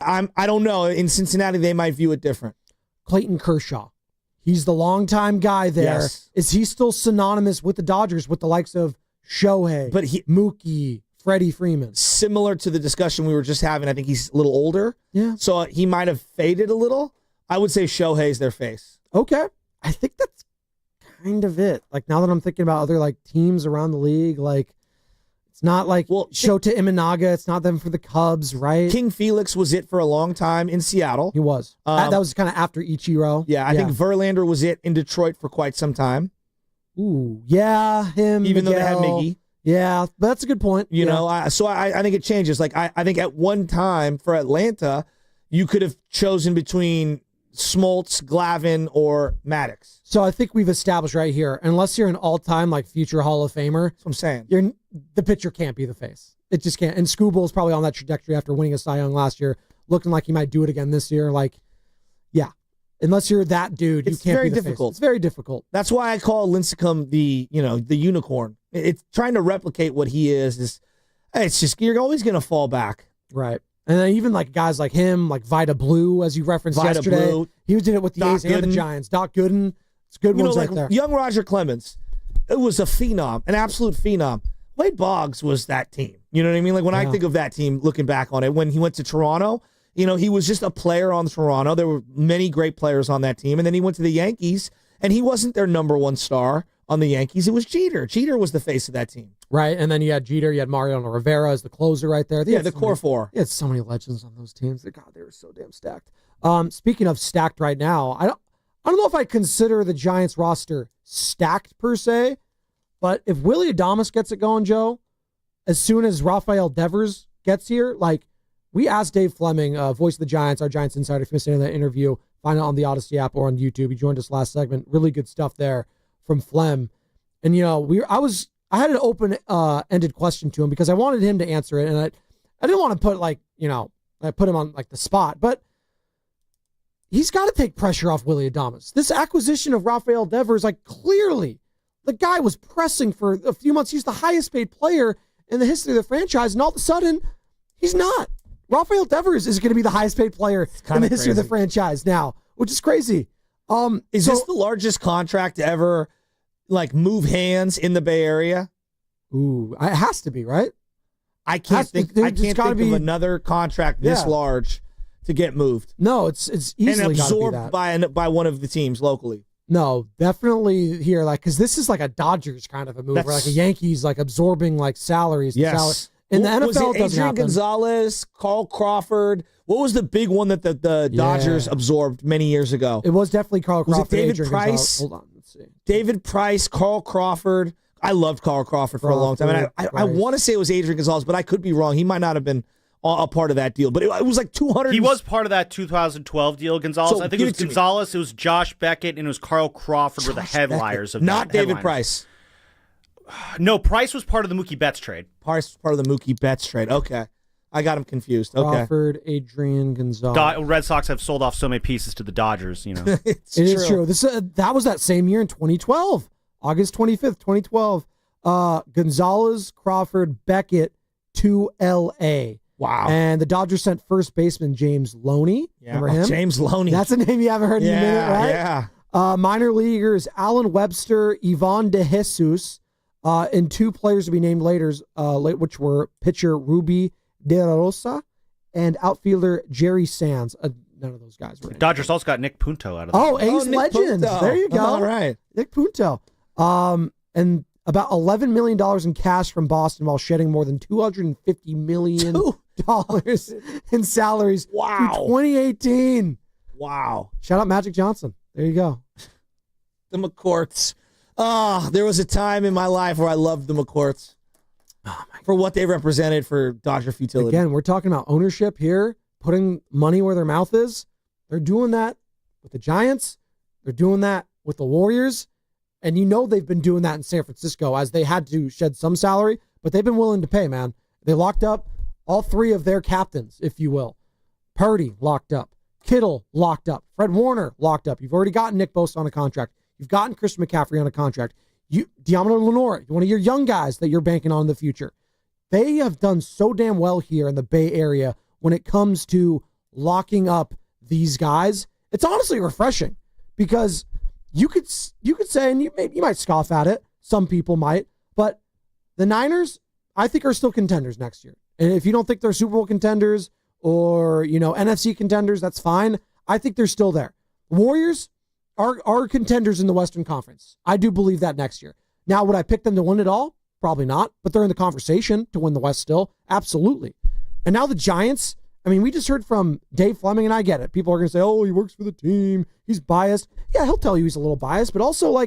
I don't know. In Cincinnati, they might view it different. Clayton Kershaw. He's the longtime guy there. Yes. Is he still synonymous with the Dodgers with the likes of Shohei, Mookie, Freddie Freeman? Similar to the discussion we were just having, I think he's a little older. Yeah. So he might have faded a little. I would say Shohei's their face. Okay. I think that's kind of it. Like, now that I'm thinking about other like teams around the league, like, it's not like Shota Imanaga. It's not them for the Cubs, right? King Felix was it for a long time in Seattle. He was. That was kind of after Ichiro. Yeah, I think Verlander was it in Detroit for quite some time. Ooh, yeah, him. Even Miguel. though they had Miggy. Yeah, but that's a good point. You know, I think it changes. Like, I think at one time for Atlanta, you could have chosen between Smoltz, Glavine, or Maddox. So I think we've established right here, unless you're an all-time like future Hall of Famer, that's what I'm saying. The pitcher can't be the face. It just can't. And Scooble's probably on that trajectory after winning a Cy Young last year, looking like he might do it again this year. Like, yeah, unless you're that dude, you can't be the face. It's very difficult. That's why I call Lincecum the unicorn. It's trying to replicate what he is. It's just, you're always going to fall back. Right. And then even like guys like him, like Vida Blue, as you referenced yesterday. Blue, he did it with the A's and the Giants. Doc Gooden. It's good ones like right there. Young Roger Clemens. It was a phenom, an absolute phenom. Wade Boggs was that team. You know what I mean? Like, when I think of that team, looking back on it, when he went to Toronto, he was just a player on Toronto. There were many great players on that team. And then he went to the Yankees, and he wasn't their number one star on the Yankees. It was Jeter. Jeter was the face of that team. Right, and then you had Jeter, you had Mariano Rivera as the closer right there. The core four. He had so many legends on those teams. God, they were so damn stacked. Speaking of stacked right now, I don't know if I consider the Giants roster stacked per se, but if Willie Adames gets it going, Joe, as soon as Rafael Devers gets here, like, we asked Dave Fleming, voice of the Giants, our Giants insider, if you missed any of that interview, find it on the Odyssey app or on YouTube. He joined us last segment. Really good stuff there from Flem. And, I had an open-ended question to him because I wanted him to answer it, and I didn't want to put, I put him on, the spot, but he's got to take pressure off Willie Adames. This acquisition of Rafael Devers, clearly, the guy was pressing for a few months. He's the highest-paid player in the history of the franchise, and all of a sudden, he's not. Rafael Devers is going to be the highest-paid player in the history of the franchise now, which is crazy. Is this the largest contract to ever move hands in the Bay Area? It has to be, right? I can't think of another contract this large to get moved. No, it's easily and absorbed by one of the teams locally. No, definitely here, because this is like a Dodgers kind of a move, or like a Yankees absorbing salaries. Yes. In the NFL, was it doesn't Adrian happen. Gonzalez, Carl Crawford? What was the big one that the Dodgers absorbed many years ago? It was definitely Carl Crawford. Was it David Adrian Price? Gonzalez. Hold on, let's see. David Price, Carl Crawford. I loved Carl Crawford for a long time. And I want to say it was Adrian Gonzalez, but I could be wrong. He might not have been a part of that deal. But it was like 200. He was part of that 2012 deal, Gonzalez. So I think it was Gonzalez, it was Josh Beckett, and it was Carl Crawford were the headliners of not that. David Headliners. Price. No, Price was part of the Mookie Betts trade. Price was part of the Mookie Betts trade. Okay. I got him confused. Okay. Crawford, Adrian Gonzalez. Red Sox have sold off so many pieces to the Dodgers, It is true. That was that same year in 2012. August 25th, 2012. Gonzalez, Crawford, Beckett to L.A. Wow. And the Dodgers sent first baseman James Loney. Yeah. Remember him? James Loney. That's a name you haven't heard in a minute, right? Yeah. Minor leaguers Alan Webster, Ivan De Jesus, and two players to be named later, which were pitcher Ruby De La Rosa and outfielder Jerry Sands. None of those guys were. Dodgers also got Nick Punto out of that. Oh, Ace Legends. Punto. There you go. All right. Nick Punto. And about $11 million in cash from Boston while shedding more than $250 million in salaries through 2018. Wow. Shout out Magic Johnson. There you go. The McCourts. There was a time in my life where I loved the McCourts for what they represented for Dodger futility. Again, we're talking about ownership here, putting money where their mouth is. They're doing that with the Giants. They're doing that with the Warriors. And they've been doing that in San Francisco as they had to shed some salary, but they've been willing to pay, man. They locked up all three of their captains, if you will. Purdy locked up. Kittle locked up. Fred Warner locked up. You've already gotten Nick Bosa on a contract. You've gotten Christian McCaffrey on a contract. Diamond Lenore, one of your young guys that you're banking on in the future. They have done so damn well here in the Bay Area when it comes to locking up these guys, it's honestly refreshing because you could say, and you might scoff at it, some people might, but the Niners, I think, are still contenders next year. And if you don't think they're Super Bowl contenders or, NFC contenders, that's fine. I think they're still there. Warriors are contenders in the Western Conference. I do believe that next year. Now, would I pick them to win it all? Probably not, but they're in the conversation to win the West still. Absolutely. And now the Giants, we just heard from Dave Fleming, and I get it. People are going to say, oh, he works for the team. He's biased. Yeah, he'll tell you he's a little biased, but also,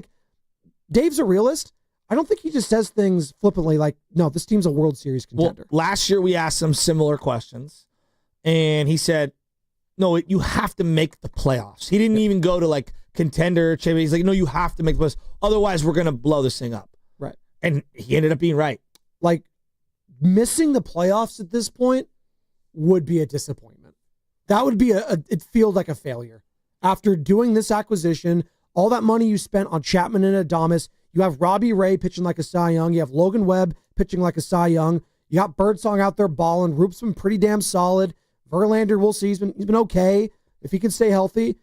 Dave's a realist. I don't think he just says things flippantly like, no, this team's a World Series contender. Well, last year we asked him similar questions, and he said, no, you have to make the playoffs. He didn't even go to, contender. He's like, no, you have to make the playoffs. Otherwise, we're going to blow this thing up. Right. And he ended up being right. Missing the playoffs at this point would be a disappointment. That would be it feels like a failure. After doing this acquisition, all that money you spent on Chapman and Adames, you have Robbie Ray pitching like a Cy Young. You have Logan Webb pitching like a Cy Young. You got Birdsong out there balling. Roop's been pretty damn solid. Verlander, we'll see. He's been okay if he can stay healthy.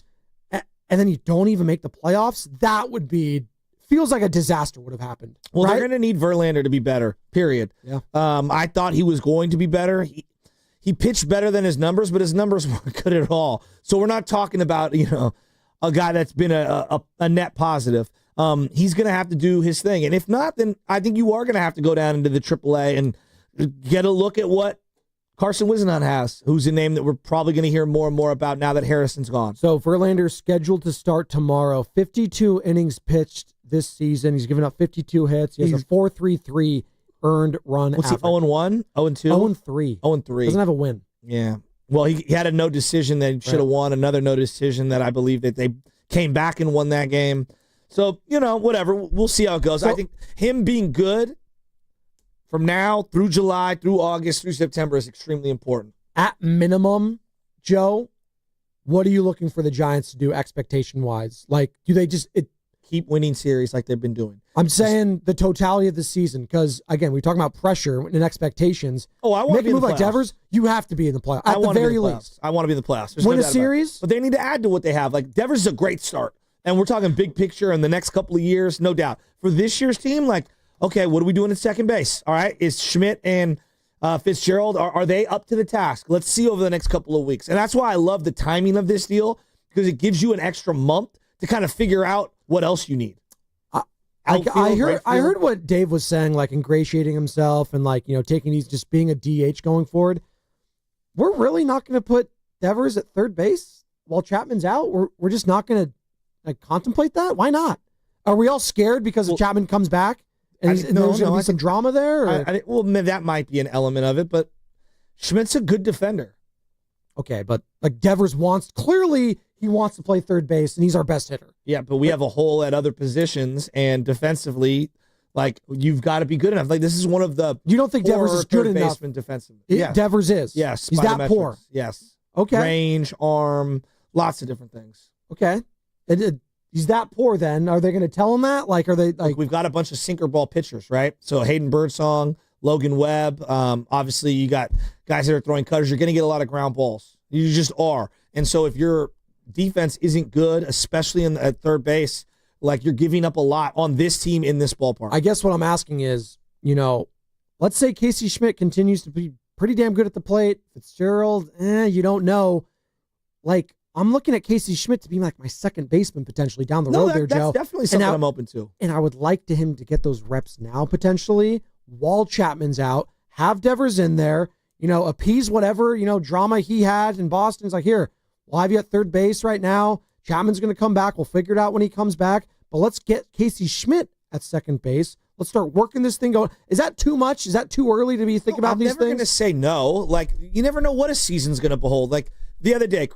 And then you don't even make the playoffs. That would be feels like a disaster would have happened. Well, right? They're going to need Verlander to be better. Period. Yeah. I thought he was going to be better. He pitched better than his numbers, but his numbers weren't good at all. So we're not talking about a guy that's been a net positive. He's going to have to do his thing. And if not, then I think you are going to have to go down into the AAA and get a look at what Carson Whisenhunt has, who's a name that we're probably going to hear more and more about now that Harrison's gone. So Verlander's scheduled to start tomorrow. 52 innings pitched this season. He's given up 52 hits. He has a 4.33 earned run What's average. he, 0-1? 0-2? 0-3. 0-3. Doesn't have a win. Yeah. Well, he had a no decision that he should have won, another no decision that I believe that they came back and won that game. So, whatever. We'll see how it goes. I think him being good from now through July, through August, through September is extremely important. At minimum, Joe, what are you looking for the Giants to do expectation-wise? Do they just keep winning series like they've been doing? I'm saying the totality of the season because, again, we're talking about pressure and expectations. Oh, I want to be in the playoffs. Like Devers, you have to be in the playoffs. At the very least. I want to be in the playoffs. There's Win no a doubt about it. series? But they need to add to what they have. Devers is a great start. And we're talking big picture in the next couple of years, no doubt. For this year's team, okay, what are we doing at second base? All right, is Schmidt and Fitzgerald, are they up to the task? Let's see over the next couple of weeks. And that's why I love the timing of this deal, because it gives you an extra month to kind of figure out what else you need. I heard what Dave was saying, ingratiating himself and taking these, just being a DH going forward. We're really not going to put Devers at third base while Chapman's out. We're just not going to contemplate that. Why not? Are we all scared because Chapman comes back and there's going to be some drama there? That might be an element of it, but Schmidt's a good defender. Okay, but Devers clearly he wants to play third base, and he's our best hitter. Yeah, but we have a hole at other positions, and defensively, you've got to be good enough. This is one of the you don't think Devers is good enough defensively. Yes. Devers is. Yes, he's that poor. Yes. Okay. Range, arm, lots of different things. Okay. He's that poor. Then are they going to tell him that? Are they Look, we've got a bunch of sinker ball pitchers, right? So Hayden Birdsong, Logan Webb. Obviously, you got guys that are throwing cutters. You're going to get a lot of ground balls. You just are. And so if your defense isn't good, especially at third base, you're giving up a lot on this team in this ballpark. I guess what I'm asking is, let's say Casey Schmidt continues to be pretty damn good at the plate. Fitzgerald, you don't know. I'm looking at Casey Schmidt to be my second baseman potentially down the road there, Joe. That's definitely something I'm open to. And I would like him to get those reps now potentially while Chapman's out. Have Devers in there, appease whatever, drama he had in Boston. It's here, we'll have you at third base right now. Chapman's going to come back. We'll figure it out when he comes back. But let's get Casey Schmidt at second base. Let's start working this thing going. Is that too much? Is that too early to be thinking about these things? I'm never going to say no. You never know what a season's going to behold. The other day,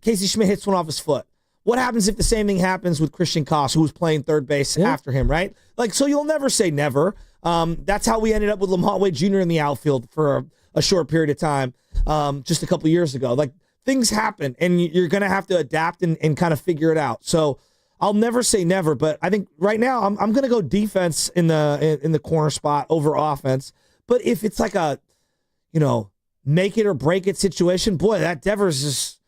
Casey Schmidt hits one off his foot. What happens if the same thing happens with Christian Koss, who was playing third base after him, right? So you'll never say never. That's how we ended up with Lamont Wade Jr. in the outfield for a short period of time just a couple of years ago. Things happen, and you're going to have to adapt and kind of figure it out. So I'll never say never, but I think right now I'm going to go defense in the corner spot over offense. But if it's a make it or break it situation, boy, that Devers is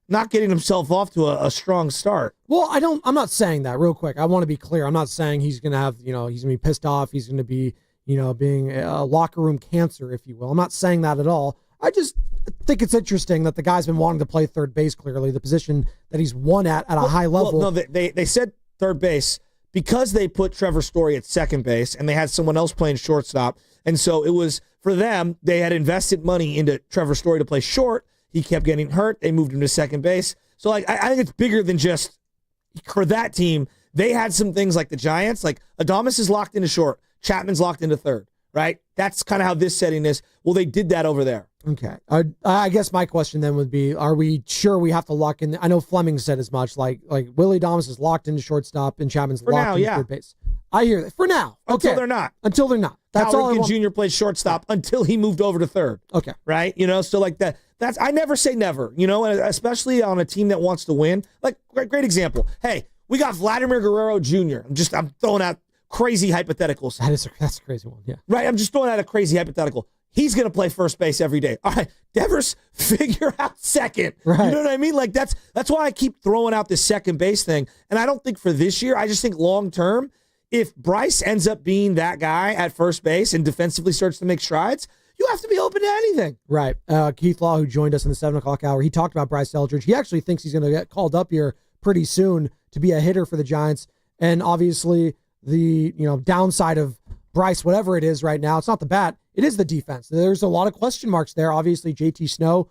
not getting himself off to a strong start. Well, I'm not saying that real quick. I want to be clear. I'm not saying he's going to have, he's going to be pissed off. He's going to be, being a locker room cancer, if you will. I'm not saying that at all. I just think it's interesting that the guy's been wanting to play third base, clearly, the position that he's won at a high level. Well, no, they said third base because they put Trevor Story at second base and they had someone else playing shortstop. And so it was, for them, they had invested money into Trevor Story to play short. He kept getting hurt. They moved him to second base. So, I think it's bigger than just for that team. They had some things like the Giants. Like, Adames is locked into short. Chapman's locked into third, right? That's kind of how this setting is. Well, they did that over there. Okay. I guess my question then would be, are we sure we have to lock in? I know Fleming said as much. Like Willie Adames is locked into shortstop and Chapman's locked into third base. I hear that. For now. Okay. Until they're not. Until they're not. That's Howard all I want. Jr. played shortstop until he moved over to third. Okay. Right? So like that. That's, I never say never, and especially on a team that wants to win. Like, great example. Hey, we got Vladimir Guerrero Jr. I'm throwing out crazy hypotheticals. That's a crazy one, yeah. Right, I'm just throwing out a crazy hypothetical. He's going to play first base every day. All right, Devers, figure out second. Right. You know what I mean? Like, that's why I keep throwing out this second base thing. And I don't think for this year, I just think long term, if Bryce ends up being that guy at first base and defensively starts to make strides, you have to be open to anything. Right. Keith Law, who joined us in the 7 o'clock hour, he talked about Bryce Eldridge. He actually thinks he's going to get called up here pretty soon to be a hitter for the Giants. And obviously, the downside of Bryce, whatever it is right now, it's not the bat, it is the defense. There's a lot of question marks there. Obviously, JT Snow,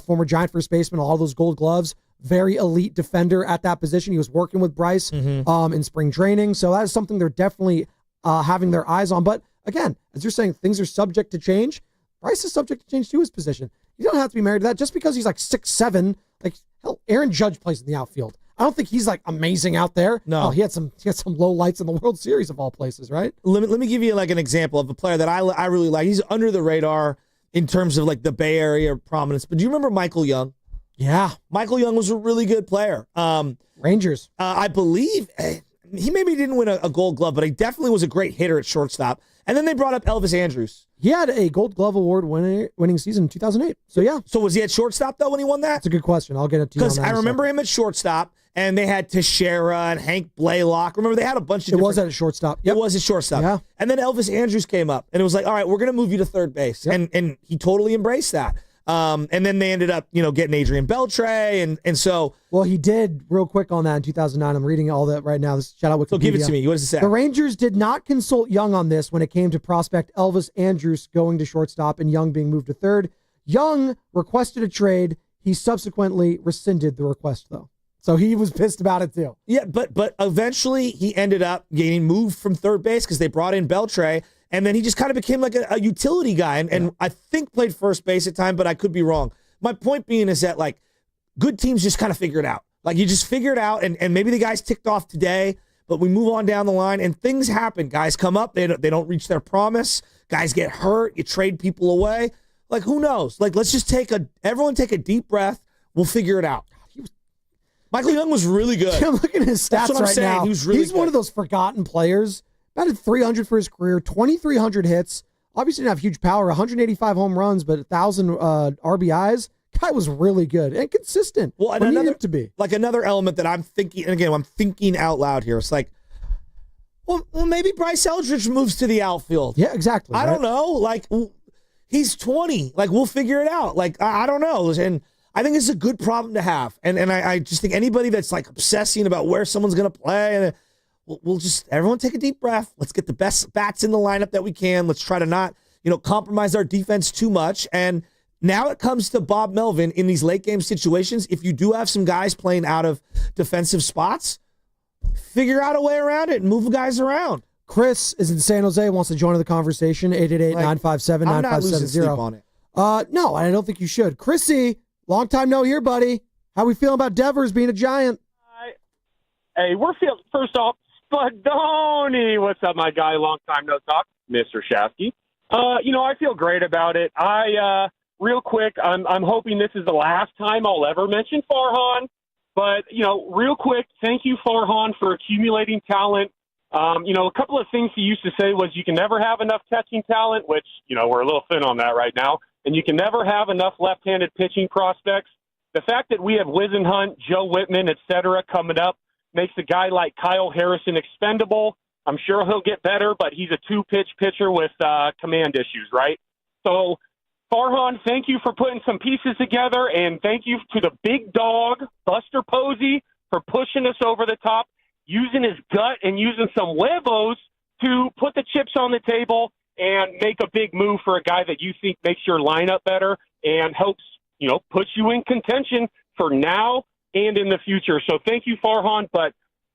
former Giant first baseman, all those gold gloves, very elite defender at that position. He was working with Bryce in spring training. So that is something they're definitely having their eyes on. But again, as you're saying, things are subject to change. Bryce is subject to change to his position. You don't have to be married to that just because he's like 6'7". Like, hell, Aaron Judge plays in the outfield. I don't think he's like amazing out there. No, he had some low lights in the World Series of all places, right? Let me give you like an example of a player that I really like. He's under the radar in terms of like the Bay Area prominence. But do you remember Michael Young? Yeah, Michael Young was a really good player. Rangers. I believe he maybe didn't win a Gold Glove, but he definitely was a great hitter at shortstop. And then they brought up Elvis Andrus. He had a Gold Glove Award winning season in 2008. So, yeah. So was he at shortstop, though, when he won that? That's a good question. I'll get it to you. Because I remember him at shortstop, and they had Teixeira and Hank Blaylock. Remember, they had a bunch of different... It was at shortstop. Yep. It was at shortstop. Yeah. And then Elvis Andrus came up, and it was like, all right, we're going to move you to third base. Yep. And he totally embraced that. And then they ended up, getting Adrian Beltre, and so... Well, he did, real quick on that in 2009. I'm reading all that right now. Shout out Wikipedia. So give it to me. What does it say? The Rangers did not consult Young on this when it came to prospect Elvis Andrus going to shortstop and Young being moved to third. Young requested a trade. He subsequently rescinded the request, though. So he was pissed about it, too. Yeah, but eventually he ended up getting moved from third base because they brought in Beltre, and then he just kind of became like a utility guy, and I think played first base at time, but I could be wrong. My point being is that, like, good teams just kind of figure it out. Like, you just figure it out, and maybe the guy's ticked off today, but we move on down the line, and things happen. Guys come up, they don't reach their promise. Guys get hurt. You trade people away. Like, who knows? Like, let's just everyone take a deep breath. We'll figure it out. Michael Young was really good. I'm looking at his stats right now. He's one of those forgotten players. Batted 300 for his career, 2,300 hits. Obviously didn't have huge power, 185 home runs, but 1,000 RBIs. Guy was really good and consistent. Well, and another element that I'm thinking, and again, I'm thinking out loud here. It's like, well, maybe Bryce Eldridge moves to the outfield. Yeah, exactly. I don't know. Like, he's 20. Like, we'll figure it out. Like, I don't know. And I think it's a good problem to have. And I just think anybody that's like obsessing about where someone's going to play, and we'll just, everyone take a deep breath. Let's get the best bats in the lineup that we can. Let's try to not, compromise our defense too much. And now it comes to Bob Melvin in these late game situations. If you do have some guys playing out of defensive spots, figure out a way around it and move guys around. Chris is in San Jose, wants to join the conversation, 888-957-9570. I'm not losing sleep on it. No, I don't think you should. Chrissy, long time no here, buddy. How we feeling about Devers being a Giant? Hey, we're feeling, first off, Spadoni. What's up, my guy? Long time no talk, Mr. Shafsky. I feel great about it. Real quick, I'm hoping this is the last time I'll ever mention Farhan. But, real quick, thank you, Farhan, for accumulating talent. A couple of things he used to say was you can never have enough catching talent, which, we're a little thin on that right now. and you can never have enough left-handed pitching prospects. The fact that we have Wisenhunt, Joe Whitman, et cetera, coming up makes a guy like Kyle Harrison expendable. I'm sure he'll get better, but he's a two-pitch pitcher with command issues, right? So, Farhan, thank you for putting some pieces together, and thank you to the big dog, Buster Posey, for pushing us over the top, using his gut and using some huevos to put the chips on the table and make a big move for a guy that you think makes your lineup better and helps, put you in contention for now and in the future. So thank you, Farhan, but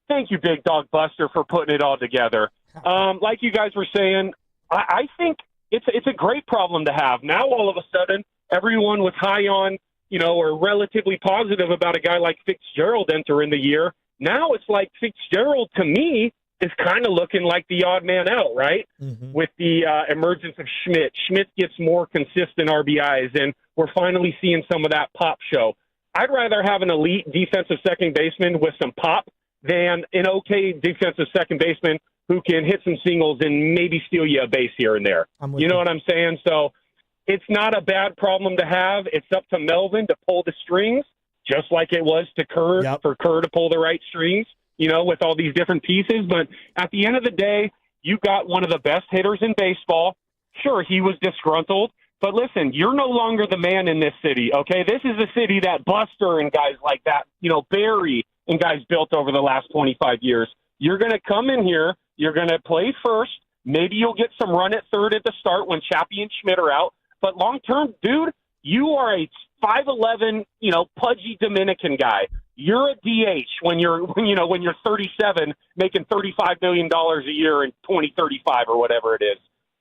thank you, Big Dog Buster, for putting it all together. Like you guys were saying, I think it's a great problem to have. Now, all of a sudden, everyone was high on, or relatively positive about a guy like Fitzgerald entering the year. Now it's like Fitzgerald, to me, is kind of looking like the odd man out, right? Mm-hmm. With the emergence of Schmidt. Schmidt gets more consistent RBIs, and we're finally seeing some of that pop show. I'd rather have an elite defensive second baseman with some pop than an okay defensive second baseman who can hit some singles and maybe steal you a base here and there. You know what I'm saying? So it's not a bad problem to have. It's up to Melvin to pull the strings, just like it was to Kerr, for Kerr to pull the right strings, with all these different pieces. But at the end of the day, you got one of the best hitters in baseball. Sure, he was disgruntled. But listen, you're no longer the man in this city, okay? This is a city that Buster and guys like that, Barry and guys built over the last 25 years. You're going to come in here. You're going to play first. Maybe you'll get some run at third at the start when Chappie and Schmidt are out. But long-term, dude, you are a 5'11", pudgy Dominican guy. You're a DH when you're 37, making $35 million a year in 2035 or whatever it is.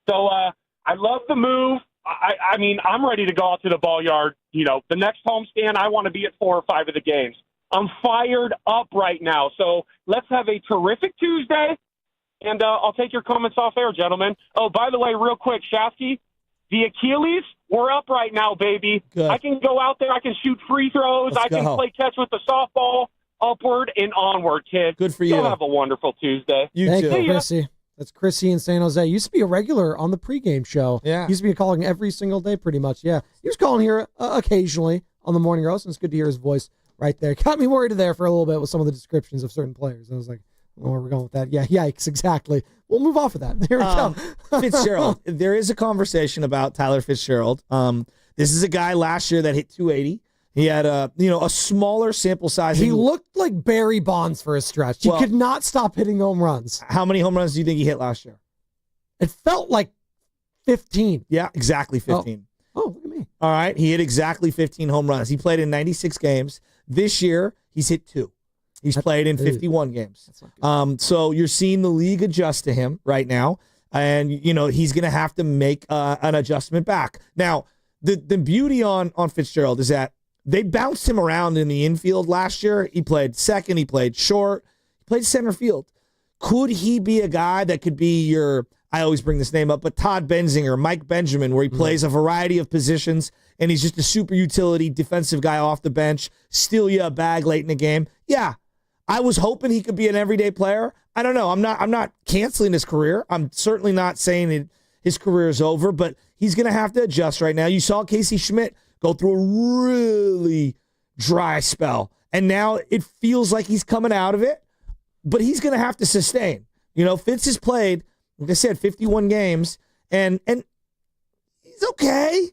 So I love the move. I mean, I'm ready to go out to the ball yard. The next homestand, I want to be at 4 or 5 of the games. I'm fired up right now. So let's have a terrific Tuesday, and I'll take your comments off air, gentlemen. Oh, by the way, real quick, Shafty, the Achilles, we're up right now, baby. Good. I can go out there. I can shoot free throws. I can play catch with the softball. Upward and onward, kid. Good for you. You'll have a wonderful Tuesday. Thank you, Chrissy. That's Chrissy in San Jose. Used to be a regular on the pregame show. Yeah. Used to be calling every single day pretty much. Yeah. He was calling here occasionally on the morning roast, and it's good to hear his voice right there. Got me worried there for a little bit with some of the descriptions of certain players. I was like, where are we going with that? Yeah, yikes, exactly. We'll move off of that. There we go. Fitzgerald. There is a conversation about Tyler Fitzgerald. This is a guy last year that hit 280. He had a smaller sample size. He looked like Barry Bonds for a stretch. He could not stop hitting home runs. How many home runs do you think he hit last year? It felt like 15. Yeah, exactly 15. Oh, look at me. All right, he hit exactly 15 home runs. He played in 96 games. This year, he's hit 2. He's played in 51 games. So you're seeing the league adjust to him right now, and he's going to have to make an adjustment back. Now, the beauty on Fitzgerald is that they bounced him around in the infield last year. He played second. He played short. He played center field. Could he be a guy that could be your, I always bring this name up, but Todd Benzinger, Mike Benjamin, where he plays a variety of positions, and he's just a super utility defensive guy off the bench, steal you a bag late in the game? Yeah, I was hoping he could be an everyday player. I don't know. I'm not canceling his career. I'm certainly not saying that his career is over, but he's going to have to adjust right now. You saw Casey Schmidt go through a really dry spell, and now it feels like he's coming out of it, but he's going to have to sustain. Fitz has played, like I said, 51 games, and he's okay.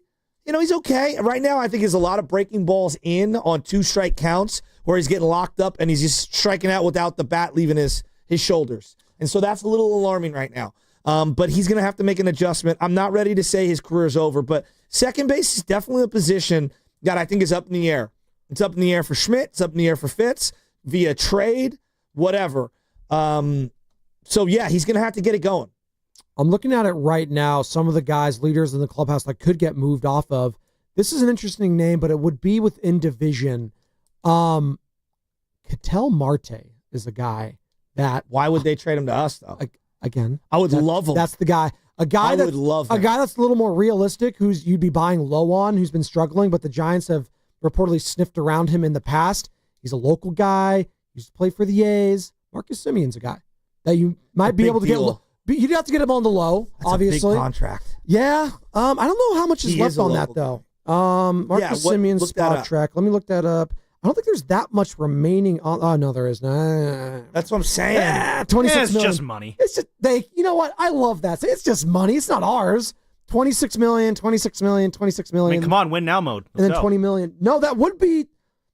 He's okay. Right now, I think there's a lot of breaking balls in on 2-strike counts where he's getting locked up and he's just striking out without the bat leaving his shoulders. And so that's a little alarming right now. But he's going to have to make an adjustment. I'm not ready to say his career is over, but second base is definitely a position that I think is up in the air. It's up in the air for Schmidt. It's up in the air for Fitz via trade, whatever. So, yeah, he's going to have to get it going. I'm looking at it right now. Some of the guys, leaders in the clubhouse that could get moved off of. This is an interesting name, but it would be within division. Ketel Marte is a guy that. Why would they trade him to us, though? Again, I would love him. That's the guy. A guy would love him. A guy that's a little more realistic, who's you'd be buying low on, who's been struggling, but the Giants have reportedly sniffed around him in the past. He's a local guy. He used to play for the A's. Marcus Simeon's a guy that you might be able to get. You'd have to get him on the low, That's obviously. A big contract. Yeah. I don't know how much is He left is a on that, local though. Marcus Simeon look that spot up. track. Let me look that up. I don't think there's that much remaining on. Oh, no, there is. Nah. That's what I'm saying. 26 it's million. just money. It's just, you know what? I love that. It's just money. It's not ours. 26 million, 26 million, 26 I million. mean, come on, win now mode. And then Let's go. 20 million. No, that would be,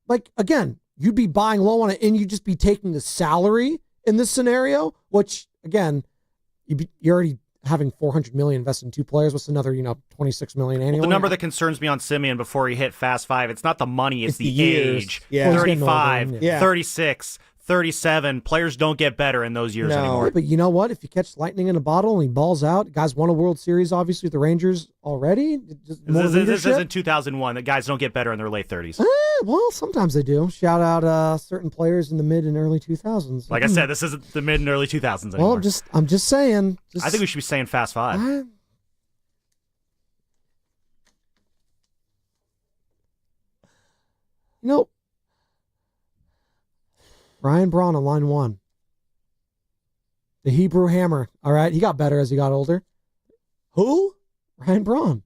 like, again, you'd be buying low on it and you'd just be taking the salary in this scenario, which, again, you're already having 400 million invested in two players. What's another, 26 million annually? The number that concerns me on Simeon before he hit Fast 5, it's not the money, it's the years. age. Yeah. Well, he's getting 35, older, yeah. 36, 37. Players don't get better in those years No. anymore. Yeah, but you know what? If you catch lightning in a bottle and he balls out, guys won a World Series, obviously, with the Rangers already. Just more This leadership. isn't 2001. The guys don't get better in their late 30s. Well, sometimes they do. Shout out certain players in the mid and early 2000s. Like I said, this isn't the mid and early 2000s anymore. Well, I'm just saying. I think we should be saying Fast 5. Ryan Braun on line one. The Hebrew Hammer. All right. He got better as he got older. Who? Ryan Braun.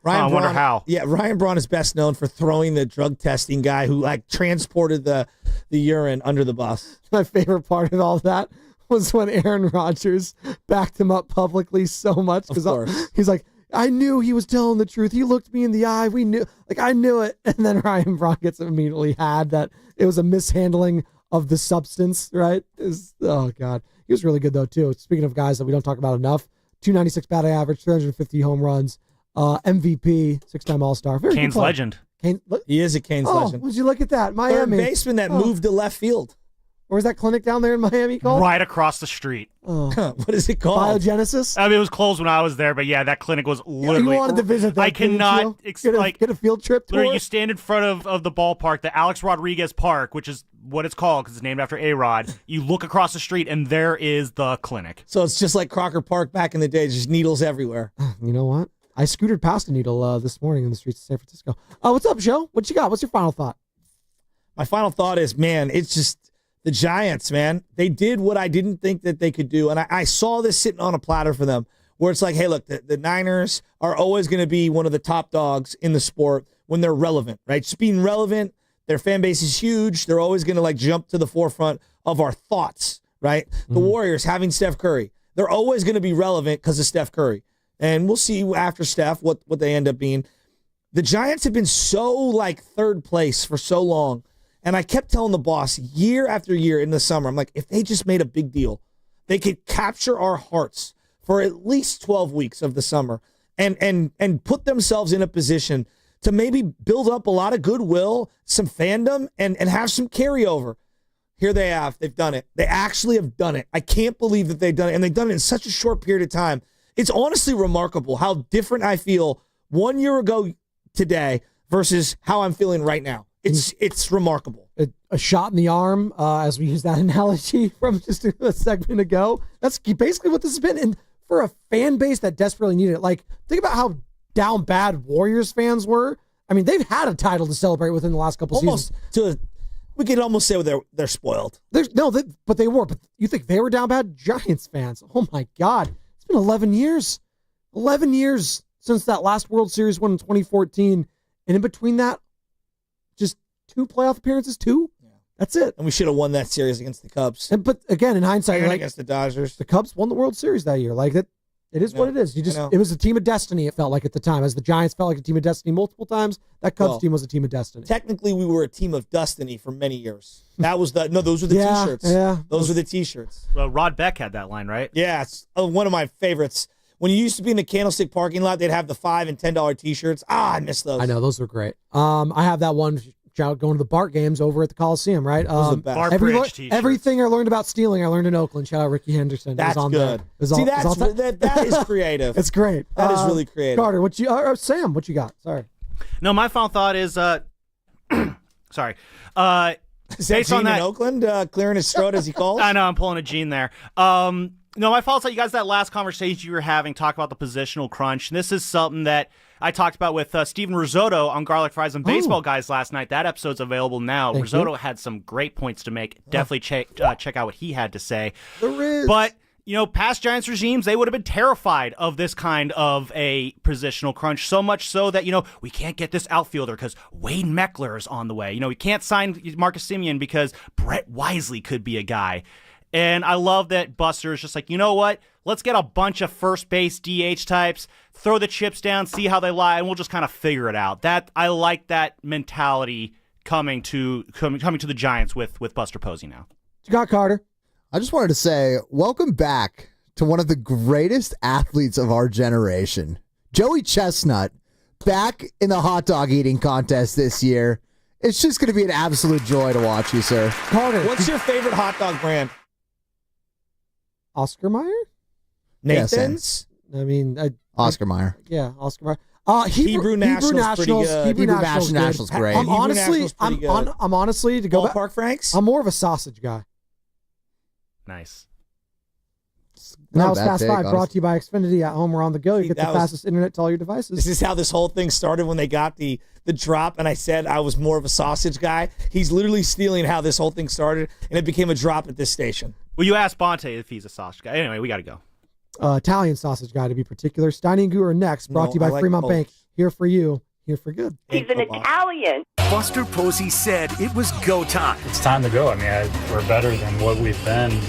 Ryan I wonder Braun- how. Yeah, Ryan Braun is best known for throwing the drug testing guy who transported the urine under the bus. My favorite part of all that was when Aaron Rodgers backed him up publicly so much. Of course. He's like, I knew he was telling the truth. He looked me in the eye. We knew, I knew it. And then Ryan Braun gets immediately had that it was a mishandling of the substance, right? Oh, God. He was really good, though, too. Speaking of guys that we don't talk about enough, 296 batting average, 350 home runs, MVP, six-time All-Star. Very Canes good player. legend. Look, He is a Canes legend. would you look at that? Third Miami. baseman that moved to left field. Or was that clinic down there in Miami called? Right across the street. What is it called? Biogenesis? I mean, it was closed when I was there, but yeah, that clinic was literally. You wanted to visit that, I didn't cannot you? Get a field trip tour? Literally, you stand in front of the ballpark, the Alex Rodriguez Park, which is what it's called because it's named after A-Rod. You look across the street, and there is the clinic. So it's just like Crocker Park back in the day, just needles everywhere. You know what? I scootered past a needle this morning in the streets of San Francisco. What's up, Joe? What you got? What's your final thought? My final thought is, man, it's just the Giants, man. They did what I didn't think that they could do. And I saw this sitting on a platter for them where it's like, hey, look, the Niners are always going to be one of the top dogs in the sport when they're relevant, right? Just being relevant. Their fan base is huge. They're always going to jump to the forefront of our thoughts, right? The Warriors having Steph Curry. They're always going to be relevant because of Steph Curry. And we'll see after Steph what they end up being. The Giants have been so third place for so long. And I kept telling the boss year after year in the summer, I'm like, if they just made a big deal, they could capture our hearts for at least 12 weeks of the summer and put themselves in a position to maybe build up a lot of goodwill, some fandom, and have some carryover. Here they have. They've done it. They actually have done it. I can't believe that they've done it. And they've done it in such a short period of time. It's honestly remarkable how different I feel 1 year ago today versus how I'm feeling right now. It's remarkable. A shot in the arm, as we use that analogy from just a segment ago. That's basically what this has been. And for a fan base that desperately needed it, think about how down bad Warriors fans were. I mean, they've had a title to celebrate within the last couple seasons. We could almost say they're spoiled. But they were. But you think they were down bad? Giants fans. Oh, my God. It's been 11 years. 11 years since that last World Series won in 2014. And in between that, just 2 playoff appearances, 2? Yeah. That's it. And we should have won that series against the Cubs. But again, in hindsight, and against the Dodgers. The Cubs won the World Series that year. It is what it is. It was a team of destiny, it felt like at the time. As the Giants felt like a team of destiny multiple times, that Cubs team was a team of destiny. Technically, we were a team of destiny for many years. Those were the T-shirts. Yeah. Those were the T-shirts. Well, Rod Beck had that line, right? Yeah, it's one of my favorites. When you used to be in the Candlestick parking lot, they'd have the $5 and $10 T-shirts. I miss those. I know, those were great. I have that one going to the Bart games over at the Coliseum, right? Those are the best. Bart Bridge T-shirts. Everything I learned about stealing, I learned in Oakland. Shout out Ricky Henderson. That's good. See, that is creative. It's great. That is really creative. Carter, Sam, what you got? Sorry. No, my final thought is, sorry. Based on that, in Oakland, clearing his throat as he calls. I know I'm pulling a Gene there. No, my fault. You guys, that last conversation you were having, talk about the positional crunch. And this is something that I talked about with Steven Risotto on Garlic Fries and Baseball Guys last night. That episode's available now. Risotto had some great points to make. Definitely check out what he had to say. There is. But past Giants regimes, they would have been terrified of this kind of a positional crunch, so much so that, we can't get this outfielder because Wade Meckler is on the way. We can't sign Marcus Semien because Brett Wisely could be a guy. And I love that Buster is just like, you know what? Let's get a bunch of first base DH types, throw the chips down, see how they lie, and we'll just kind of figure it out. I like that mentality coming to the Giants with Buster Posey now. Scott Carter. I just wanted to say, welcome back to one of the greatest athletes of our generation. Joey Chestnut, back in the hot dog eating contest this year. It's just going to be an absolute joy to watch you, sir. Carter. What's your favorite hot dog brand? Oscar Mayer? Nathan's? Oscar Mayer. Yeah, Oscar Mayer. Hebrew Nationals pretty good. Hebrew Nationals great. I'm honestly to go back. Ballpark Franks? I'm more of a sausage guy. Nice. That was Fast Five, brought to you by Xfinity. At home or on the go, you get the fastest internet to all your devices. This is how this whole thing started when they got the drop, and I said I was more of a sausage guy. He's literally stealing how this whole thing started, and it became a drop at this station. Well, you asked Bonte if he's a sausage guy. Anyway, we got to go. Italian sausage guy, to be particular. Steiny Guru next, brought to you by Fremont Bank. Here for you, here for good. He's an Italian. Buster Posey said it was go time. It's time to go. We're better than what we've been.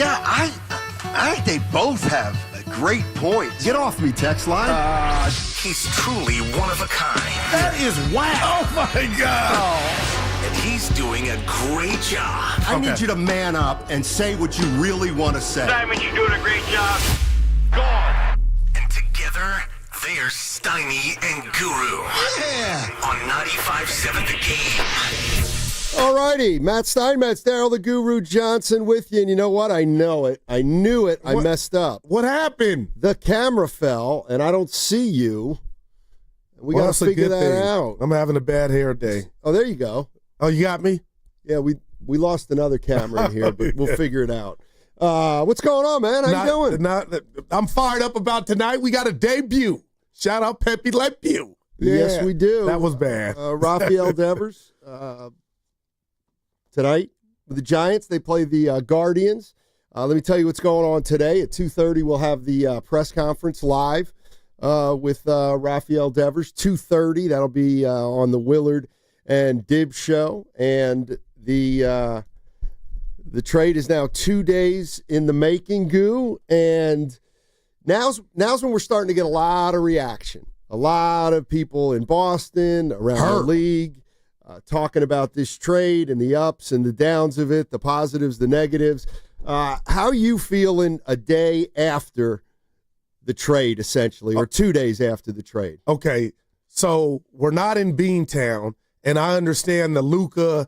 Yeah, I think they both have great points. Get off me, text line. He's truly one of a kind. That is whack. Oh, my God. And he's doing a great job. I need you to man up and say what you really want to say. Simon, you're doing a great job. Go on. And together, they're Steiny and Guru. Yeah. On 95.7 The Game. All righty, Matt Steinmetz, Daryl the Guru Johnson with you. And you know what? I know it. I knew it. I messed up. What happened? The camera fell, and I don't see you. We got to figure that out. I'm having a bad hair day. Oh, there you go. Oh, you got me? Yeah, we lost another camera in here, but we'll figure it out. What's going on, man? How you doing? I'm fired up about tonight. We got a debut. Shout out Pepe Le Pew. Yeah, yes, we do. That was bad. Rafael Devers. Tonight with the Giants, they play the Guardians. Let me tell you what's going on today. At 2:30, we'll have the press conference live with Rafael Devers. 2:30, that'll be on the Willard and Dibs show. And the trade is now 2 days in the making, Goo. And now's when we're starting to get a lot of reaction. A lot of people in Boston, around the league, talking about this trade and the ups and the downs of it, the positives, the negatives. How are you feeling a day after the trade, essentially, or 2 days after the trade? Okay, so we're not in Beantown, and I understand the Luka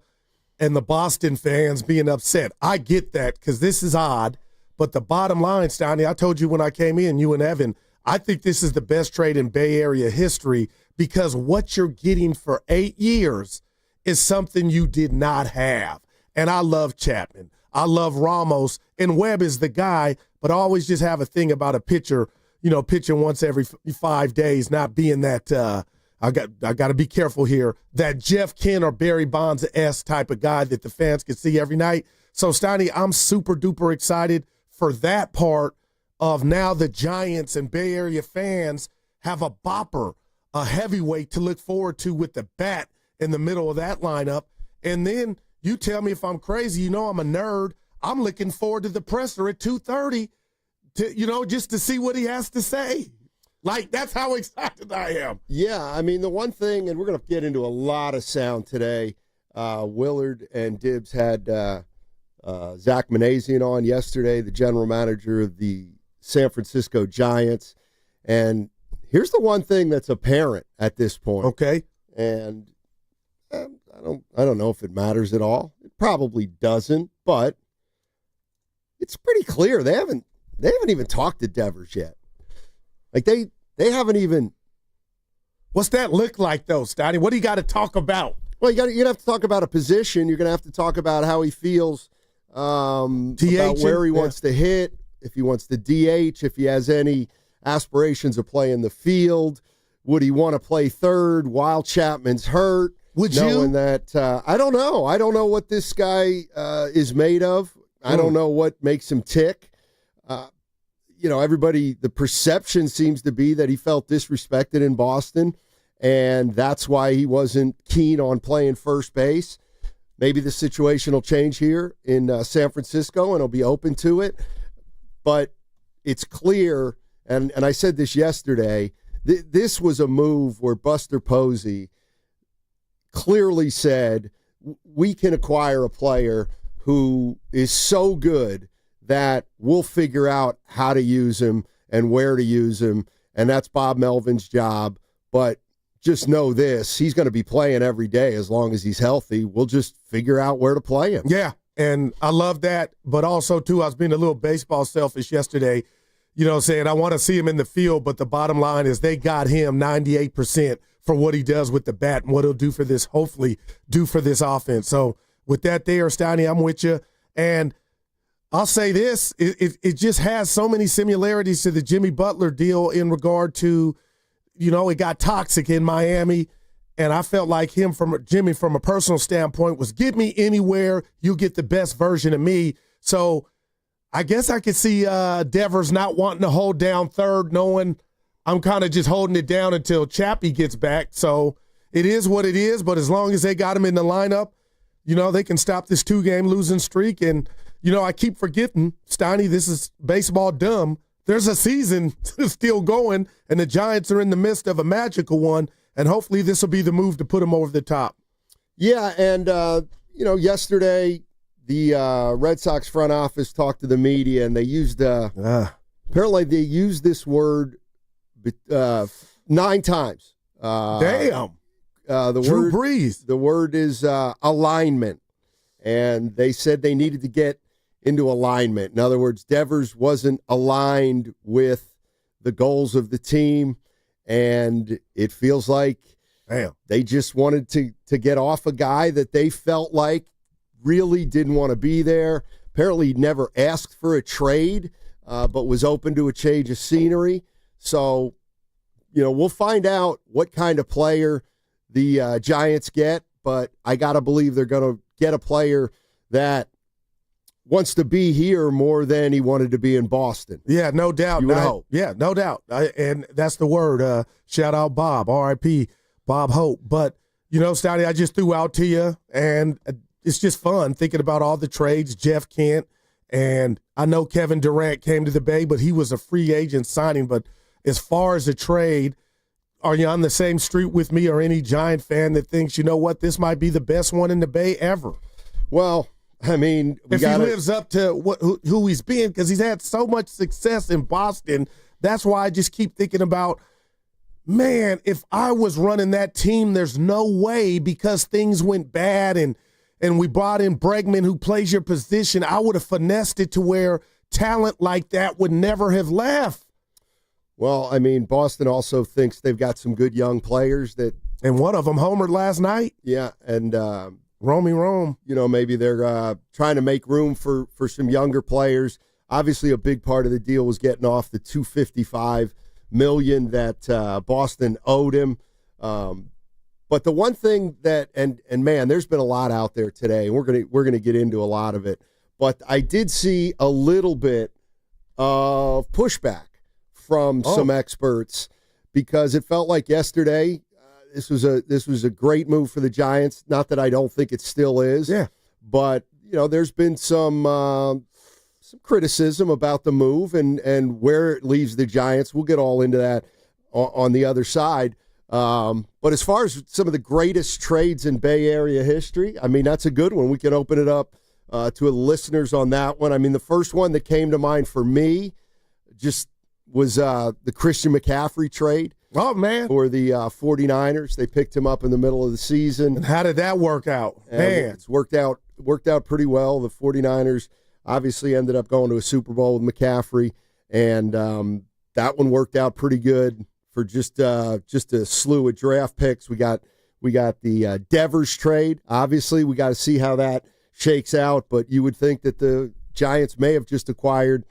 and the Boston fans being upset. I get that because this is odd, but the bottom line, Steiny, I told you when I came in, you and Evan, I think this is the best trade in Bay Area history because what you're getting for 8 years is something you did not have. And I love Chapman. I love Ramos. And Webb is the guy, but I always just have a thing about a pitcher, pitching once every 5 days, not being that I got to be careful here, that Jeff Kent or Barry Bonds-esque type of guy that the fans can see every night. So, Steiny, I'm super duper excited for that part of now the Giants and Bay Area fans have a bopper, a heavyweight to look forward to with the bat in the middle of that lineup. And then you tell me if I'm crazy, I'm a nerd. I'm looking forward to the presser at 2:30 to, just to see what he has to say. Like, that's how excited I am. Yeah, I mean, the one thing, and we're going to get into a lot of sound today, Willard and Dibs had Zach Manazian on yesterday, the general manager of the San Francisco Giants. And here's the one thing that's apparent at this point. Okay. And I don't know if it matters at all. It probably doesn't, but it's pretty clear they haven't even talked to Devers yet. Like they haven't even. What's that look like though, Steiny? What do you got to talk about? Well, you're gonna have to talk about a position. You're gonna have to talk about how he feels, about where he wants to hit, if he wants to DH, if he has any aspirations of playing the field. Would he want to play third while Chapman's hurt? Would knowing you? That I don't know. I don't know what this guy is made of. I don't know what makes him tick. Everybody, the perception seems to be that he felt disrespected in Boston, and that's why he wasn't keen on playing first base. Maybe the situation will change here in San Francisco, and he'll be open to it. But it's clear, and I said this yesterday, this was a move where Buster Posey clearly said, we can acquire a player who is so good that we'll figure out how to use him and where to use him, and that's Bob Melvin's job. But just know this, he's going to be playing every day as long as he's healthy. We'll just figure out where to play him. Yeah, and I love that. But also, too, I was being a little baseball selfish yesterday, saying I want to see him in the field, but the bottom line is they got him 98% for what he does with the bat and what he'll do for this, hopefully do for this offense. So with that there, Steiny, I'm with you. And I'll say this, it just has so many similarities to the Jimmy Butler deal in regard to, it got toxic in Miami. And I felt like Jimmy, from a personal standpoint, was get me anywhere, you'll get the best version of me. So I guess I could see Devers not wanting to hold down third, knowing I'm kind of just holding it down until Chappie gets back. So it is what it is, but as long as they got him in the lineup, they can stop this 2-game losing streak. And I keep forgetting, Steiny, this is baseball dumb. There's a season still going, and the Giants are in the midst of a magical one, and hopefully this will be the move to put them over the top. Yeah, and, yesterday the Red Sox front office talked to the media, and they used apparently they used this word 9 times. Damn. Drew Brees. The word is alignment, and they said they needed to get into alignment. In other words, Devers wasn't aligned with the goals of the team, and it feels like they just wanted to get off a guy that they felt like really didn't want to be there. Apparently never asked for a trade, but was open to a change of scenery. So, we'll find out what kind of player the Giants get, but I got to believe they're going to get a player that wants to be here more than he wanted to be in Boston. Yeah, no doubt. You would hope. Yeah, no doubt. And that's the word. Shout out Bob, R.I.P. Bob Hope. But, Steiny, I just threw out to you, and it's just fun thinking about all the trades, Jeff Kent, and I know Kevin Durant came to the Bay, but he was a free agent signing. But as far as a trade, are you on the same street with me or any Giant fan that thinks, this might be the best one in the Bay ever? Well, I mean, if he lives up to who he's been, because he's had so much success in Boston, that's why I just keep thinking about, man, if I was running that team, there's no way, because things went bad and we brought in Bregman, who plays your position, I would have finessed it to where talent like that would never have left. Well, I mean, Boston also thinks they've got some good young players and one of them homered last night. Yeah, and Romy Rome. Maybe they're trying to make room for some younger players. Obviously, a big part of the deal was getting off the $255 million that Boston owed him. But the one thing that and man, there's been a lot out there today, and we're gonna get into a lot of it. But I did see a little bit of pushback from some experts, because it felt like yesterday this was a great move for the Giants. Not that I don't think it still is. Yeah. But there's been some criticism about the move and where it leaves the Giants. We'll get all into that on the other side. But as far as some of the greatest trades in Bay Area history, I mean, that's a good one. We can open it up to the listeners on that one. I mean, the first one that came to mind for me just was the Christian McCaffrey trade. Oh, man. For the 49ers. They picked him up in the middle of the season. And how did that work out? Man. It's worked out pretty well. The 49ers obviously ended up going to a Super Bowl with McCaffrey, and that one worked out pretty good for just a slew of draft picks. We got the Devers trade. Obviously, we got to see how that shakes out, but you would think that the Giants may have just acquired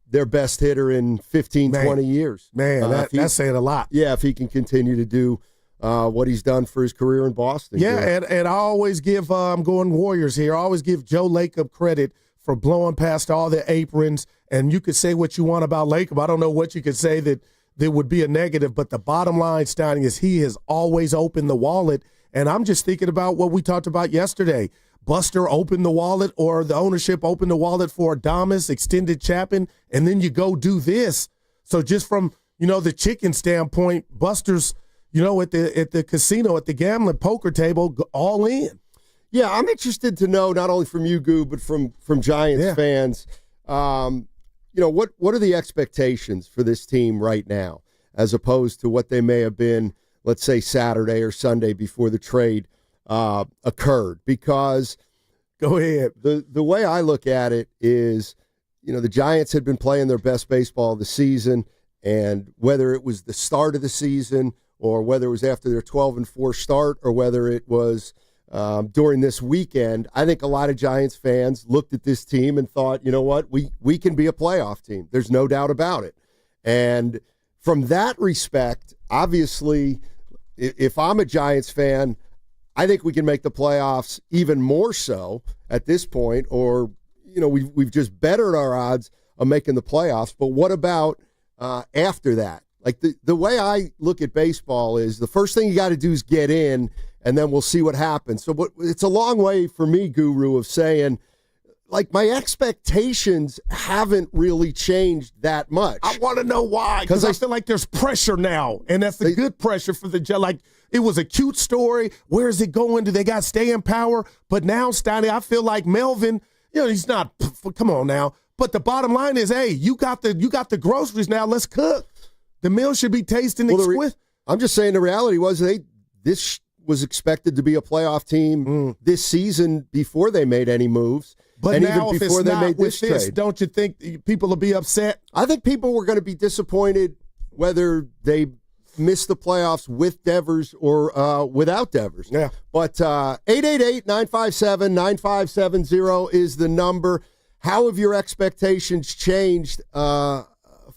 their best hitter in 15, 20 years. Man, that's saying a lot. Yeah, if he can continue to do what he's done for his career in Boston. Yeah, and I always give, I'm going Warriors here, I always give Joe Lacob credit for blowing past all the aprons, and you could say what you want about Lacob. I don't know what you could say that would be a negative, but the bottom line, Steiny, is he has always opened the wallet, and I'm just thinking about what we talked about yesterday. Buster opened the wallet, or the ownership opened the wallet for Adames, extended Chapman, and then you go do this. So just from, the chicken standpoint, Buster's, at the casino, at the gambling poker table, all in. Yeah, I'm interested to know, not only from you, Goo, but from Giants fans, what are the expectations for this team right now, as opposed to what they may have been, let's say, Saturday or Sunday before the trade occurred? Because go ahead. The way I look at it is, the Giants had been playing their best baseball of the season, and whether it was the start of the season or whether it was after their 12-4 start or whether it was during this weekend, I think a lot of Giants fans looked at this team and thought, you know what, we can be a playoff team. There's no doubt about it. And from that respect, obviously, if I'm a Giants fan, I think we can make the playoffs even more so at this point, or, we've just bettered our odds of making the playoffs. But what about after that? Like the way I look at baseball is the first thing you got to do is get in, and then we'll see what happens. So it's a long way for me, Guru, of saying, like my expectations haven't really changed that much. I want to know why, because I feel like there's pressure now, and that's a good pressure for the like. It was a cute story. Where is it going? Do they got staying power? But now, Steiny, I feel like Melvin, he's not. Come on now. But the bottom line is, hey, you got the groceries now. Let's cook. The meal should be tasting exquisite. I'm just saying the reality was this was expected to be a playoff team this season before they made any moves. But and now, even before if it's they not made with this trade, don't you think people will be upset? I think people were going to be disappointed whether they missed the playoffs with Devers or without Devers. Yeah. But 888-957-9570 is the number. How have your expectations changed for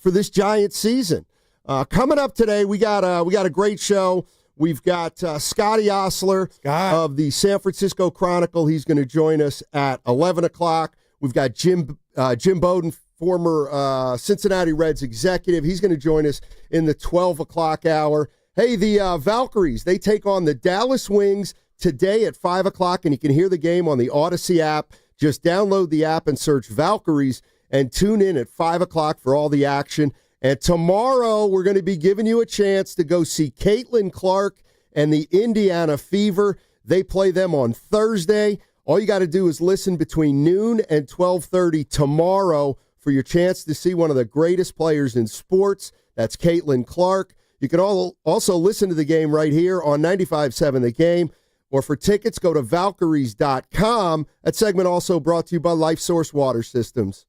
this Giants season? Coming up today, we got a great show. We've got Scotty Osler of the San Francisco Chronicle. He's going to join us at 11 o'clock. We've got Jim Bowden, former Cincinnati Reds executive. He's going to join us in the 12 o'clock hour. Hey, the Valkyries, they take on the Dallas Wings today at 5 o'clock, and you can hear the game on the Odyssey app. Just download the app and search Valkyries and tune in at 5 o'clock for all the action. And tomorrow, we're going to be giving you a chance to go see Caitlin Clark and the Indiana Fever. They play them on Thursday. All you got to do is listen between noon and 12:30 tomorrow for your chance to see one of the greatest players in sports. That's Caitlin Clark. You can also listen to the game right here on 95.7 The Game. Or for tickets, go to Valkyries.com. That segment also brought to you by Life Source Water Systems.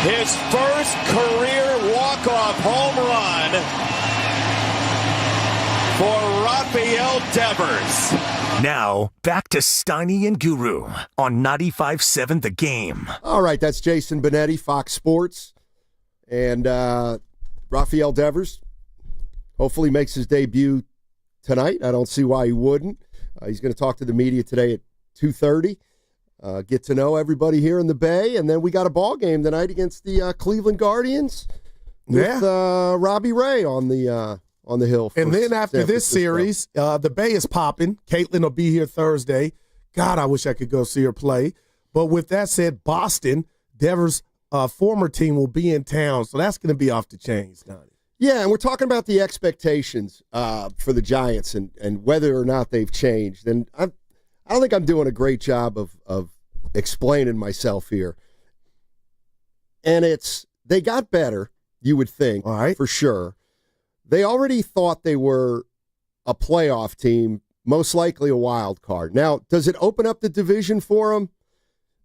His first career walk-off home run for Rafael Dibs. Now, back to Steiny and Guru on 95.7 The Game. All right, that's Jason Benetti, Fox Sports. And Rafael Devers hopefully makes his debut tonight. I don't see why he wouldn't. He's going to talk to the media today at 2:30. Get to know everybody here in the Bay. And then we got a ball game tonight against the Cleveland Guardians with Robbie Ray on the hill. And then after this series, the Bay is popping. Caitlin will be here Thursday. God, I wish I could go see her play. But with that said, Boston, Devers' former team, will be in town. So that's going to be off the chains, Donnie. Yeah, and we're talking about the expectations for the Giants and whether or not they've changed. And I don't think I'm doing a great job of explaining myself here. And they got better, you would think, all right, for sure. They already thought they were a playoff team, most likely a wild card. Now, does it open up the division for them?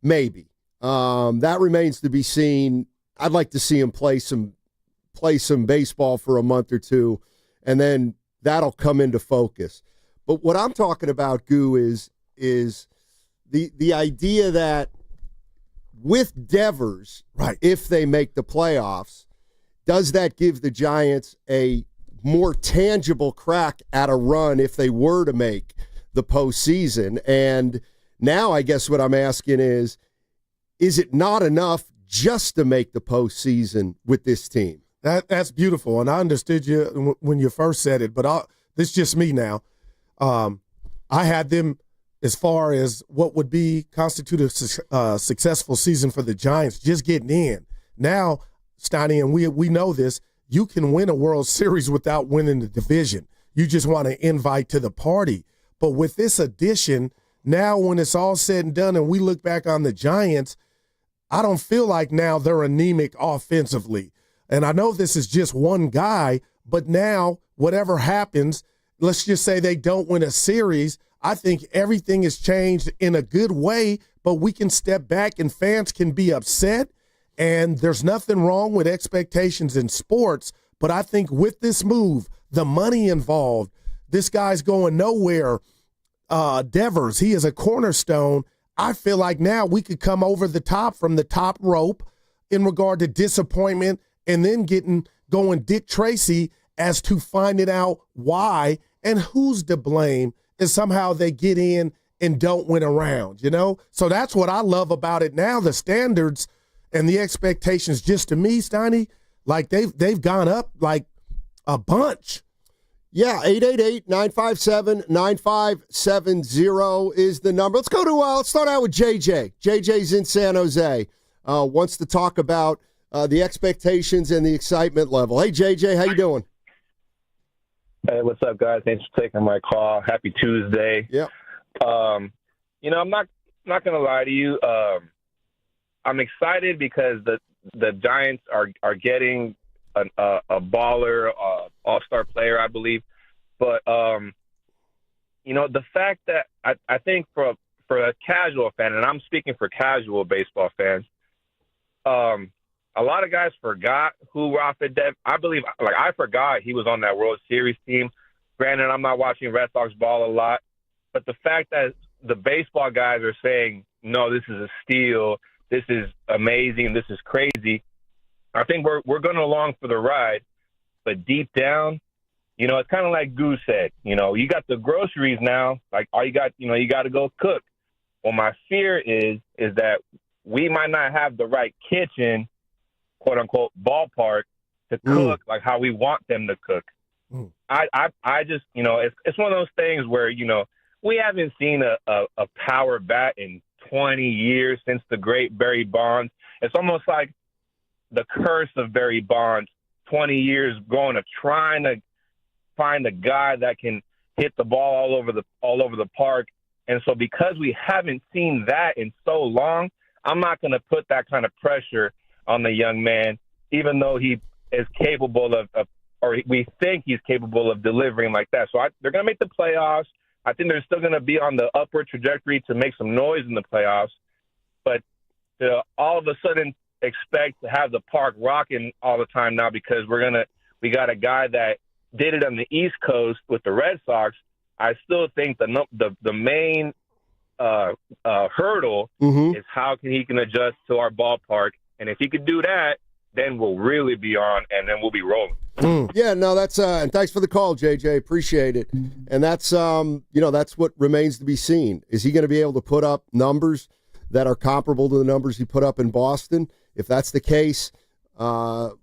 Maybe. That remains to be seen. I'd like to see them play some baseball for a month or two, and then that'll come into focus. But what I'm talking about, Goo, is the idea that with Devers, right, if they make the playoffs, does that give the Giants a more tangible crack at a run if they were to make the postseason? And now I guess what I'm asking is it not enough just to make the postseason with this team? That's beautiful, and I understood you when you first said it, but this is just me now. I had them as far as what would constitute a successful season for the Giants, just getting in. Now, Steiny, and we know this, you can win a World Series without winning the division. You just want to invite to the party. But with this addition, now when it's all said and done and we look back on the Giants, I don't feel like now they're anemic offensively. And I know this is just one guy, but now whatever happens, let's just say they don't win a series, I think everything has changed in a good way, but we can step back and fans can be upset. And there's nothing wrong with expectations in sports, but I think with this move, the money involved, this guy's going nowhere. Devers, he is a cornerstone. I feel like now we could come over the top from the top rope in regard to disappointment and then going Dick Tracy as to finding out why and who's to blame, and somehow they get in and don't win a round, So that's what I love about it now. The standards and the expectations, just to me, Steiny, like they've gone up like a bunch. Yeah, 888-957-9570 is the number. Let's go to let's start out with JJ. JJ's in San Jose. Wants to talk about the expectations and the excitement level. Hey, JJ, how you doing? Hey, what's up, guys? Thanks for taking my call. Happy Tuesday. Yeah. I'm not going to lie to you. I'm excited because the Giants are getting a baller, all-star player, I believe. But the fact that I think for a casual fan, and I'm speaking for casual baseball fans, a lot of guys forgot who Rafael Dibs. I believe, I forgot he was on that World Series team. Granted, I'm not watching Red Sox ball a lot, but the fact that the baseball guys are saying, no, this is a steal, this is amazing, this is crazy, I think we're going along for the ride. But deep down, it's kind of like Goose said, you got the groceries now, like all you got, you got to go cook. Well, my fear is that we might not have the right kitchen, quote unquote, ballpark to cook like how we want them to cook. I just, it's one of those things where, we haven't seen a power bat in 20 years since the great Barry Bonds. It's almost like the curse of Barry Bonds, 20 years going to trying to find a guy that can hit the ball all over the park. And so because we haven't seen that in so long, I'm not going to put that kind of pressure on the young man, even though he is capable of or we think he's capable of delivering like that. So they're going to make the playoffs. I think they're still going to be on the upward trajectory to make some noise in the playoffs. But to all of a sudden expect to have the park rocking all the time now because we got a guy that did it on the East Coast with the Red Sox. I still think the main hurdle is how he can adjust to our ballpark, and if he could do that, then we'll really be on, and then we'll be rolling. Yeah, no, that's and thanks for the call, JJ. Appreciate it. And that's that's what remains to be seen. Is he going to be able to put up numbers that are comparable to the numbers he put up in Boston? If that's the case, the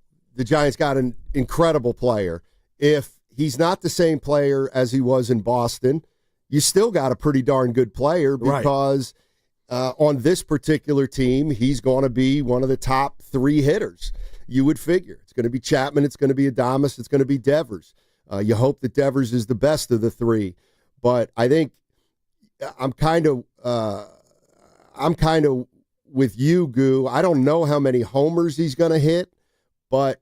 Giants got an incredible player. If he's not the same player as he was in Boston, you still got a pretty darn good player because on this particular team, he's going to be one of the top 3 hitters. You would figure. It's going to be Chapman, it's going to be Adames, it's going to be Devers. You hope that Devers is the best of the 3. But I think I'm kind of with you, Goo. I don't know how many homers he's going to hit, but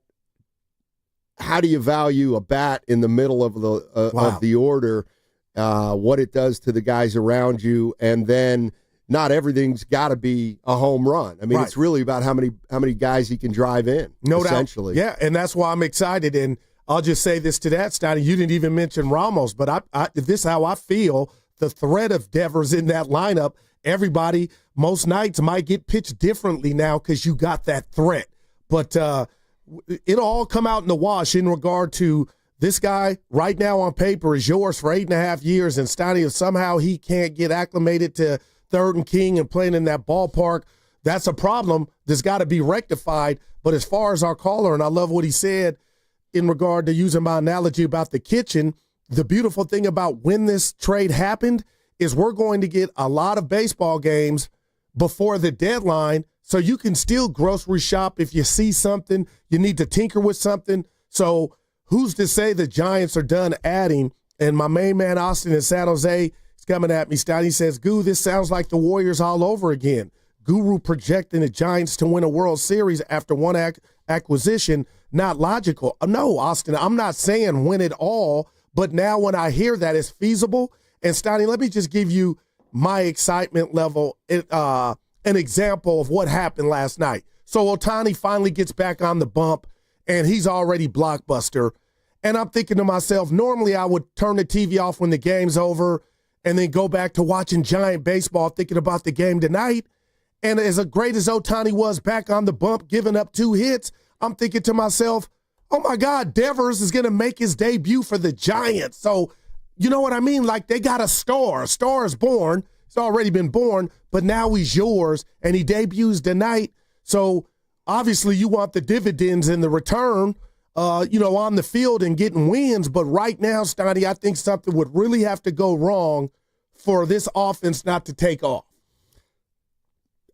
how do you value a bat in the middle of the order, what it does to the guys around you, and then not everything's got to be a home run. I mean, it's really about how many guys he can drive in, essentially. No doubt. Yeah, and that's why I'm excited. And I'll just say this to that, Steiny. You didn't even mention Ramos, but this is how I feel. The threat of Devers in that lineup, everybody, most nights might get pitched differently now because you got that threat. But it'll all come out in the wash in regard to this guy right now on paper is yours for 8.5 years, and Steiny, if somehow he can't get acclimated to third and king and playing in that ballpark, that's a problem that's got to be rectified. But as far as our caller, and I love what he said in regard to using my analogy about the kitchen, the beautiful thing about when this trade happened is we're going to get a lot of baseball games before the deadline, so you can still grocery shop if you see something, you need to tinker with something. So who's to say the Giants are done adding? And my main man, Austin in San Jose, coming at me, Steiny. He says, Goo, this sounds like the Warriors all over again. Guru projecting the Giants to win a World Series after one acquisition, not logical. No, Austin, I'm not saying win it all, but now when I hear that it's feasible, and Steiny, let me just give you my excitement level, an example of what happened last night. So Ohtani finally gets back on the bump, and he's already blockbuster. And I'm thinking to myself, normally I would turn the TV off when the game's over and then go back to watching Giant baseball, thinking about the game tonight. And as great as Ohtani was back on the bump, giving up 2 hits, I'm thinking to myself, oh my God, Devers is going to make his debut for the Giants. So, you know what I mean? Like, they got a star. A star is born. It's already been born, but now he's yours, and he debuts tonight. So, obviously, you want the dividends and the return, on the field and getting wins. But right now, Steiny, I think something would really have to go wrong for this offense not to take off.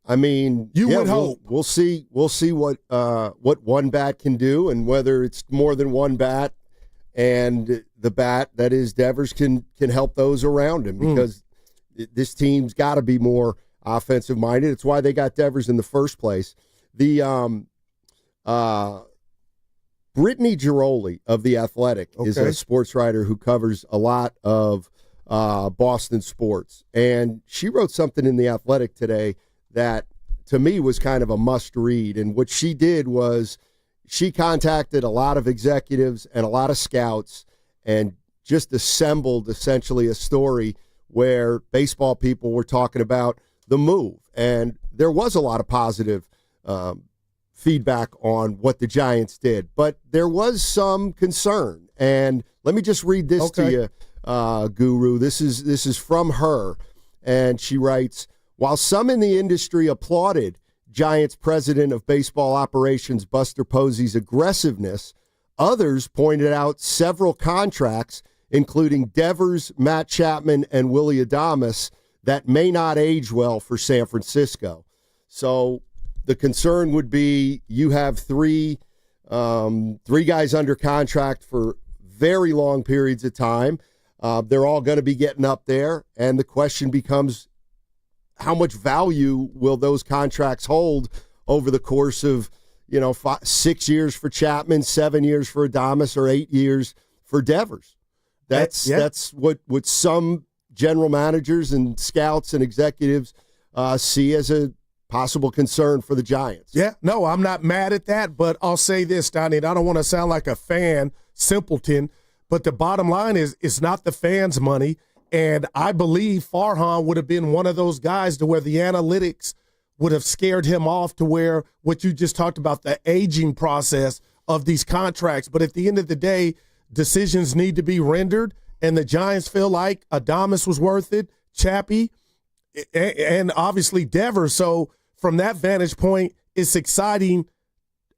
I mean, you would hope. We'll see what one bat can do, and whether it's more than one bat, and the bat that is Devers can help those around him, because this team's got to be more offensive minded. It's why they got Devers in the first place. The Brittany Giroli of The Athletic is a sports writer who covers a lot of Boston sports. And she wrote something in The Athletic today that, to me, was kind of a must-read. And what she did was she contacted a lot of executives and a lot of scouts and just assembled, essentially, a story where baseball people were talking about the move. And there was a lot of positive feedback on what the Giants did, but there was some concern. And let me just read this to you, Guru. This is from her, and she writes, while some in the industry applauded Giants president of baseball operations Buster Posey's aggressiveness, others pointed out several contracts, including Devers, Matt Chapman, and Willie Adames, that may not age well for San Francisco. So the concern would be you have three guys under contract for very long periods of time. They're all going to be getting up there, and the question becomes, how much value will those contracts hold over the course of 6 years for Chapman, 7 years for Adames, or 8 years for Devers? That's what some general managers and scouts and executives see as a possible concern for the Giants. Yeah, no, I'm not mad at that, but I'll say this, Donnie, and I don't want to sound like a fan simpleton, but the bottom line is it's not the fans' money, and I believe Farhan would have been one of those guys to where the analytics would have scared him off to where what you just talked about, the aging process of these contracts. But at the end of the day, decisions need to be rendered, and the Giants feel like Adames was worth it, Chappie, and obviously Devers. So from that vantage point, it's exciting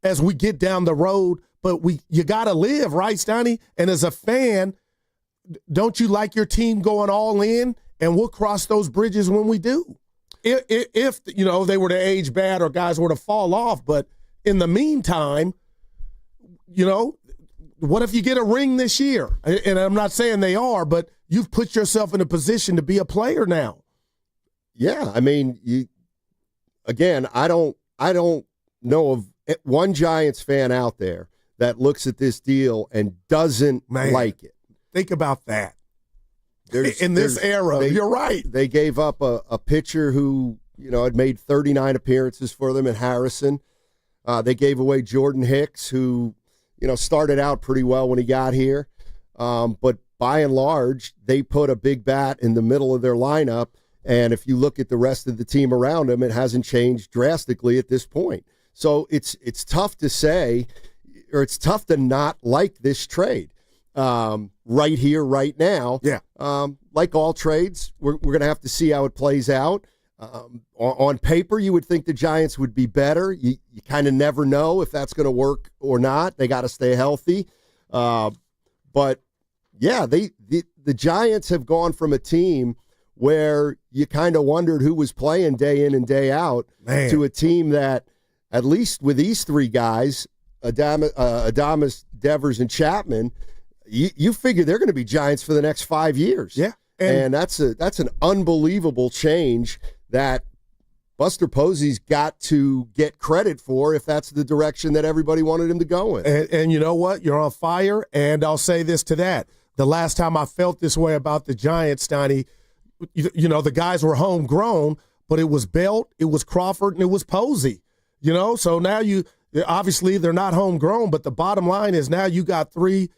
as we get down the road, but you got to live, right, Steiny? And as a fan, don't you like your team going all in? And we'll cross those bridges when we do. If you know, they were to age bad or guys were to fall off. But in the meantime, you know, what if you get a ring this year? And I'm not saying they are, but you've put yourself in a position to be a player now. Yeah, I mean, I don't know of one Giants fan out there that looks at this deal and doesn't like it. Think about that. In this era, you're right. They gave up a pitcher who, you know, had made 39 appearances for them in Harrison. They gave away Jordan Hicks, who, you know, started out pretty well when he got here. But by and large, they put a big bat in the middle of their lineup. And if you look at the rest of the team around him, it hasn't changed drastically at this point. So it's tough to say, or it's tough to not like this trade right here, right now. Yeah. Like all trades, we're going to have to see how it plays out. On paper, you would think the Giants would be better. You kind of never know if that's going to work or not. They got to stay healthy. But, yeah, the Giants have gone from a team where you kind of wondered who was playing day in and day out to a team that, at least with these three guys, Adames, Devers, and Chapman, you figure they're going to be Giants for the next 5 years. Yeah. And that's an unbelievable change that Buster Posey's got to get credit for if that's the direction that everybody wanted him to go in. And you know what? You're on fire, and I'll say this to that. The last time I felt this way about the Giants, Steiny, you know, the guys were homegrown, but it was Belt, it was Crawford, and it was Posey. You know, so now obviously they're not homegrown, but the bottom line is now you got three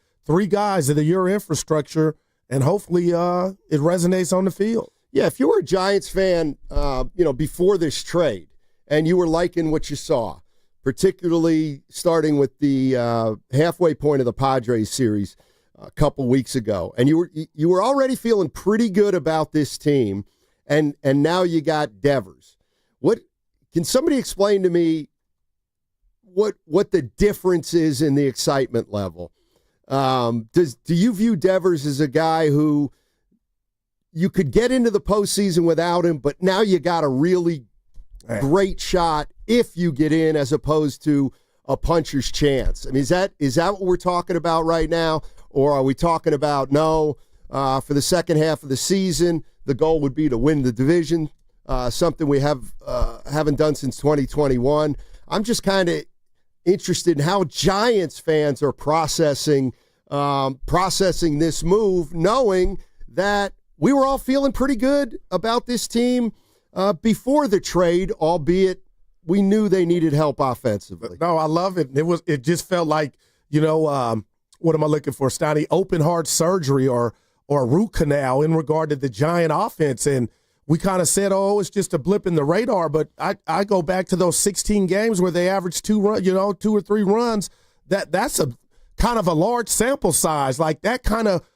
guys that are your infrastructure, and hopefully it resonates on the field. Yeah, if you were a Giants fan, you know, before this trade, and you were liking what you saw, particularly starting with the halfway point of the Padres series a couple weeks ago, and you were already feeling pretty good about this team, and now you got Devers. What can somebody explain to me what the difference is in the excitement level? Do you view Devers as a guy who you could get into the postseason without him, but now you got a really great shot if you get in, as opposed to a puncher's chance? I mean, is that what we're talking about right now? Or are we talking about, no, for the second half of the season, the goal would be to win the division, something we haven't done since 2021. I'm just kind of interested in how Giants fans are processing this move, knowing that we were all feeling pretty good about this team before the trade, albeit we knew they needed help offensively. No, I love it. It just felt like, you know, what am I looking for, Steiny? Open heart surgery or root canal in regard to the Giant offense. And we kind of said, oh, it's just a blip in the radar. But I go back to those 16 games where they averaged 2 or 3 runs. That's a kind of a large sample size. Like that kind of,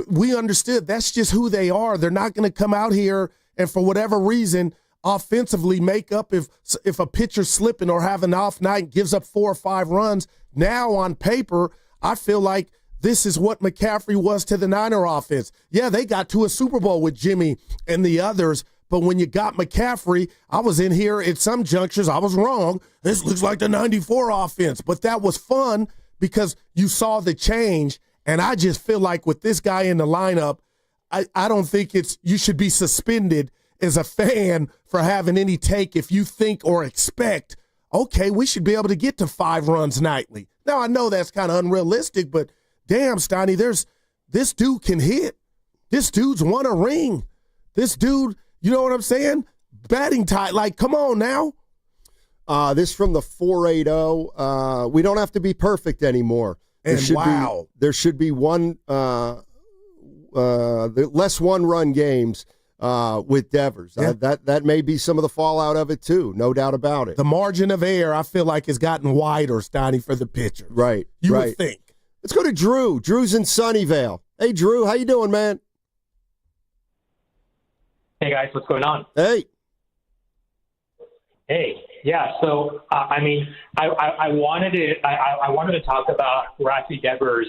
we understood that's just who they are. They're not going to come out here and for whatever reason offensively make up if a pitcher's slipping or having an off night and gives up 4 or 5 runs. Now on paper, I feel like this is what McCaffrey was to the Niner offense. Yeah, they got to a Super Bowl with Jimmy and the others, but when you got McCaffrey, I was in here at some junctures, I was wrong. This looks like the 94 offense, but that was fun because you saw the change, and I just feel like with this guy in the lineup, I don't think you should be suspended as a fan for having any take if you think or expect, okay, we should be able to get to 5 runs nightly. Now, I know that's kind of unrealistic, but damn, Steiny, this dude can hit. This dude's won a ring. This dude, you know what I'm saying? Batting tight. Like, come on now. This from the 480. We don't have to be perfect anymore. There should be one less one-run games with Devers. That may be some of the fallout of it too, no doubt about it. The margin of error, I feel like, has gotten wider, Steiny, for the pitcher. Right. You would think. Let's go to Drew. Drew's in Sunnyvale. Hey, Drew, how you doing, man? Hey, guys, what's going on? Hey. Hey, yeah. So, I wanted to talk about Rafi Devers,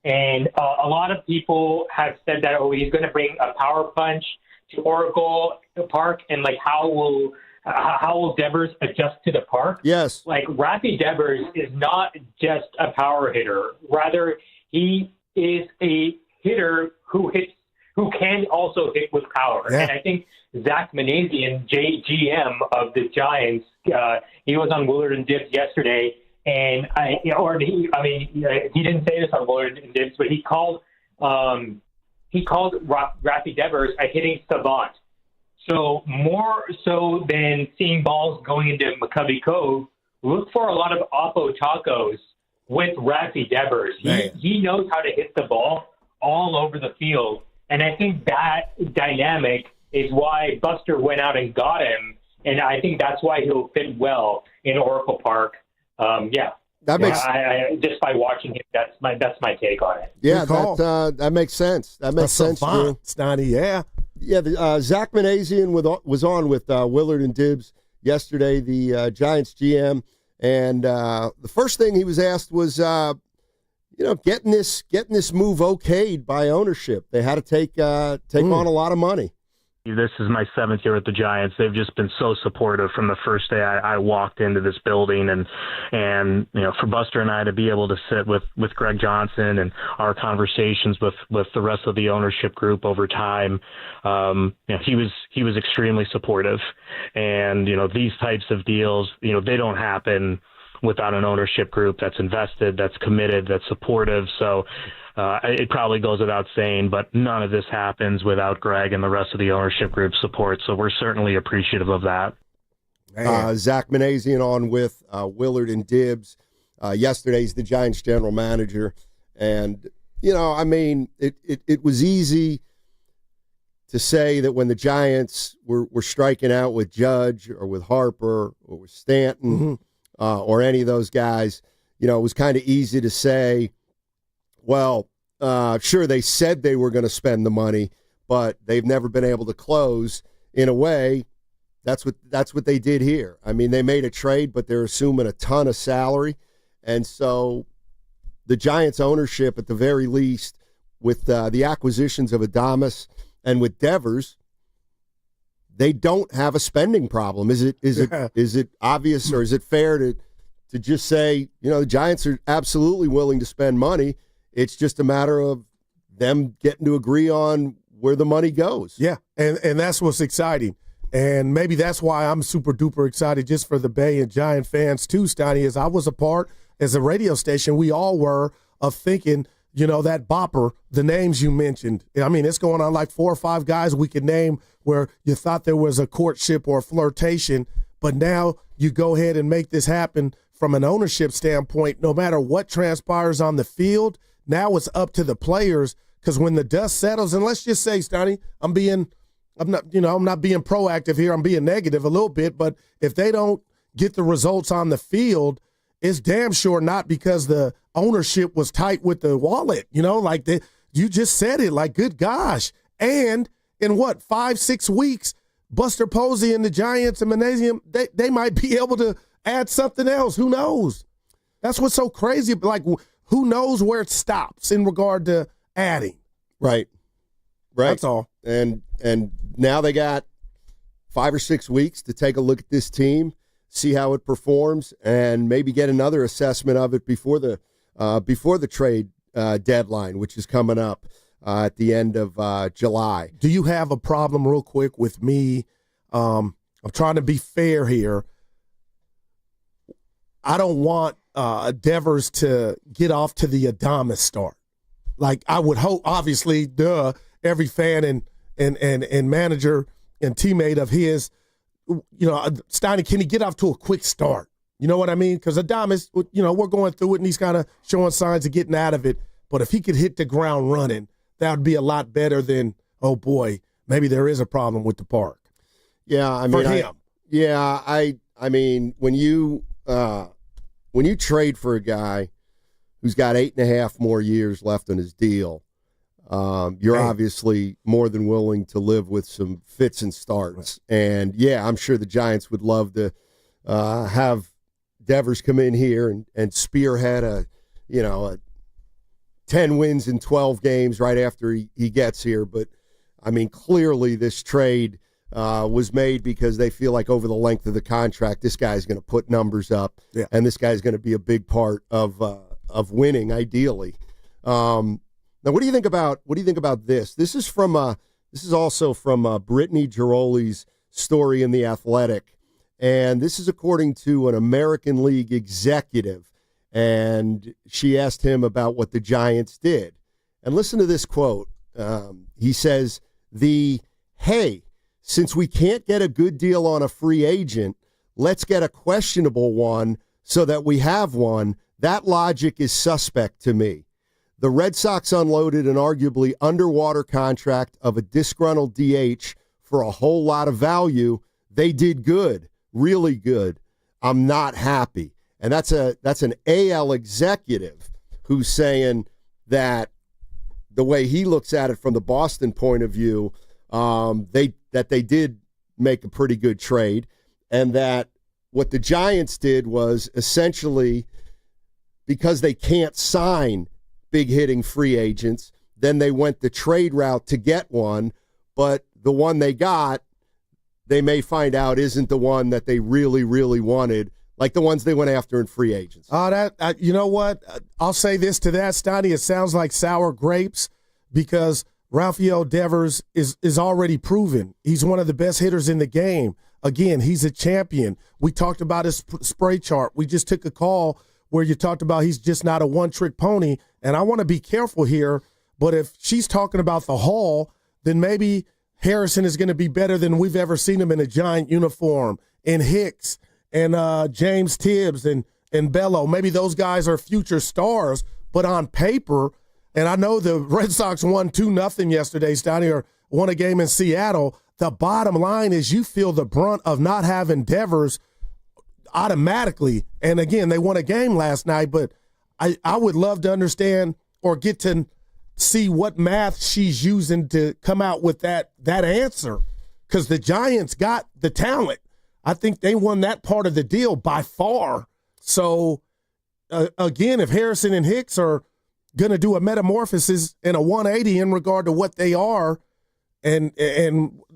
and a lot of people have said that he's going to bring a power punch to Oracle Park, and like how will Devers adjust to the park? Yes. Like Rafi Devers is not just a power hitter; rather, he is a hitter who can also hit with power. Yeah. And I think Zach Manassian, GM of the Giants, he was on Willard and Dibs yesterday, and he didn't say this on Willard and Dibs, but he called Rafi Devers a hitting savant. So more so than seeing balls going into McCovey Cove, look for a lot of Oppo tacos with Rafi Devers. He knows how to hit the ball all over the field. And I think that dynamic is why Buster went out and got him. And I think that's why he'll fit well in Oracle Park. That makes just by watching him, that's my take on it. Yeah, that makes sense. That makes sense, Drew. Steiny, yeah. Yeah, Zach Manassian was on with Willard and Dibs yesterday, the Giants GM. And the first thing he was asked was, getting this move okayed by ownership. They had to take on a lot of money. This is my 7th year at the Giants. They've just been so supportive from the first day I walked into this building, and for Buster and I to be able to sit with Greg Johnson and our conversations with the rest of the ownership group over time, he was extremely supportive. And these types of deals, they don't happen without an ownership group that's invested, that's committed, that's supportive. So it probably goes without saying, but none of this happens without Greg and the rest of the ownership group support. So we're certainly appreciative of that. Zach Manassian on with Willard and Dibs. Yesterday's the Giants general manager. And, it was easy to say that when the Giants were striking out with Judge or with Harper or with Stanton or any of those guys, it was kind of easy to say, well, sure, they said they were going to spend the money, but they've never been able to close. In a way, that's what they did here. I mean, they made a trade, but they're assuming a ton of salary. And so the Giants ownership, at the very least, with the acquisitions of Adames and with Devers, they don't have a spending problem. Is it obvious, or is it fair to just say, the Giants are absolutely willing to spend money? It's just a matter of them getting to agree on where the money goes. Yeah, and that's what's exciting. And maybe that's why I'm super duper excited just for the Bay and Giant fans too, Steiny, is I was a part, as a radio station, we all were, of thinking, that bopper, the names you mentioned. I mean, it's going on like 4 or 5 guys we could name where you thought there was a courtship or a flirtation, but now you go ahead and make this happen from an ownership standpoint. No matter what transpires on the field, now it's up to the players, because when the dust settles, and let's just say, Steiny, I'm not being proactive here. I'm being negative a little bit, but if they don't get the results on the field, it's damn sure not because the ownership was tight with the wallet. You just said it, like, good gosh. And in 5-6 weeks, Buster Posey and the Giants and Manassian, they might be able to add something else. Who knows? That's what's so crazy. Like, who knows where it stops in regard to adding? Right. That's all. And now they got 5 or 6 weeks to take a look at this team, see how it performs, and maybe get another assessment of it before the trade deadline, which is coming up at the end of July. Do you have a problem, real quick, with me? I'm trying to be fair here. I don't want Devers to get off to the Adames start. Like, I would hope, obviously, every fan and manager and teammate of his Steiny, can he get off to a quick start? You know what I mean? Because Adames, we're going through it, and he's kind of showing signs of getting out of it. But if he could hit the ground running, that would be a lot better than, oh, boy, maybe there is a problem with the park. Yeah, I mean, for him. I mean, when you trade for a guy who's got 8.5 more years left on his deal, you're obviously more than willing to live with some fits and starts. Right. And, yeah, I'm sure the Giants would love to have Devers come in here and spearhead a 10 wins in 12 games right after he gets here. But, I mean, clearly this trade was made because they feel like over the length of the contract, this guy's going to put numbers up, and this guy's going to be a big part of winning, ideally. Now, what do you think about this? This is also from Brittany Giroli's story in The Athletic, and this is according to an American League executive, and she asked him about what the Giants did. And listen to this quote. He says, "Hey, since we can't get a good deal on a free agent, let's get a questionable one so that we have one. That logic is suspect to me. The Red Sox unloaded an arguably underwater contract of a disgruntled DH for a whole lot of value. They did good, really good. I'm not happy." And that's an AL executive who's saying that the way he looks at it from the Boston point of view, they did make a pretty good trade, and that what the Giants did was essentially, because they can't sign big hitting free agents, then they went the trade route to get one, but the one they got, they may find out isn't the one that they really, really wanted, like the ones they went after in free agents. You know what? I'll say this to that, Steiny. It sounds like sour grapes because Rafael Devers is already proven. He's one of the best hitters in the game. Again, he's a champion. We talked about his spray chart. We just took a call where you talked about he's just not a one-trick pony, and I want to be careful here, but if she's talking about the haul, then maybe Harrison is going to be better than we've ever seen him in a Giant uniform, and Hicks, and James Tibs, and Bello. Maybe those guys are future stars, but on paper, and I know the Red Sox won 2-0 yesterday, Steiny, or won a game in Seattle. The bottom line is you feel the brunt of not having Devers automatically. And, again, they won a game last night, but I would love to understand or get to see what math she's using to come out with that answer, because the Giants got the talent. I think they won that part of the deal by far. So, again, if Harrison and Hicks are going to do a metamorphosis and a 180 in regard to what they are, and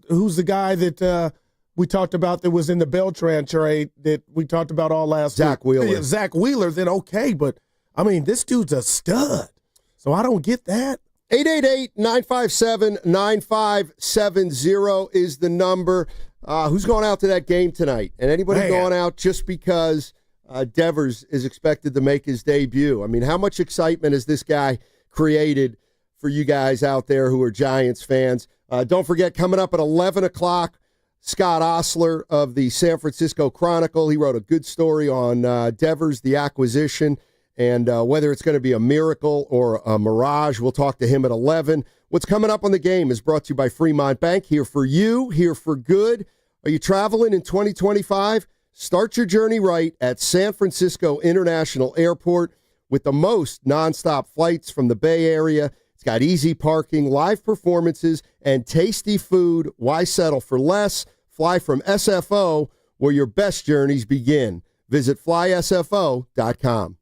who's the guy that we talked about that was in the Beltran trade that we talked about all last Zach week? Wheeler. Yeah, Zach Wheeler, then okay, but, I mean, this dude's a stud. So I don't get that. 888-957-9570 is the number. Who's going out to that game tonight? And anybody going out just because Devers is expected to make his debut? I mean, how much excitement has this guy created for you guys out there who are Giants fans? Don't forget, coming up at 11 o'clock, Scott Osler of the San Francisco Chronicle. He wrote a good story on Devers, the acquisition, and whether it's going to be a miracle or a mirage. We'll talk to him at 11. What's coming up on the game is brought to you by Fremont Bank. Here for you, here for good. Are you traveling in 2025? Start your journey right at San Francisco International Airport with the most nonstop flights from the Bay Area. It's got easy parking, live performances, and tasty food. Why settle for less? Fly from SFO, where your best journeys begin. Visit flysfo.com.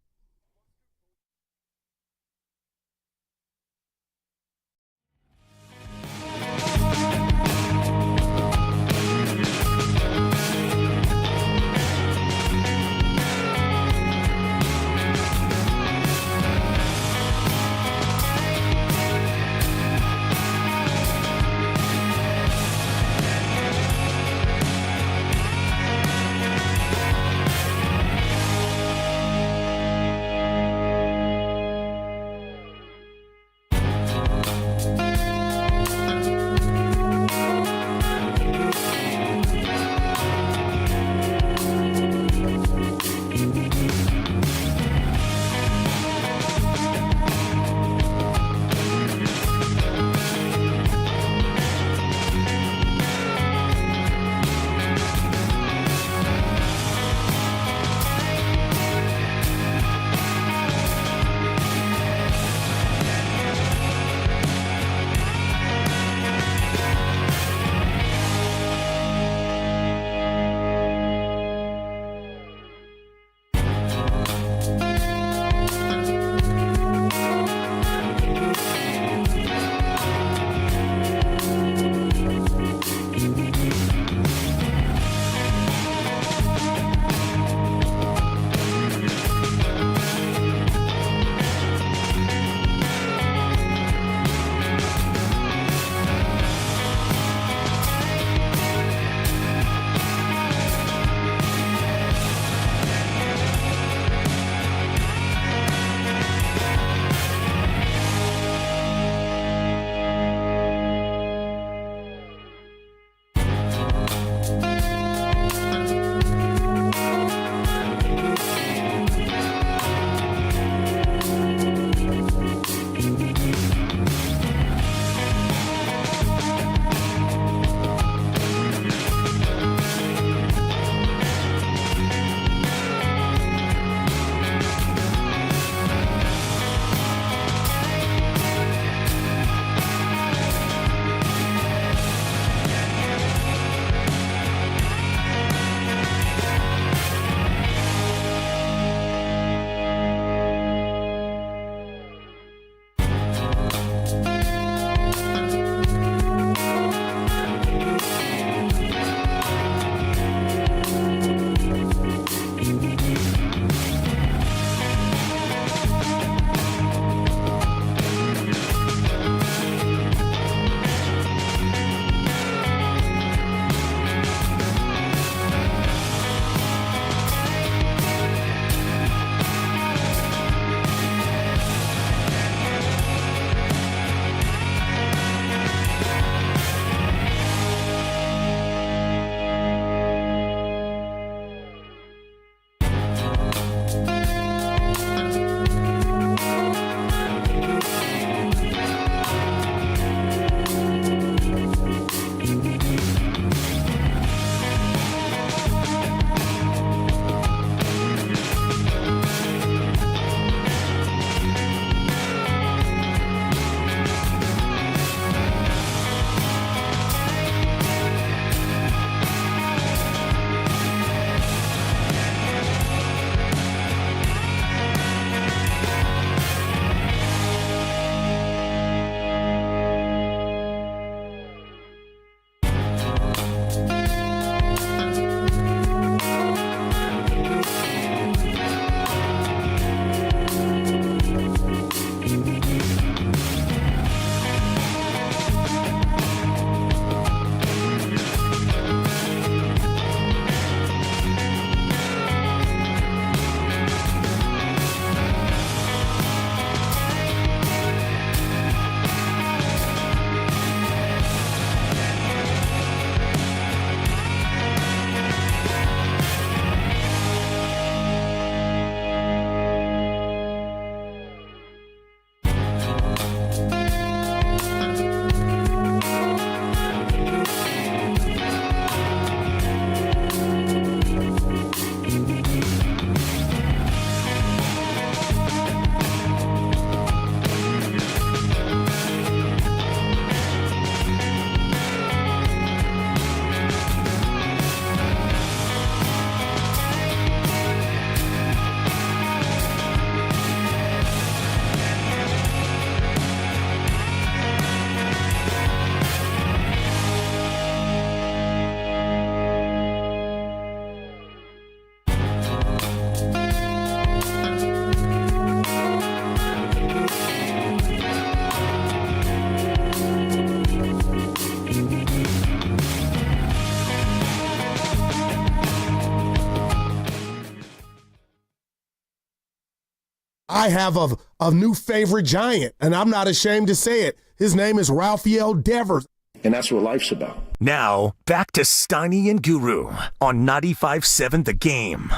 I have a new favorite Giant, and I'm not ashamed to say it. His name is Rafael Devers. And that's what life's about. Now, back to Steiny and Guru on 95.7 The Game.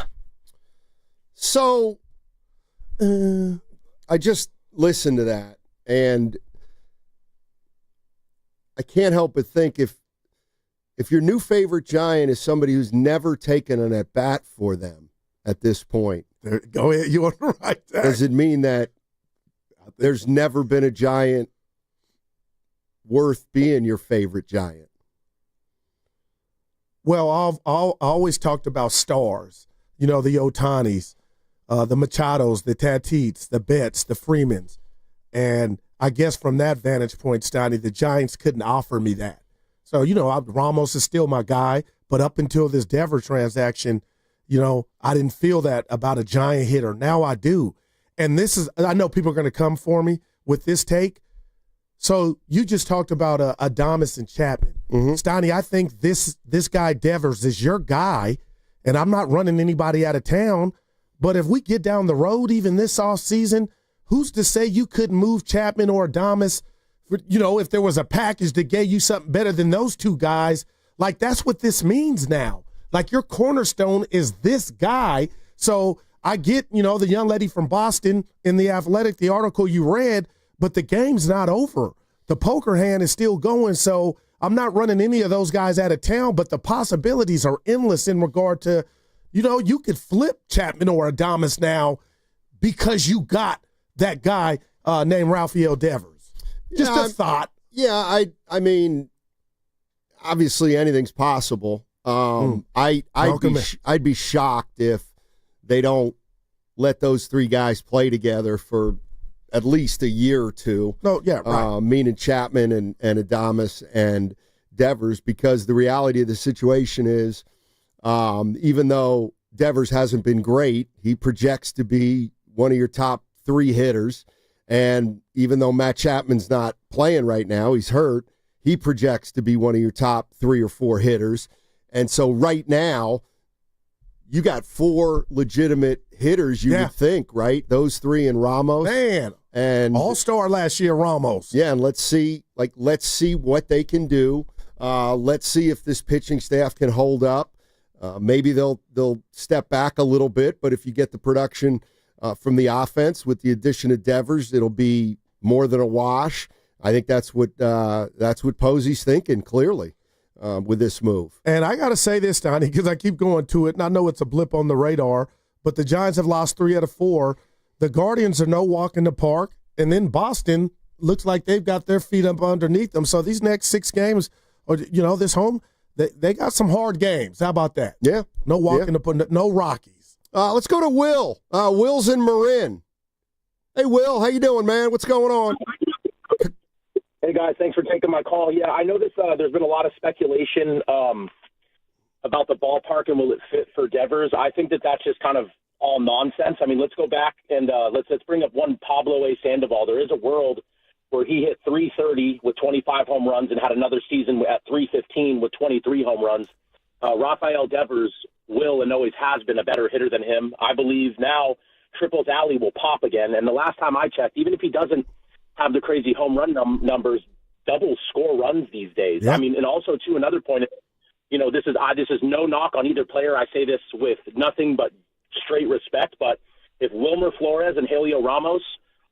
So, I just listened to that, and I can't help but think if your new favorite Giant is somebody who's never taken an at-bat for them at this point. Go ahead, you want to write that? Does it mean that there's never been a Giant worth being your favorite Giant? Well, I've always talked about stars. The Otanis, the Machados, the Tatits, the Betts, the Freemans. And I guess from that vantage point, Steiny, the Giants couldn't offer me that. So, Ramos is still my guy, but up until this Devers transaction, I didn't feel that about a Giant hitter. Now I do. And I know people are going to come for me with this take. So you just talked about Adames and Chapman. Mm-hmm. Steiny, I think this guy Devers is your guy, and I'm not running anybody out of town. But if we get down the road even this offseason, who's to say you couldn't move Chapman or Adames? If there was a package that gave you something better than those two guys, like that's what this means now. Like your cornerstone is this guy. So I get, the young lady from Boston in The Athletic, the article you read, but the game's not over. The poker hand is still going. So I'm not running any of those guys out of town, but the possibilities are endless in regard to, you could flip Chapman or Adames now because you got that guy named Rafael Devers. Just a thought. Yeah, I mean, obviously anything's possible. I'd be shocked if they don't let those three guys play together for at least a year or two. No, yeah, right. Meaning Chapman and Adames and Devers, because the reality of the situation is, even though Devers hasn't been great, he projects to be one of your top three hitters. And even though Matt Chapman's not playing right now, he's hurt, he projects to be one of your top 3 or 4 hitters. And so right now, you got 4 legitimate hitters, you would think, right? Those 3 and Ramos. Man, and all-star last year, Ramos. Yeah, and let's see what they can do. Let's see if this pitching staff can hold up. Maybe they'll step back a little bit, but if you get the production from the offense with the addition of Devers, it'll be more than a wash. I think that's what Posey's thinking clearly with this move. And I got to say this, Donnie, because I keep going to it, and I know it's a blip on the radar, but the Giants have lost 3 out of 4. The Guardians are no walk in the park, and then Boston looks like they've got their feet up underneath them. So these next 6 games, or this home, they got some hard games. How about that? Yeah. No walk in the park, no Rockies. Let's go to Will. Will's in Marin. Hey, Will, how you doing, man? What's going on? Hey, guys, thanks for taking my call. Yeah, I know there's been a lot of speculation about the ballpark and will it fit for Devers. I think that's just kind of all nonsense. I mean, let's go back and let's bring up one Pablo A. Sandoval. There is a world where he hit 330 with 25 home runs and had another season at 315 with 23 home runs. Rafael Devers will and always has been a better hitter than him. I believe now Triples Alley will pop again. And the last time I checked, even if he doesn't have the crazy home run numbers, doubles score runs these days. Yeah. I mean, and also, too, another point, this is no knock on either player. I say this with nothing but straight respect. But if Wilmer Flores and Helio Ramos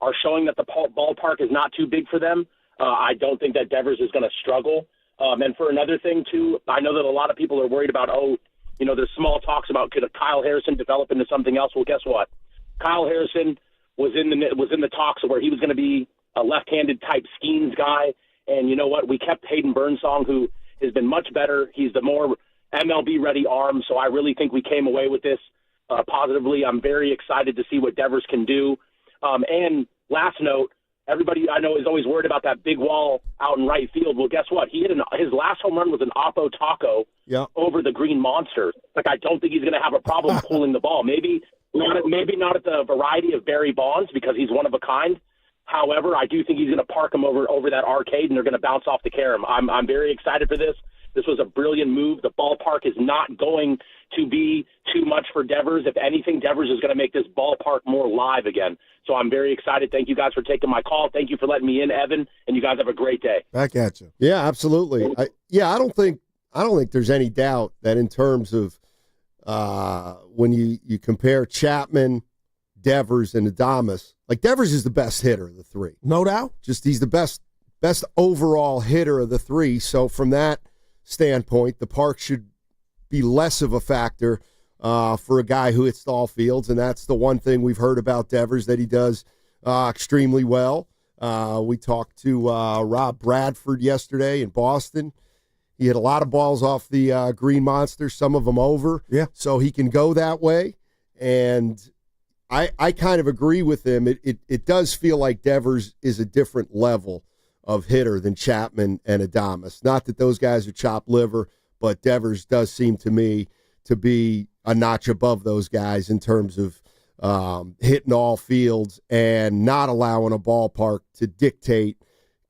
are showing that the ballpark is not too big for them, I don't think that Devers is going to struggle. And for another thing, too, I know that a lot of people are worried about, there's small talks about could Kyle Harrison develop into something else. Well, guess what? Kyle Harrison was in the talks where he was going to be a left-handed type Skeens guy. And you know what? We kept Hayden Burnsong, who has been much better. He's the more MLB-ready arm. So I really think we came away with this positively. I'm very excited to see what Devers can do. And last note, everybody I know is always worried about that big wall out in right field. Well, guess what? He hit his last home run was an Oppo Taco over the Green Monster. Like, I don't think he's going to have a problem pulling the ball. Maybe not at the variety of Barry Bonds because he's one of a kind. However, I do think he's going to park him over that arcade, and they're going to bounce off the carom. I'm very excited for this. This was a brilliant move. The ballpark is not going to be too much for Devers. If anything, Devers is going to make this ballpark more live again. So I'm very excited. Thank you guys for taking my call. Thank you for letting me in, Evan, and you guys have a great day. Back at you. Yeah, absolutely. I don't think there's any doubt that in terms of when you compare Chapman, Devers, and Adames, like Devers is the best hitter of the three. No doubt. Just he's the best overall hitter of the three. So from that standpoint, the park should be less of a factor for a guy who hits all fields, and that's the one thing we've heard about Devers that he does extremely well. We talked to Rob Bradford yesterday in Boston. He hit a lot of balls off the Green Monster, some of them over. Yeah. So he can go that way. And I kind of agree with him. It does feel like Devers is a different level of hitter than Chapman and Adames. Not that those guys are chopped liver, but Devers does seem to me to be a notch above those guys in terms of hitting all fields and not allowing a ballpark to dictate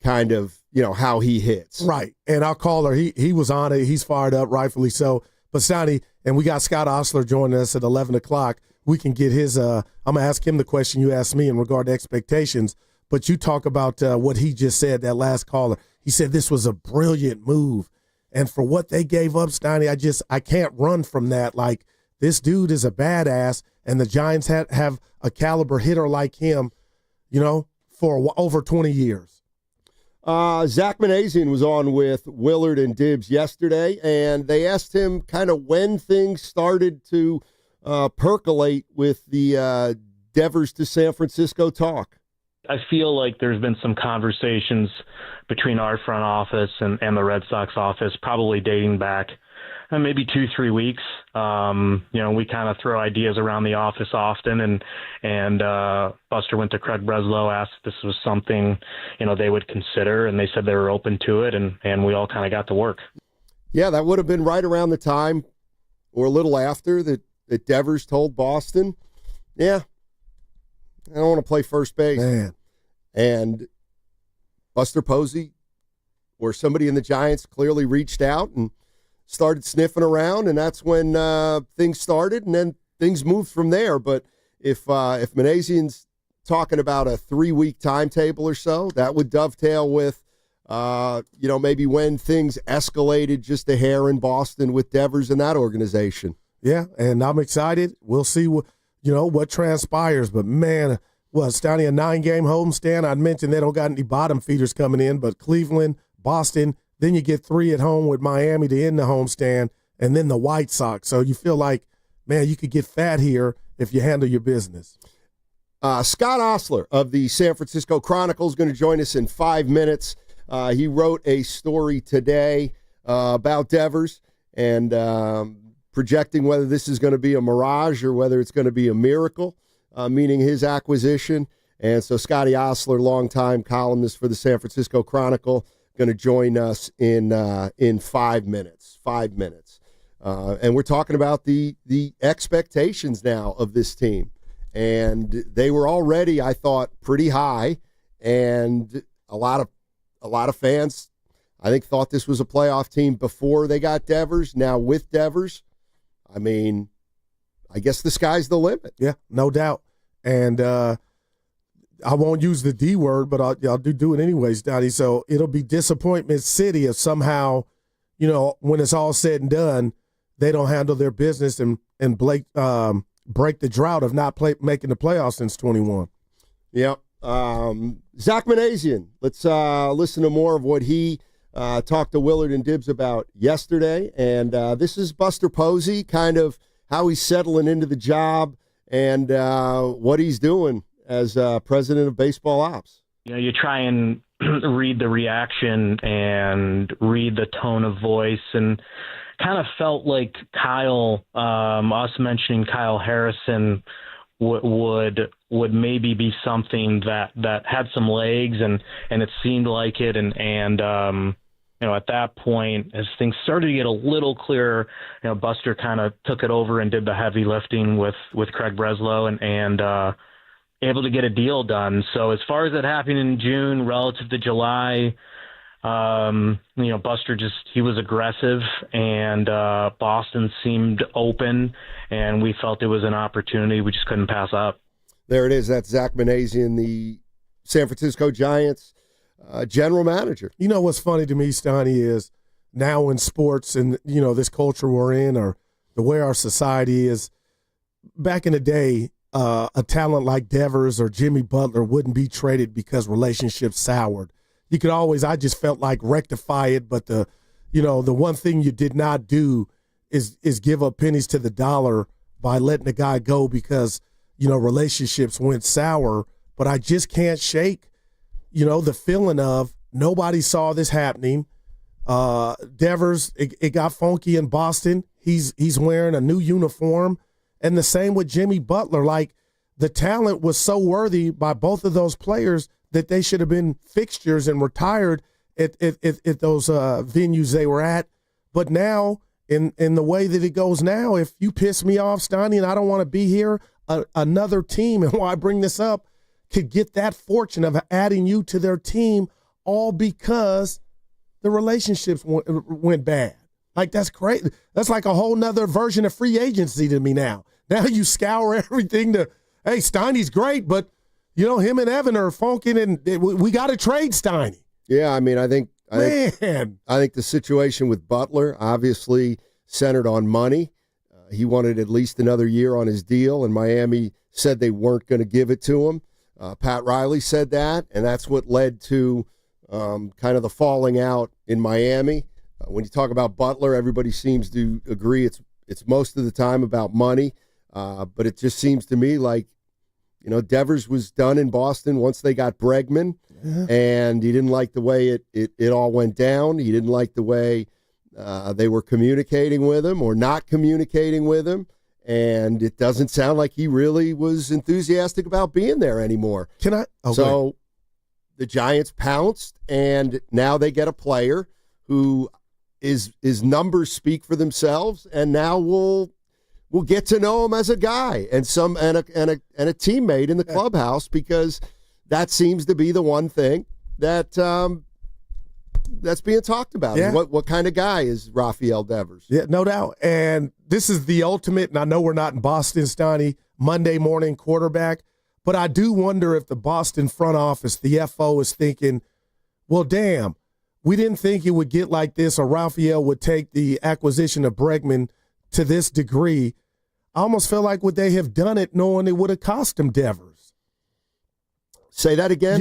kind of, how he hits. Right. And our caller, he was on it. He's fired up, rightfully so. But Steiny, and we got Scott Osler joining us at 11 o'clock. We can get his I'm going to ask him the question you asked me in regard to expectations. But you talk about what he just said, that last caller. He said this was a brilliant move. And for what they gave up, Steiny, I can't run from that. Like, this dude is a badass, and the Giants have a caliber hitter like him, for over 20 years. Zach Manazian was on with Willard and Dibs yesterday, and they asked him kind of when things started to percolate with the Devers to San Francisco talk. I feel like there's been some conversations between our front office and the Red Sox office, probably dating back maybe 2-3 weeks. We kind of throw ideas around the office often, and Buster went to Craig Breslow, asked if this was something, they would consider, and they said they were open to it, and we all kind of got to work. Yeah, that would have been right around the time or a little after that Devers told Boston, yeah, I don't want to play first base. Man. And Buster Posey or somebody in the Giants clearly reached out and started sniffing around, and that's when things started, and then things moved from there. But if Manazian's talking about a 3-week timetable or so, that would dovetail with, maybe when things escalated just a hair in Boston with Devers and that organization. Yeah, and I'm excited. We'll see what transpires. But, man, Steiny, a 9-game homestand. I'd mentioned they don't got any bottom feeders coming in, but Cleveland, Boston, then you get 3 at home with Miami to end the homestand, and then the White Sox. So you feel like, man, you could get fat here if you handle your business. Scott Osler of the San Francisco Chronicle is going to join us in 5 minutes. He wrote a story today about Devers and projecting whether this is going to be a mirage or whether it's going to be a miracle, meaning his acquisition. And so Scotty Osler, longtime columnist for the San Francisco Chronicle, going to join us in 5 minutes. 5 minutes. And we're talking about the expectations now of this team. And they were already, I thought, pretty high. And a lot of fans, I think, thought this was a playoff team before they got Devers. Now with Devers, I mean, I guess the sky's the limit. Yeah, no doubt. And I won't use the D word, but I'll do it anyways, Donnie. So it'll be disappointment city if somehow, when it's all said and done, they don't handle their business and break the drought of not making the playoffs since 21. Yep. Zach Manazian, let's listen to more of what he talked to Willard and Dibs about yesterday. And this is Buster Posey, kind of how he's settling into the job and what he's doing as president of baseball ops. You try and read the reaction and read the tone of voice, and kind of felt like Kyle, us mentioning Kyle Harrison would maybe be something that had some legs, and it seemed like it. And at that point, as things started to get a little clearer, Buster kind of took it over and did the heavy lifting with Craig Breslow and able to get a deal done. So as far as it happening in June relative to July, Buster he was aggressive, and Boston seemed open, and we felt it was an opportunity we just couldn't pass up. There it is. That's Zach Manazian, the San Francisco Giants general manager. You know what's funny to me, Steiny, is now in sports and, this culture we're in, or the way our society is, back in the day, a talent like Devers or Jimmy Butler wouldn't be traded because relationships soured. You could always, I just felt like, rectify it, but the one thing you did not do is give up pennies to the dollar by letting the guy go because, relationships went sour. But I just can't shake, the feeling of nobody saw this happening. Devers, it got funky in Boston. He's wearing a new uniform. And the same with Jimmy Butler. Like, the talent was so worthy by both of those players that they should have been fixtures and retired at those venues they were at. But now, in the way that it goes now, if you piss me off, Steiny, and I don't want to be here, another team, and why I bring this up, could get that fortune of adding you to their team, all because the relationships went bad. Like, that's great. That's like a whole nother version of free agency to me now. Now you scour everything to, hey, Steiny's great, but, him and Evan are funking, and we got to trade Steiny. Yeah, I mean, I think the situation with Butler obviously centered on money. He wanted at least another year on his deal, and Miami said they weren't going to give it to him. Pat Riley said that, and that's what led to kind of the falling out in Miami. When you talk about Butler, everybody seems to agree it's most of the time about money, but it just seems to me like, Devers was done in Boston once they got Bregman, and he didn't like the way it all went down. He didn't like the way they were communicating with him or not communicating with him, and it doesn't sound like he really was enthusiastic about being there anymore. So the Giants pounced, and now they get a player who his numbers speak for themselves, and now we'll get to know him as a guy and a teammate in the clubhouse, because that seems to be the one thing that that's being talked about. Yeah. What kind of guy is Rafael Devers? Yeah, no doubt. And this is the ultimate, and I know we're not in Boston, Steiny, Monday morning quarterback, but I do wonder if the Boston front office, the FO, is thinking, well, damn, we didn't think it would get like this, or Rafael would take the acquisition of Bregman to this degree. I almost feel like would they have done it knowing it would have cost him Devers? Say that again?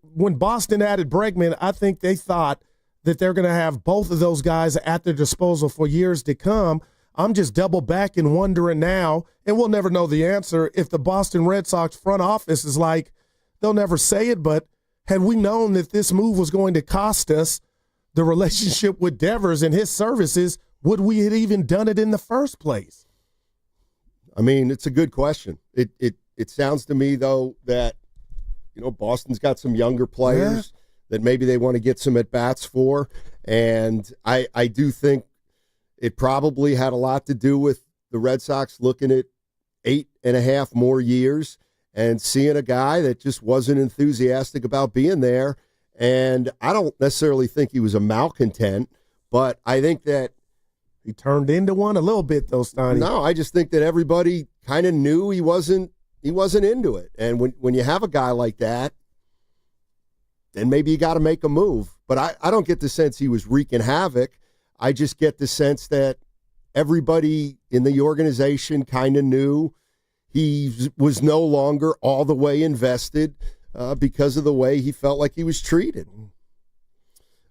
When Boston added Bregman, I think they thought that they're going to have both of those guys at their disposal for years to come. I'm just double back and wondering now, and we'll never know the answer, if the Boston Red Sox front office is like, they'll never say it, but had we known that this move was going to cost us the relationship with Devers and his services, would we have even done it in the first place? I mean, it's a good question. It sounds to me, though, that Boston's got some younger players that maybe they want to get some at-bats for, and I do think it probably had a lot to do with the Red Sox looking at 8.5 more years and seeing a guy that just wasn't enthusiastic about being there. And I don't necessarily think he was a malcontent, but I think that he turned into one a little bit, though, Steiny. No, I just think that everybody kind of knew he wasn't into it. And when you have a guy like that, then maybe you got to make a move. But I don't get the sense he was wreaking havoc. I just get the sense that everybody in the organization kind of knew he was no longer all the way invested because of the way he felt like he was treated.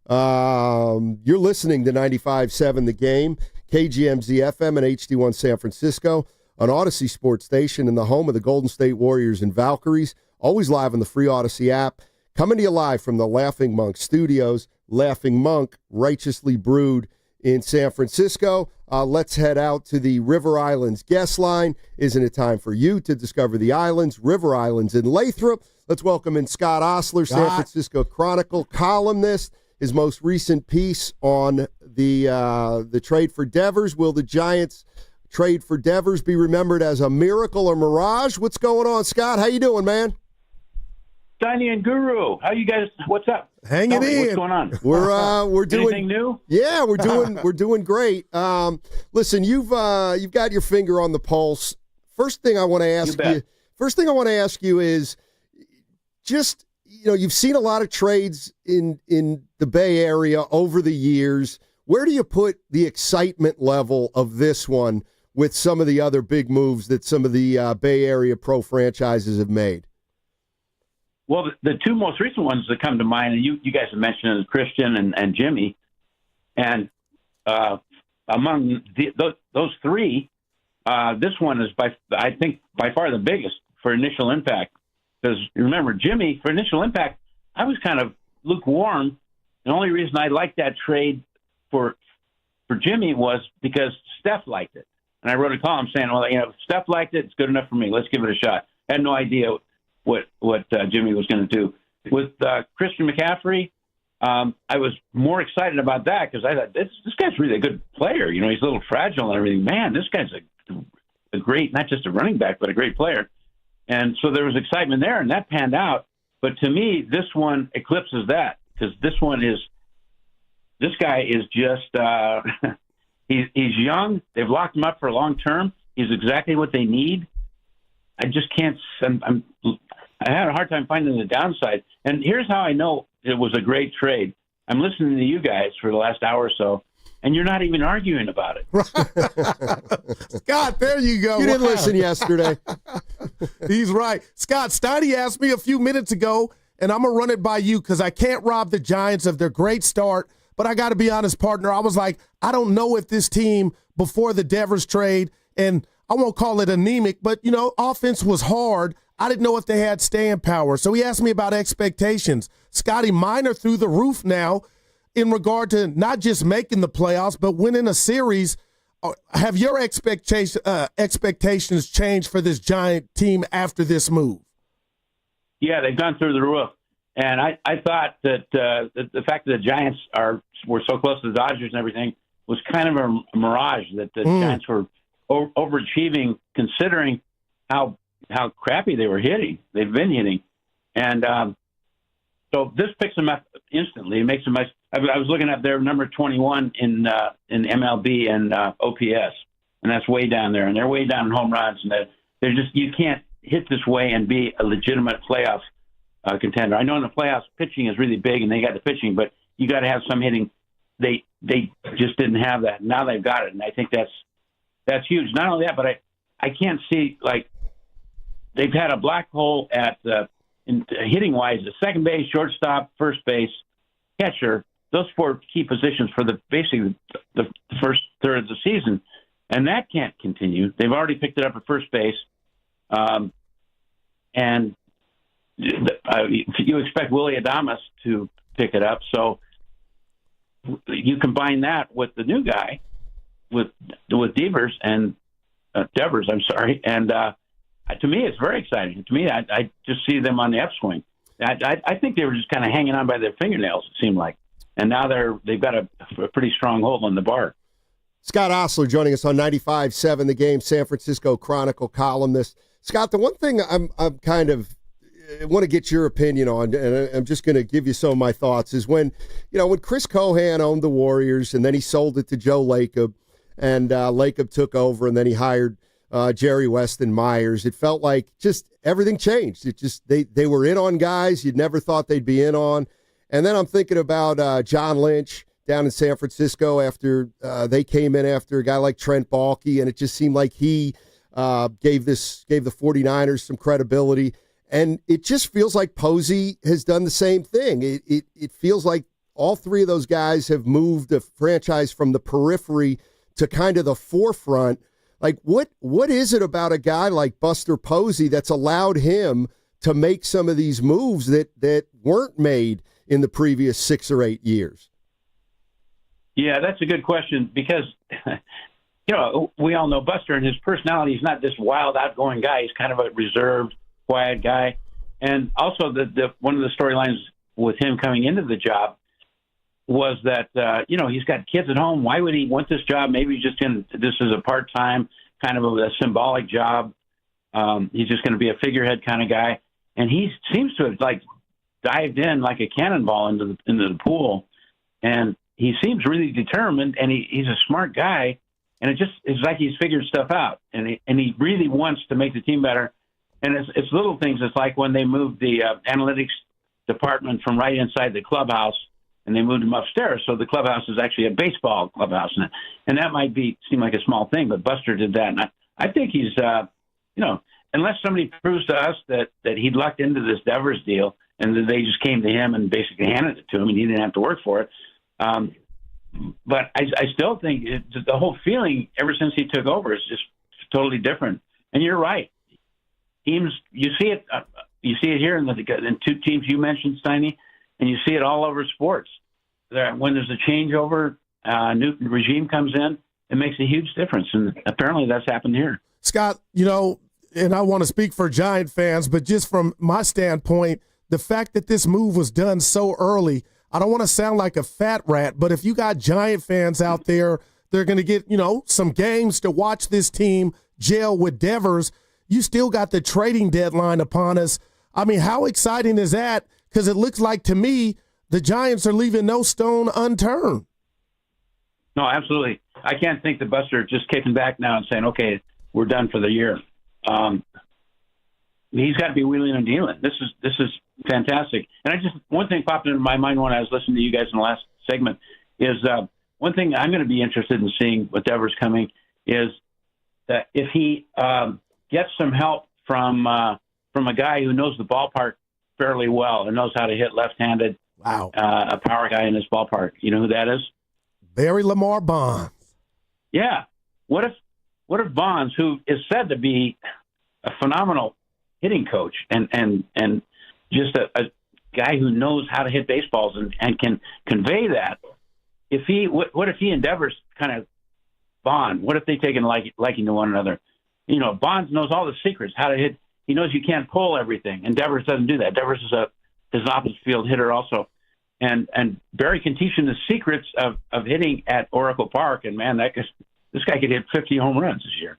You're listening to 95.7 The Game, KGMZ FM and HD1 San Francisco, on Odyssey Sports Station in the home of the Golden State Warriors and Valkyries, always live on the free Odyssey app. Coming to you live from the Laughing Monk Studios, Laughing Monk, righteously brewed in San Francisco. Let's head out to the River Islands guest line. Isn't it time for you to discover the islands, River Islands in Lathrop? Let's welcome in Scott Osler, San Francisco Chronicle columnist. His most recent piece on the trade for Devers. Will the Giants trade for Devers be remembered as a miracle or mirage? What's going on, Scott? How you doing, man? Steiny and Guru. How you guys? What's up? Hanging in. What's going on? We're doing anything new? Yeah, we're doing great. Listen, you've got your finger on the pulse. First thing I want to ask you is just, you've seen a lot of trades in the Bay Area over the years. Where do you put the excitement level of this one with some of the other big moves that some of the Bay Area pro franchises have made? Well, the two most recent ones that come to mind, and you guys have mentioned, is Christian and Jimmy. And among those three, this one is, I think, by far the biggest for initial impact. Because remember, Jimmy, for initial impact, I was kind of lukewarm. The only reason I liked that trade for Jimmy was because Steph liked it. And I wrote a column saying, well, if Steph liked it, it's good enough for me. Let's give it a shot. I had no idea what Jimmy was going to do. With Christian McCaffrey, I was more excited about that because I thought, this guy's really a good player. He's a little fragile and everything. Man, this guy's a great, not just a running back, but a great player. And so there was excitement there, and that panned out. But to me, this one eclipses that because this guy is just he's young. They've locked him up for a long term. He's exactly what they need. I just can't. I had a hard time finding the downside. And here's how I know it was a great trade. I'm listening to you guys for the last hour or so, and you're not even arguing about it. Scott, there you go. You didn't listen yesterday. He's right. Scott, Steiny asked me a few minutes ago, and I'm going to run it by you because I can't rob the Giants of their great start. But I got to be honest, partner, I was like, I don't know if this team before the Devers trade, and I won't call it anemic, but, offense was hard. I didn't know if they had staying power. So he asked me about expectations. Scotty, mine are through the roof now in regard to not just making the playoffs, but winning a series. Have your expectations changed for this Giant team after this move? Yeah, they've gone through the roof. And I thought that the fact that the Giants were so close to the Dodgers and everything was kind of a mirage, that the Giants were overachieving considering how crappy they were hitting. They've been hitting. And so this picks them up instantly. It makes them nice. I was looking at their number 21 in MLB and OPS, and that's way down there. And they're way down in home runs. And they're just, you can't hit this way and be a legitimate playoff contender. I know in the playoffs, pitching is really big, and they got the pitching, but you got to have some hitting. They just didn't have that. Now they've got it, and I think that's huge. Not only that, but I can't see, like, they've had a black hole at hitting wise, the second base, shortstop, first base, catcher. Those four key positions for basically the first third of the season, and that can't continue. They've already picked it up at first base, and you expect Willie Adames to pick it up. So you combine that with the new guy, with Devers, and Devers. I'm sorry, and to me, it's very exciting. To me, I just see them on the upswing. I think they were just kind of hanging on by their fingernails, it seemed like. And now they've got a pretty strong hold on the bar. Scott Osler joining us on 95.7 The Game, San Francisco Chronicle columnist. Scott, the one thing I'm kind of want to get your opinion on, and I'm just going to give you some of my thoughts, is when Chris Cohan owned the Warriors and then he sold it to Joe Lacob, and Lacob took over, and then he hired Jerry Weston Myers. It felt like just everything changed. It just they were in on guys you'd never thought they'd be in on. And then I'm thinking about John Lynch down in San Francisco after they came in after a guy like Trent Baalke, and it just seemed like he gave the 49ers some credibility. And it just feels like Posey has done the same thing. It feels like all three of those guys have moved the franchise from the periphery to kind of the forefront. Like, what is it about a guy like Buster Posey that's allowed him to make some of these moves that weren't made in the previous 6 or 8 years? Yeah, that's a good question because, we all know Buster and his personality. He's not this wild, outgoing guy. He's kind of a reserved, quiet guy. And also, one of the storylines with him coming into the job was that, he's got kids at home. Why would he want this job? Maybe just this is a part-time, kind of a symbolic job. He's just going to be a figurehead kind of guy. and he seems to have like dived in like a cannonball into the pool, and he seems really determined, and he's a smart guy, and it's like he's figured stuff out, and he really wants to make the team better. And it's little things. It's like when they moved the analytics department from right inside the clubhouse, and they moved them upstairs. So the clubhouse is actually a baseball clubhouse, and that might seem like a small thing, but Buster did that, and I think he's unless somebody proves to us that he lucked into this Devers deal and that they just came to him and basically handed it to him and he didn't have to work for it. But I still think the whole feeling ever since he took over is just totally different. And you're right. Teams, you see it here in two teams you mentioned, Steiny, and you see it all over sports. When there's a changeover, a new regime comes in, it makes a huge difference. And apparently that's happened here. Scott, and I want to speak for Giant fans, but just from my standpoint, the fact that this move was done so early, I don't want to sound like a fat rat, but if you got Giant fans out there, they're going to get, some games to watch this team gel with Devers. You still got the trading deadline upon us. I mean, how exciting is that? Because it looks like to me the Giants are leaving no stone unturned. No, absolutely. I can't think that Buster just kicking back now and saying, okay, we're done for the year. He's got to be wheeling and dealing. This is fantastic. And one thing popped into my mind when I was listening to you guys in the last segment is one thing I'm going to be interested in seeing with Devers coming is that if he gets some help from a guy who knows the ballpark fairly well and knows how to hit left-handed, a power guy in this ballpark. You know who that is? Barry Lamar Bonds. Yeah. What if Bonds, who is said to be a phenomenal hitting coach and just a guy who knows how to hit baseballs and can convey that, what if he and Devers kind of bond? What if they take a liking to one another? Bonds knows all the secrets, how to hit. He knows you can't pull everything, and Devers doesn't do that. Devers is an opposite field hitter also. And Barry can teach him the secrets of hitting at Oracle Park, and man, this guy could hit 50 home runs this year.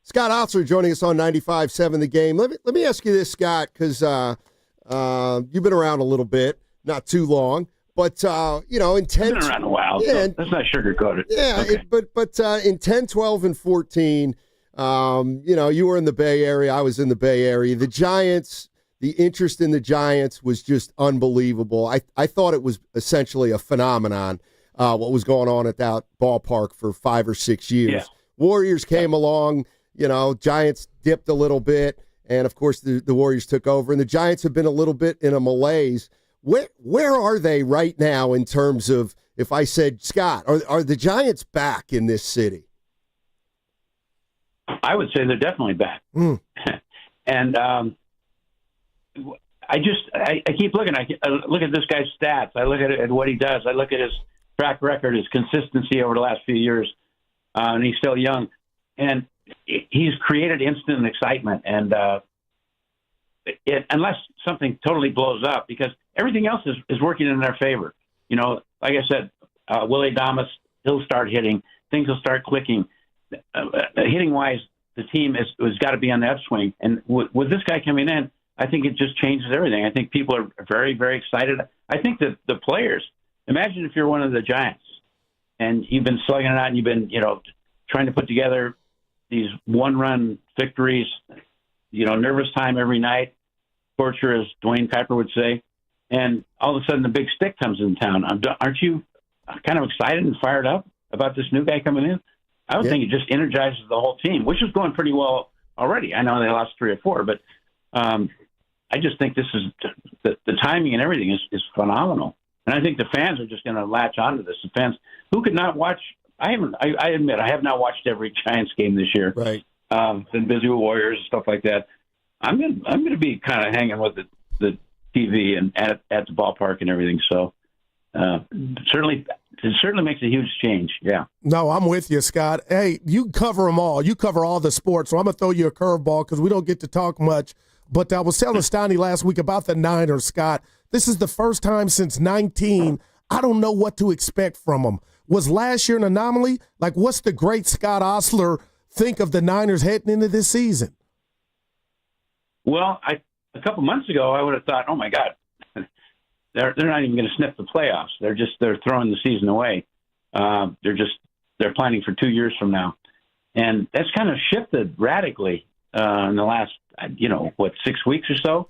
Scott Osler joining us on 95.7 The Game. Let me ask you this, Scott, because you've been around a little bit, not too long, but in 10, I've been around a while. Yeah, so let's not sugarcoat it. Yeah, okay. But in 10, 12, and 14, you were in the Bay Area. I was in the Bay Area. The Giants. The interest in the Giants was just unbelievable. I thought it was essentially a phenomenon, what was going on at that ballpark for 5 or 6 years. Yeah. Warriors came along, Giants dipped a little bit, and, of course, the Warriors took over. And the Giants have been a little bit in a malaise. Where are they right now in terms of, if I said, Scott, are the Giants back in this city? I would say they're definitely back. And I keep looking. I look at this guy's stats. I look at what he does. I look at his track record, his consistency over the last few years, and he's still young. And he's created instant excitement. And unless something totally blows up, because everything else is working in their favor. Like I said, Willie Adames, he'll start hitting. Things will start clicking. Hitting-wise, the team has got to be on the upswing. And with this guy coming in, I think it just changes everything. I think people are very, very excited. I think that the players, imagine if you're one of the Giants and you've been slugging it out and you've been, trying to put together these one-run victories, nervous time every night, torture, as Dwayne Piper would say, and all of a sudden the big stick comes in town. Aren't you kind of excited and fired up about this new guy coming in? I would think it just energizes the whole team, which is going pretty well already. I know they lost 3 or 4, but I just think this is the timing and everything is phenomenal. And I think the fans are just going to latch onto this. The fans who could not watch, I admit I have not watched every Giants game this year. Right. Been busy with Warriors and stuff like that. I'm going to be kind of hanging with the TV and at the ballpark and everything. So it certainly makes a huge change. Yeah. No, I'm with you, Scott. Hey, you cover them all. You cover all the sports. So I'm going to throw you a curveball because we don't get to talk much. But I was telling Steiny last week about the Niners, Scott. This is the first time since 19. I don't know what to expect from them. Was last year an anomaly? Like, what's the great Scott Osler think of the Niners heading into this season? Well, a couple months ago, I would have thought, oh my God, they're not even going to sniff the playoffs. They're throwing the season away. They're planning for 2 years from now, and that's kind of shifted radically in the last 6 weeks or so,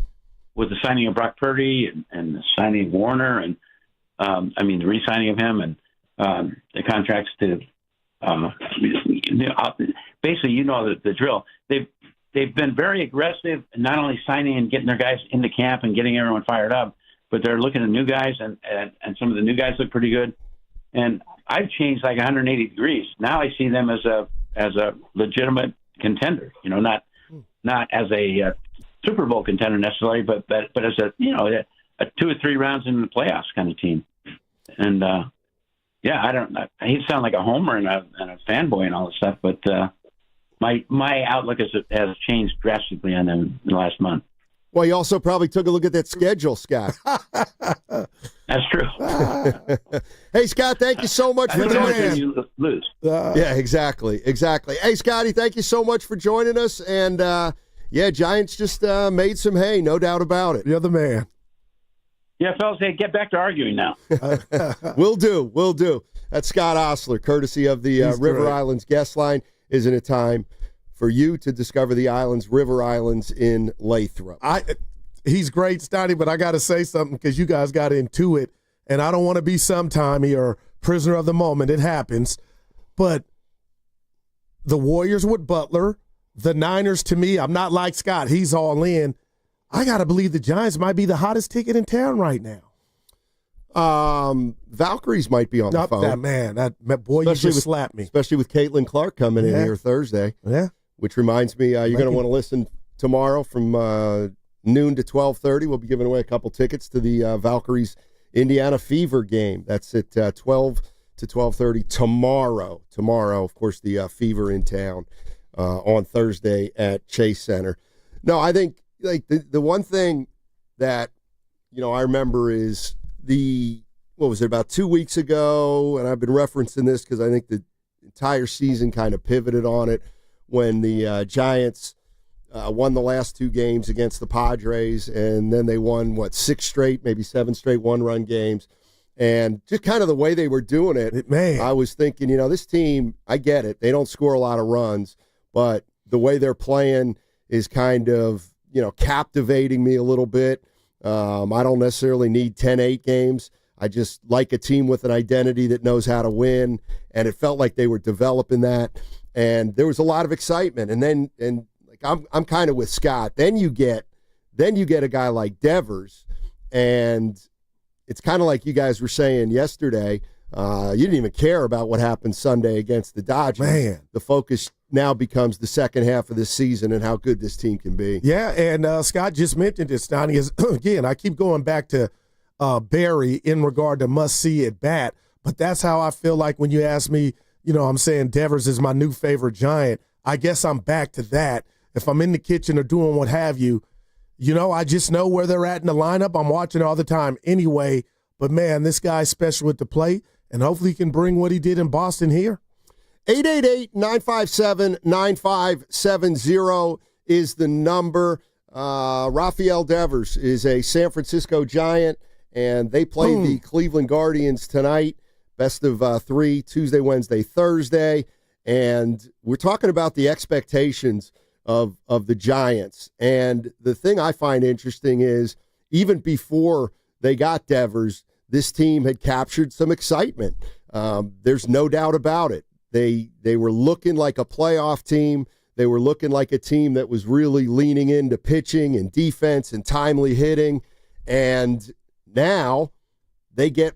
with the signing of Brock Purdy and the signing of Warner and the re-signing of him and the contracts to basically the drill. They've been very aggressive, not only signing and getting their guys into camp and getting everyone fired up, but they're looking at new guys, and some of the new guys look pretty good. And I've changed like 180 degrees. Now I see them as a legitimate contender. Not as a Super Bowl contender necessarily, but as a 2 or 3 rounds in the playoffs kind of team. And I hate to sound like a homer and a fanboy and all this stuff, but my outlook has changed drastically on them in the last month. Well, you also probably took a look at that schedule, Scott. That's true. Hey, Scott, thank you so much for joining us. You lose. Yeah, exactly. Hey, Scotty, thank you so much for joining us. And, Giants just made some hay, no doubt about it. You're the man. Yeah, fellas, hey, get back to arguing now. Will do. That's Scott Osler, courtesy of the River Islands guest line. Isn't it time for you to discover the islands, River Islands in Lathrop? He's great, Steiny, but I got to say something because you guys got into it, and I don't want to be sometimey or prisoner of the moment. It happens. But the Warriors with Butler, the Niners, to me, I'm not like Scott. He's all in. I got to believe the Giants might be the hottest ticket in town right now. Valkyries might be on the phone. That boy, you just slapped me. Especially with Caitlin Clark coming in here Thursday. Yeah. Which reminds me, you're going to want to listen tomorrow from noon to 12:30. We'll be giving away a couple tickets to the Valkyries Indiana Fever game. That's at 12 to 12:30 tomorrow. Tomorrow, of course, the Fever in town on Thursday at Chase Center. No, I think like the one thing that I remember is about 2 weeks ago, and I've been referencing this because I think the entire season kind of pivoted on it when the Giants won the last 2 games against the Padres, and then they won, 6 straight, maybe 7 straight one-run games. And just kind of the way they were doing it, I was thinking, this team, I get it. They don't score a lot of runs, but the way they're playing is kind of, captivating me a little bit. I don't necessarily need 10-8 games. I just like a team with an identity that knows how to win, and it felt like they were developing that. And there was a lot of excitement. And I'm kind of with Scott. Then you get a guy like Devers, and it's kind of like you guys were saying yesterday. You didn't even care about what happened Sunday against the Dodgers. Man, the focus now becomes the second half of this season and how good this team can be. Yeah, and Scott just mentioned it, Steiny. Again, I keep going back to Barry in regard to must-see at bat, but that's how I feel like when you ask me, I'm saying Devers is my new favorite Giant. I guess I'm back to that. If I'm in the kitchen or doing what have you, I just know where they're at in the lineup. I'm watching all the time anyway, but, man, this guy's special at the plate, and hopefully he can bring what he did in Boston here. 888-957-9570 is the number. Rafael Devers is a San Francisco Giant, and they play the Cleveland Guardians tonight. Best of 3, Tuesday, Wednesday, Thursday. And we're talking about the expectations of the Giants. And the thing I find interesting is even before they got Devers, this team had captured some excitement. There's no doubt about it. They were looking like a playoff team. They were looking like a team that was really leaning into pitching and defense and timely hitting. And now they get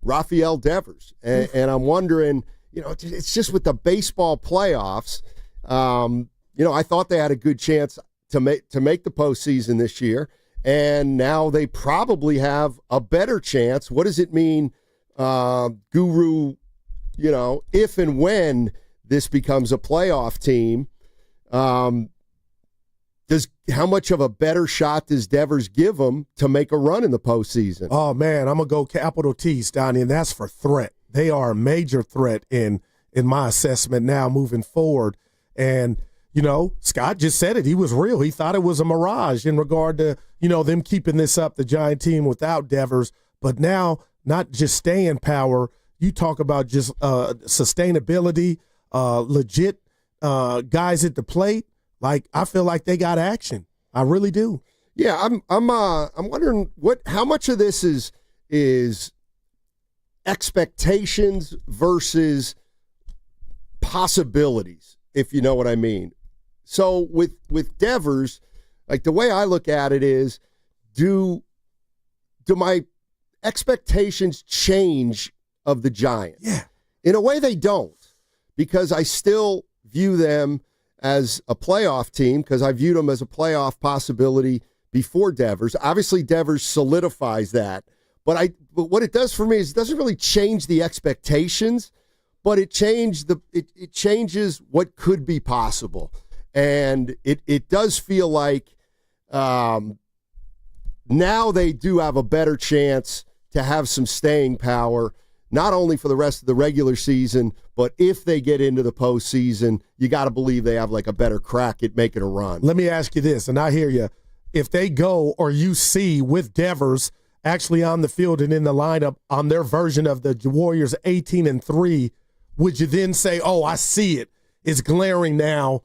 Rafael Devers. And I'm wondering, it's just with the baseball playoffs, I thought they had a good chance to make the postseason this year. And now they probably have a better chance. What does it mean, Guru, if and when this becomes a playoff team, how much of a better shot does Devers give them to make a run in the postseason? Oh, man, I'm going to go capital T, Steiny, and that's for threat. They are a major threat in my assessment now moving forward. And, Scott just said it. He was real. He thought it was a mirage in regard to, them keeping this up, the Giant team without Devers. But now, not just staying power, you talk about just sustainability, legit guys at the plate. Like, I feel like they got action. I really do. Yeah, I'm wondering how much of this is expectations versus possibilities, if you know what I mean. So with Devers, like, the way I look at it is, do my expectations change of the Giants? Yeah. In a way, they don't, because I still view them as a playoff team, because I viewed them as a playoff possibility before Devers. Obviously, Devers solidifies that. But what it does for me is it doesn't really change the expectations, but it changes what could be possible. And it does feel like now they do have a better chance to have some staying power, not only for the rest of the regular season, but if they get into the postseason, you got to believe they have like a better crack at making a run. Let me ask you this, and I hear you. If they go, or you see with Devers actually on the field and in the lineup on their version of the Warriors 18-3, would you then say, oh, I see it, it's glaring now?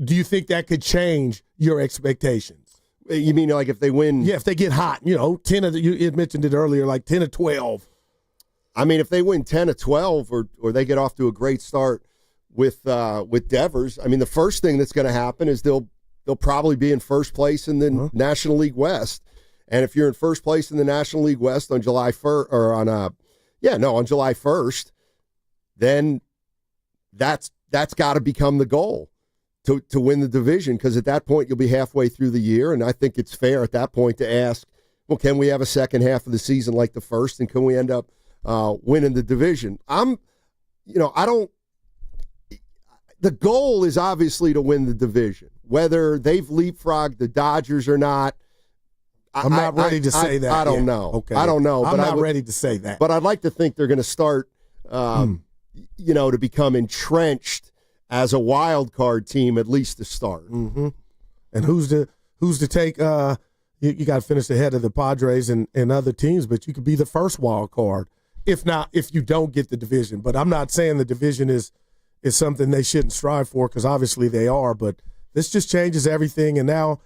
Do you think that could change your expectations? You mean like if they win? Yeah, if they get hot, 10 of you mentioned it earlier, like 10 or 12. I mean, if they win 10 or 12, or they get off to a great start with Devers, I mean, the first thing that's going to happen is they'll probably be in first place in the National League West. And if you're in first place in the National League West on July 1st, or on July 1st, then that's got to become the goal to win the division, because at that point you'll be halfway through the year, and I think it's fair at that point to ask, well, can we have a second half of the season like the first, and can we end up winning the division? The goal is obviously to win the division. Whether they've leapfrogged the Dodgers or not, I'm not ready to say that. I don't know. Okay. I don't know. I'm not ready to say that. But I'd like to think they're going to start, to become entrenched as a wild card team, at least to start. Mm-hmm. And who's to take? You got to finish ahead of the Padres and other teams, but you could be the first wild card. If you don't get the division. But I'm not saying the division is something they shouldn't strive for, because obviously they are. But this just changes everything, and now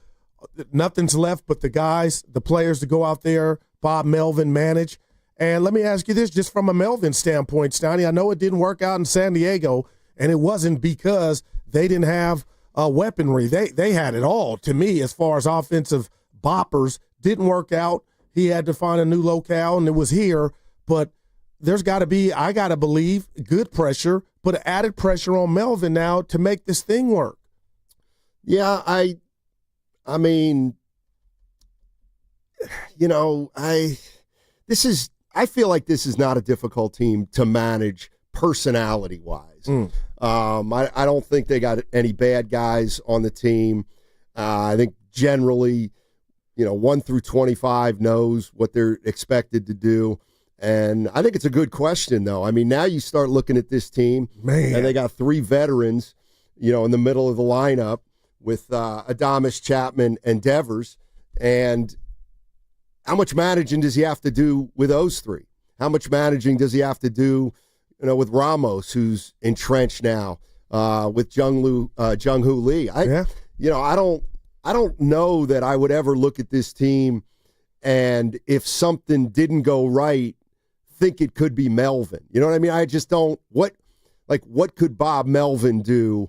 nothing's left but the players to go out there, Bob Melvin, manage. And let me ask you this, just from a Melvin standpoint, Steiny, I know it didn't work out in San Diego, and it wasn't because they didn't have weaponry. They had it all, to me, as far as offensive boppers. Didn't work out. He had to find a new locale, and it was here. But there's got to be, I got to believe, good pressure, but added pressure on Melvin now to make this thing work. Yeah, I mean, I feel like this is not a difficult team to manage personality-wise. I don't think they got any bad guys on the team. I think generally, 1 through 25 knows what they're expected to do. And I think it's a good question, though. I mean, now you start looking at this team, and they got 3 veterans, in the middle of the lineup with Adames, Chapman, and Devers. And how much managing does he have to do with those 3? How much managing does he have to do, with Ramos, who's entrenched now, with Jung-Hoo Lee? I don't know that I would ever look at this team and, if something didn't go right, think it could be Melvin. You know what I mean? I just don't. What could Bob Melvin do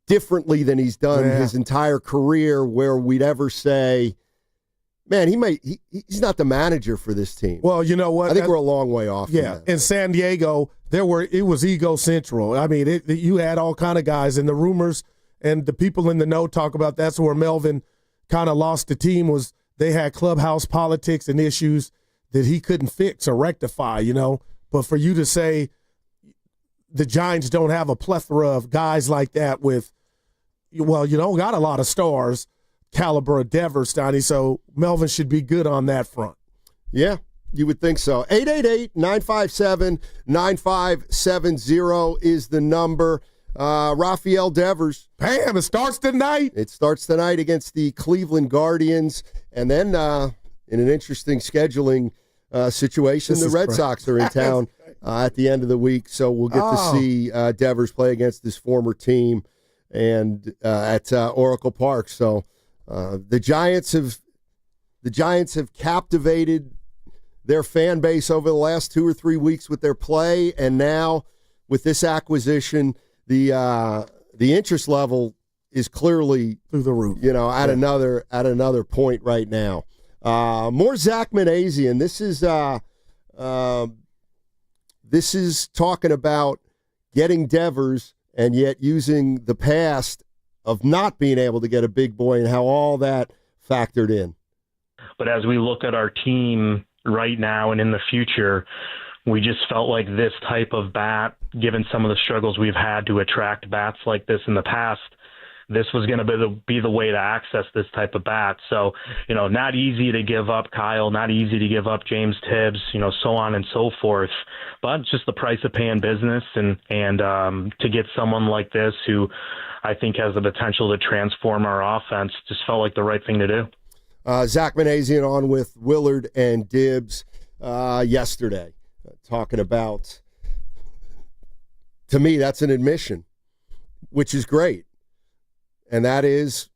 differently than he's done his entire career, where we'd ever say, man, he's not the manager for this team? Well, you know what? I think we're a long way off. Yeah, from that. In San Diego, it was ego central. I mean, you had all kind of guys, and the rumors and the people in the know talk about that's where Melvin kind of lost the team, was they had clubhouse politics and issues that he couldn't fix or rectify, But for you to say the Giants don't have a plethora of guys like that with, well, you don't got a lot of stars caliber of Devers, Steiny, so Melvin should be good on that front. Yeah, you would think so. 888-957-9570 is the number. Rafael Devers. Bam, it starts tonight. It starts tonight against the Cleveland Guardians. And then in an interesting scheduling situation, the Red Sox are in town at the end of the week. So we'll get to see Devers play against his former team and at Oracle Park. So the Giants have captivated their fan base over the last 2 or 3 weeks with their play, and now with this acquisition, the interest level is clearly through the roof. At another point right now. More Zach Manazian. This is talking about getting Devers and yet using the past of not being able to get a big boy and how all that factored in. But as we look at our team right now and in the future, we just felt like this type of bat, given some of the struggles we've had to attract bats like this in the past, this was going to be the way to access this type of bat. So, not easy to give up Kyle, not easy to give up James Tibs, so on and so forth. But it's just the price of paying business, and to get someone like this who I think has the potential to transform our offense just felt like the right thing to do. Zach Manazian on with Willard and Dibs yesterday, talking about, to me, that's an admission, which is great. And that is,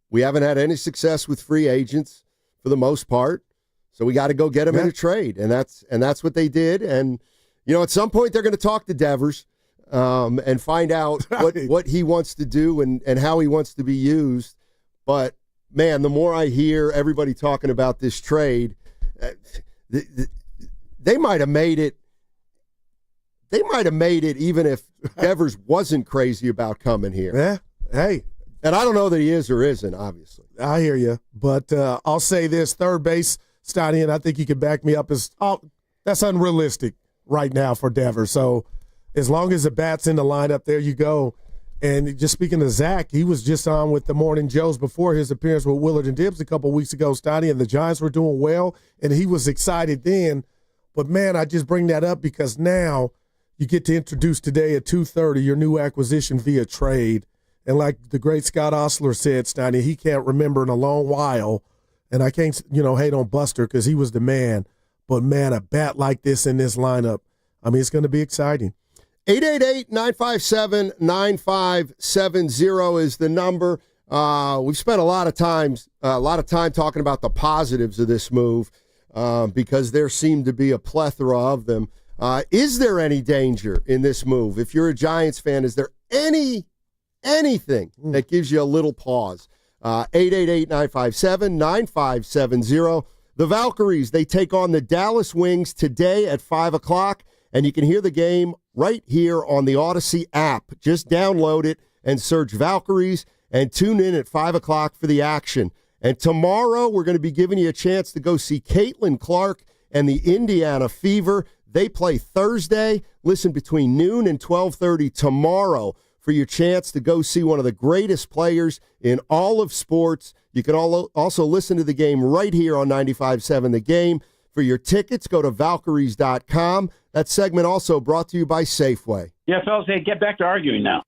we haven't had any success with free agents for the most part, so we got to go get them in a trade, and that's what they did. And at some point they're going to talk to Devers and find out what he wants to do and how he wants to be used. But man, the more I hear everybody talking about this trade, they might have made it. They might have made it even if Devers wasn't crazy about coming here. Yeah. Hey. And I don't know that he is or isn't, obviously. I hear you. But I'll say this, third base, Steiny, and I think you can back me up, that's unrealistic right now for Devers. So as long as the bat's in the lineup, there you go. And just speaking of Zach, he was just on with the Morning Joes before his appearance with Willard and Dibs a couple weeks ago, Steiny, and the Giants were doing well, and he was excited then. But, man, I just bring that up because now you get to introduce today at 2:30 your new acquisition via trade. And like the great Scott Osler said, Steiny, he can't remember in a long while, and I can't, hate on Buster because he was the man. But, man, a bat like this in this lineup, it's going to be exciting. 888-957-9570 is the number. We've spent a lot of time talking about the positives of this move because there seem to be a plethora of them. Is there any danger in this move? If you're a Giants fan, is there anything that gives you a little pause? 888-957-9570. The Valkyries, they take on the Dallas Wings today at 5 o'clock, and you can hear the game right here on the Odyssey app. Just download it and search Valkyries and tune in at 5 o'clock for the action. And tomorrow we're going to be giving you a chance to go see Caitlin Clark and the Indiana Fever. They play Thursday. Listen, between noon and 12:30 tomorrow for your chance to go see one of the greatest players in all of sports. You can also listen to the game right here on 95.7 The Game. For your tickets, go to Valkyries.com. That segment also brought to you by Safeway. Yeah, fellas, hey, get back to arguing now.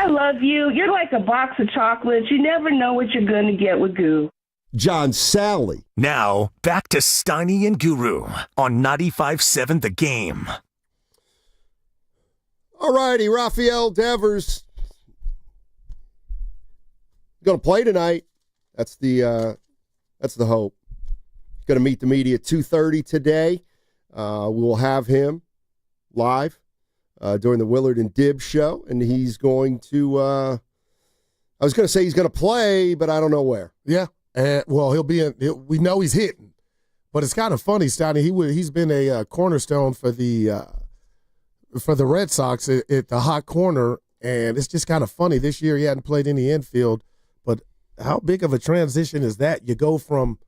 I love you. You're like a box of chocolates. You never know what you're going to get with Goo. John Sally. Now, back to Steiny and Guru on 95.7 The Game. All righty, Rafael Devers going to play tonight. That's the hope. Going to meet the media at 2:30 today. We will have him live during the Willard and Dibs show, and he's going to. I was going to say he's going to play, but I don't know where. Yeah, well, he'll be in. We know he's hitting, but it's kind of funny, Steiny. He's been a cornerstone for the Red Sox at the hot corner, and it's just kind of funny. This year he hadn't played any infield, but how big of a transition is that? You go from,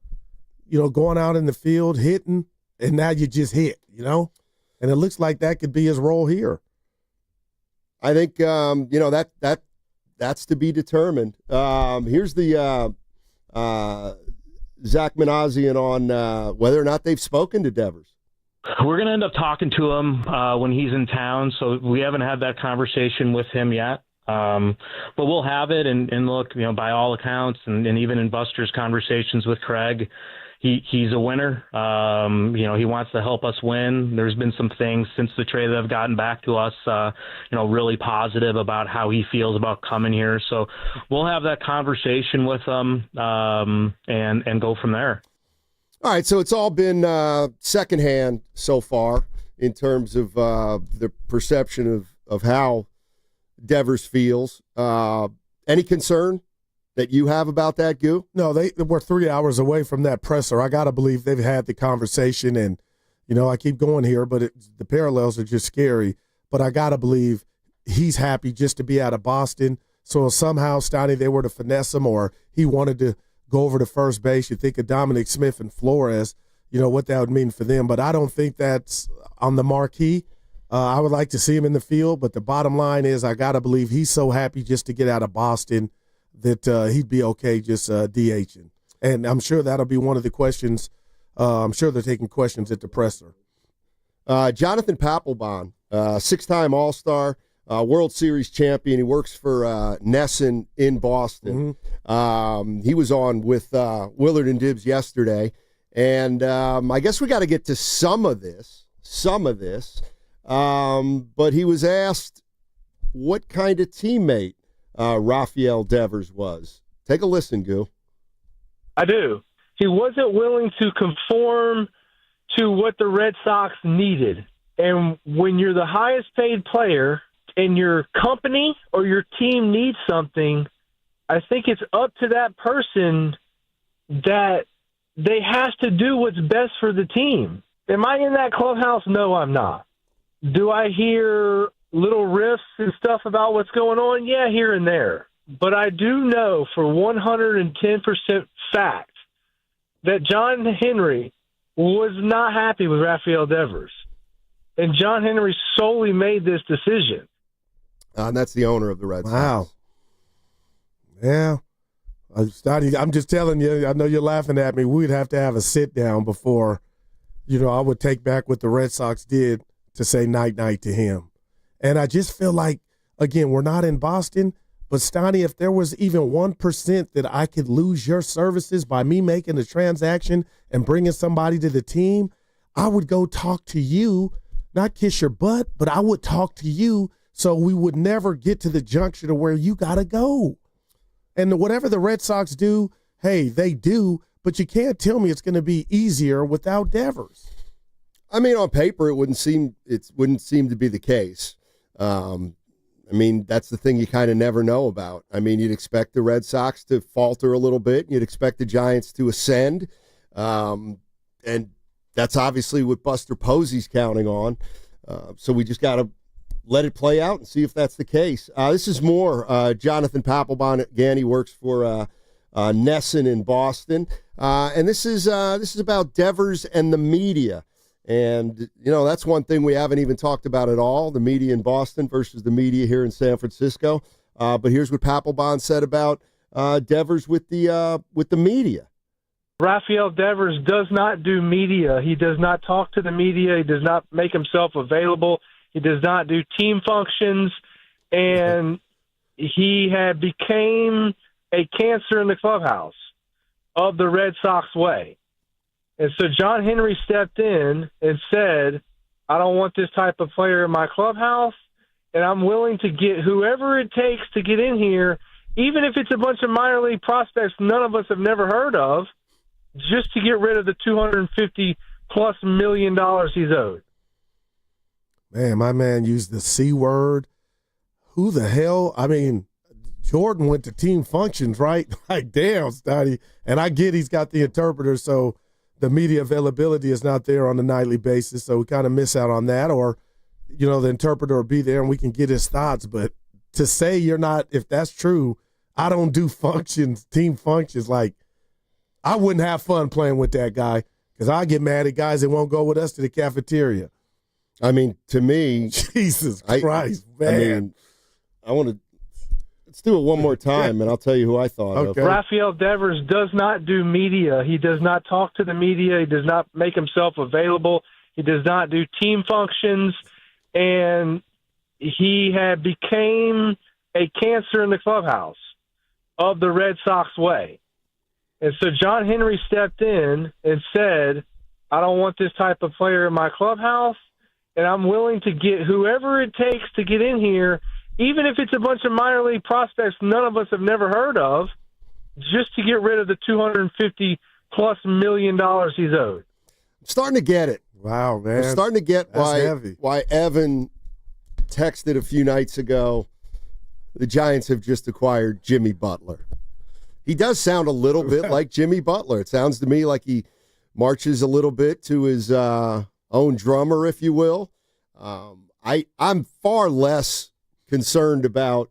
going out in the field, hitting, and now you just hit, And it looks like that could be his role here. I think, that's to be determined. Here's the Zach Manassian on whether or not they've spoken to Devers. We're going to end up talking to him when he's in town, so we haven't had that conversation with him yet. But we'll have it, and look, by all accounts, and even in Buster's conversations with Craig, he's a winner. He wants to help us win. There's been some things since the trade that have gotten back to us, really positive about how he feels about coming here. So we'll have that conversation with him and go from there. All right, so it's all been secondhand so far in terms of the perception of how Devers feels. Any concern that you have about that, Goo? No, we're 3 hours away from that presser. I got to believe they've had the conversation, and, I keep going here, but the parallels are just scary. But I got to believe he's happy just to be out of Boston. So somehow, Steiny, they were to finesse him, or he wanted to go over to first base. You think of Dominic Smith and Flores, what that would mean for them. But I don't think that's on the marquee. I would like to see him in the field, but the bottom line is I got to believe he's so happy just to get out of Boston that he'd be okay just DHing. And I'm sure that'll be one of the questions. I'm sure they're taking questions at the presser. Jonathan Papelbon, six-time All-Star, World Series champion. He works for Nesson in Boston. Mm-hmm. He was on with Willard and Dibs yesterday. And I guess we got to get to some of this. But he was asked what kind of teammate Rafael Devers was. Take a listen, Goo. I do. He wasn't willing to conform to what the Red Sox needed. And when you're the highest paid player and your company or your team needs something, I think it's up to that person that they have to do what's best for the team. Am I in that clubhouse? No, I'm not. Do I hear little riffs and stuff about what's going on? Yeah, here and there. But I do know for 110% fact that John Henry was not happy with Rafael Devers. And John Henry solely made this decision. And that's the owner of the Red Sox. Wow. Yeah. I'm just telling you, I know you're laughing at me. We'd have to have a sit down before, I would take back what the Red Sox did to say night-night to him. And I just feel like, again, we're not in Boston, but Steiny, if there was even 1% that I could lose your services by me making a transaction and bringing somebody to the team, I would go talk to you, not kiss your butt, but I would talk to you so we would never get to the juncture to where you got to go. And whatever the Red Sox do, hey, they do, but you can't tell me it's going to be easier without Devers. I mean, on paper, it wouldn't seem to be the case. That's the thing you kind of never know about. You'd expect the Red Sox to falter a little bit. You'd expect the Giants to ascend. And that's obviously what Buster Posey's counting on. So we just got to let it play out and see if that's the case. This is more Jonathan Papelbon. Again, he works for Nesson in Boston. And this is about Devers and the media. And, that's one thing we haven't even talked about at all, the media in Boston versus the media here in San Francisco. But here's what Papelbon said about Devers with the media. Rafael Devers does not do media. He does not talk to the media. He does not make himself available. He does not do team functions. And, he had became a cancer in the clubhouse of the Red Sox way. And so John Henry stepped in and said, I don't want this type of player in my clubhouse, and I'm willing to get whoever it takes to get in here, even if it's a bunch of minor league prospects none of us have never heard of, just to get rid of the $250+ million he's owed. Man, my man used the C word. Who the hell? I mean, Jordan went to team functions, right? Like, damn, Steiny. And I get he's got the interpreter, so the media availability is not there on a nightly basis, so we kind of miss out on that. Or, you know, the interpreter will be there and we can get his thoughts. But to say you're not, if that's true, I don't do functions, team functions, like, I wouldn't have fun playing with that guy because I get mad at guys that won't go with us to the cafeteria. I mean, to me, Jesus Christ, man. I mean, I want to let's do it one more time, and I'll tell you who I thought of. Rafael Devers does not do media. He does not talk to the media. He does not make himself available. He does not do team functions, and he had became a cancer in the clubhouse of the Red Sox way. And so John Henry stepped in and said, I don't want this type of player in my clubhouse, and I'm willing to get whoever it takes to get in here, even if it's a bunch of minor league prospects none of us have never heard of, just to get rid of the $250+ million he's owed. I'm starting to get it. Wow, man. I'm starting to get why Evan texted a few nights ago, the Giants have just acquired Jimmy Butler. He does sound a little bit like Jimmy Butler. It sounds to me like he marches a little bit to his own drummer, if you will. I'm far less concerned about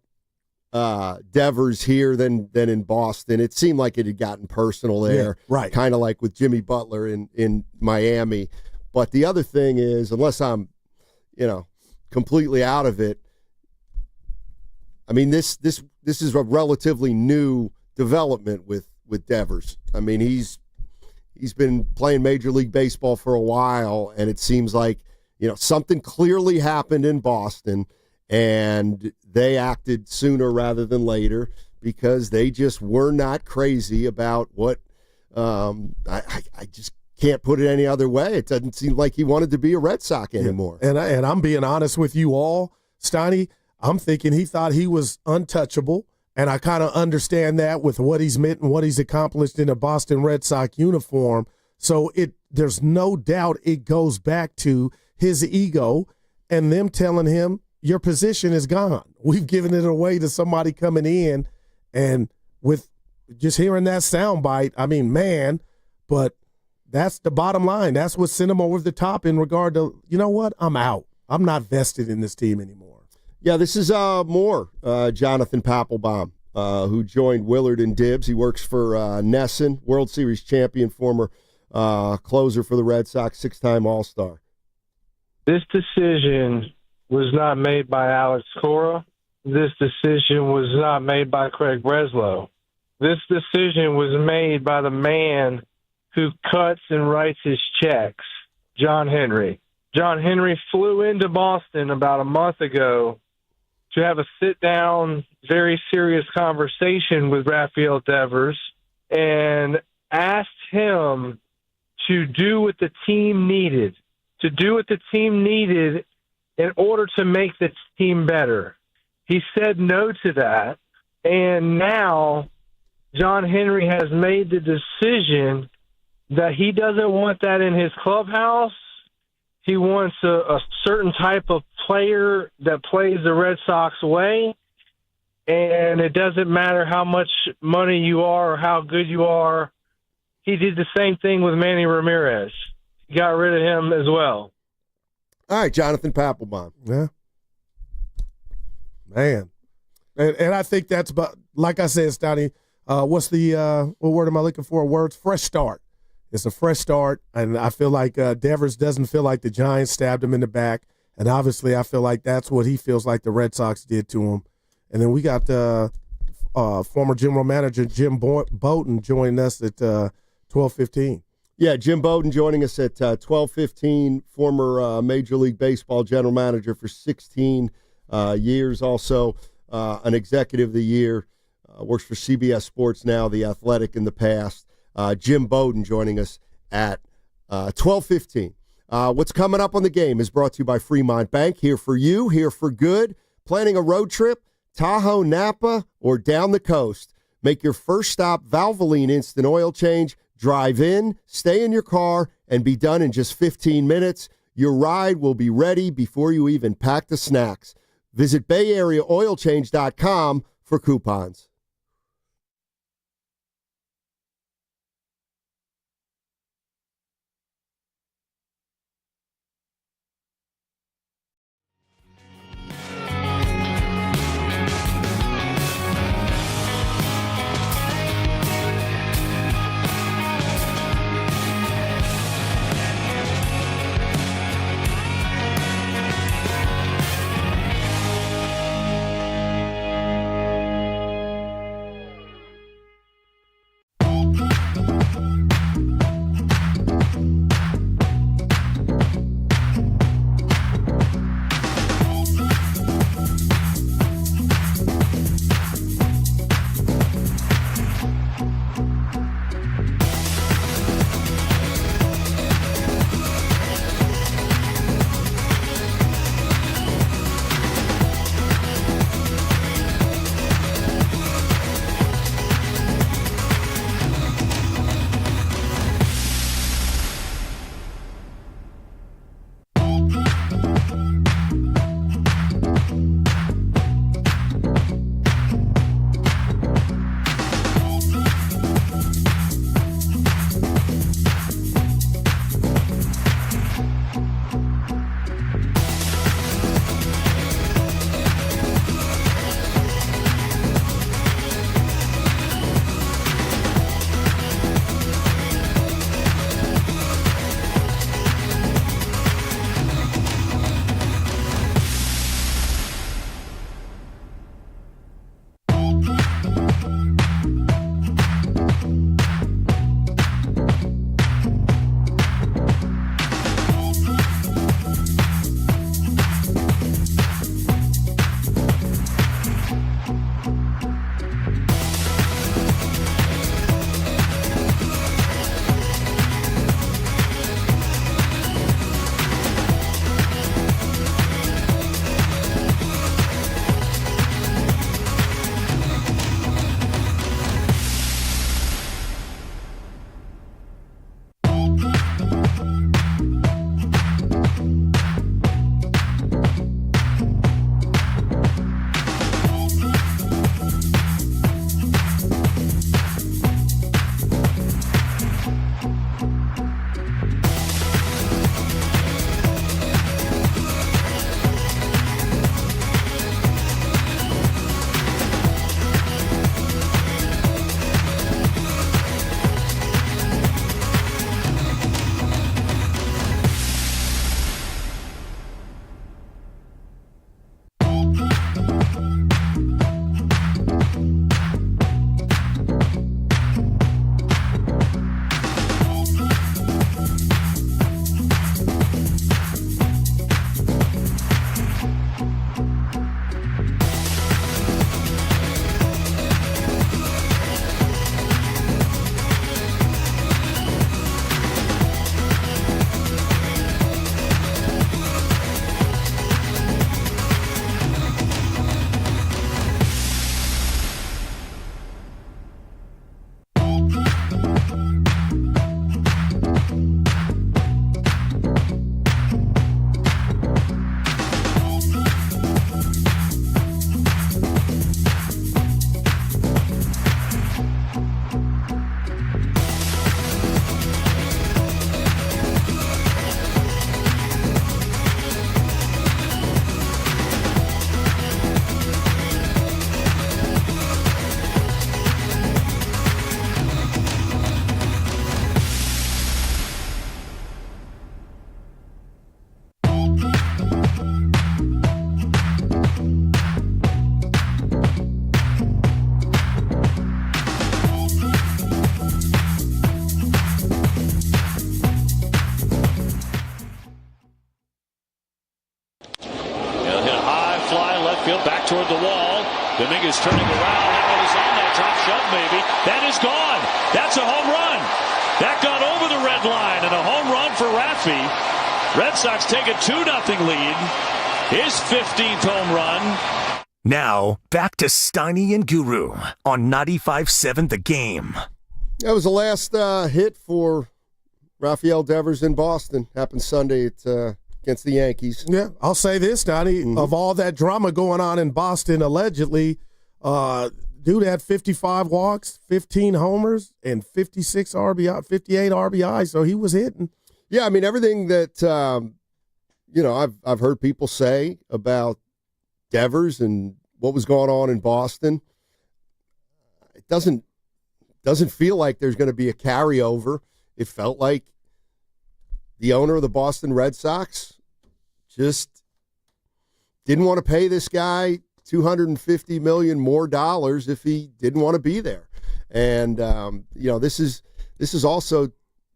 Devers here than in Boston. It seemed like it had gotten personal there, right? Kind of like with Jimmy Butler in Miami. But the other thing is, unless I'm, completely out of it, I mean this is a relatively new development with Devers. I mean he's been playing Major League Baseball for a while, and it seems like something clearly happened in Boston. And they acted sooner rather than later because they just were not crazy about what I just can't put it any other way. It doesn't seem like he wanted to be a Red Sox anymore. Yeah. And I'm being honest with you all, Steiny. I'm thinking he thought he was untouchable, and I kind of understand that with what he's meant and what he's accomplished in a Boston Red Sox uniform. So there's no doubt it goes back to his ego and them telling him, your position is gone. We've given it away to somebody coming in, and with just hearing that soundbite, I mean, man, but that's the bottom line. That's what sent him over the top in regard to, you know what, I'm out. I'm not vested in this team anymore. Yeah, this is more Jonathan Papelbon, who joined Willard and Dibs. He works for Nesson, World Series champion, former closer for the Red Sox, 6-time All-Star. This decision was not made by Alex Cora. This decision was not made by Craig Breslow. This decision was made by the man who cuts and writes his checks, John Henry. John Henry flew into Boston about a month ago to have a sit-down, very serious conversation with Rafael Devers and asked him to do what the team needed, in order to make the team better. He said no to that, and now John Henry has made the decision that he doesn't want that in his clubhouse. He wants a certain type of player that plays the Red Sox way, and it doesn't matter how much money you are or how good you are. He did the same thing with Manny Ramirez. He got rid of him as well. All right, Jonathan Papelbon. Yeah. Man. And I think that's about, like I said, Steiny, what's the, what word am I looking for? Words? Fresh start. It's a fresh start, and I feel like Devers doesn't feel like the Giants stabbed him in the back, and obviously I feel like that's what he feels like the Red Sox did to him. And then we got former general manager Jim Bowden joining us at 12:15. Yeah, Jim Bowden joining us at 12:15, former Major League Baseball general manager for 16 years, also an executive of the year, works for CBS Sports now, The Athletic in the past. Jim Bowden joining us at 12:15. What's coming up on the game is brought to you by Fremont Bank. Here for you, here for good. Planning a road trip, Tahoe, Napa, or down the coast. Make your first stop Valvoline Instant Oil Change. Drive in, stay in your car, and be done in just 15 minutes. Your ride will be ready before you even pack the snacks. Visit BayAreaOilChange.com for coupons. Top shot maybe. That is gone. That's a home run. That got over the red line and a home run for Rafi. Red Sox take a 2-0 lead. His 15th home run. Now, back to Steiny and Guru on 95.7 The Game. That was the last hit for Rafael Devers in Boston. Happened Sunday against the Yankees. Yeah, I'll say this, Donnie. Of all that drama going on in Boston, allegedly, dude had 55 walks, 15 homers, and 58 RBI, so he was hitting. Yeah, I mean, everything that, I've heard people say about Devers and what was going on in Boston, it doesn't feel like there's going to be a carryover. It felt like the owner of the Boston Red Sox just didn't want to pay this guy $250 million more if he didn't want to be there. And this is also,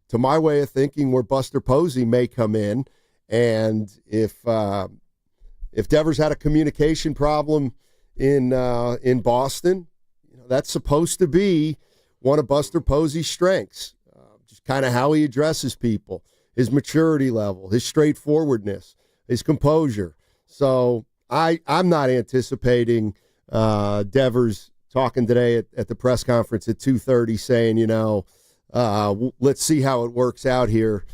to my way of thinking, where Buster Posey may come in. And if Devers had a communication problem in Boston, that's supposed to be one of Buster Posey's strengths, just kind of how he addresses people, his maturity level, his straightforwardness, his composure. So I'm not anticipating Devers talking today at the press conference at 2:30 saying, let's see how it works out here.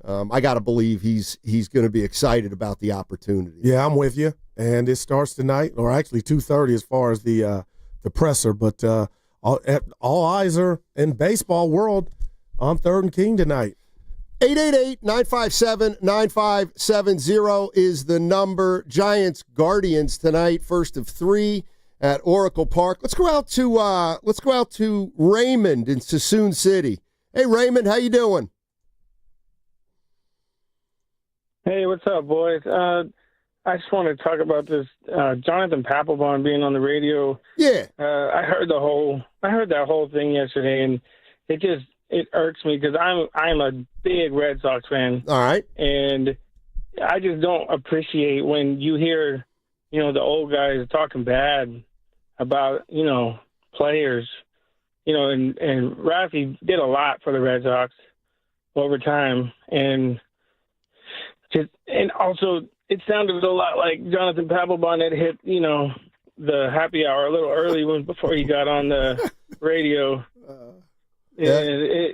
I got to believe he's going to be excited about the opportunity. Yeah, I'm with you. And it starts tonight, or actually 2:30 as far as the presser. But all eyes are in baseball world on 3rd and King tonight. 888-957-9570 is the number. Giants Guardians tonight, first of 3 at Oracle Park. Let's go out to Raymond in Sassoon City. Hey Raymond, how you doing? Hey, what's up, boys? I just want to talk about this Jonathan Papelbon being on the radio. Yeah, I heard that whole thing yesterday, and it irks me because I'm a big Red Sox fan. All right, and I just don't appreciate when you hear, the old guys talking bad about players, and Rafi did a lot for the Red Sox over time, and also it sounded a lot like Jonathan Papelbon had hit, the happy hour a little early before he got on the radio. I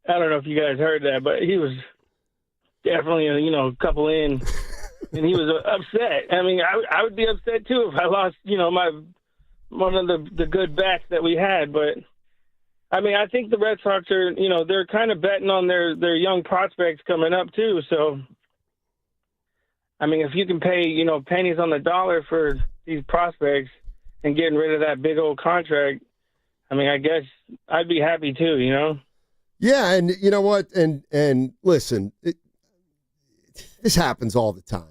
don't know if you guys heard that, but he was definitely, a couple in, and he was upset. I mean, I would be upset too if I lost, one of the good backs that we had. But I mean, I think the Red Sox are, they're kind of betting on their young prospects coming up too. So, I mean, if you can pay, pennies on the dollar for these prospects and getting rid of that big old contract, I mean, I guess I'd be happy too, Yeah, and you know what? And listen, this happens all the time.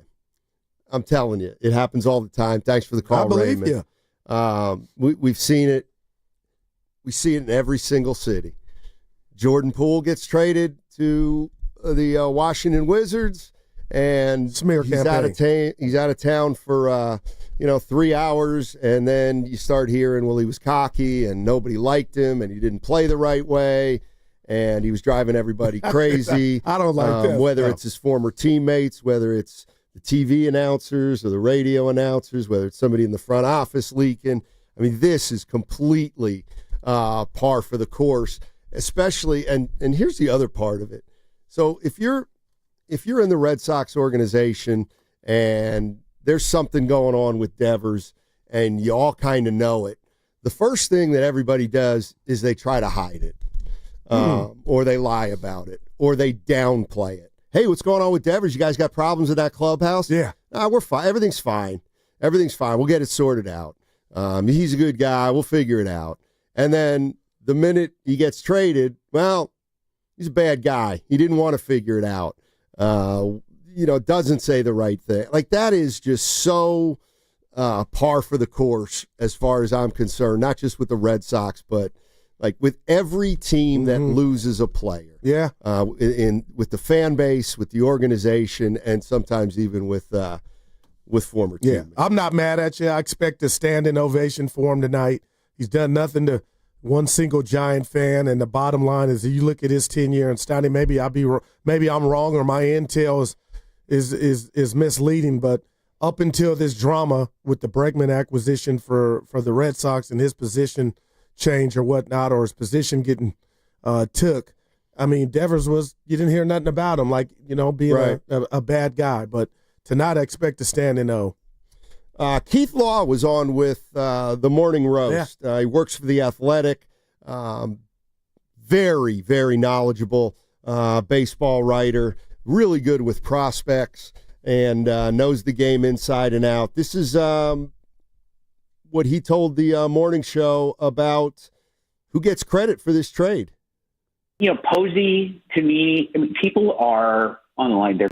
I'm telling you, it happens all the time. Thanks for the call, I believe Raymond. You. We've seen it. We see it in every single city. Jordan Poole gets traded to the Washington Wizards, and he's out of town for 3 hours, and then you start hearing, well, he was cocky and nobody liked him and he didn't play the right way and he was driving everybody crazy. I don't like that. Whether it's his former teammates, whether it's the TV announcers or the radio announcers, whether it's somebody in the front office leaking. I mean, this is completely par for the course, especially, and here's the other part of it. So if you're in the Red Sox organization and there's something going on with Devers and you all kind of know it, the first thing that everybody does is they try to hide it, or they lie about it, or they downplay it. Hey, what's going on with Devers? You guys got problems at that clubhouse? Yeah. We're fine. Everything's fine. We'll get it sorted out. He's a good guy. We'll figure it out. And then the minute he gets traded, well, he's a bad guy. He didn't want to figure it out. Doesn't say the right thing. Like, that is just so par for the course as far as I'm concerned, not just with the Red Sox, but like with every team that loses a player. Yeah. With the fan base, with the organization, and sometimes even with former teammates. I'm not mad at you. I expect a standing ovation for him tonight. He's done nothing to one single Giant fan. And the bottom line is, you look at his tenure, and Steiny, maybe I'm wrong, or my intel is misleading, but up until this drama with the Bregman acquisition for the Red Sox and his position change or whatnot, or his position getting took, I mean, Devers you didn't hear nothing about him, like, being Right. a bad guy, but to not expect to stand in O. Keith Law was on with the Morning Roast. He works for The Athletic. Very, very knowledgeable baseball writer. Really good with prospects and knows the game inside and out. This is what he told the morning show about who gets credit for this trade. Posey, to me, people are on the line. They're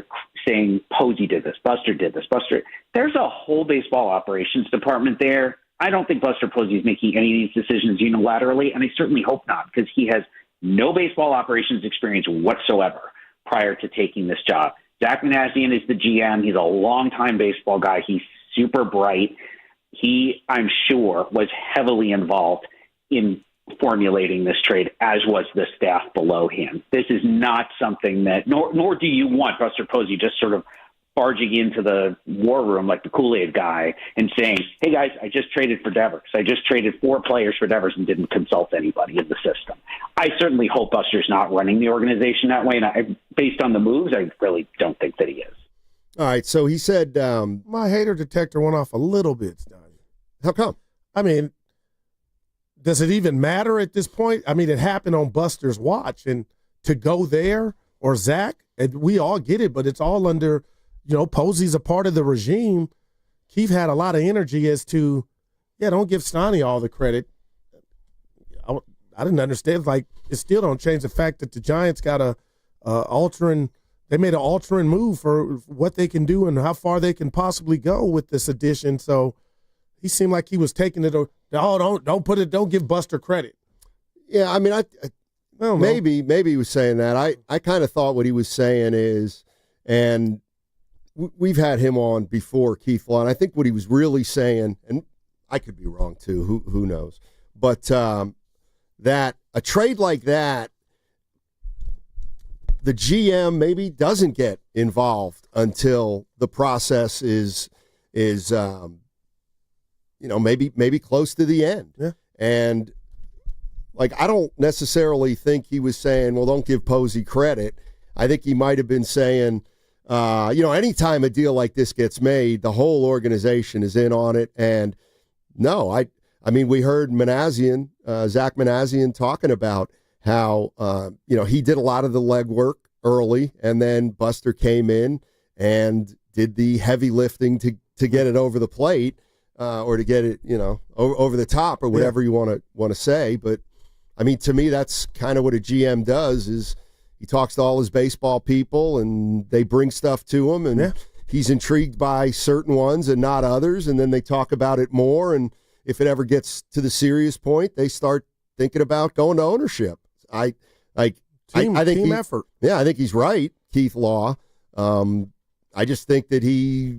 saying Posey did this, Buster did this, Buster. There's a whole baseball operations department there. I don't think Buster Posey is making any of these decisions unilaterally, and I certainly hope not, because he has no baseball operations experience whatsoever prior to taking this job. Zach Manassian is the GM. He's a longtime baseball guy. He's super bright. He, I'm sure, was heavily involved in formulating this trade, as was the staff below him. This is not something that, nor do you want Buster Posey just sort of barging into the war room like the Kool-Aid guy and saying, hey guys, I just traded for Devers. I just traded 4 players for Devers and didn't consult anybody in the system. I certainly hope Buster's not running the organization that way, and based on the moves, I really don't think that he is. All right, so he said... my hater detector went off a little bit, Steiny. How come? I mean, does it even matter at this point? I mean, it happened on Buster's watch, and to go there, or Zach, and we all get it, but it's all under... Posey's a part of the regime. Keith had a lot of energy as to, don't give Steiny all the credit. I didn't understand. Like, it still don't change the fact that the Giants got they made an altering move for what they can do and how far they can possibly go with this addition. So he seemed like he was taking it. Don't give Buster credit. Yeah, I mean, maybe he was saying that. I kind of thought what he was saying is, and we've had him on before, Keith Law, and I think what he was really saying, and I could be wrong too, who knows, but that a trade like that, the GM maybe doesn't get involved until the process is maybe close to the end. Yeah. And like, I don't necessarily think he was saying, well, don't give Posey credit. I think he might have been saying, anytime a deal like this gets made, the whole organization is in on it. And no, I mean, we heard Zach Manassian talking about how, he did a lot of the legwork early, and then Buster came in and did the heavy lifting to get it over the plate, or to get it, over the top, or whatever you want to say. But I mean, to me, that's kind of what a GM does, is he talks to all his baseball people, and they bring stuff to him, and he's intrigued by certain ones and not others, and then they talk about it more, and if it ever gets to the serious point, they start thinking about going to ownership. I think team effort. Yeah, I think he's right, Keith Law. I just think that he,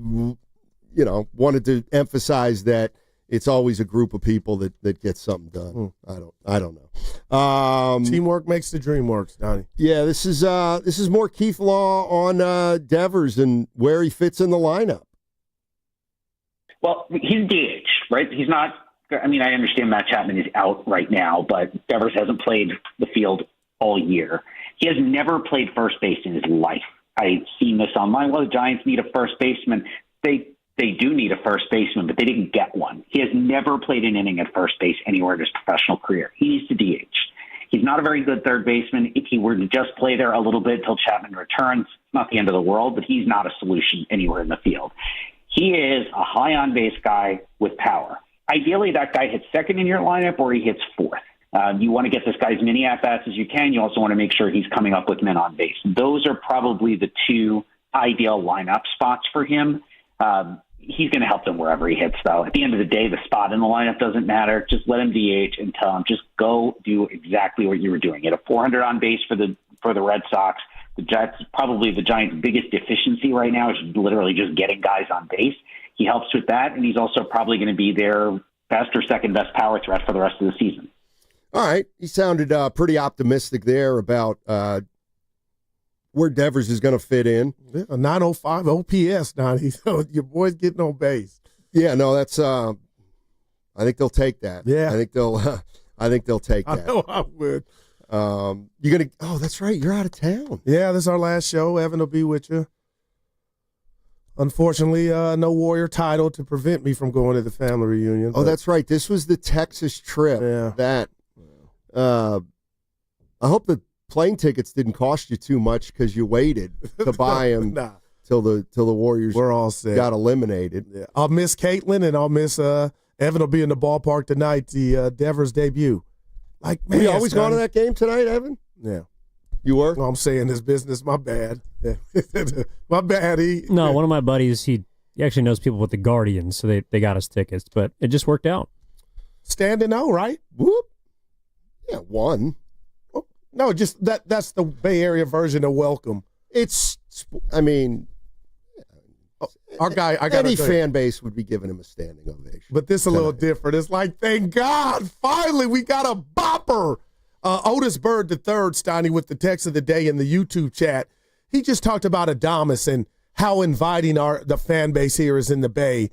wanted to emphasize that it's always a group of people that get something done. I don't know. Teamwork makes the dream work, Donnie. Yeah, this is more Keith Law on Devers and where he fits in the lineup. Well, he's DH, right? He's not. I mean, I understand Matt Chapman is out right now, but Devers hasn't played the field all year. He has never played first base in his life. I've seen this online. Well, the Giants need a first baseman. They do need a first baseman, but they didn't get one. He has never played an inning at first base anywhere in his professional career. He needs to DH. He's not a very good third baseman. If he were to just play there a little bit until Chapman returns, it's not the end of the world, but he's not a solution anywhere in the field. He is a high on-base guy with power. Ideally, that guy hits second in your lineup, or he hits fourth. You want to get this guy as many at-bats as you can. You also want to make sure he's coming up with men on base. Those are probably the two ideal lineup spots for him. He's going to help them wherever he hits, though. At the end of the day, the spot in the lineup doesn't matter. Just let him DH and tell him, just go do exactly what you were doing. He had a 400 on base for the Red Sox. That's probably the Giants' biggest deficiency right now, is literally just getting guys on base. He helps with that, and he's also probably going to be their best or second best power threat for the rest of the season. All right. He sounded pretty optimistic there about where Devers is going to fit in. Yeah, a 905 OPS, Donnie. So your boy's getting on base. Yeah, no, that's I think they'll take that. Yeah. I think they'll take that. I know I would. You're going to Oh, that's right. You're out of town. Yeah, this is our last show. Evan will be with you. Unfortunately, no Warrior title to prevent me from going to the family reunion. Oh, that's right. This was the Texas trip. Yeah. That I hope the plane tickets didn't cost you too much because you waited to buy them till the Warriors We're all set. got eliminated. Yeah. I'll miss Caitlin, and I'll miss Evan will be in the ballpark tonight, the Devers debut. Like, man, you always going to that game tonight, Evan? Yeah. You were? No, I'm saying this business. My bad. My bad. No, one of my buddies, he actually knows people with the Guardians, so they got us tickets, but it just worked out. Standing O, right? Whoop. Yeah, one. Oh, no, just that's the Bay Area version of welcome. I mean, our guy, any fan base would be giving him a standing ovation. But this is a little different. It's like, thank God, finally we got a bopper. Otis Bird III, Steiny, with the text of the day in the YouTube chat, he just talked about Adames and how inviting the fan base here is in the Bay.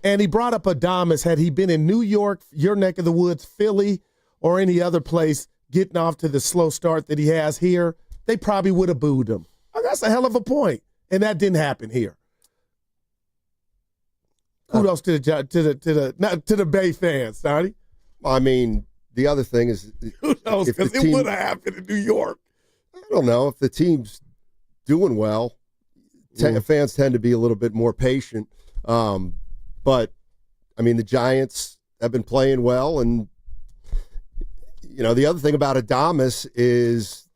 And he brought up Adames. Had he been in New York, your neck of the woods, Philly, or any other place, getting off to the slow start that he has here, they probably would have booed him. That's a hell of a point. And that didn't happen here. Kudos to the Bay fans, Steiny. I mean, the other thing is, who knows? Because it would have happened in New York. I don't know if the team's doing well. Fans tend to be a little bit more patient, but I mean, the Giants have been playing well, and you know, the other thing about Adames is,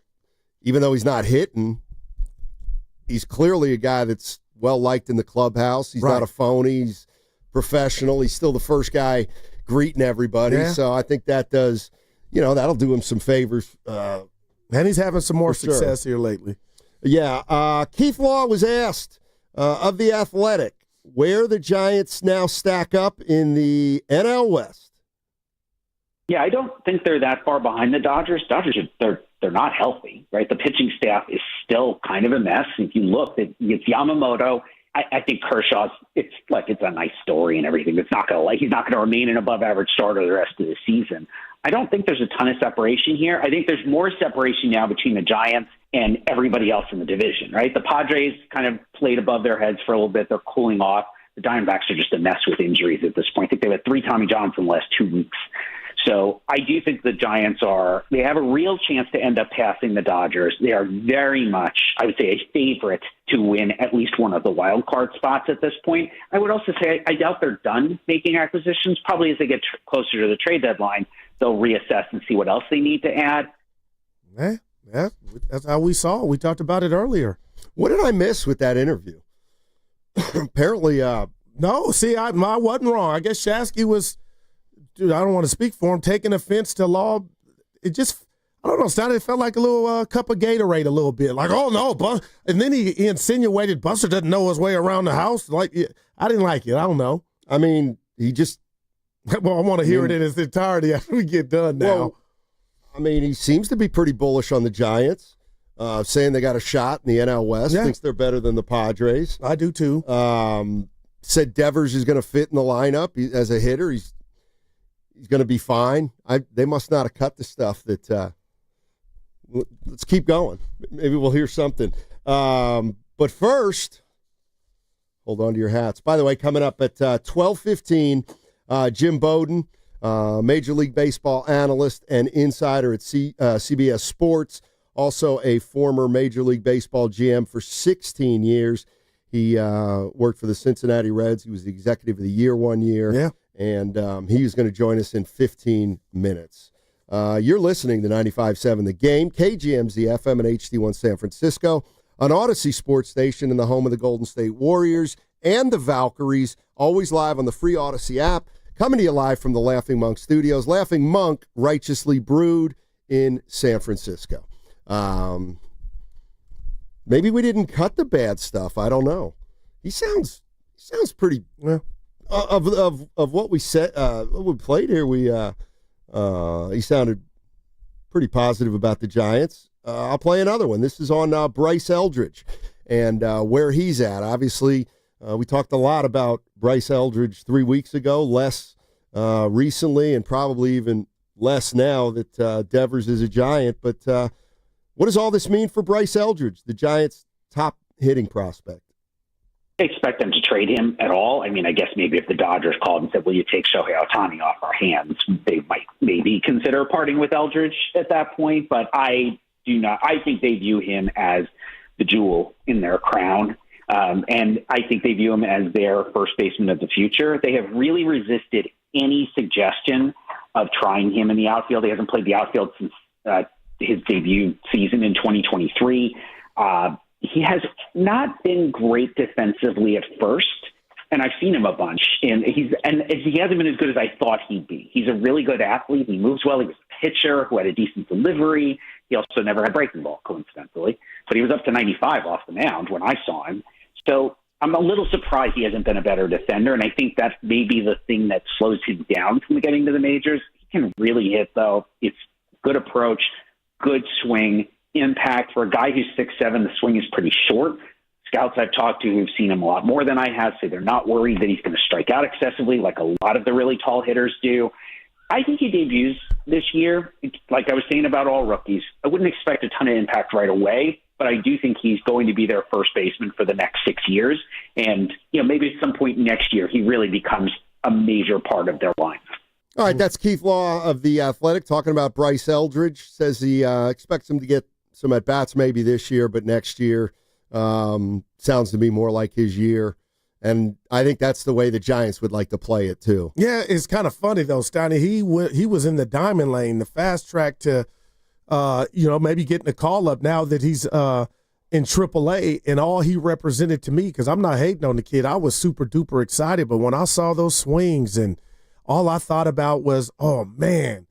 even though he's not hitting, he's clearly a guy that's well liked in the clubhouse. He's not a phony. He's professional. He's still the first guy greeting everybody. Yeah. So I think that does, that'll do him some favors. And he's having some more success here lately. Yeah. Keith Law was asked of The Athletic where the Giants now stack up in the NL West. Yeah, I don't think they're that far behind the Dodgers. They're not healthy, right? The pitching staff is still kind of a mess. If you look, it's Yamamoto. I think Kershaw's, it's a nice story and everything. He's not going to remain an above average starter the rest of the season. I don't think there's a ton of separation here. I think there's more separation now between the Giants and everybody else in the division, right? The Padres kind of played above their heads for a little bit. They're cooling off. The Diamondbacks are just a mess with injuries at this point. I think they've had 3 Tommy Johns in the last 2 weeks. So I do think the Giants they have a real chance to end up passing the Dodgers. They are very much, I would say, a favorite to win at least one of the wild card spots at this point. I would also say I doubt they're done making acquisitions. Probably as they get closer to the trade deadline, they'll reassess and see what else they need to add. Yeah, that's how we saw it. We talked about it earlier. What did I miss with that interview? Apparently, no. See, I wasn't wrong. I guess Shasky was. Dude, I don't want to speak for him, taking offense to Law. It just, I don't know, it felt like a little cup of Gatorade a little bit. Like, oh, no. And then he insinuated Buster doesn't know his way around the house. Like, I didn't like it. I don't know. I mean, he just. Well, I want to hear it in its entirety after we get done now. Well, I mean, he seems to be pretty bullish on the Giants, saying they got a shot in the NL West. Yeah. Thinks they're better than the Padres. I do, too. Said Devers is going to fit in the lineup as a hitter. He's going to be fine. They must not have cut the stuff that let's keep going. Maybe we'll hear something. But first, hold on to your hats. By the way, coming up at 12:15, Jim Bowden, Major League Baseball analyst and insider at CBS Sports, also a former Major League Baseball GM for 16 years. He worked for the Cincinnati Reds. He was the executive of the year one year. Yeah. And he is going to join us in 15 minutes. You're listening to 95.7 The Game, KGMZ FM and HD1 San Francisco, an Odyssey sports station in the home of the Golden State Warriors and the Valkyries, always live on the free Odyssey app, coming to you live from the Laughing Monk Studios. Laughing Monk, righteously brewed in San Francisco. Maybe we didn't cut the bad stuff. I don't know. He sounds pretty... Well, of what we said, what we played here, he sounded pretty positive about the Giants. I'll play another one. This is on Bryce Eldridge and where he's at. Obviously, we talked a lot about Bryce Eldridge 3 weeks ago, less recently, and probably even less now that Devers is a Giant. But what does all this mean for Bryce Eldridge, the Giants' top hitting prospect? Expect them to trade him at all. I mean, I guess maybe if the Dodgers called and said, will you take Shohei Ohtani off our hands, they might maybe consider parting with Eldridge at that point. But I do not. I think they view him as the jewel in their crown. And I think they view him as their first baseman of the future. They have really resisted any suggestion of trying him in the outfield. He hasn't played the outfield since his debut season in 2023. He has not been great defensively at first, and I've seen him a bunch, and he hasn't been as good as I thought he'd be. He's a really good athlete. He moves well. He was a pitcher who had a decent delivery. He also never had breaking ball, coincidentally, but he was up to 95 off the mound when I saw him. So I'm a little surprised he hasn't been a better defender, and I think that's maybe the thing that slows him down from getting to the majors. He can really hit, though. It's good approach, good swing, impact. For a guy who's 6'7", the swing is pretty short. Scouts I've talked to who've seen him a lot more than I have say they're not worried that he's going to strike out excessively like a lot of the really tall hitters do. I think he debuts this year. Like I was saying about all rookies, I wouldn't expect a ton of impact right away, but I do think he's going to be their first baseman for the next 6 years. And, maybe at some point next year, he really becomes a major part of their lineup. All right, that's Keith Law of The Athletic talking about Bryce Eldridge. Says he expects him to get some at-bats maybe this year, but next year sounds to me more like his year. And I think that's the way the Giants would like to play it, too. Yeah, it's kind of funny, though, Steiny. He was in the diamond lane, the fast track to, maybe getting a call-up now that he's in AAA, and all he represented to me, because I'm not hating on the kid, I was super-duper excited. But when I saw those swings, and all I thought about was, oh, man,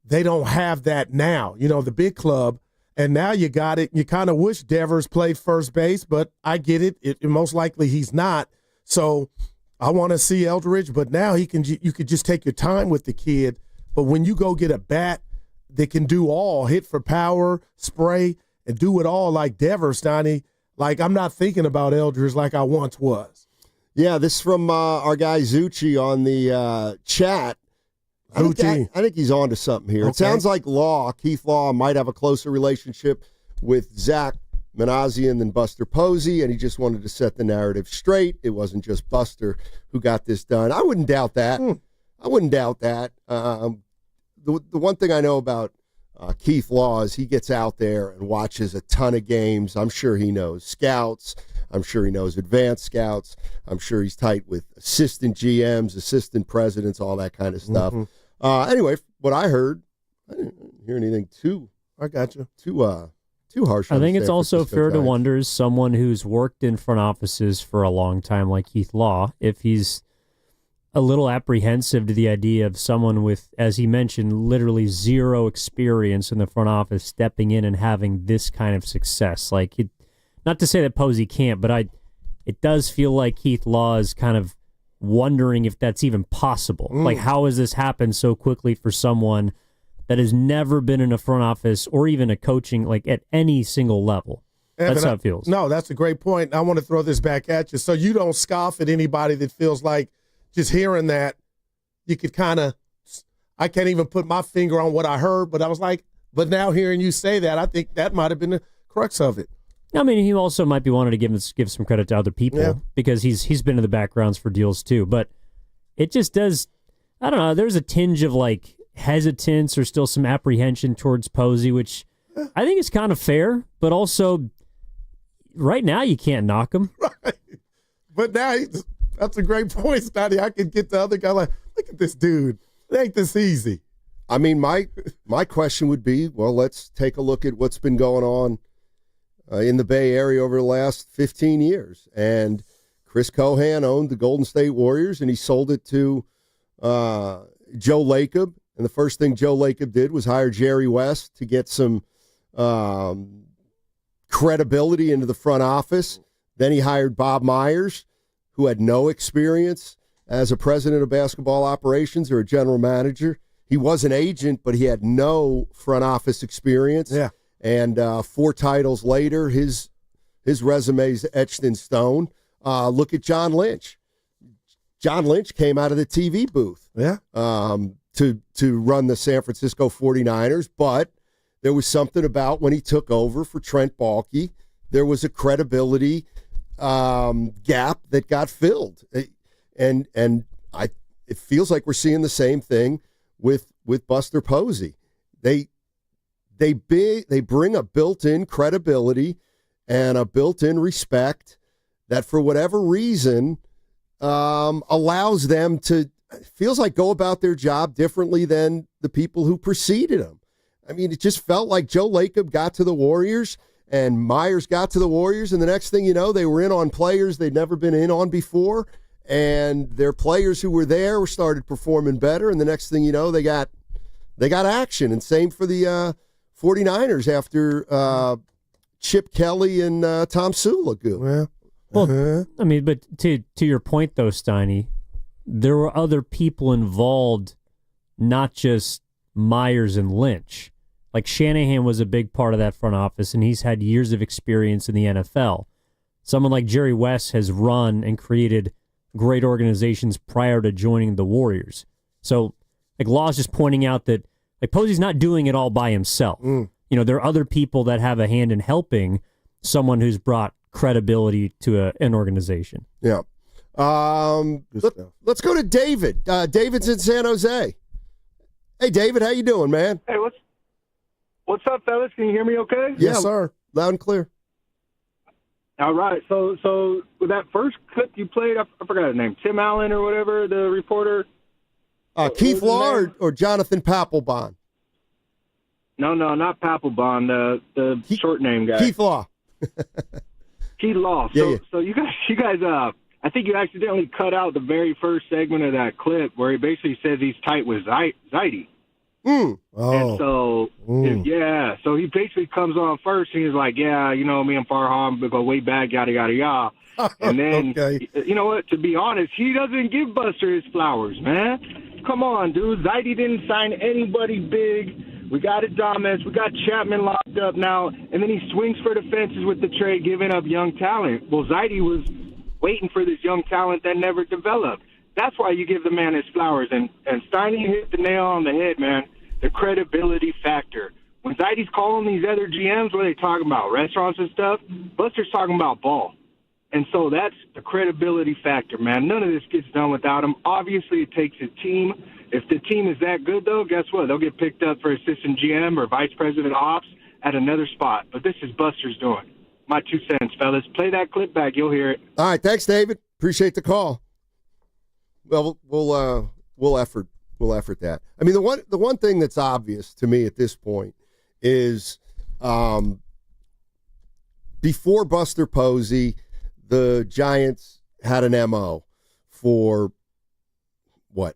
they don't have that now. The big club. And now you got it. You kind of wish Devers played first base, but I get it. It most likely he's not. So I want to see Eldridge, but now you could just take your time with the kid. But when you go get a bat that can do all, hit for power, spray, and do it all like Devers, Steiny, like I'm not thinking about Eldridge like I once was. Yeah, this is from our guy Zucci on the chat. I think he's on to something here. Okay. It sounds like Keith Law, might have a closer relationship with Zach Manassian than Buster Posey, and he just wanted to set the narrative straight. It wasn't just Buster who got this done. I wouldn't doubt that. The one thing I know about Keith Law is he gets out there and watches a ton of games. I'm sure he knows scouts. I'm sure he knows advanced scouts. I'm sure he's tight with assistant GMs, assistant presidents, all that kind of stuff. Mm-hmm. Anyway, what I heard, I didn't hear anything too harsh. I think it's also fair to wonder, as someone who's worked in front offices for a long time like Keith Law, if he's a little apprehensive to the idea of someone with, as he mentioned, literally zero experience in the front office stepping in and having this kind of success. Not to say that Posey can't, but it does feel like Keith Law is kind of wondering if that's even possible. Like, how has this happened so quickly for someone that has never been in a front office or even a coaching, like at any single level? Evan, that's how it feels. No, that's a great point. I want to throw this back at you. So you don't scoff at anybody that feels like just hearing that you could kind of, I can't even put my finger on what I heard, but I was like, but now hearing you say that, I think that might have been the crux of it. I mean, he also might be wanting to give some credit to other people because he's been in the backgrounds for deals too. But it just does, I don't know, there's a tinge of like hesitance or still some apprehension towards Posey, which I think is kind of fair, but also right now you can't knock him. Right. But now that's a great point, Steiny. I could get the other guy like, look at this dude. It ain't this easy. I mean, my question would be, well, let's take a look at what's been going on in the Bay Area over the last 15 years. And Chris Cohan owned the Golden State Warriors, and he sold it to Joe Lacob. And the first thing Joe Lacob did was hire Jerry West to get some credibility into the front office. Then he hired Bob Myers, who had no experience as a president of basketball operations or a general manager. He was an agent, but he had no front office experience. Yeah. And 4 titles later, his resume's etched in stone. Look at John Lynch. John Lynch came out of the TV booth to run the San Francisco 49ers, but there was something about when he took over for Trent Baalke, there was a credibility gap that got filled. And it feels like we're seeing the same thing with Buster Posey. They bring a built-in credibility and a built-in respect that for whatever reason allows them to, feels like, go about their job differently than the people who preceded them. I mean, it just felt like Joe Lacob got to the Warriors and Myers got to the Warriors, and the next thing you know, they were in on players they'd never been in on before, and their players who were there started performing better, and the next thing you know, they got action. And same for the 49ers after Chip Kelly and Tom Sula. Well, I mean, but to your point, though, Steiny, there were other people involved, not just Myers and Lynch. Like Shanahan was a big part of that front office, and he's had years of experience in the NFL. Someone like Jerry West has run and created great organizations prior to joining the Warriors. So, like, Law's just pointing out that, like, Posey's not doing it all by himself. You know, there are other people that have a hand in helping someone who's brought credibility to an organization. Yeah. Let's go to David. David's in San Jose. Hey, David, how you doing, man? Hey, what's up, fellas? Can you hear me okay? Yes, sir. Loud and clear. All right. So with that first clip you played, I forgot his name, Tim Allen or whatever, the reporter. Keith Law or Jonathan Papelbon? No, not Papelbon, the short name guy. Keith Law. Keith Law. So you guys, I think you accidentally cut out the very first segment of that clip where he basically says he's tight with Zaidi. Oh. And so, so he basically comes on first and he's like, yeah, you know, me and Farhan, we go way back, yada, yada, yada. And then, you know what, to be honest, he doesn't give Buster his flowers, man. Come on, dude. Zaidi didn't sign anybody big. We got Adames. We got Chapman locked up now. And then he swings for the fences with the trade, giving up young talent. Well, Zaidi was waiting for this young talent that never developed. That's why you give the man his flowers. And Steiny hit the nail on the head, man. The credibility factor. When Zaidi's calling these other GMs, what are they talking about? Restaurants and stuff? Buster's talking about ball. And so that's the credibility factor, man. None of this gets done without him. Obviously, it takes a team. If the team is that good, though, guess what? They'll get picked up for assistant GM or vice president ops at another spot. But this is Buster's doing. My 2 cents, fellas. Play that clip back. You'll hear it. All right. Thanks, David. Appreciate the call. Well, we'll effort that. I mean, the one thing that's obvious to me at this point is before Buster Posey, the Giants had an MO for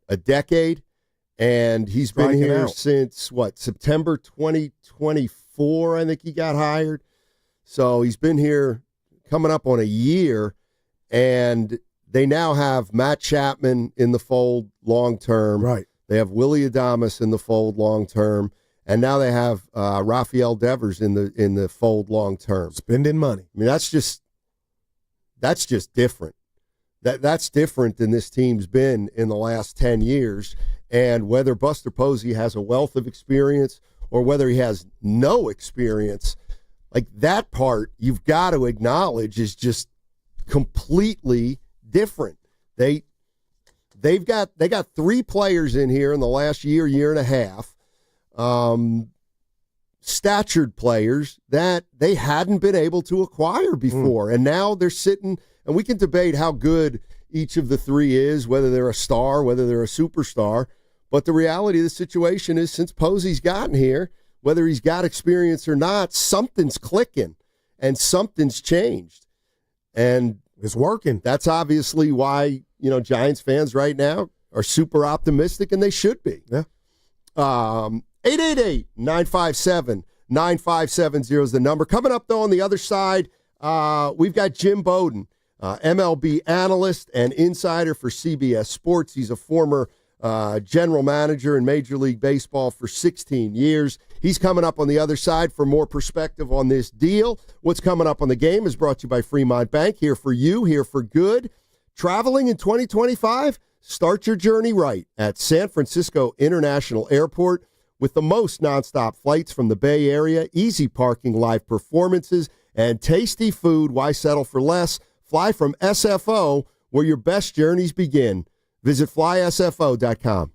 a decade, and he's been here since September 2024. I think he got hired. So he's been here coming up on a year, and they now have Matt Chapman in the fold long term. Right. They have Willie Adames in the fold long term, and now they have Rafael Devers in the fold long term. Spending money. I mean, that's just different. That's different than this team's been in the last 10 years. And whether Buster Posey has a wealth of experience or whether he has no experience, like that part you've got to acknowledge is just completely different. They got 3 players in here in the last year and a half, statured players that they hadn't been able to acquire before. And now they're sitting, and we can debate how good each of the 3 is, whether they're a star, whether they're a superstar. But the reality of the situation is since Posey's gotten here, whether he's got experience or not, something's clicking and something's changed. And it's working. That's obviously why, Giants fans right now are super optimistic, and they should be. Yeah. 888-957-9570 is the number. Coming up, though, on the other side, we've got Jim Bowden. MLB analyst and insider for CBS Sports. He's a former general manager in Major League Baseball for 16 years. He's coming up on the other side for more perspective on this deal. What's coming up on the game is brought to you by Fremont Bank. Here for you, here for good. Traveling in 2025? Start your journey right at San Francisco International Airport with the most nonstop flights from the Bay Area, easy parking, live performances, and tasty food. Why settle for less? Fly from SFO, where your best journeys begin. Visit flysfo.com.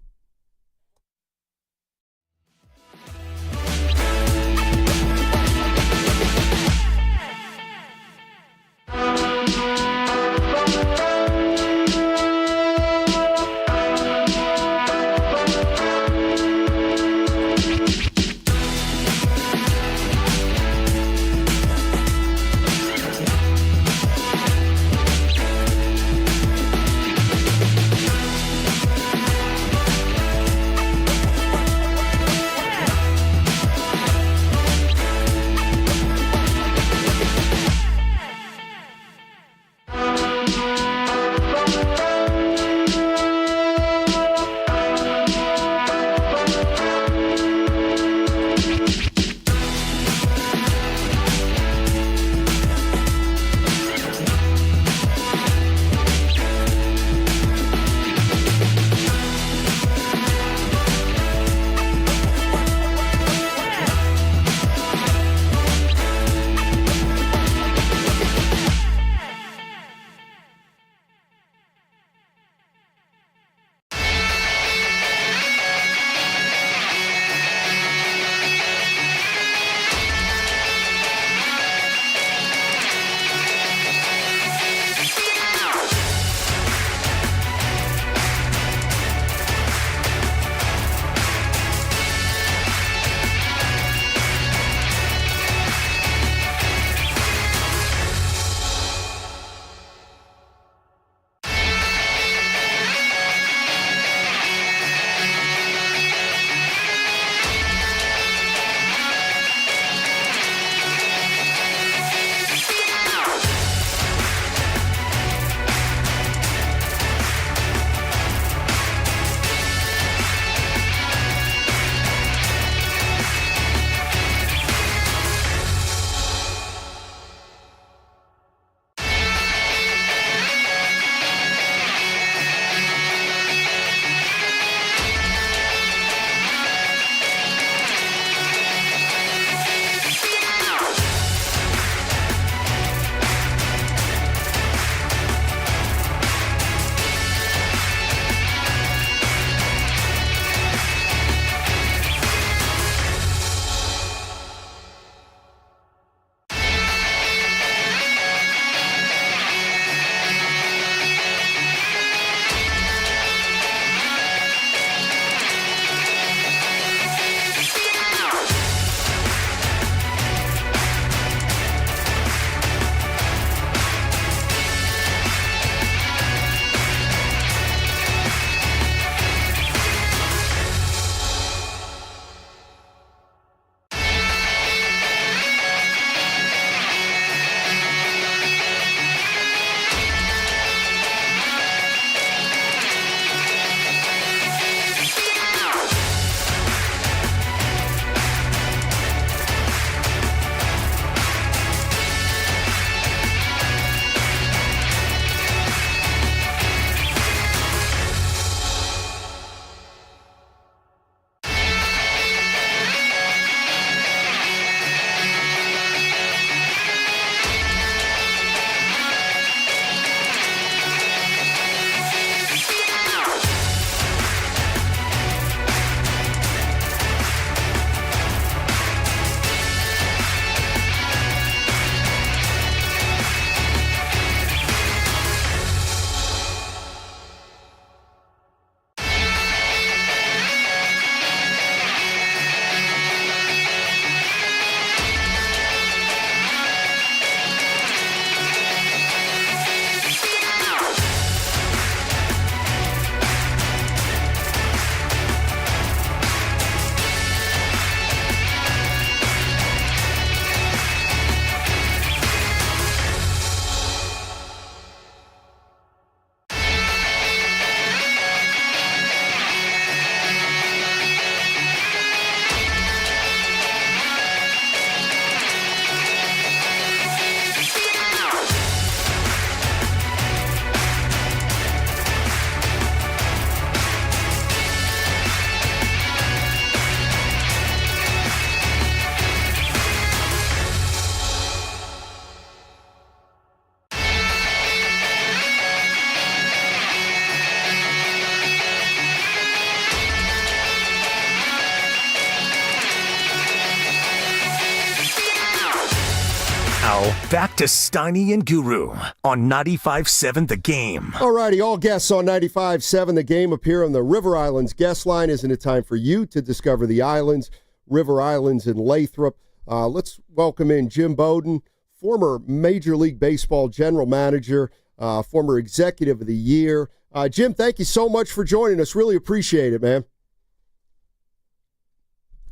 Now, back to Steiny and Guru on 95.7 The Game. All righty, all guests on 95.7 The Game appear on the River Islands guest line. Isn't it time for you to discover the islands, River Islands in Lathrop? Let's welcome in Jim Bowden, former Major League Baseball general manager, former executive of the year. Jim, thank you so much for joining us. Really appreciate it, man.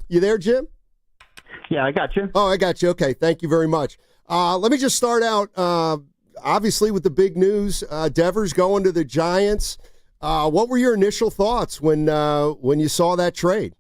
You there, Jim? Yeah, I got you. Oh, I got you. Okay, thank you very much. Let me just start out, obviously, with the big news. Devers going to the Giants. What were your initial thoughts when you saw that trade?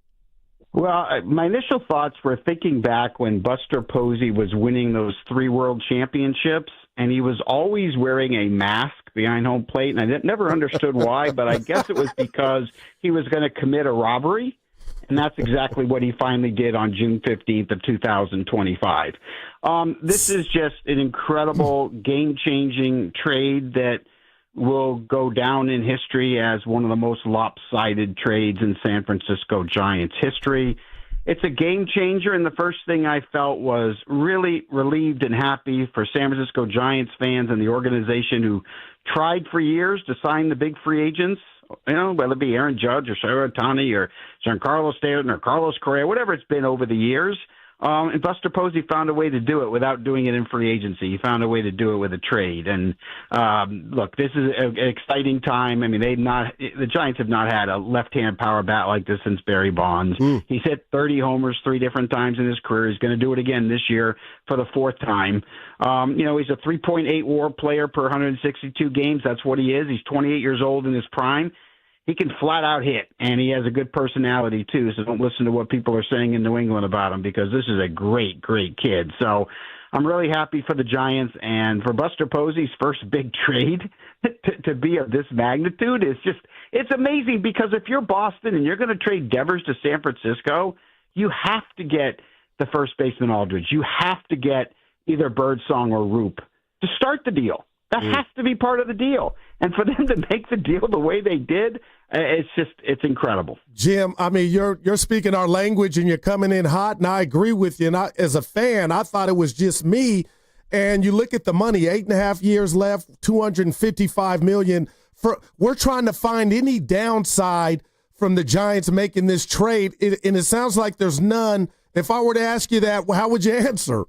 Well, my initial thoughts were thinking back when Buster Posey was winning those 3 world championships, and he was always wearing a mask behind home plate, and I never understood why, but I guess it was because he was going to commit a robbery. And that's exactly what he finally did on June 15th of 2025. This is just an incredible, game-changing trade that will go down in history as one of the most lopsided trades in San Francisco Giants history. It's a game changer, and the first thing I felt was really relieved and happy for San Francisco Giants fans and the organization who tried for years to sign the big free agents. Whether it be Aaron Judge or Shohei Ohtani or Giancarlo Stanton or Carlos Correa, whatever it's been over the years. And Buster Posey found a way to do it without doing it in free agency. He found a way to do it with a trade. And look, this is an exciting time. I mean, the Giants have not had a left-hand power bat like this since Barry Bonds. He's hit 30 homers 3 different times in his career. He's going to do it again this year for the 4th time. He's a 3.8 WAR player per 162 games. That's what he is. He's 28 years old in his prime. He can flat out hit, and he has a good personality too. So don't listen to what people are saying in New England about him, because this is a great, great kid. So I'm really happy for the Giants, and for Buster Posey's first big trade to be of this magnitude it's amazing, because if you're Boston and you're going to trade Devers to San Francisco, you have to get the first baseman Aldridge. You have to get either Birdsong or Roop to start the deal. That has to be part of the deal. And for them to make the deal the way they did, it's incredible. Jim, I mean, you're speaking our language and you're coming in hot, and I agree with you. And as a fan, I thought it was just me. And you look at the money, 8.5 years left, $255 million. We're trying to find any downside from the Giants making this trade, and it sounds like there's none. If I were to ask you that, how would you answer?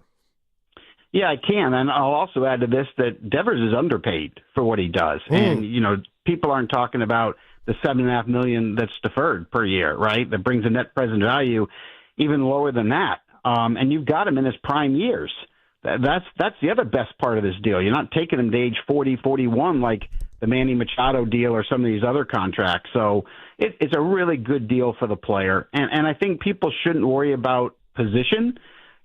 Yeah, I can. And I'll also add to this that Devers is underpaid for what he does. And, people aren't talking about the $7.5 million that's deferred per year, right? That brings the net present value even lower than that. And you've got him in his prime years. That's the other best part of this deal. You're not taking him to age 40, 41 like the Manny Machado deal or some of these other contracts. So it's a really good deal for the player. And I think people shouldn't worry about position.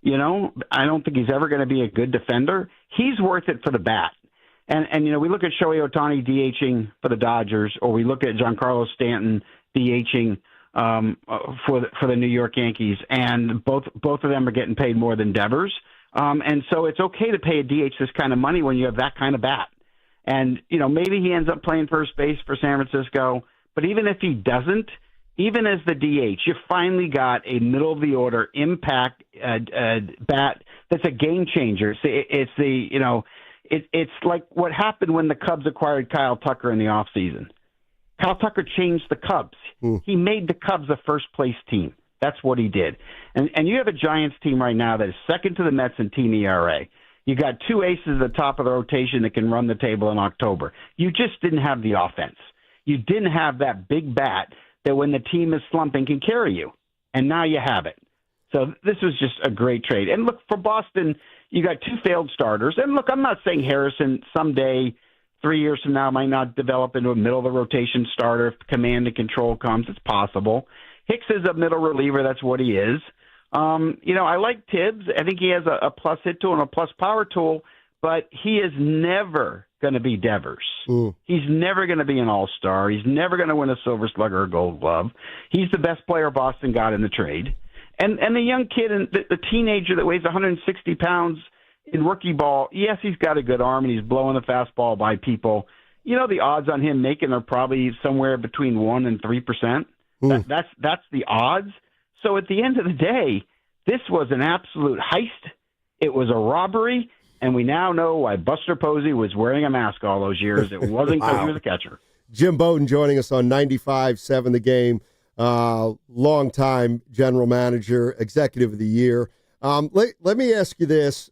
I don't think he's ever going to be a good defender. He's worth it for the bat. And we look at Shohei Ohtani DHing for the Dodgers, or we look at Giancarlo Stanton DHing for the New York Yankees, and both of them are getting paid more than Devers. And so it's okay to pay a DH this kind of money when you have that kind of bat. And, maybe he ends up playing first base for San Francisco, but even if he doesn't, even as the DH, you finally got a middle-of-the-order impact bat that's a game changer. It's like what happened when the Cubs acquired Kyle Tucker in the offseason. Kyle Tucker changed the Cubs. He made the Cubs a first-place team. That's what he did. And you have a Giants team right now that is second to the Mets in team ERA. You got 2 aces at the top of the rotation that can run the table in October. You just didn't have the offense. You didn't have that big bat that when the team is slumping can carry you. And now you have it. So this was just a great trade. And look, for Boston, you got 2 failed starters. And look, I'm not saying Harrison someday, 3 years from now, might not develop into a middle-of-the-rotation starter if command and control comes. It's possible. Hicks is a middle reliever. That's what he is. I like Tibs. I think he has a plus hit tool and a plus power tool, but he is never going to be Devers. He's never going to be an all-star. He's never going to win a Silver Slugger or Gold Glove. He's the best player Boston got in the trade. And the young kid, and the teenager that weighs 160 pounds in rookie ball, yes, he's got a good arm, and he's blowing the fastball by people. The odds on him making are probably somewhere between 1% and 3%. That's the odds. So at the end of the day, this was an absolute heist. It was a robbery. and we now know why Buster Posey was wearing a mask all those years. It wasn't because he was a catcher. Jim Bowden joining us on 95.7 The Game, longtime general manager, executive of the year. Let me ask you this,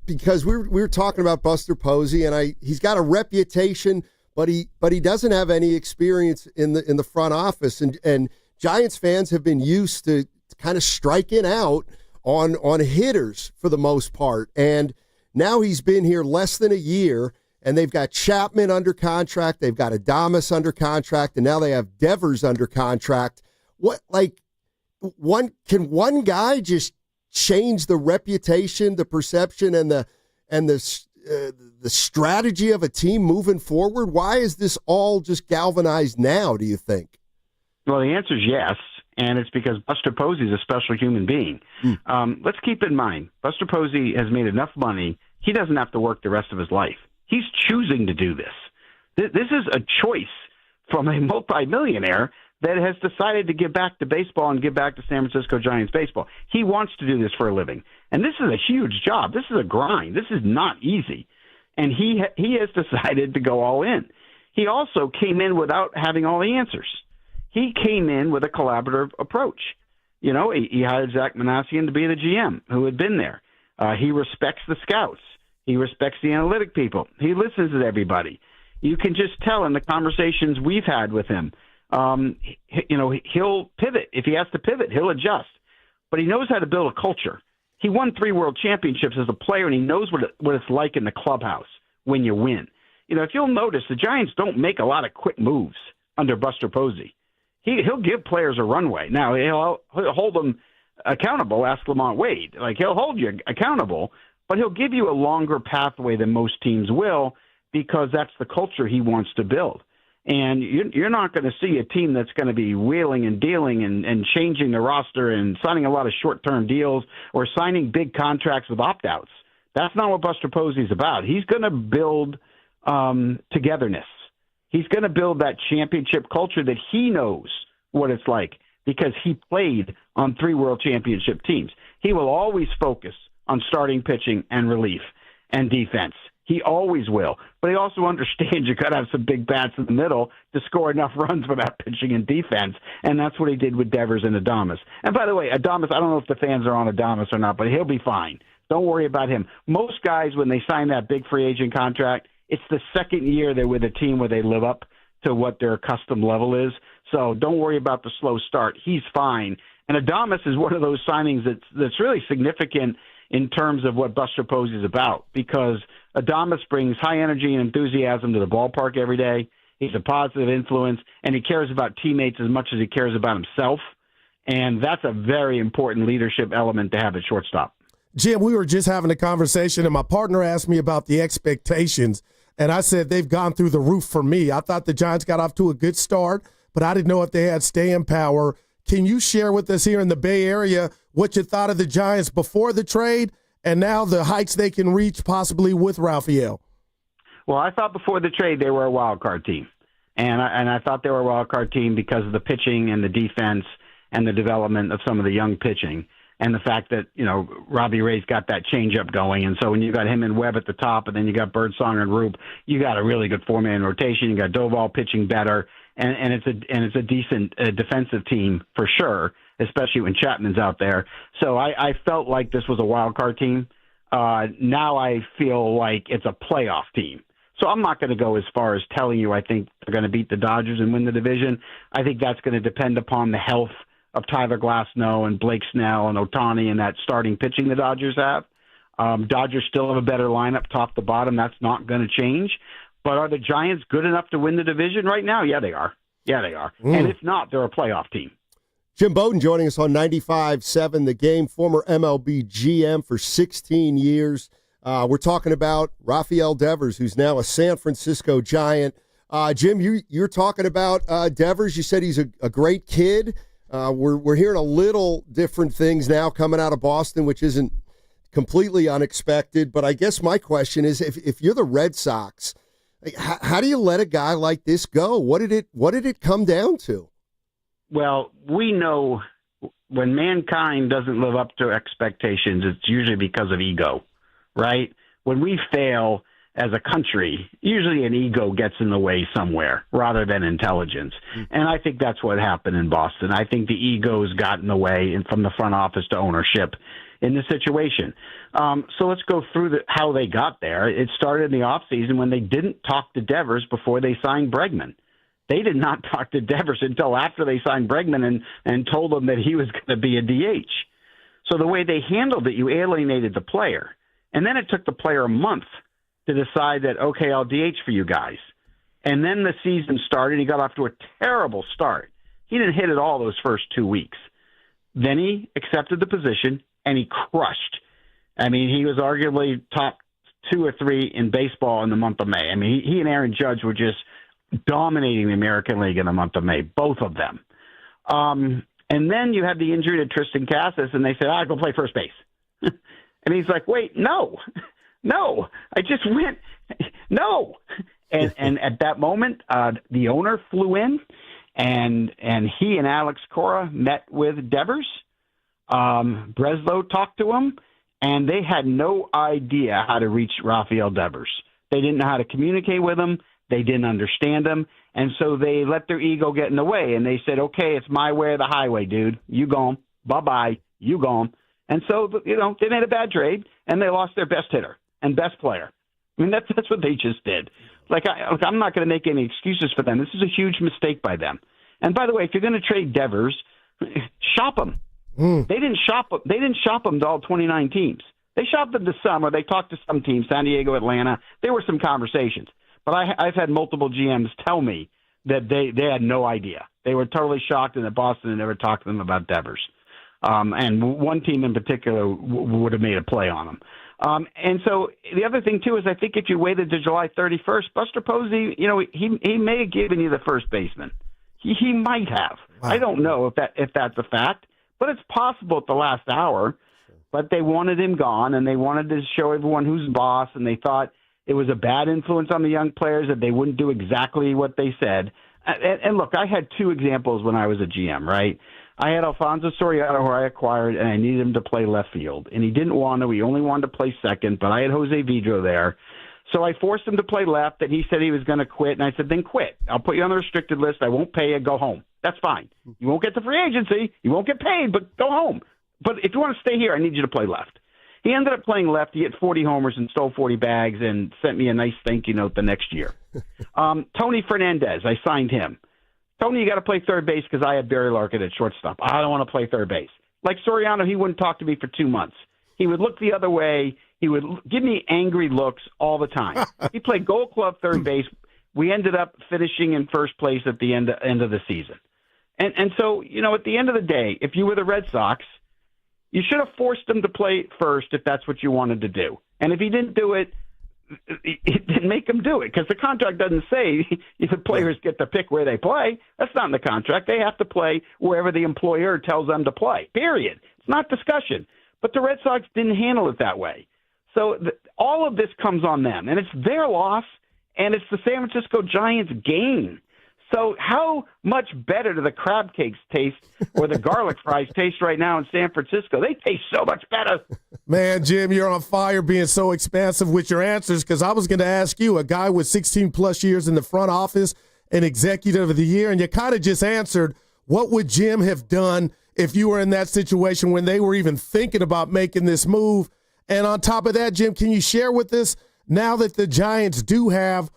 because we were talking about Buster Posey, and he's got a reputation, but he doesn't have any experience in the front office, and Giants fans have been used to kind of striking out on hitters for the most part, and now he's been here less than a year, and they've got Chapman under contract, they've got Adames under contract, and now they have Devers under contract. Can one guy just change the reputation, the perception, and the strategy of a team moving forward? Why is this all just galvanized now, do you think? Well, the answer is yes, and it's because Buster Posey is a special human being. Let's keep in mind, Buster Posey has made enough money, he doesn't have to work the rest of his life. He's choosing to do this. This is a choice from a multimillionaire that has decided to give back to baseball and give back to San Francisco Giants baseball. He wants to do this for a living. And this is a huge job. This is a grind. This is not easy. And he has decided to go all in. He also came in without having all the answers. He came in with a collaborative approach. You know, he hired Zach Manassian to be the GM, who had been there. He respects the scouts. He respects the analytic people. He listens to everybody. You can just tell in the conversations we've had with him. He'll pivot. If he has to pivot, he'll adjust. But he knows how to build a culture. He won 3 world championships as a player, and he knows what it's like in the clubhouse when you win. You know, if you'll notice, the Giants don't make a lot of quick moves under Buster Posey. He'll give players a runway. Now, he'll hold them accountable. Ask Lamont Wade. He'll hold you accountable, but he'll give you a longer pathway than most teams will because that's the culture he wants to build. And you're not going to see a team that's going to be wheeling and dealing and changing the roster and signing a lot of short-term deals or signing big contracts with opt-outs. That's not what Buster Posey's about. He's going to build togetherness. He's going to build that championship culture that he knows what it's like because he played on 3 world championship teams. He will always focus on starting pitching and relief and defense. He always will. But he also understands you got to have some big bats in the middle to score enough runs for that pitching and defense, and that's what he did with Devers and Adames. And by the way, Adames, I don't know if the fans are on Adames or not, but he'll be fine. Don't worry about him. Most guys, when they sign that big free agent contract, it's the second year they're with a team where they live up to what their custom level is. So don't worry about the slow start. He's fine. And Adames is one of those signings that's really significant in terms of what Buster Posey is about because Adames brings high energy and enthusiasm to the ballpark every day. He's a positive influence, and he cares about teammates as much as he cares about himself. And that's a very important leadership element to have at shortstop. Jim, we were just having a conversation, and my partner asked me about the expectations, and I said they've gone through the roof for me. I thought the Giants got off to a good start, but I didn't know if they had staying power. Can you share with us here in the Bay Area what you thought of the Giants before the trade and now the heights they can reach possibly with Rafael? Well, I thought before the trade they were a wild card team. And I thought they were a wild card team because of the pitching and the defense and the development of some of the young pitching and the fact that, Robbie Ray's got that changeup going. And so when you got him and Webb at the top and then you got Birdsong and Roop, you got a really good 4-man rotation. You got Doval pitching better. And it's a decent defensive team for sure, especially when Chapman's out there. So I felt like this was a wild card team. Now I feel like it's a playoff team. So I'm not going to go as far as telling you I think they're going to beat the Dodgers and win the division. I think that's going to depend upon the health of Tyler Glasnow and Blake Snell and Ohtani and that starting pitching the Dodgers have. Dodgers still have a better lineup top to bottom. That's not going to change. But are the Giants good enough to win the division right now? Yeah, they are. And if not, they're a playoff team. Jim Bowden joining us on 95.7 The Game, former MLB GM for 16 years. We're talking about Rafael Devers, who's now a San Francisco Giant. Jim, you're talking about Devers. You said he's a great kid. We're hearing a little different things now coming out of Boston, which isn't completely unexpected. But I guess my question is, if you're the Red Sox, how do you let a guy like this go? What did it come down to? Well, we know when mankind doesn't live up to expectations, it's usually because of ego, right? when we fail as a country, usually an ego gets in the way somewhere rather than intelligence. And I think that's what happened in Boston. I think the egos got in the way from the front office to ownership in the situation. So let's go through how they got there. It started in the offseason when they didn't talk to Devers before they signed Bregman. They did not talk to Devers until after they signed Bregman and told him that he was going to be a DH. So the way they handled it, you alienated the player. And then it took the player a month to decide that, okay, I'll DH for you guys. And then the season started. He got off to a terrible start. He didn't hit at all those first 2 weeks. Then he accepted the position, and he crushed. I mean, he was arguably top 2 or 3 in baseball in the month of May. I mean, he and Aaron Judge were just dominating the American League in the month of May, both of them. And then you had the injury to Tristan Casas, and they said, go play first base. And he's like, wait, no, I just went, no. And at that moment, the owner flew in, and he and Alex Cora met with Devers. Breslow talked to him, and they had no idea how to reach Rafael Devers. They didn't know how to communicate with him. They didn't understand him. And so they let their ego get in the way, and they said, okay, it's my way or the highway, dude. You gone. Bye-bye. You gone. And so, they made a bad trade, and they lost their best hitter and best player. I mean, that's what they just did. I'm not going to make any excuses for them. This is a huge mistake by them. And by the way, if you're going to trade Devers, shop them. They didn't shop them to all 29 teams. They shopped them to some, or they talked to some teams, San Diego, Atlanta. There were some conversations. But I've had multiple GMs tell me that they had no idea. They were totally shocked, and that Boston had never talked to them about Devers. And one team in particular would have made a play on him. And so the other thing, too, is I think if you waited to July 31st, Buster Posey, he may have given you the first baseman. He might have. Wow. I don't know if that's a fact, but it's possible at the last hour. But they wanted him gone, and they wanted to show everyone who's boss, and they thought it was a bad influence on the young players that they wouldn't do exactly what they said. And look, I had 2 examples when I was a GM, right? I had Alfonso Soriano, who I acquired, and I needed him to play left field. And he didn't want to. He only wanted to play second, but I had Jose Vidro there. So I forced him to play left, and he said he was going to quit. And I said, then quit. I'll put you on the restricted list. I won't pay you. Go home. That's fine. You won't get the free agency. You won't get paid, but go home. But if you want to stay here, I need you to play left. He ended up playing left. He hit 40 homers and stole 40 bags and sent me a nice thank you note the next year. Tony Fernandez, I signed him. Tony, you got to play third base because I had Barry Larkin at shortstop. I don't want to play third base. Like Soriano, he wouldn't talk to me for 2 months. He would look the other way. He would give me angry looks all the time. He played Gold Glove third base. We ended up finishing in first place at the end of the season. And so, at the end of the day, if you were the Red Sox, you should have forced him to play first if that's what you wanted to do. And if he didn't do it, didn't make him do it because the contract doesn't say the players get to pick where they play. That's not in the contract. They have to play wherever the employer tells them to play, period. It's not discussion. But the Red Sox didn't handle it that way. So all of this comes on them, and it's their loss, and it's the San Francisco Giants' gain. So how much better do the crab cakes taste or the garlic fries taste right now in San Francisco? They taste so much better. Man, Jim, you're on fire being so expansive with your answers because I was going to ask you, a guy with 16-plus years in the front office, an executive of the year, and you kind of just answered, what would Jim have done if you were in that situation when they were even thinking about making this move? And on top of that, Jim, can you share with us, now that the Giants do have,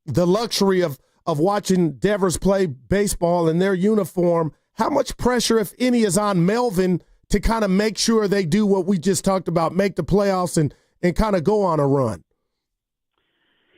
the luxury of watching Devers play baseball in their uniform, how much pressure, if any, is on Melvin to kind of make sure they do what we just talked about, make the playoffs and kind of go on a run?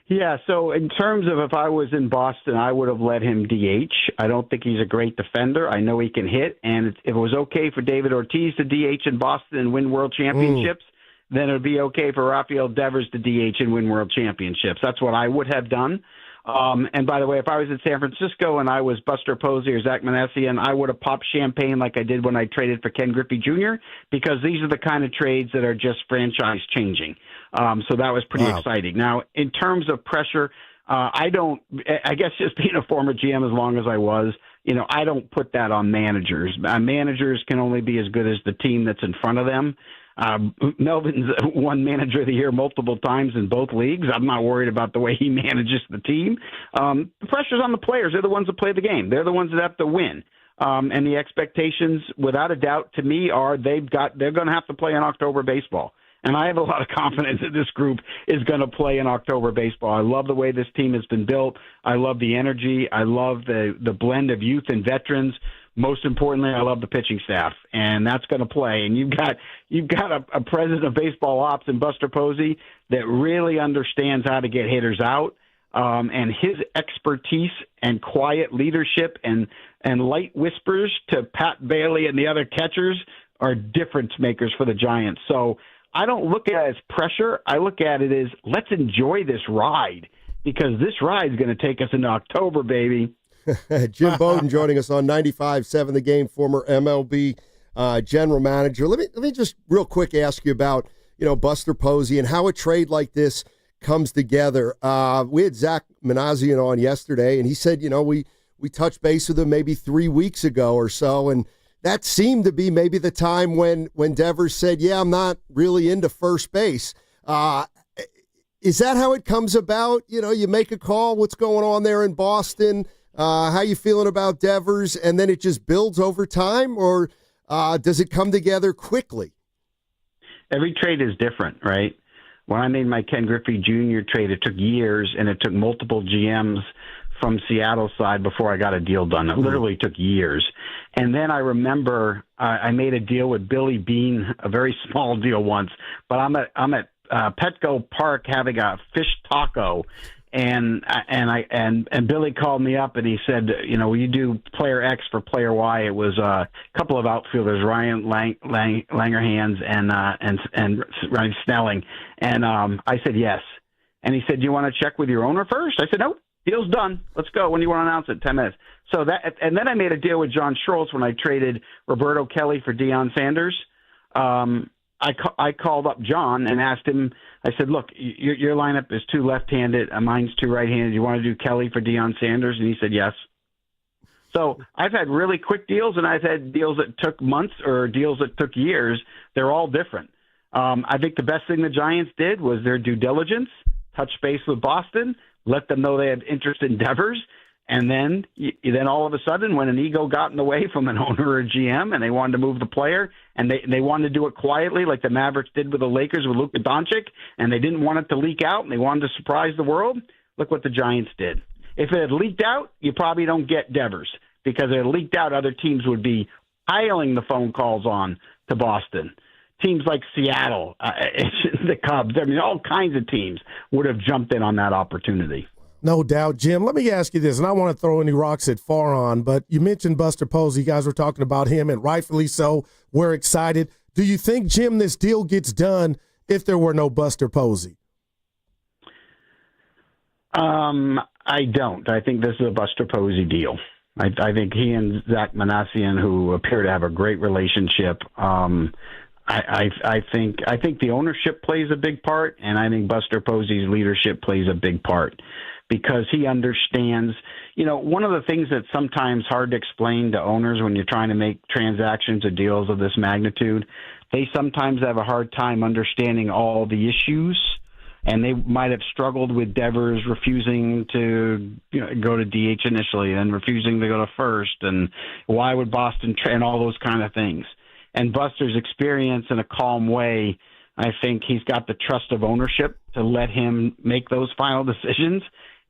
Yeah, so in terms of if I was in Boston, I would have let him DH. I don't think he's a great defender. I know he can hit, and if it was okay for David Ortiz to DH in Boston and win world championships, then it would be okay for Rafael Devers to DH and win world championships. That's what I would have done. And by the way, if I was in San Francisco and I was Buster Posey or Zach Manassian, I would have popped champagne like I did when I traded for Ken Griffey Jr., because these are the kind of trades that are just franchise changing. So that was pretty exciting. Now, in terms of pressure, I guess just being a former GM as long as I was, I don't put that on managers. Managers can only be as good as the team that's in front of them. Melvin's won Manager of the Year multiple times in both leagues. I'm not worried about the way he manages the team. The pressure's on the players. They're the ones that play the game. They're the ones that have to win. And the expectations, without a doubt, to me, are they're going to have to play in October baseball. And I have a lot of confidence that this group is going to play in October baseball. I love the way this team has been built. I love the energy. I love the blend of youth and veterans. Most importantly, I love the pitching staff, and that's going to play. And you've got a president of baseball ops in Buster Posey that really understands how to get hitters out. And his expertise and quiet leadership and light whispers to Pat Bailey and the other catchers are difference makers for the Giants. So I don't look at it as pressure. I look at it as let's enjoy this ride, because this ride is going to take us into October, baby. Jim Bowden joining us on 95.7 The Game, former MLB general manager. Let me just real quick ask you about Buster Posey and how a trade like this comes together. We had Zach Manassian on yesterday, and he said we touched base with him maybe 3 weeks ago or so, and that seemed to be maybe the time when Devers said, "Yeah, I'm not really into first base." Is that how it comes about? You make a call. What's going on there in Boston? How you feeling about Devers? And then it just builds over time, or does it come together quickly? Every trade is different, right? When I made my Ken Griffey Jr. trade, it took years, and it took multiple GMs from Seattle's side before I got a deal done. It literally took years. And then I remember I made a deal with Billy Bean, a very small deal once, but I'm at Petco Park having a fish taco, and Billy called me up and he said, will you do player X for player Y? It was a couple of outfielders, Ryan Langerhans and Ryan Snelling. And I said yes. And he said, "Do you want to check with your owner first?" I said, "Nope. Deal's done. Let's go. When do you want to announce it?" 10 minutes. So and then I made a deal with John Schultz when I traded Roberto Kelly for Deion Sanders. I called up John and asked him, I said, "Look, your lineup is two left-handed, mine's two right-handed. You want to do Kelly for Deion Sanders?" And he said yes. So I've had really quick deals, and I've had deals that took months or deals that took years. They're all different. I think the best thing the Giants did was their due diligence, touch base with Boston, let them know they had interest in Devers, and then all of a sudden, when an ego got in the way from an owner or a GM and they wanted to move the player, and they wanted to do it quietly like the Mavericks did with the Lakers with Luka Doncic, and they didn't want it to leak out and they wanted to surprise the world, look what the Giants did. If it had leaked out, you probably don't get Devers, because if it leaked out, other teams would be piling the phone calls on to Boston. Teams like Seattle, the Cubs, all kinds of teams would have jumped in on that opportunity. No doubt, Jim. Let me ask you this, and I want to throw any rocks at Farhan, but you mentioned Buster Posey. You guys were talking about him, and rightfully so. We're excited. Do you think, Jim, this deal gets done if there were no Buster Posey? I don't. I think this is a Buster Posey deal. I think he and Zach Manassian, who appear to have a great relationship, I think the ownership plays a big part, and I think Buster Posey's leadership plays a big part, because he understands, one of the things that's sometimes hard to explain to owners when you're trying to make transactions or deals of this magnitude, they sometimes have a hard time understanding all the issues, and they might have struggled with Devers refusing to go to DH initially and refusing to go to first, and why would Boston and all those kind of things. And Buster's experience in a calm way, I think he's got the trust of ownership to let him make those final decisions,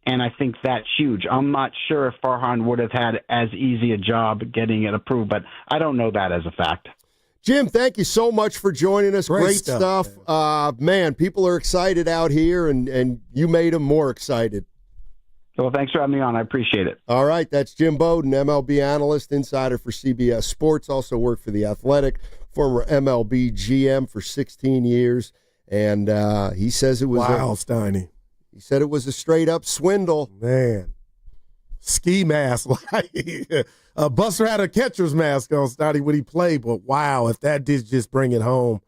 and I think that's huge. I'm not sure if Farhan would have had as easy a job getting it approved, but I don't know that as a fact. Jim, thank you so much for joining us. Great stuff. Man, people are excited out here, and you made them more excited. Well, thanks for having me on. I appreciate it. All right, that's Jim Bowden, MLB analyst, insider for CBS Sports, also worked for The Athletic, former MLB GM for 16 years, and he says it was Steiny. He said it was a straight-up swindle. Man, ski mask. Buster had a catcher's mask on, Steiny, when he played, but wow, if that did just bring it home,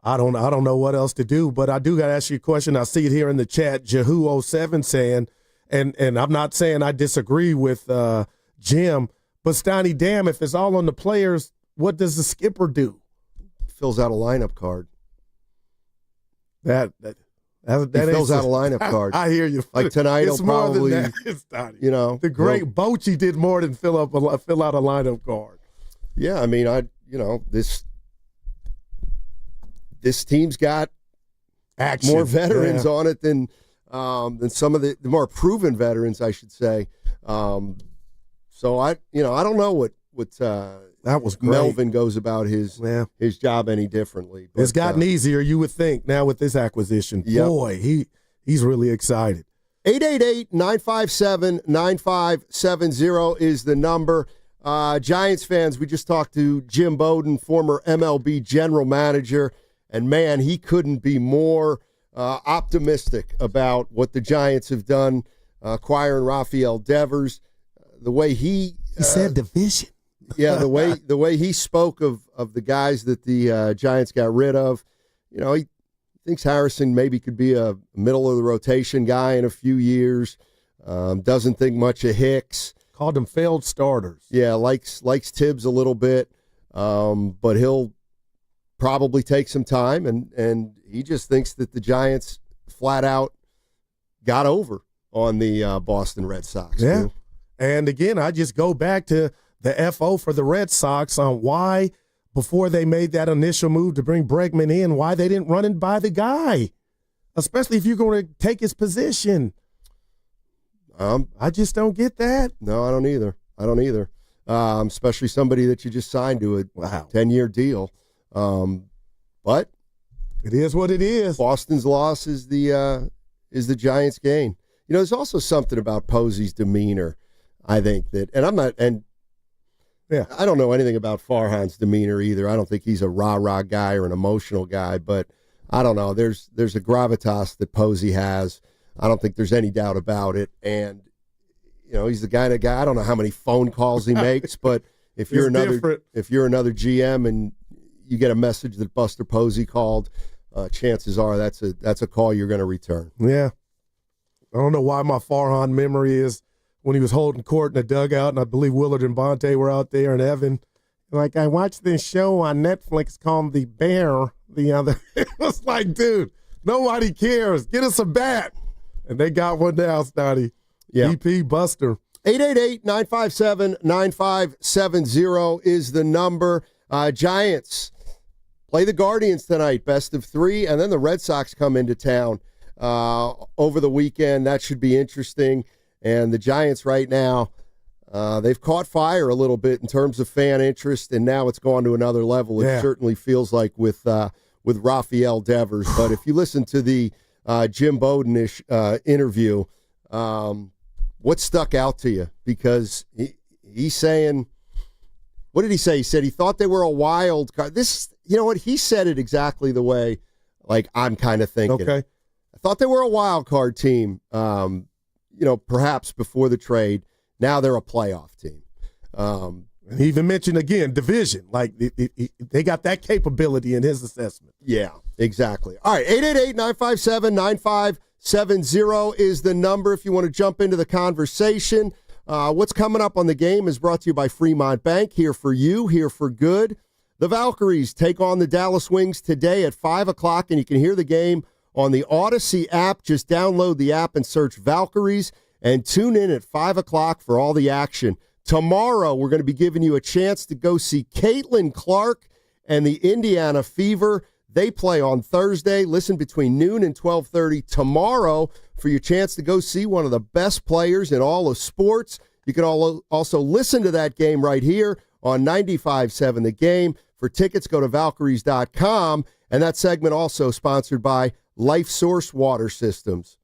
I don't know what else to do, but I do got to ask you a question. I see it here in the chat, Jehu07 saying, and I'm not saying I disagree with Jim, but Steiny, damn, if it's all on the players, what does the skipper do? fills out a lineup card. That fills out a lineup card. I hear you. Like tonight, it's he'll more probably, than that. It's not. The great Bochy did more than fill out a lineup card. Yeah, I mean, this team's got action, more veterans on it than some of the more proven veterans, I should say. So I don't know what that was great. Melvin goes about his job any differently. But, it's gotten easier, you would think, now with this acquisition. Yep. Boy, he's really excited. 888-957-9570 is the number. Giants fans, we just talked to Jim Bowden, former MLB general manager, and man, he couldn't be more optimistic about what the Giants have done, acquiring Rafael Devers. The way he said division. Yeah, the way he spoke of the guys that the Giants got rid of, he thinks Harrison maybe could be a middle of the rotation guy in a few years. Doesn't think much of Hicks. Called them failed starters. Yeah, likes Tibs a little bit, but he'll probably take some time, and he just thinks that the Giants flat out got over on the Boston Red Sox. Yeah, too. And again, I just go back to the FO for the Red Sox on why, before they made that initial move to bring Bregman in, why they didn't run it by the guy, especially if you're going to take his position. I just don't get that. No, I don't either. Especially somebody that you just signed to a 10-year deal. But it is what it is. Boston's loss is the Giants' gain. There's also something about Posey's demeanor, I think, I don't know anything about Farhan's demeanor either. I don't think he's a rah-rah guy or an emotional guy, but I don't know. There's a gravitas that Posey has. I don't think there's any doubt about it. And, he's the kind of guy, I don't know how many phone calls he makes, but if you're another GM and you get a message that Buster Posey called, chances are that's a call you're going to return. Yeah. I don't know why my Farhan memory is when he was holding court in the dugout, and I believe Willard and Bonte were out there, and Evan, like, I watched this show on Netflix called The Bear the other. It was like, dude, nobody cares. Get us a bat. And they got one now, Steiny. Yeah. EP Buster. 888-957-9570 is the number. Giants play the Guardians tonight, best of 3, and then the Red Sox come into town over the weekend. That should be interesting. And the Giants right now, they've caught fire a little bit in terms of fan interest, and now it's gone to another level. It certainly feels like with Rafael Devers. But if you listen to the Jim Bowden-ish interview, what stuck out to you? Because he's saying, what did he say? He said he thought they were a wild card. He said it exactly the way, like, I'm kind of thinking. Okay. I thought they were a wild card team. Perhaps before the trade. Now they're a playoff team. He even mentioned, again, division. Like, they got that capability in his assessment. Yeah, exactly. All right, 888-957-9570 is the number if you want to jump into the conversation. What's coming up on the game is brought to you by Fremont Bank. Here for you, here for good. The Valkyries take on the Dallas Wings today at 5 o'clock, and you can hear the game on the Odyssey app. Just download the app and search Valkyries and tune in at 5 o'clock for all the action. Tomorrow, we're going to be giving you a chance to go see Caitlin Clark and the Indiana Fever. They play on Thursday. Listen between noon and 12:30 tomorrow for your chance to go see one of the best players in all of sports. You can also listen to that game right here on 95.7 The Game. For tickets, go to Valkyries.com. And that segment also sponsored by Life Source Water Systems.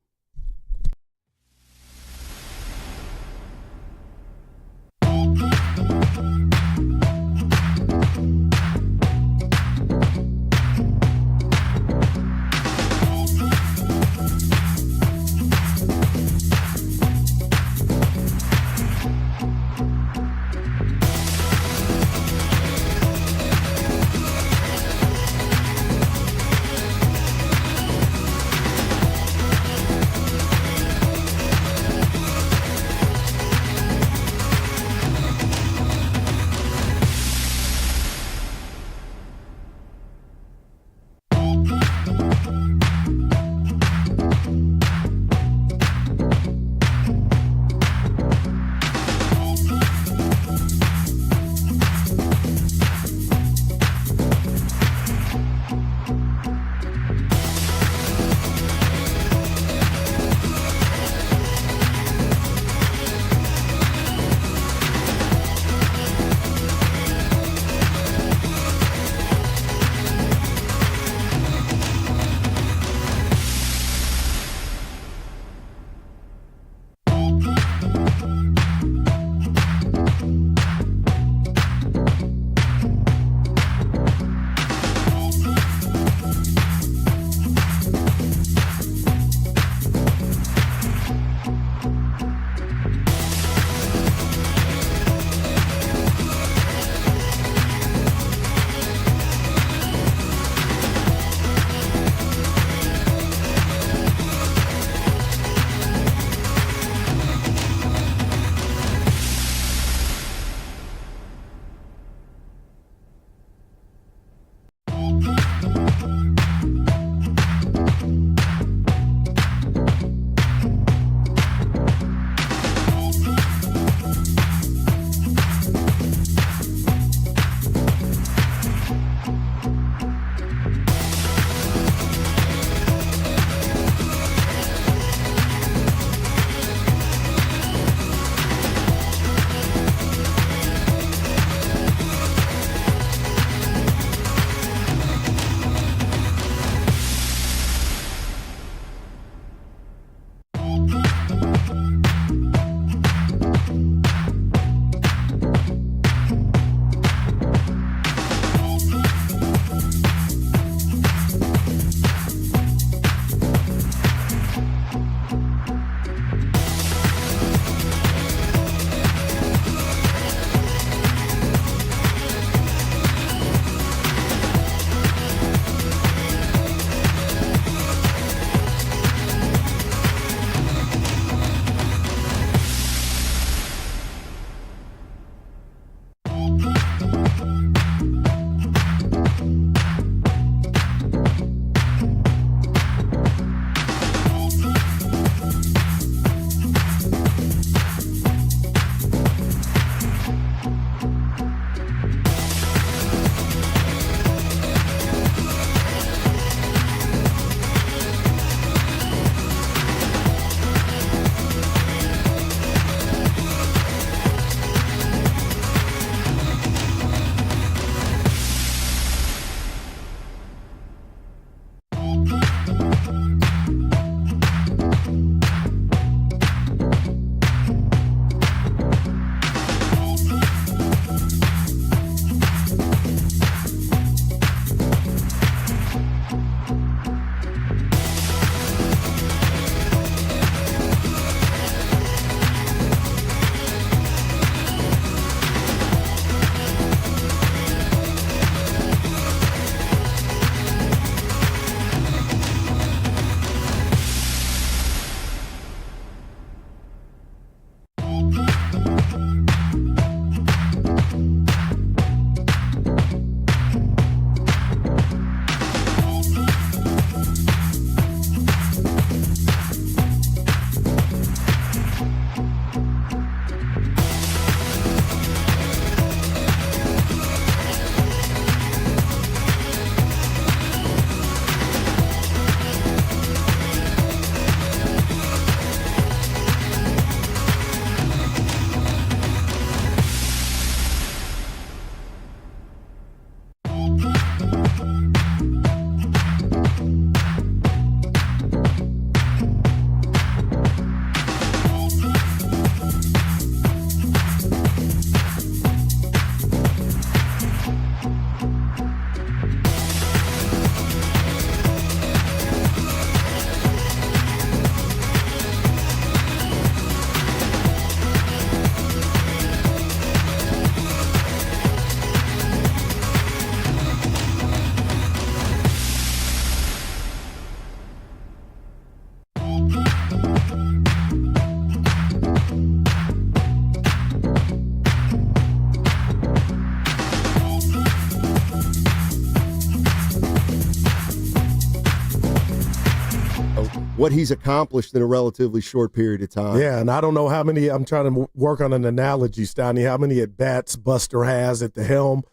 what he's accomplished in a relatively short period of time. Yeah, and I don't know how many. I'm trying to work on an analogy, Steiny. How many at bats Buster has at the helm,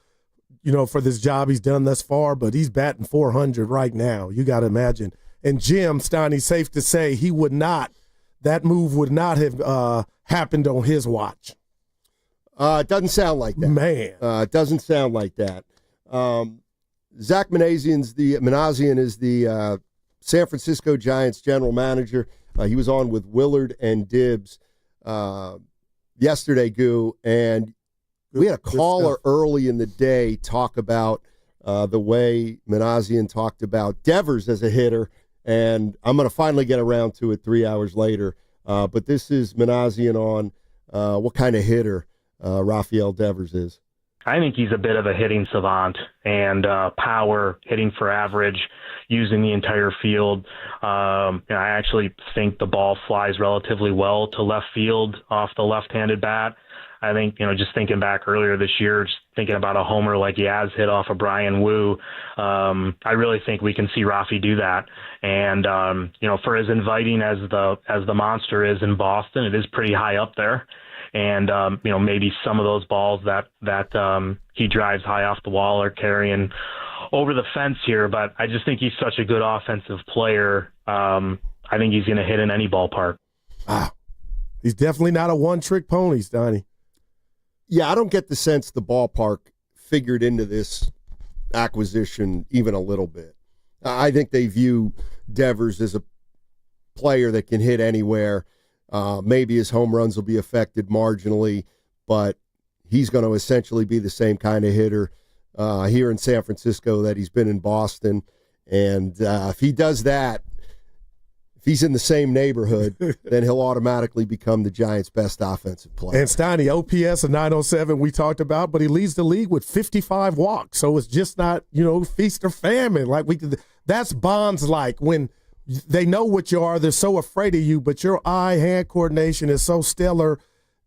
for this job he's done thus far? But he's batting 400 right now. You got to imagine. And Jim Steiny, safe to say, that move would not have happened on his watch. It doesn't sound like that. Man. It doesn't sound like that. Zach Manassian is the San Francisco Giants general manager. He was on with Willard and Dibs yesterday, Goo, and we had a caller early in the day talk about the way Manassian talked about Devers as a hitter, and I'm going to finally get around to it 3 hours later. But this is Manassian on what kind of hitter Rafael Devers is. I think he's a bit of a hitting savant and power, hitting for average, using the entire field. I actually think the ball flies relatively well to left field off the left-handed bat. I think, just thinking back earlier this year, just thinking about a homer like Yaz hit off of Brian Wu, I really think we can see Rafi do that. And, for as inviting as the monster is in Boston, it is pretty high up there. And, maybe some of those balls that he drives high off the wall are carrying over the fence here. But I just think he's such a good offensive player. I think he's going to hit in any ballpark. Wow. He's definitely not a one-trick pony, Steiny. Yeah, I don't get the sense the ballpark figured into this acquisition even a little bit. I think they view Devers as a player that can hit anywhere. Maybe his home runs will be affected marginally, but he's going to essentially be the same kind of hitter here in San Francisco that he's been in Boston. And if he does that, if he's in the same neighborhood, then he'll automatically become the Giants' best offensive player. And Steiny, OPS of 907 we talked about, but he leads the league with 55 walks. So it's just not, feast or famine. That's Bonds like when they know what you are, they're so afraid of you, but your eye-hand coordination is so stellar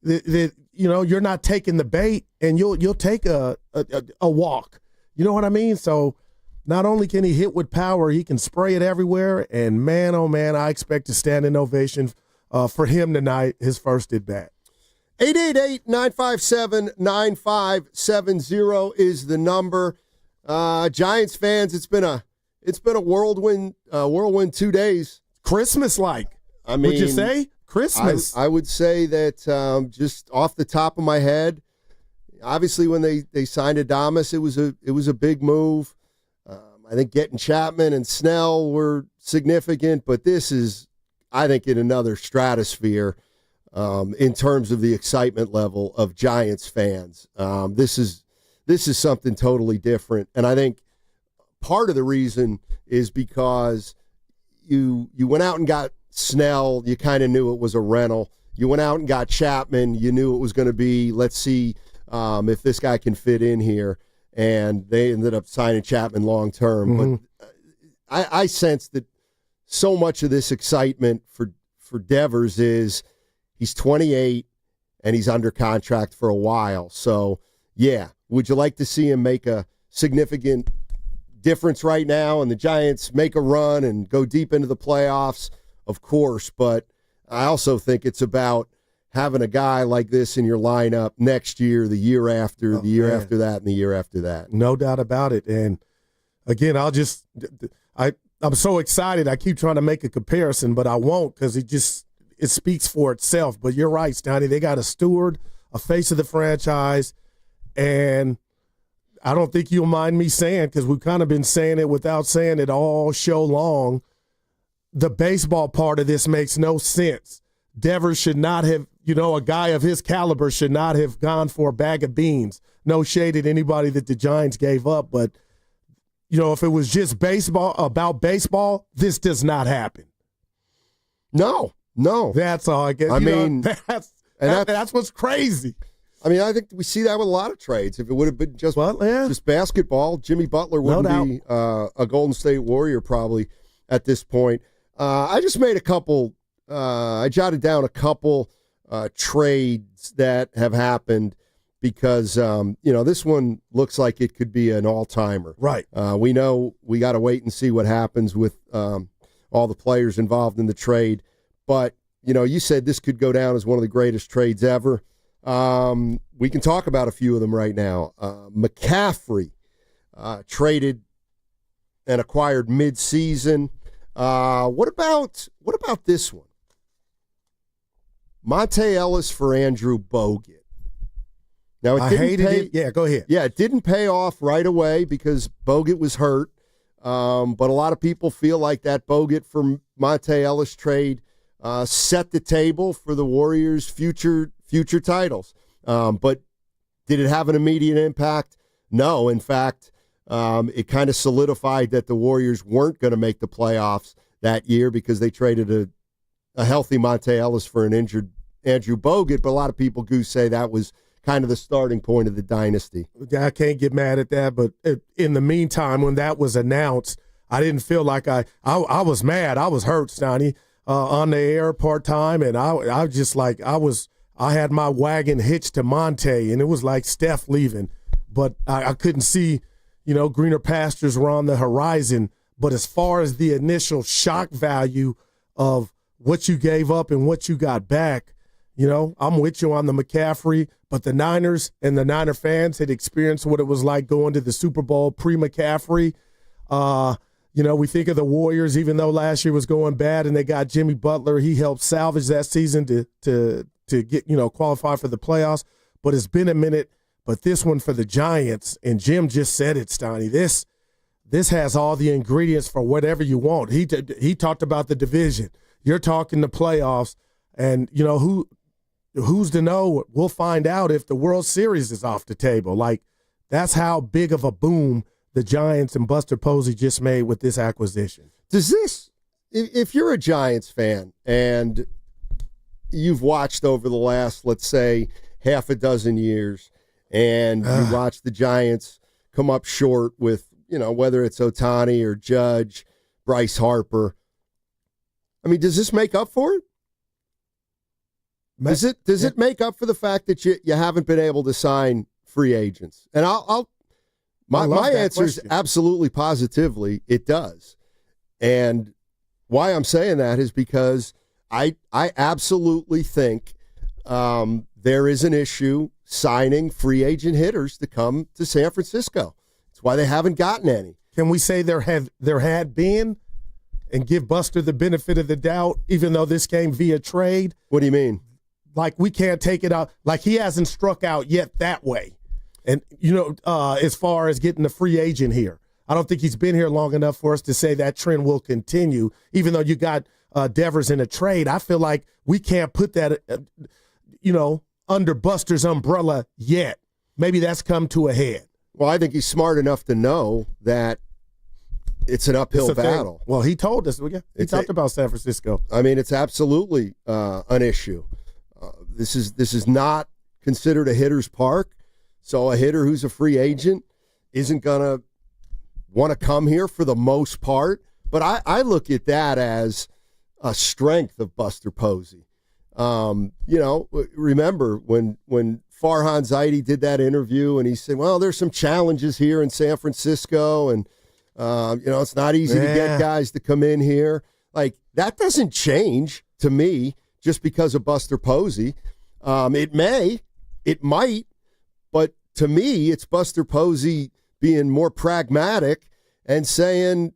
that you're not taking the bait, and you'll take a walk. You know what I mean? So not only can he hit with power, he can spray it everywhere, and man, oh man, I expect a standing ovation for him tonight, his first at bat. 888-957-9570 is the number. Giants fans, it's been a whirlwind 2 days. Christmas-like. Would you say? Christmas. I would say that just off the top of my head, obviously when they signed Adames, it was a big move. I think getting Chapman and Snell were significant, but this is, I think, in another stratosphere in terms of the excitement level of Giants fans. This is something totally different, and I think part of the reason is because you went out and got Snell, you kind of knew it was a rental. You went out and got Chapman, you knew it was going to be, let's see if this guy can fit in here. And they ended up signing Chapman long term. Mm-hmm. But I sense that so much of this excitement for Devers is he's 28 and he's under contract for a while. So, yeah, would you like to see him make a significant difference right now and the Giants make a run and go deep into the playoffs? Of course, but I also think it's about having a guy like this in your lineup next year, the year after, the year after that, and the year after that. No doubt about it. And again, I'm so excited. I keep trying to make a comparison, but I won't because it speaks for itself. But you're right, Steiny. They got a steward, a face of the franchise, and I don't think you'll mind me saying, because we've kind of been saying it without saying it all show long, the baseball part of this makes no sense. Devers should not have, a guy of his caliber should not have gone for a bag of beans. No shade at anybody that the Giants gave up, but, if it was just about baseball, this does not happen. No. That's all I guess. That's what's crazy. I mean, I think we see that with a lot of trades. If it would have been just basketball, Jimmy Butler wouldn't be a Golden State Warrior probably at this point. I just made I jotted down a couple trades that have happened because, this one looks like it could be an all-timer. Right. We know we got to wait and see what happens with all the players involved in the trade. But, you said this could go down as one of the greatest trades ever. We can talk about a few of them right now. McCaffrey traded and acquired mid-season. What about this one? Monte Ellis for Andrew Bogut. Now I hated it. Yeah, go ahead. Yeah, it didn't pay off right away because Bogut was hurt. But a lot of people feel like that Bogut for Monte Ellis trade set the table for the Warriors' future titles. But did it have an immediate impact? No. In fact, it kind of solidified that the Warriors weren't going to make the playoffs that year because they traded a healthy Monte Ellis for an injured Andrew Bogut. But a lot of people do say that was kind of the starting point of the dynasty. I can't get mad at that, but in the meantime, when that was announced, I didn't feel like I was mad. I was hurt, Steiny, on the air part-time, and I just like I had my wagon hitched to Monte, and it was like Steph leaving, but I couldn't see, greener pastures were on the horizon. But as far as the initial shock value of what you gave up and what you got back, I'm with you on the McCaffrey, but the Niners and the Niner fans had experienced what it was like going to the Super Bowl pre-McCaffrey. We think of the Warriors, even though last year was going bad and they got Jimmy Butler, he helped salvage that season to get, qualify for the playoffs. But it's been a minute. But this one for the Giants, and Jim just said it, Steiny, this has all the ingredients for whatever you want. He talked about the division. You're talking the playoffs, and, who's to know? We'll find out if the World Series is off the table. Like, that's how big of a boom the Giants and Buster Posey just made with this acquisition. Does this, if you're a Giants fan and you've watched over the last, let's say, half a dozen years, and you watch the Giants come up short with, whether it's Ohtani or Judge, Bryce Harper, does this make up for it? Does it make up for the fact that you haven't been able to sign free agents? And my answer is absolutely positively it does. And why I'm saying that is because I absolutely think there is an issue signing free agent hitters to come to San Francisco. That's why they haven't gotten any. Can we say there had been, and give Buster the benefit of the doubt, even though this came via trade? What do you mean? Like, we can't take it out. Like, he hasn't struck out yet that way. And, as far as getting a free agent here, I don't think he's been here long enough for us to say that trend will continue. Even though you got Devers in a trade, I feel like we can't put that, under Buster's umbrella yet. Maybe that's come to a head. Well, I think he's smart enough to know that it's an uphill battle. Well, he told us. He talked about San Francisco. It's absolutely an issue. This is not considered a hitter's park, so a hitter who's a free agent isn't going to want to come here for the most part. But I look at that as a strength of Buster Posey. Remember when Farhan Zaidi did that interview and he said, well, there's some challenges here in San Francisco and, it's not easy to get guys to come in here. Like, that doesn't change to me just because of Buster Posey. It might, but to me, it's Buster Posey being more pragmatic and saying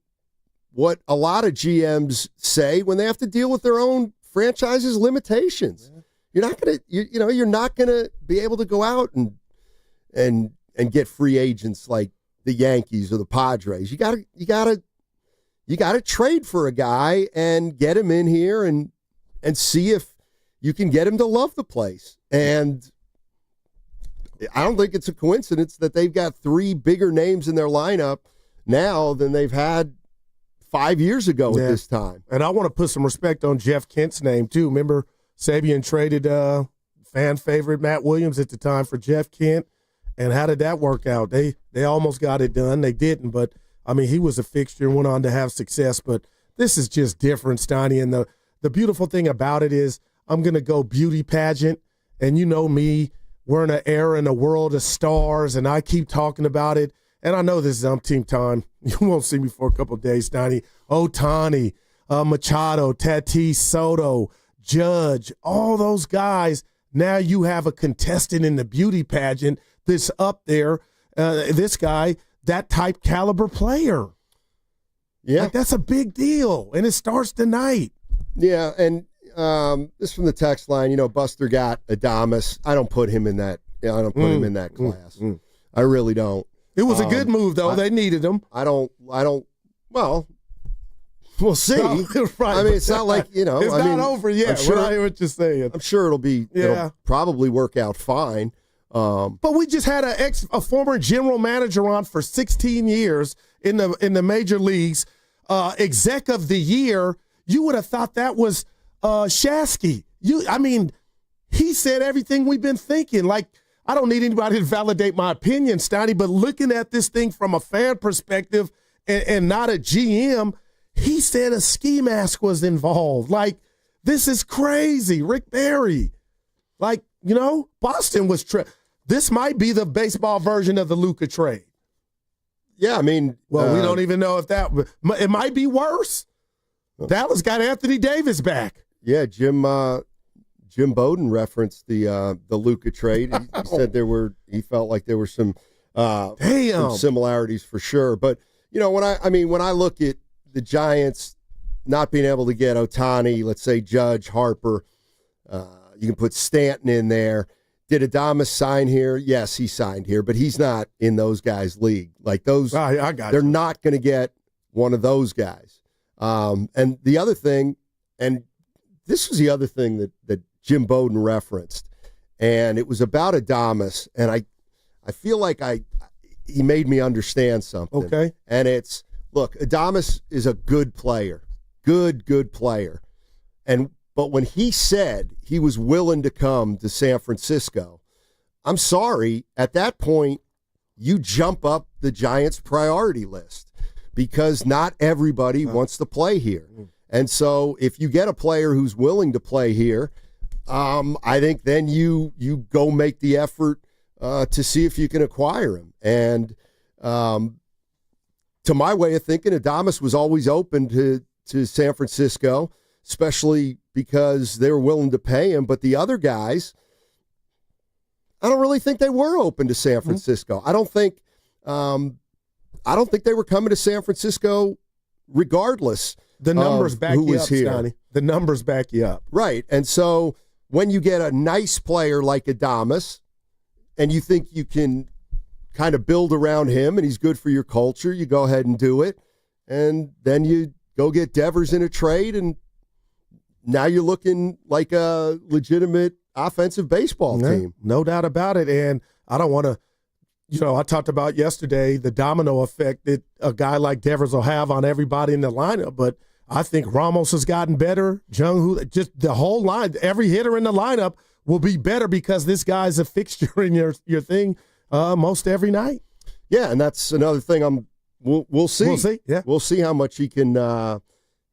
what a lot of GMs say when they have to deal with their own franchise's limitations. You're not gonna be able to go out and get free agents like the Yankees or the Padres. You gotta trade for a guy and get him in here and see if you can get him to love the place. And I don't think it's a coincidence that they've got three bigger names in their lineup now than they've had 5 years ago at this time. And I want to put some respect on Jeff Kent's name, too. Remember, Sabian traded fan favorite Matt Williams at the time for Jeff Kent. And how did that work out? They almost got it done. They didn't, but, he was a fixture and went on to have success. But this is just different, Steiny. And the beautiful thing about it is I'm going to go beauty pageant. And you know me, we're in an era in a world of stars, and I keep talking about it. And I know this is umpteenth time. You won't see me for a couple of days, Steiny. Ohtani, Machado, Tatis, Soto, Judge, all those guys. Now you have a contestant in the beauty pageant that's up there. This guy, that type caliber player. Yeah. Like, that's a big deal, and it starts tonight. Yeah, and this from the text line, Buster got Adames. I don't put him in that. I don't put him in that class. I really don't. It was a good move, though. They needed him. I don't. Well, we'll see. No, right. I mean, it's not like, It's not over yet. I'm sure, I hear what you're saying. I'm sure it'll probably work out fine. But we just had a former general manager on for 16 years in the major leagues, exec of the year. You would have thought that was Shasky. He said everything we've been thinking. Like, I don't need anybody to validate my opinion, Steiny, but looking at this thing from a fan perspective and not a GM, he said a ski mask was involved. Like, this is crazy. Rick Barry. Like, Boston was this might be the baseball version of the Luka trade. Yeah, I mean. Well, we don't even know if it might be worse. Dallas got Anthony Davis back. Yeah, Jim Bowden referenced the Luka trade. He said he felt like there were some similarities for sure. But when I look at the Giants not being able to get Ohtani, let's say Judge, Harper, you can put Stanton in there. Did Adames sign here? Yes, he signed here, but he's not in those guys' league. Like those, they're not going to get one of those guys. And the other thing, and this was the other thing that Jim Bowden referenced, and it was about Adames, and I feel like he made me understand something. Okay. And it's, look, Adames is a good player, good player. But when he said he was willing to come to San Francisco, I'm sorry, at that point, you jump up the Giants' priority list because not everybody wants to play here. And so if you get a player who's willing to play here, I think then you go make the effort to see if you can acquire him. And to my way of thinking, Adames was always open to San Francisco, especially because they were willing to pay him. But the other guys, I don't really think they were open to San Francisco. I don't think they were coming to San Francisco regardless. The numbers back you up, Steiny. The numbers back you up. Right. And so when you get a nice player like Adames and you think you can kind of build around him and he's good for your culture, you go ahead and do it. And then you go get Devers in a trade, and now you're looking like a legitimate offensive baseball team. No doubt about it. And I don't want to, I talked about yesterday the domino effect that a guy like Devers will have on everybody in the lineup, but I think Ramos has gotten better. Jung-Hoo, just the whole line, every hitter in the lineup will be better because this guy's a fixture in your thing most every night. Yeah, and that's another thing we'll see. We'll see, yeah. We'll see how much he can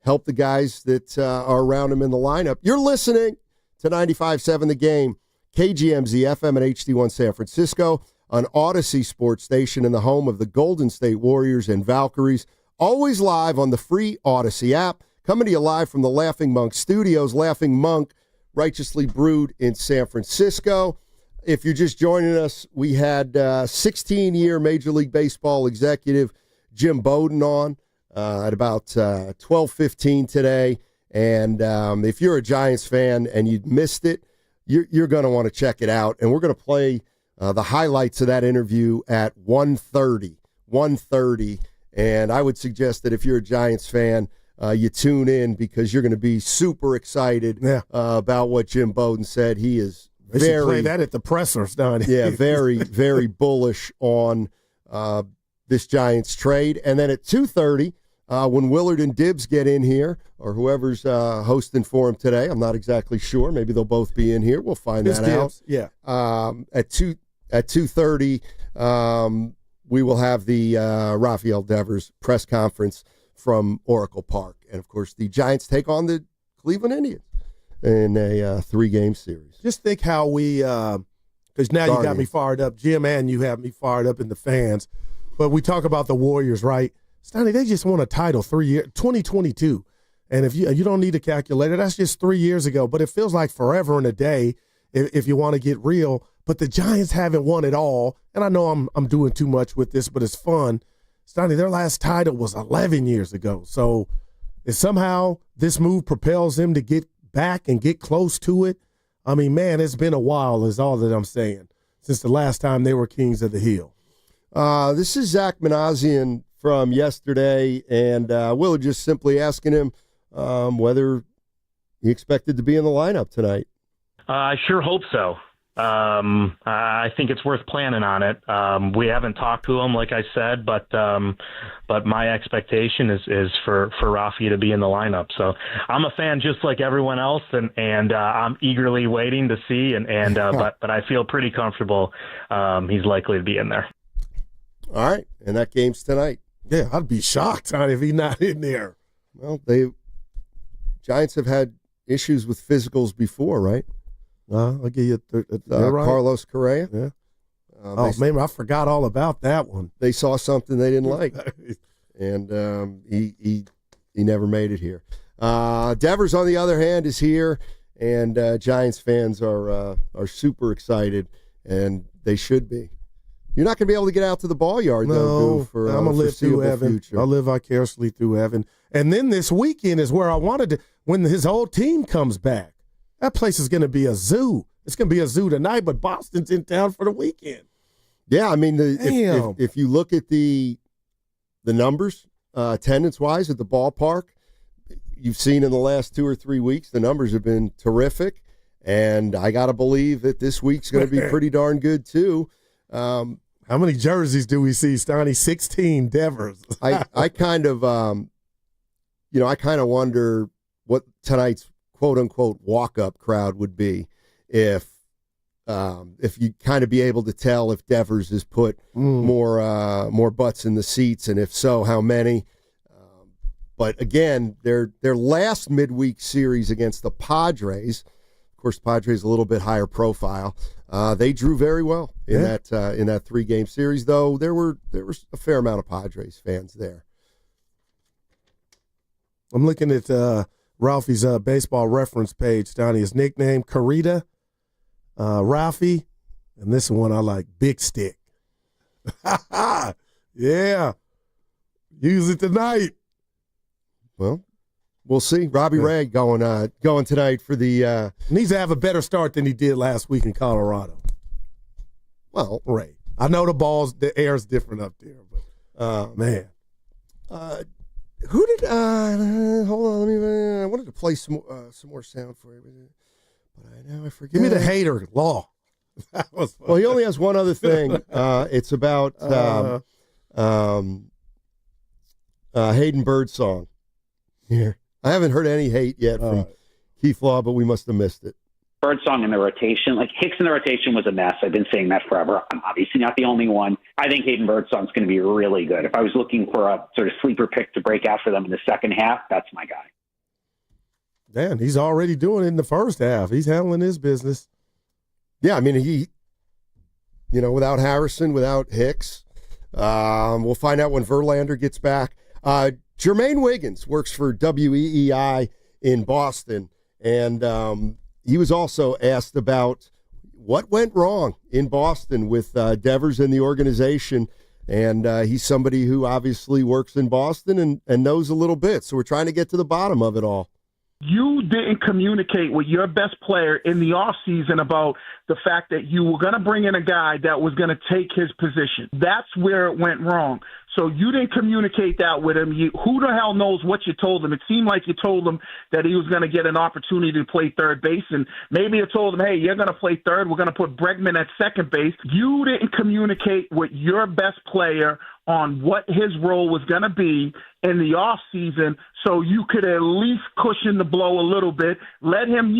help the guys that are around him in the lineup. You're listening to 95.7 The Game, KGMZ FM and HD1 San Francisco, on Odyssey Sports Station in the home of the Golden State Warriors and Valkyries. Always live on the free Odyssey app. Coming to you live from the Laughing Monk Studios. Laughing Monk, righteously brewed in San Francisco. If you're just joining us, we had 16-year Major League Baseball executive Jim Bowden on at about 12:15 today. And if you're a Giants fan and you missed it, you're going to want to check it out. And we're going to play the highlights of that interview at 1:30. And I would suggest that if you're a Giants fan, you tune in because you're going to be super excited about what Jim Bowden said. He is They should play that at the pressers, don't they? Yeah, very, very bullish on this Giants trade. And then at 2:30, when Willard and Dibs get in here, or whoever's hosting for him today, I'm not exactly sure. Maybe they'll both be in here. We'll find that out. Yeah. At 2:30, we will have the Rafael Devers press conference from Oracle Park. And, of course, the Giants take on the Cleveland Indians in a 3-game series. Just think how we because now you got me fired up. Jim and you have me fired up in the fans. But we talk about the Warriors, right? Steiny, they just won a title 3 years, 2022. And if you don't need a calculator, that's just 3 years ago. But it feels like forever and a day if you want to get real. But the Giants haven't won it all. And I know I'm doing too much with this, but it's fun. Steiny, their last title was 11 years ago. So if somehow this move propels them to get back and get close to it, I mean, man, it's been a while is all that I'm saying since the last time they were Kings of the Hill. This is Zach Manassian from yesterday, and Willard just simply asking him whether he expected to be in the lineup tonight. I sure hope so. I think it's worth planning on it. We haven't talked to him, like I said, but my expectation is for Rafi to be in the lineup. So I'm a fan just like everyone else, and I'm eagerly waiting to see. But I feel pretty comfortable. He's likely to be in there. All right, and that game's tonight. Yeah, I'd be shocked if he's not in there. Well, Giants have had issues with physicals before, right? I'll give you right. Carlos Correa. Yeah. Man, I forgot all about that one. They saw something they didn't like, and he never made it here. Devers, on the other hand, is here, and Giants fans are super excited, and they should be. You're not going to be able to get out to the ball yard, though, for I'm going to live through heaven. Future. I'll live vicariously through heaven. And then this weekend is where I wanted to, when his whole team comes back. That place is going to be a zoo. It's going to be a zoo tonight, but Boston's in town for the weekend. Yeah, I mean, if you look at the numbers, attendance-wise at the ballpark, you've seen in the last 2 or 3 weeks, the numbers have been terrific, and I got to believe that this week's going to be pretty darn good, too. How many jerseys do we see, Steiny? 16 Devers. I kind of wonder what tonight's quote-unquote walk-up crowd would be if you kind of be able to tell if Devers has put more butts in the seats, and if so, how many. But again, their last midweek series against the Padres, of course, the Padres a little bit higher profile. They drew very well in that 3-game series, though there were a fair amount of Padres fans there. I'm looking at Ralphie's baseball reference page, Steiny. His nickname, Carita, Ralphie, and this one I like, Big Stick. Yeah. Use it tonight. Well, we'll see. Robbie Ray going tonight for the needs to have a better start than he did last week in Colorado. Well, Ray. I know the air's different up there, but man. Who did hold on, I wanted to play some more sound for you, but now I forget. Give me the hater law. That was funny. Well, he only has one other thing. It's about Hayden Birdsong. Here, I haven't heard any hate yet from Keith Law, but we must have missed it. Birdsong in the rotation, like Hicks in the rotation was a mess. I've been saying that forever. I'm obviously not the only one. I think Hayden Birdsong's going to be really good. If I was looking for a sort of sleeper pick to break out for them in the second half, that's my guy. Man, he's already doing it in the first half. He's handling his business. Yeah, I mean, without Harrison, without Hicks, we'll find out when Verlander gets back. Jermaine Wiggins works for WEEI in Boston, and he was also asked about what went wrong in Boston with Devers and the organization, and he's somebody who obviously works in Boston and knows a little bit, so we're trying to get to the bottom of it all. You didn't communicate with your best player in the offseason about the fact that you were going to bring in a guy that was going to take his position. That's where it went wrong. So you didn't communicate that with him. Who the hell knows what you told him? It seemed like you told him that he was going to get an opportunity to play third base, and maybe you told him, hey, you're going to play third. We're going to put Bregman at second base. You didn't communicate with your best player on what his role was going to be in the offseason so you could at least cushion the blow a little bit, let him,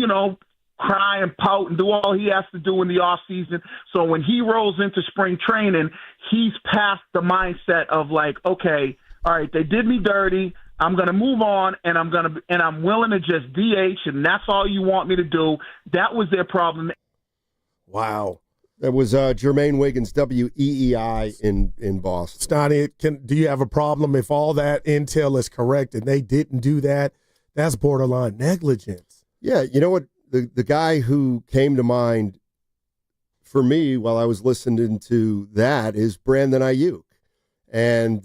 cry and pout and do all he has to do in the offseason. So when he rolls into spring training, he's past the mindset of like, okay, all right, they did me dirty. I'm going to move on, and I'm willing to just DH, and that's all you want me to do. That was their problem. Wow. That was Jermaine Wiggins, WEEI in Boston. Steiny, do you have a problem if all that intel is correct and they didn't do that? that's borderline negligence. Yeah, you know what? The guy who came to mind for me while I was listening to that is Brandon Ayuk. And,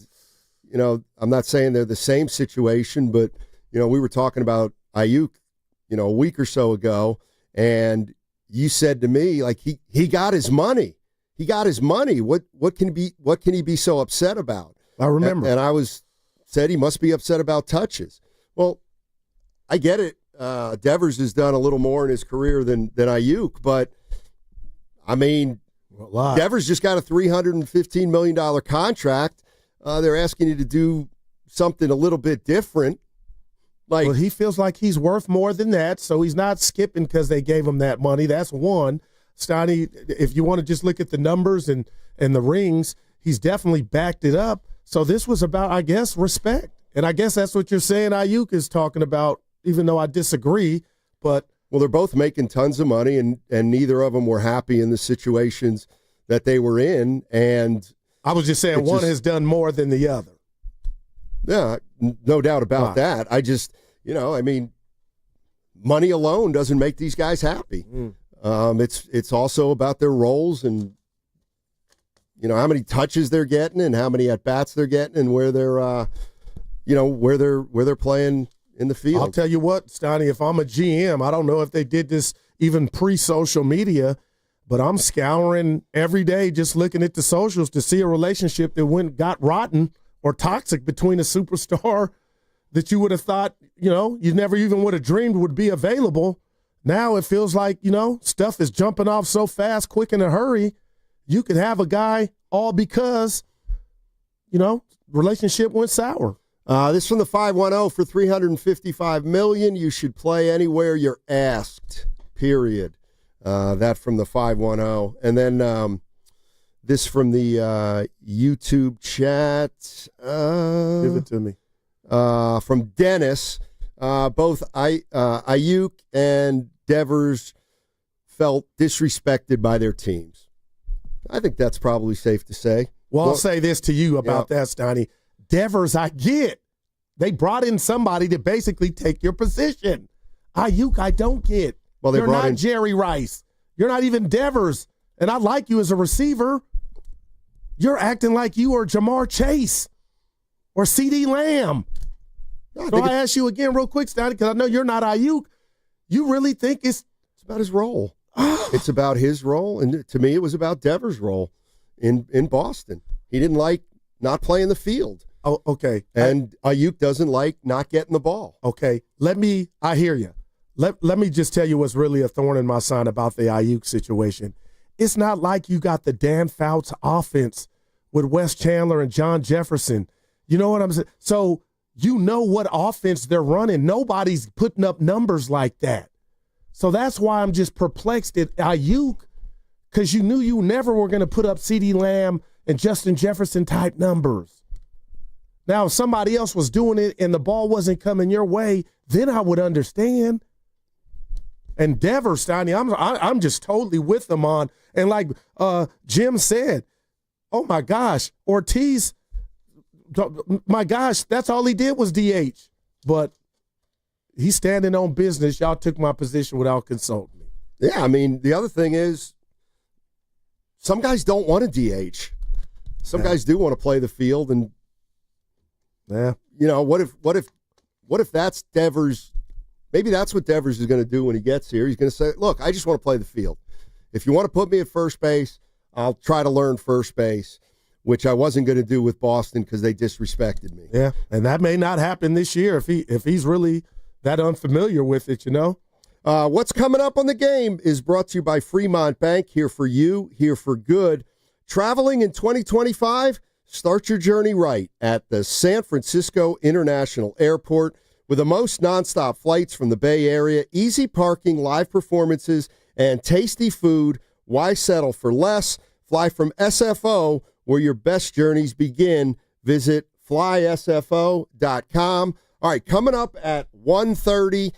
you know, I'm not saying they're the same situation, but, you know, we were talking about Ayuk, you know, a week or so ago, and you said to me, like, he got his money. He got his money. What can he be so upset about? I remember. And I said he must be upset about touches. Well, I get it. Devers has done a little more in his career than Ayuk, but I mean, Devers just got a $315 million contract. They're asking you to do something a little bit different. Well, he feels like he's worth more than that, so he's not skipping because they gave him that money. That's one. Steiny, if you want to just look at the numbers and the rings, he's definitely backed it up. So this was about, I guess, respect. And I guess that's what you're saying Ayuk is talking about, even though I disagree. But well, they're both making tons of money, and neither of them were happy in the situations that they were in. And I was just saying one has done more than the other. Yeah, no doubt about that. I just, you know, I mean, money alone doesn't make these guys happy. It's also about their roles and, you know, how many touches they're getting and how many at bats they're getting and where they're, you know, where they're playing in the field. I'll tell you what, Steiny, if I'm a GM, I don't know if they did this even pre-social media, but I'm scouring every day just looking at the socials to see a relationship that got rotten or toxic between a superstar that you would have thought, you know, you never even would have dreamed would be available. Now it feels like, you know, stuff is jumping off so fast, quick, in a hurry. You could have a guy all because, you know, relationship went sour. This from the 510 for $355 million. You should play anywhere you're asked, period. That from the 510. And then this from the YouTube chat. Give it to me. From Dennis. Both Ayuk and Devers felt disrespected by their teams. I think that's probably safe to say. Well, I'll say this to you about that, Steiny. Devers, I get. They brought in somebody to basically take your position. Ayuk, I don't get. Well, You're not Jerry Rice. You're not even Devers. And I like you as a receiver. You're acting like you are Jamar Chase or CeeDee Lamb. So I ask you again real quick, Steiny, because I know you're not Ayuk. You really think it's about his role? It's about his role, and to me it was about Devers' role in Boston. He didn't like not playing the field. Oh, okay. And Ayuk doesn't like not getting the ball. Okay. I hear you. Let me just tell you what's really a thorn in my side about the Ayuk situation. It's not like you got the Dan Fouts offense with Wes Chandler and John Jefferson. You know what I'm saying? So you know what offense they're running. Nobody's putting up numbers like that. So that's why I'm just perplexed at Ayuk, because you knew you never were going to put up CeeDee Lamb and Justin Jefferson type numbers. Now, if somebody else was doing it and the ball wasn't coming your way, then I would understand. And Devers, Steiny, I'm just totally with them on. And like Jim said, oh my gosh, Ortiz, my gosh, that's all he did was DH. But he's standing on business. Y'all took my position without consulting me. Yeah, I mean, the other thing is some guys don't want to DH. Some guys do want to play the field, and you know, what if that's Devers? Maybe that's what Devers is going to do when he gets here. He's going to say, look, I just want to play the field. If you want to put me at first base, I'll try to learn first base, which I wasn't going to do with Boston because they disrespected me. Yeah, and that may not happen this year if he's really that unfamiliar with it, you know. What's coming up on the game is brought to you by Fremont Bank, here for you, here for good. Traveling in 2025, start your journey right at the San Francisco International Airport. With the most nonstop flights from the Bay Area, easy parking, live performances, and tasty food, why settle for less? Fly from SFO, where your best journeys begin. Visit flysfo.com. All right, coming up at 1:30,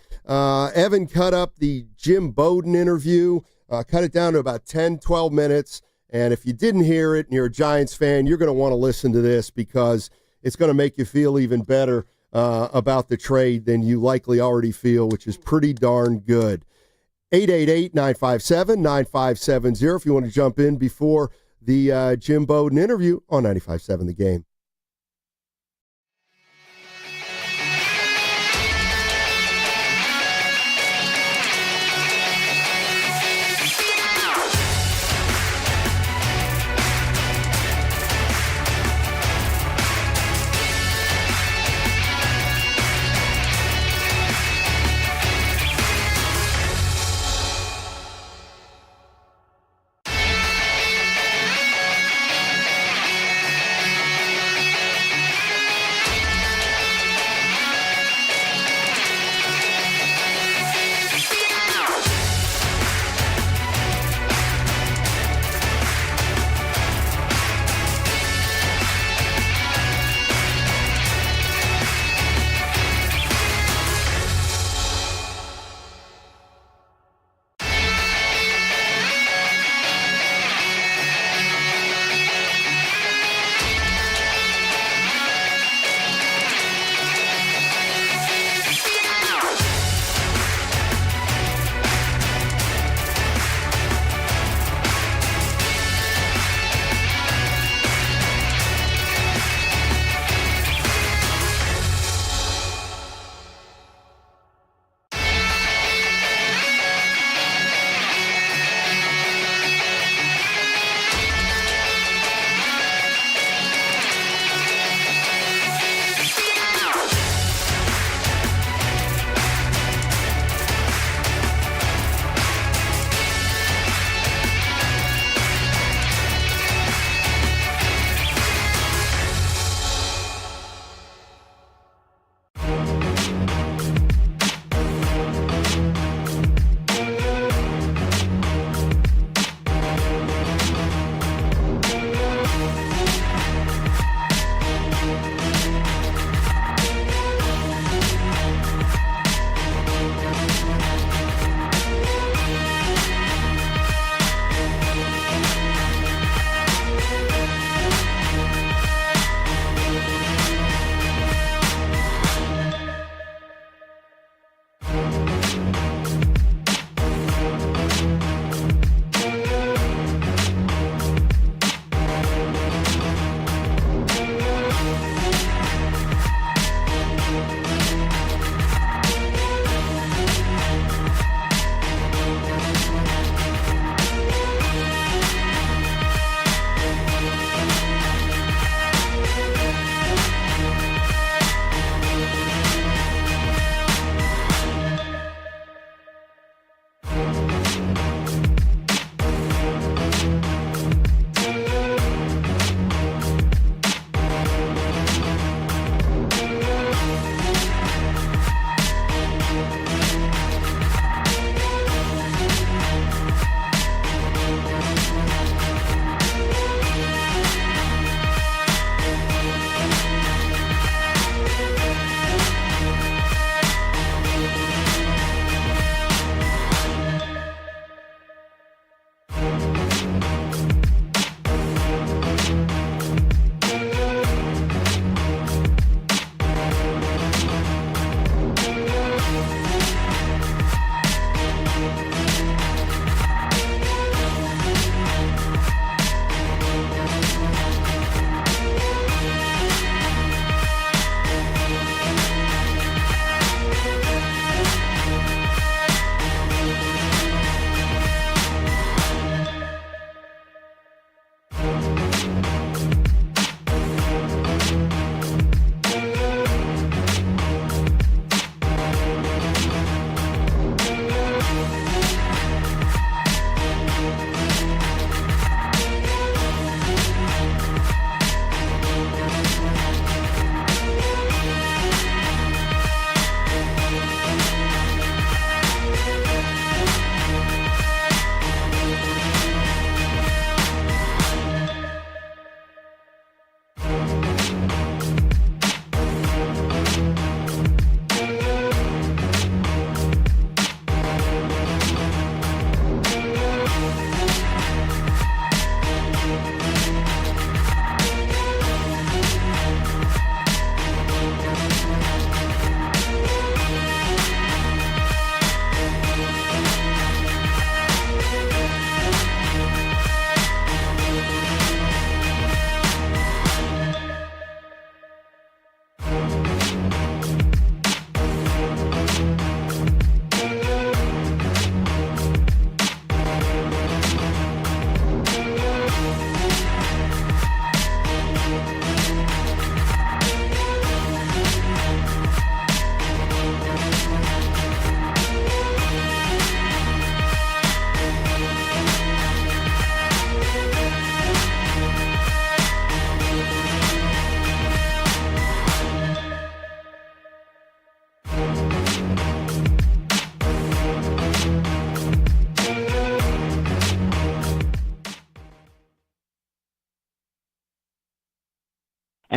Evan cut up the Jim Bowden interview, cut it down to about 10, 12 minutes. And if you didn't hear it and you're a Giants fan, you're going to want to listen to this because it's going to make you feel even better about the trade than you likely already feel, which is pretty darn good. 888-957-9570 if you want to jump in before the Jim Bowden interview on 95.7 The Game.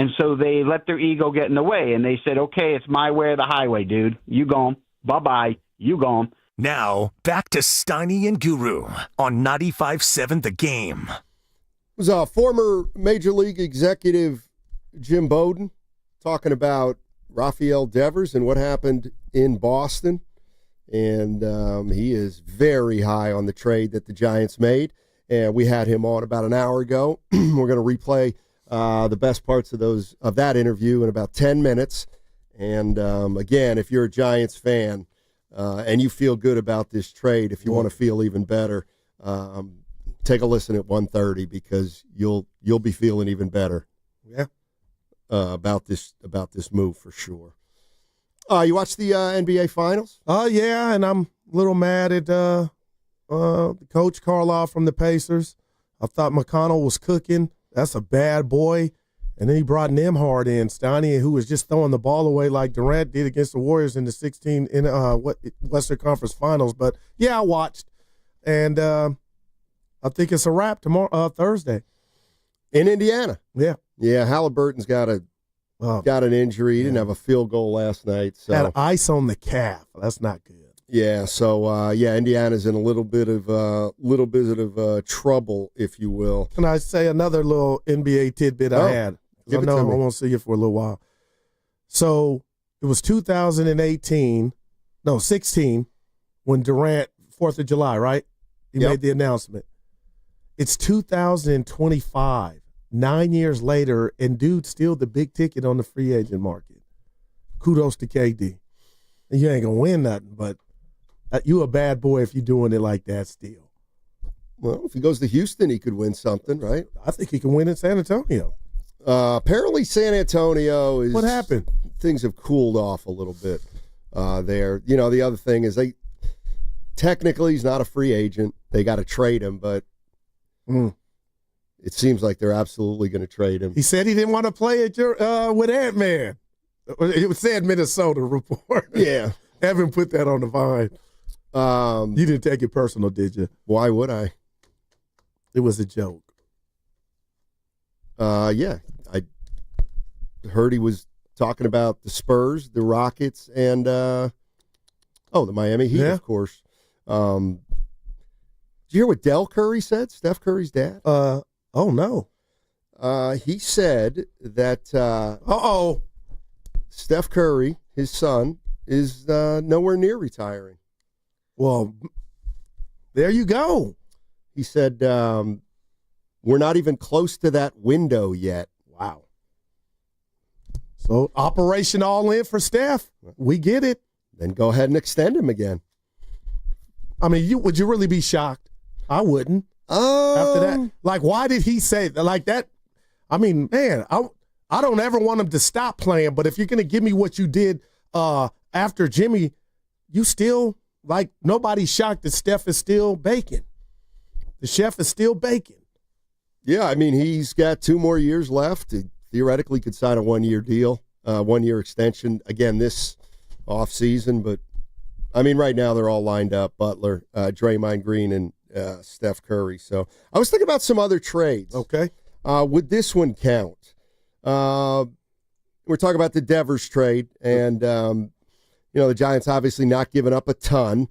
And so they let their ego get in the way, and they said, okay, it's my way or the highway, dude. You gone. Bye-bye. You gone. Now, back to Steiny and Guru on 95.7 The Game. It was former Major League executive Jim Bowden talking about Rafael Devers and what happened in Boston. And he is very high on the trade that the Giants made. And we had him on about an hour ago. We're going to replay the best parts of that interview in about 10 minutes. And again, if you're a Giants fan and you feel good about this trade, if you want to feel even better, take a listen at 1:30 because you'll be feeling even better. Yeah. About this move for sure. You watched the NBA Finals? Yeah, and I'm a little mad at Coach Carlisle from the Pacers. I thought McConnell was cooking. That's a bad boy. And then he brought Nembhard in, Steiny, who was just throwing the ball away like Durant did against the Warriors in the Western Conference Finals. But yeah, I watched, and I think it's a wrap tomorrow, Thursday, in Indiana. Yeah. Yeah, Halliburton's got an injury. He didn't have a field goal last night. So had ice on the calf. That's not good. Yeah, so Indiana's in a little bit of trouble, if you will. Can I say another little NBA tidbit I had? I know I won't see you for a little while. So it was 16, when Durant, 4th of July, right? He made the announcement. It's 2025. 9 years later, and dude's still the big ticket on the free agent market. Kudos to KD. And you ain't going to win nothing, but you a bad boy if you're doing it like that still. Well, if he goes to Houston, he could win something, right? I think he can win in San Antonio. Apparently San Antonio is... What happened? Things have cooled off a little bit there. You know, the other thing is technically he's not a free agent. They got to trade him, but... It seems like they're absolutely going to trade him. He said he didn't want to play with Ant-Man. It said Minnesota report. Yeah. Evan put that on the Vine. You didn't take it personal, did you? Why would I? It was a joke. Yeah. I heard he was talking about the Spurs, the Rockets, and the Miami Heat, of course. Did you hear what Del Curry said, Steph Curry's dad? Oh, no. He said that Steph Curry, his son, is nowhere near retiring. Well, there you go. He said, we're not even close to that window yet. Wow. So, Operation All In for Steph. We get it. Then go ahead and extend him again. I mean, would you really be shocked? I wouldn't. After that, like, why did he say that? Like that? I mean, man, I don't ever want him to stop playing. But if you're gonna give me what you did after Jimmy, you still like nobody's shocked that Steph is still baking. The chef is still baking. Yeah, I mean, he's got 2 more years left. He theoretically could sign a 1-year deal, 1-year extension again this offseason. But I mean, right now they're all lined up: Butler, Draymond Green, and Steph Curry. So I was thinking about some other trades. Okay. Would this one count? We're talking about the Devers trade, and the Giants obviously not giving up a ton,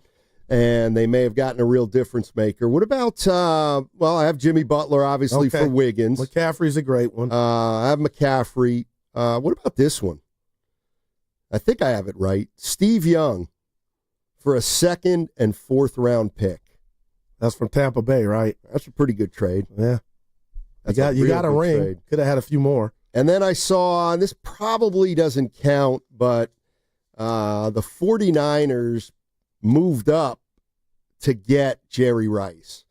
and they may have gotten a real difference maker. What about, I have Jimmy Butler, obviously, for Wiggins. McCaffrey's a great one. I have McCaffrey. What about this one? I think I have it right. Steve Young for a 2nd and 4th round pick. That's from Tampa Bay, right? That's a pretty good trade. Yeah. You got a ring. Trade. Could have had a few more. And then I saw, and this probably doesn't count, but the 49ers moved up to get Jerry Rice.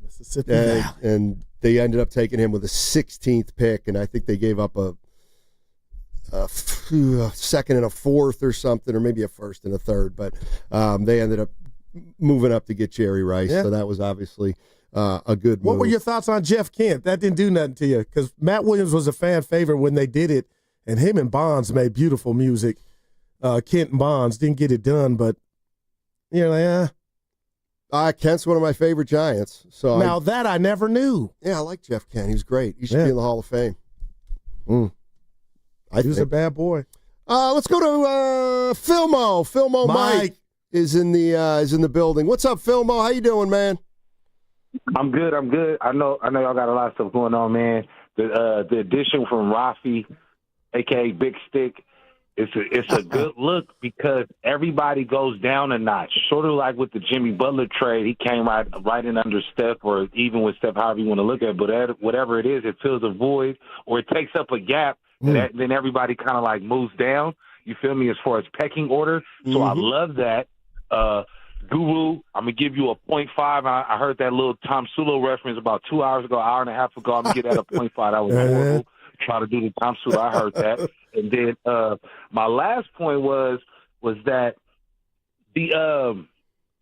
Mississippi Valley. And they ended up taking him with a 16th pick, and I think they gave up a 2nd and a 4th or something, or maybe a 1st and a 3rd. But they ended up moving up to get Jerry Rice, so that was obviously a good move. What were your thoughts on Jeff Kent? That didn't do nothing to you, because Matt Williams was a fan favorite when they did it, and him and Bonds made beautiful music. Kent and Bonds didn't get it done, but Kent's one of my favorite Giants. So that I never knew. Yeah, I like Jeff Kent. He's great. He should be in the Hall of Fame. He was a bad boy. Let's go to Philmo. Philmo Mike is in the building. What's up, Philmo? How you doing, man? I'm good. I know y'all got a lot of stuff going on, man. The addition from Rafi, aka Big Stick, it's a good look because everybody goes down a notch. Sort of like with the Jimmy Butler trade, he came right in under Steph, or even with Steph, however you want to look at it. But whatever it is, it fills a void or it takes up a gap. Then everybody kind of like moves down. You feel me? As far as pecking order. So I love that. Guru, I'm going to give you a 0.5. I heard that little Tom Sulo reference about 2 hours ago, hour and a half ago. I'm going to get that a 0.5. That was horrible. Try to do the Tom Sulo. I heard that. And then my last point was that the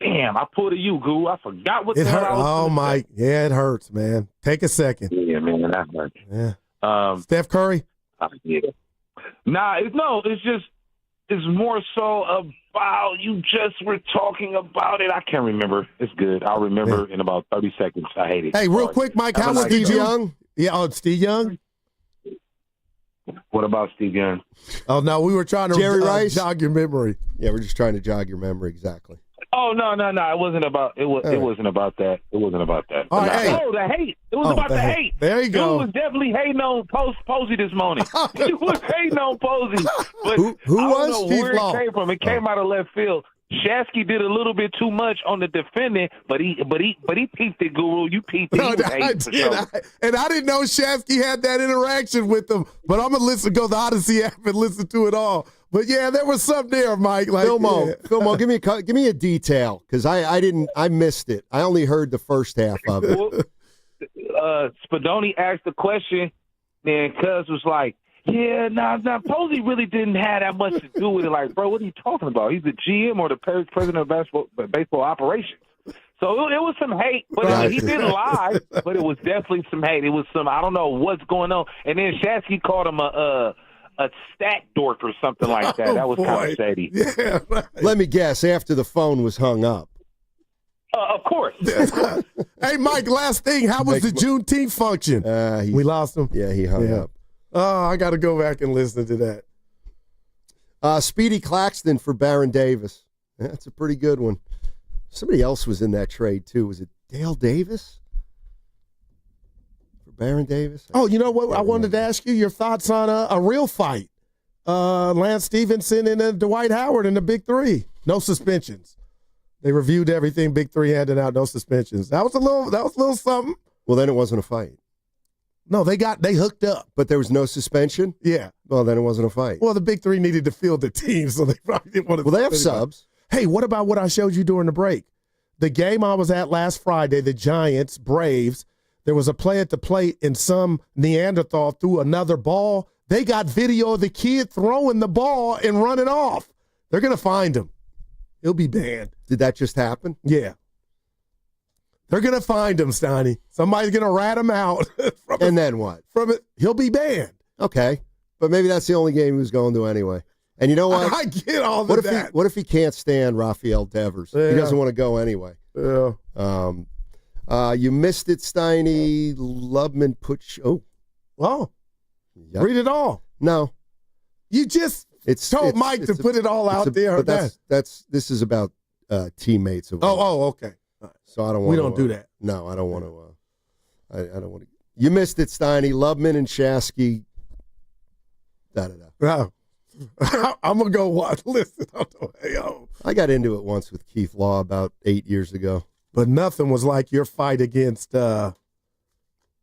damn, I pulled a you, Guru. I forgot what it the hell hurt. I was Oh, Mike. Yeah, it hurts, man. Take a second. Yeah, man, that hurts. Yeah. Steph Curry? Yeah. It's more so about you just were talking about it. I can't remember. It's good. I'll remember in about 30 seconds. I hate it. Hey, real quick, Mike, how was Steve Young? Yeah, Steve Young? What about Steve Young? Oh, no, we were trying to Jerry Rice? jog your memory. Yeah, we're just trying to jog your memory, exactly. Oh, no. It wasn't about it wasn't about that. It wasn't about that. All right, the hate. It was about the hate. There you go. Dude was definitely hating on Posey this morning. He was hating on Posey. But who I don't was know Steve where Law? it came from. It came out of left field. Shasky did a little bit too much on the defending, but he peeped it, Guru. You peeped it. No, I did. I didn't know Shasky had that interaction with him, but I'm going to go to the Odyssey app and listen to it all. But, yeah, there was something there, Mike. Like, Philmo, give me a detail because I missed it. I only heard the first half of it. Well, Spadoni asked the question, and Cuz was like, yeah, Posey really didn't have that much to do with it. Like, bro, what are you talking about? He's the GM or the president of baseball operations. So it was some hate, but he didn't lie. But it was definitely some hate. It was some, I don't know what's going on. And then Shasky called him a stat dork or something like that. That was kind of shady. Yeah, right. Let me guess, after the phone was hung up. Of course. Hey, Mike, last thing. How was the Juneteenth function? We lost him? Yeah, he hung up. Oh, I got to go back and listen to that. Speedy Claxton for Baron Davis. That's a pretty good one. Somebody else was in that trade, too. Was it Dale Davis? For Baron Davis? Oh, you know what? I wanted to ask you your thoughts on a real fight. Lance Stevenson and Dwight Howard in the Big Three. No suspensions. They reviewed everything. Big Three handed out no suspensions. That was a little something. Well, then it wasn't a fight. No, they hooked up. But there was no suspension? Yeah. Well, then it wasn't a fight. Well, the Big Three needed to field the team, so they probably didn't want to. Well, they have subs. Hey, what about what I showed you during the break? The game I was at last Friday, the Giants, Braves, there was a play at the plate and some Neanderthal threw another ball. They got video of the kid throwing the ball and running off. They're going to find him. He'll be banned. Did that just happen? Yeah. They're going to find him, Steiny. Somebody's going to rat him out. And then what? He'll be banned. Okay. But maybe that's the only game he was going to anyway. And you know what? I get all what of that. What if he can't stand Rafael Devers? Yeah. He doesn't want to go anyway. Yeah. You missed it, Steiny. Lubman Oh. Yep. Read it all. No. You just told Mike to put it all out there. But this is about teammates. Okay. So I don't want. We don't do that. No, I don't want to. I don't want to. You missed it, Steiny. Lubman and Shasky. No. I'm gonna go watch. Listen, I got into it once with Keith Law about 8 years ago, but nothing was like your fight against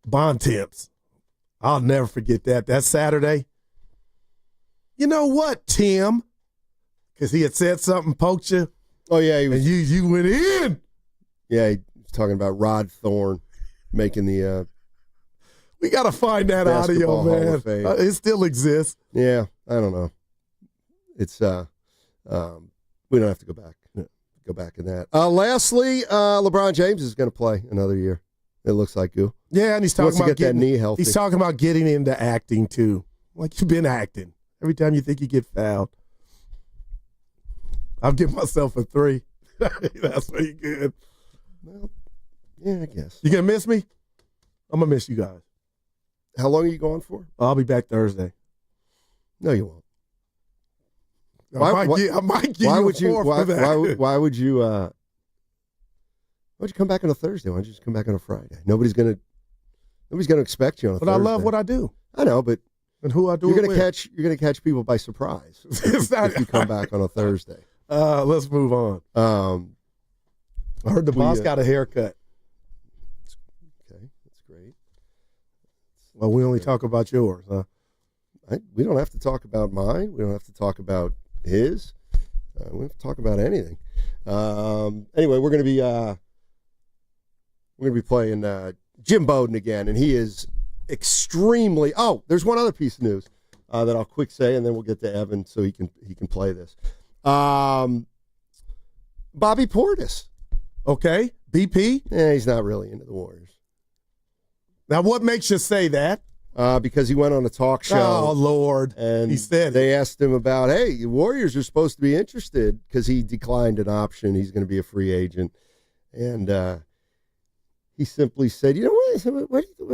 Bontemps. I'll never forget that. That Saturday. You know what, Tim? Because he had said something, poked you. Oh yeah, he was. And you went in. Yeah, he was talking about Rod Thorne making the. We got to find that audio, man. It still exists. Yeah, I don't know. It's we don't have to go back. Go back in that. Lastly, LeBron James is going to play another year. It looks like Goo. Yeah, and he's talking about getting that knee healthy. He's talking about getting into acting too. Like you've been acting. Every time you think you get fouled, I'll give myself a 3. That's pretty good. Well, yeah, I guess. You gonna miss me? I'm gonna miss you guys. How long are you going for? I'll be back Thursday. No, you won't. I might give you a fourth for that. Why would you come back on a Thursday? Why don't you just come back on a Friday? Nobody's gonna expect you on a Thursday. But I love what I do. I know, but and who I do you're it with. You're gonna catch people by surprise if you come back on a Thursday. Let's move on. I heard the boss got a haircut. Okay, that's great. Well, we only talk about yours, huh? We don't have to talk about mine. We don't have to talk about his. We don't have to talk about anything. Anyway, we're going to be playing Jim Bowden again, and he is extremely. Oh, there's one other piece of news that I'll quick say, and then we'll get to Evan so he can play this. Bobby Portis. Okay, BP. Yeah, he's not really into the Warriors. Now, what makes you say that? Because he went on a talk show. Oh, Lord. And he said they asked him about, hey, the Warriors are supposed to be interested, because he declined an option. He's going to be a free agent. And he simply said, you know,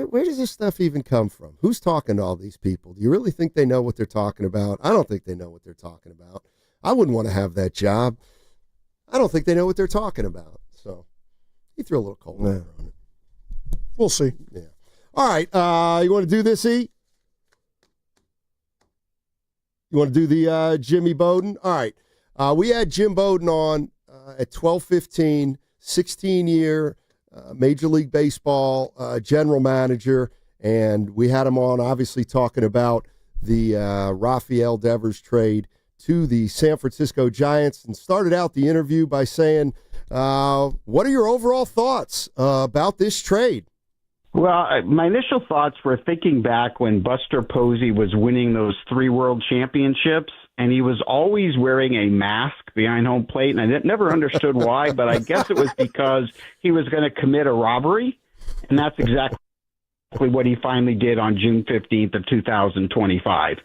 where does this stuff even come from? Who's talking to all these people? Do you really think they know what they're talking about? I don't think they know what they're talking about. I wouldn't want to have that job. I don't think they know what they're talking about. So he threw a little cold water on it. We'll see. Yeah. All right, you want to do this, E? You want to do the Jimmy Bowden? All right. We had Jim Bowden on at 12:15, 16-year Major League Baseball general manager, and we had him on obviously talking about the Rafael Devers trade to the San Francisco Giants, and started out the interview by saying, what are your overall thoughts about this trade? Well, my initial thoughts were thinking back when Buster Posey was winning those 3 world championships, and he was always wearing a mask behind home plate, and I never understood why, but I guess it was because he was going to commit a robbery, and that's exactly what he finally did on June 15th of 2025.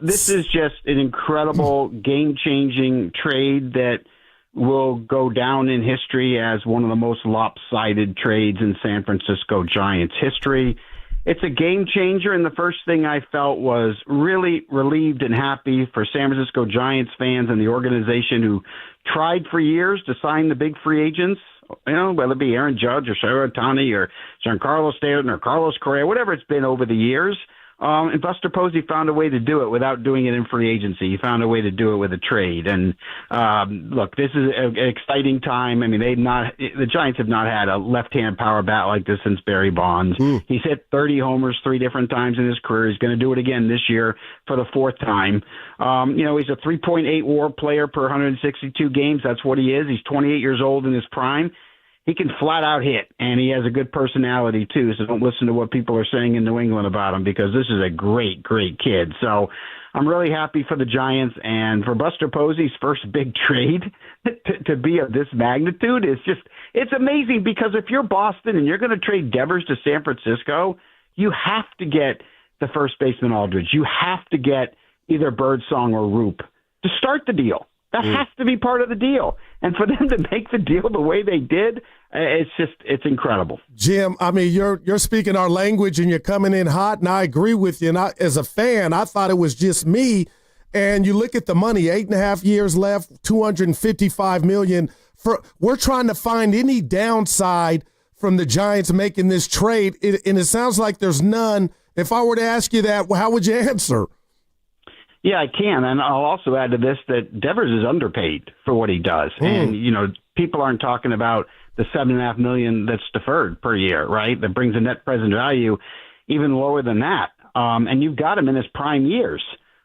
This is just an incredible, game-changing trade that will go down in history as one of the most lopsided trades in San Francisco Giants history. It's a game changer, and the first thing I felt was really relieved and happy for San Francisco Giants fans and the organization who tried for years to sign the big free agents, you know, whether it be Aaron Judge or Shohei Ohtani or Giancarlo Stanton or Carlos Correa, whatever it's been over the years. And Buster Posey found a way to do it without doing it in free agency. He found a way to do it with a trade. And look, this is an exciting time. I mean, the Giants have not had a left-hand power bat like this since Barry Bonds. He's hit 30 homers 3 different times in his career. He's going to do it again this year for the 4th time. You know, he's a 3.8 WAR player per 162 games. That's what he is. He's 28 years old in his prime. He can flat out hit, and he has a good personality too. So don't listen to what people are saying in New England about him, because this is a great, great kid. So I'm really happy for the Giants, and for Buster Posey's first big trade to be of this magnitude is it's amazing, because if you're Boston and you're going to trade Devers to San Francisco, you have to get the first baseman Aldridge. You have to get either Birdsong or Roop to start the deal. That has to be part of the deal. And for them to make the deal the way they did, it's incredible. Jim, I mean, you're speaking our language and you're coming in hot, and I agree with you. And as a fan, I thought it was just me. And you look at the money, 8.5 years left, $255 million. We're trying to find any downside from the Giants making this trade, and it sounds like there's none. If I were to ask you that, how would you answer? Yeah, I can. And I'll also add to this that Devers is underpaid for what he does. And, you know, people aren't talking about the $7.5 million that's deferred per year, right? That brings a net present value even lower than that. And you've got him in his prime years.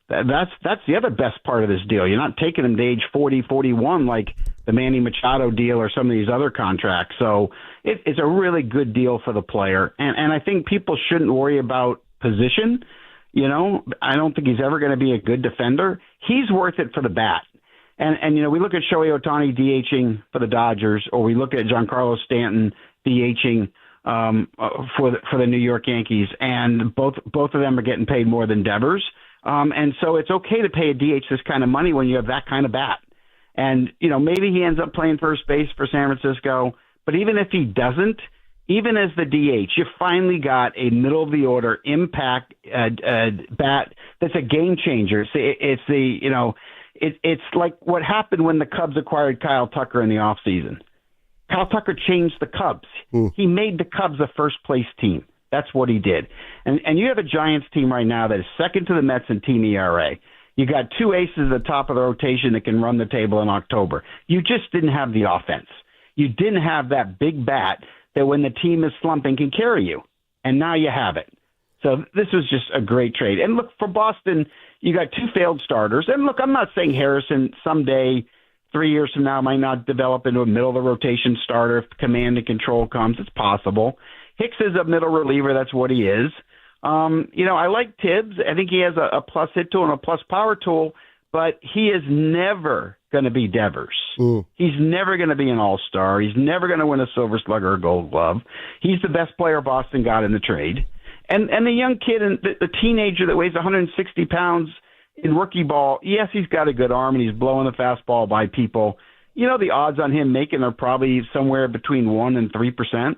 That's the other best part of this deal. You're not taking him to age 40, 41 like the Manny Machado deal or some of these other contracts. So it's a really good deal for the player. And I think people shouldn't worry about position. You know, I don't think he's ever going to be a good defender. He's worth it for the bat. And you know, we look at Shohei Ohtani DHing for the Dodgers, or we look at Giancarlo Stanton DHing for the New York Yankees, and both of them are getting paid more than Devers. And so it's okay to pay a DH this kind of money when you have that kind of bat. And, you know, maybe he ends up playing first base for San Francisco, but even if he doesn't, even as the DH, you finally got a middle-of-the-order impact bat that's a game changer. It's like what happened when the Cubs acquired Kyle Tucker in the offseason. Kyle Tucker changed the Cubs. He made the Cubs a first-place team. That's what he did. And you have a Giants team right now that is second to the Mets in team ERA. You got two aces at the top of the rotation that can run the table in October. You just didn't have the offense. You didn't have that big bat that when the team is slumping can carry you. And now you have it. So this was just a great trade. And look, for Boston, you got two failed starters. And look, I'm not saying Harrison someday, 3 years from now, might not develop into a middle-of-the-rotation starter if command and control comes. It's possible. Hicks is a middle reliever. That's what he is. I like Tibs. I think he has a plus hit tool and a plus power tool, but he is never going to be Devers. He's never going to be an all-star. He's never going to win a Silver Slugger or Gold Glove. He's the best player Boston got in the trade. And the young kid, and the teenager that weighs 160 pounds in rookie ball, yes, he's got a good arm, and he's blowing the fastball by people. The odds on him making are probably somewhere between 1% and 3%.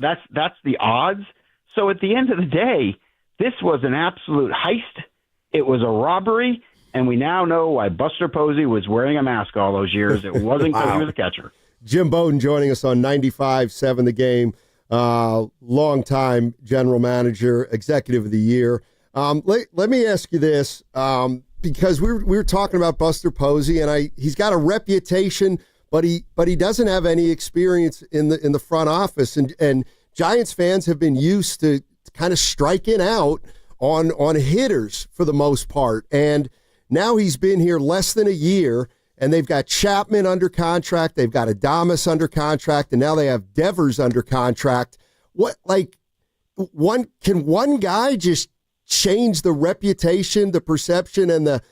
That's the odds. So at the end of the day, this was an absolute heist. It was a robbery, and we now know why Buster Posey was wearing a mask all those years. It wasn't because he was a catcher. Jim Bowden joining us on 95.7 The Game. Longtime general manager, executive of the year. Let me ask you this, because we were talking about Buster Posey, and he's got a reputation, but he doesn't have any experience in the front office, and Giants fans have been used to kind of striking out on hitters for the most part, and now he's been here less than a year. And they've got Chapman under contract, they've got Adames under contract, and now they have Devers under contract. Can one guy just change the reputation, the perception, and the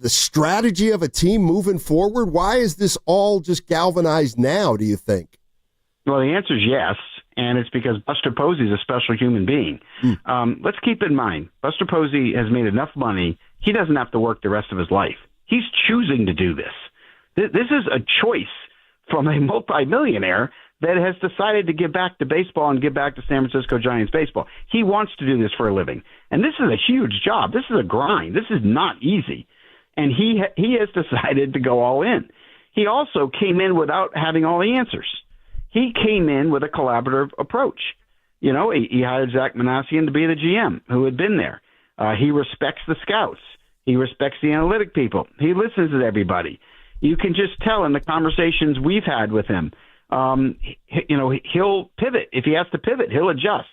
strategy of a team moving forward? Why is this all just galvanized now, do you think? Well, the answer is yes, and it's because Buster Posey is a special human being. Let's keep in mind, Buster Posey has made enough money, he doesn't have to work the rest of his life. He's choosing to do this. This is a choice from a multimillionaire that has decided to give back to baseball and give back to San Francisco Giants baseball. He wants to do this for a living. And this is a huge job. This is a grind. This is not easy. And he has decided to go all in. He also came in without having all the answers. He came in with a collaborative approach. He hired Zach Manassian to be the GM, who had been there. He respects the scouts. He respects the analytic people. He listens to everybody. You can just tell in the conversations we've had with him. He'll pivot. If he has to pivot, he'll adjust.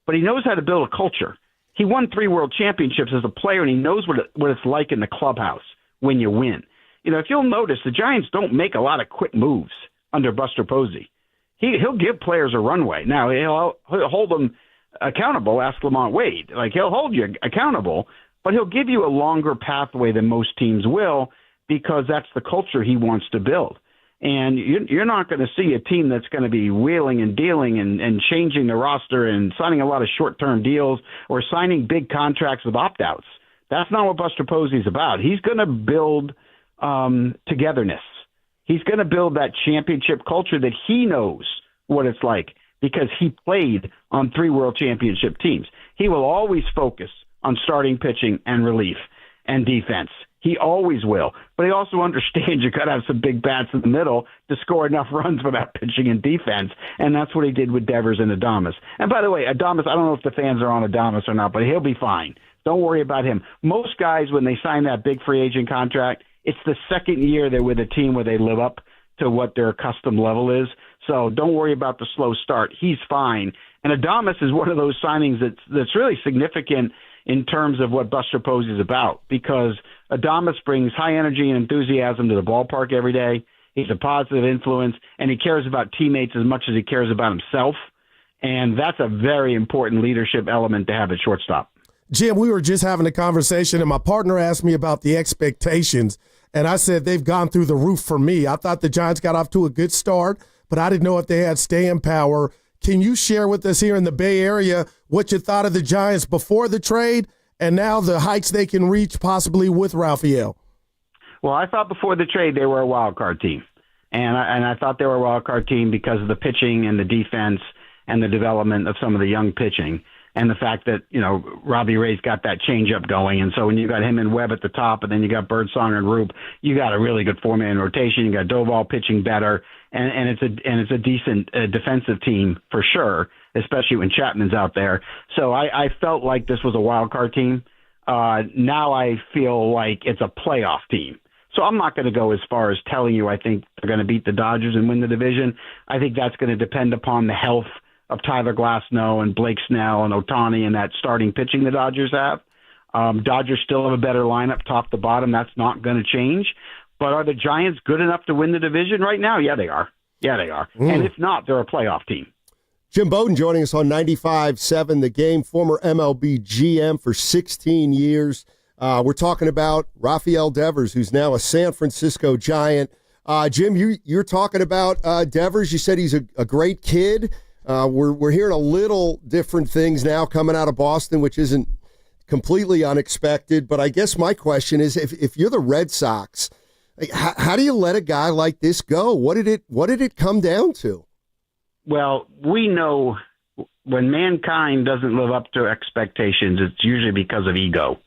But he knows how to build a culture. He won 3 world championships as a player, and he knows what it's like in the clubhouse when you win. If you'll notice, the Giants don't make a lot of quick moves under Buster Posey. He'll give players a runway. Now, he'll hold them accountable. Ask Lamont Wade. He'll hold you accountable, but he'll give you a longer pathway than most teams will because that's the culture he wants to build. And you're not going to see a team that's going to be wheeling and dealing and changing the roster and signing a lot of short-term deals or signing big contracts with opt-outs. That's not what Buster Posey's about. He's going to build togetherness. He's going to build that championship culture that he knows what it's like because he played on 3 world championship teams. He will always focus on starting pitching and relief and defense. He always will. But he also understands you got to have some big bats in the middle to score enough runs for that pitching and defense. And that's what he did with Devers and Adames. And by the way, Adames, I don't know if the fans are on Adames or not, but he'll be fine. Don't worry about him. Most guys, when they sign that big free agent contract, it's the second year they're with a team where they live up to what their custom level is. So don't worry about the slow start. He's fine. And Adames is one of those signings that's really significant in terms of what Buster Posey is about, because Adames brings high energy and enthusiasm to the ballpark every day. He's a positive influence, and he cares about teammates as much as he cares about himself. And that's a very important leadership element to have at shortstop. Jim, we were just having a conversation, and my partner asked me about the expectations, and I said they've gone through the roof for me. I thought the Giants got off to a good start, but I didn't know if they had staying power. Can you share with us here in the Bay Area what you thought of the Giants before the trade and now the heights they can reach possibly with Rafael? Well, I thought before the trade they were a wild card team. And I thought they were a wild card team because of the pitching and the defense and the development of some of the young pitching. And the fact that, Robbie Ray's got that changeup going. And so when you got him and Webb at the top, and then you got Birdsong and Roop, you got a really good four-man rotation. You got Doval pitching better, and it's a decent defensive team for sure, especially when Chapman's out there. So I felt like this was a wild card team. Now I feel like it's a playoff team. So I'm not going to go as far as telling you I think they're going to beat the Dodgers and win the division. I think that's going to depend upon the health of Tyler Glasnow and Blake Snell and Ohtani and that starting pitching the Dodgers have. Dodgers still have a better lineup top to bottom. That's not going to change. But are the Giants good enough to win the division right now? Yeah, they are. And if not, they're a playoff team. Jim Bowden joining us on 95.7 The Game, former MLB GM for 16 years. We're talking about Rafael Devers, who's now a San Francisco Giant. Jim, you're talking about Devers. You said he's a great kid. We're hearing a little different things now coming out of Boston, which isn't completely unexpected. But I guess my question is, if you're the Red Sox, how do you let a guy like this go? What did it come down to? Well, we know when mankind doesn't live up to expectations, it's usually because of ego,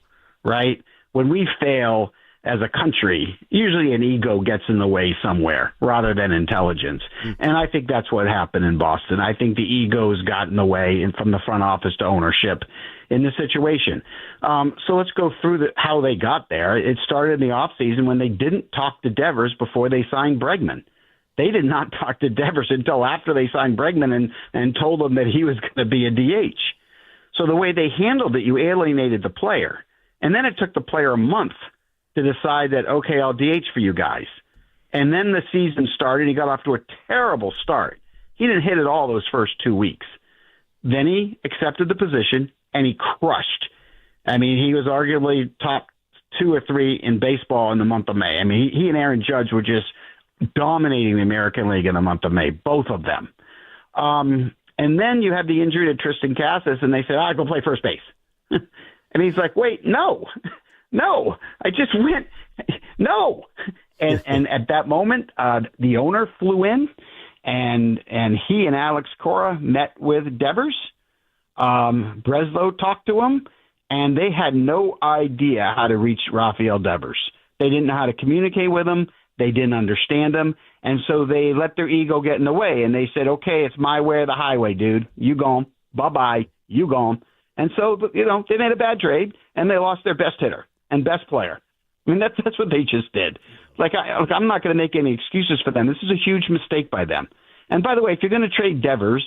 right? When we fail as a country, usually an ego gets in the way somewhere rather than intelligence. And I think that's what happened in Boston. I think the egos got in the way from the front office to ownership in this situation. So let's go through how they got there. It started in the offseason when they didn't talk to Devers before they signed Bregman. They did not talk to Devers until after they signed Bregman and told him that he was going to be a DH. So the way they handled it, you alienated the player. And then it took the player a month to decide that, okay, I'll DH for you guys. And then the season started. He got off to a terrible start. He didn't hit at all those first 2 weeks. Then he accepted the position, and he crushed. I mean, he was arguably top 2 or 3 in baseball in the month of May. I mean, he and Aaron Judge were just dominating the American League in the month of May, both of them. And then you had the injury to Tristan Casas, and they said, go play first base. And he's like, wait, no, I just went, no. And at that moment, the owner flew in, and he and Alex Cora met with Devers. Breslow talked to him, and they had no idea how to reach Rafael Devers. They didn't know how to communicate with him. They didn't understand him. And so they let their ego get in the way, and they said, okay, it's my way or the highway, dude. You gone. Bye-bye. You gone. And so, they made a bad trade, and they lost their best hitter and best player. I mean, that's what they just did. I'm not going to make any excuses for them. This is a huge mistake by them. And by the way, if you're going to trade Devers,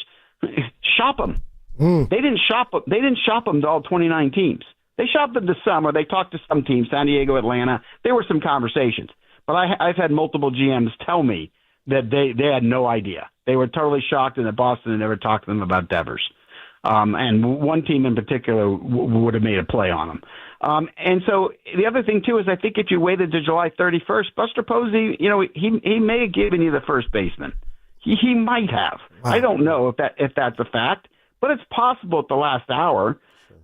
shop him. They didn't shop him to all 29 teams. They shopped them to some, or they talked to some teams, San Diego, Atlanta. There were some conversations. But I've had multiple GMs tell me that they had no idea. They were totally shocked, and that Boston had never talked to them about Devers. And one team in particular would have made a play on him. And so the other thing, too, is I think if you waited to July 31st, Buster Posey, he may have given you the first baseman. He might have. Wow. I don't know if that's a fact, but it's possible at the last hour.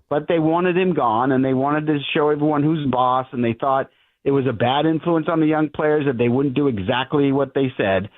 But they wanted him gone, and they wanted to show everyone who's boss, and they thought it was a bad influence on the young players that they wouldn't do exactly what they said.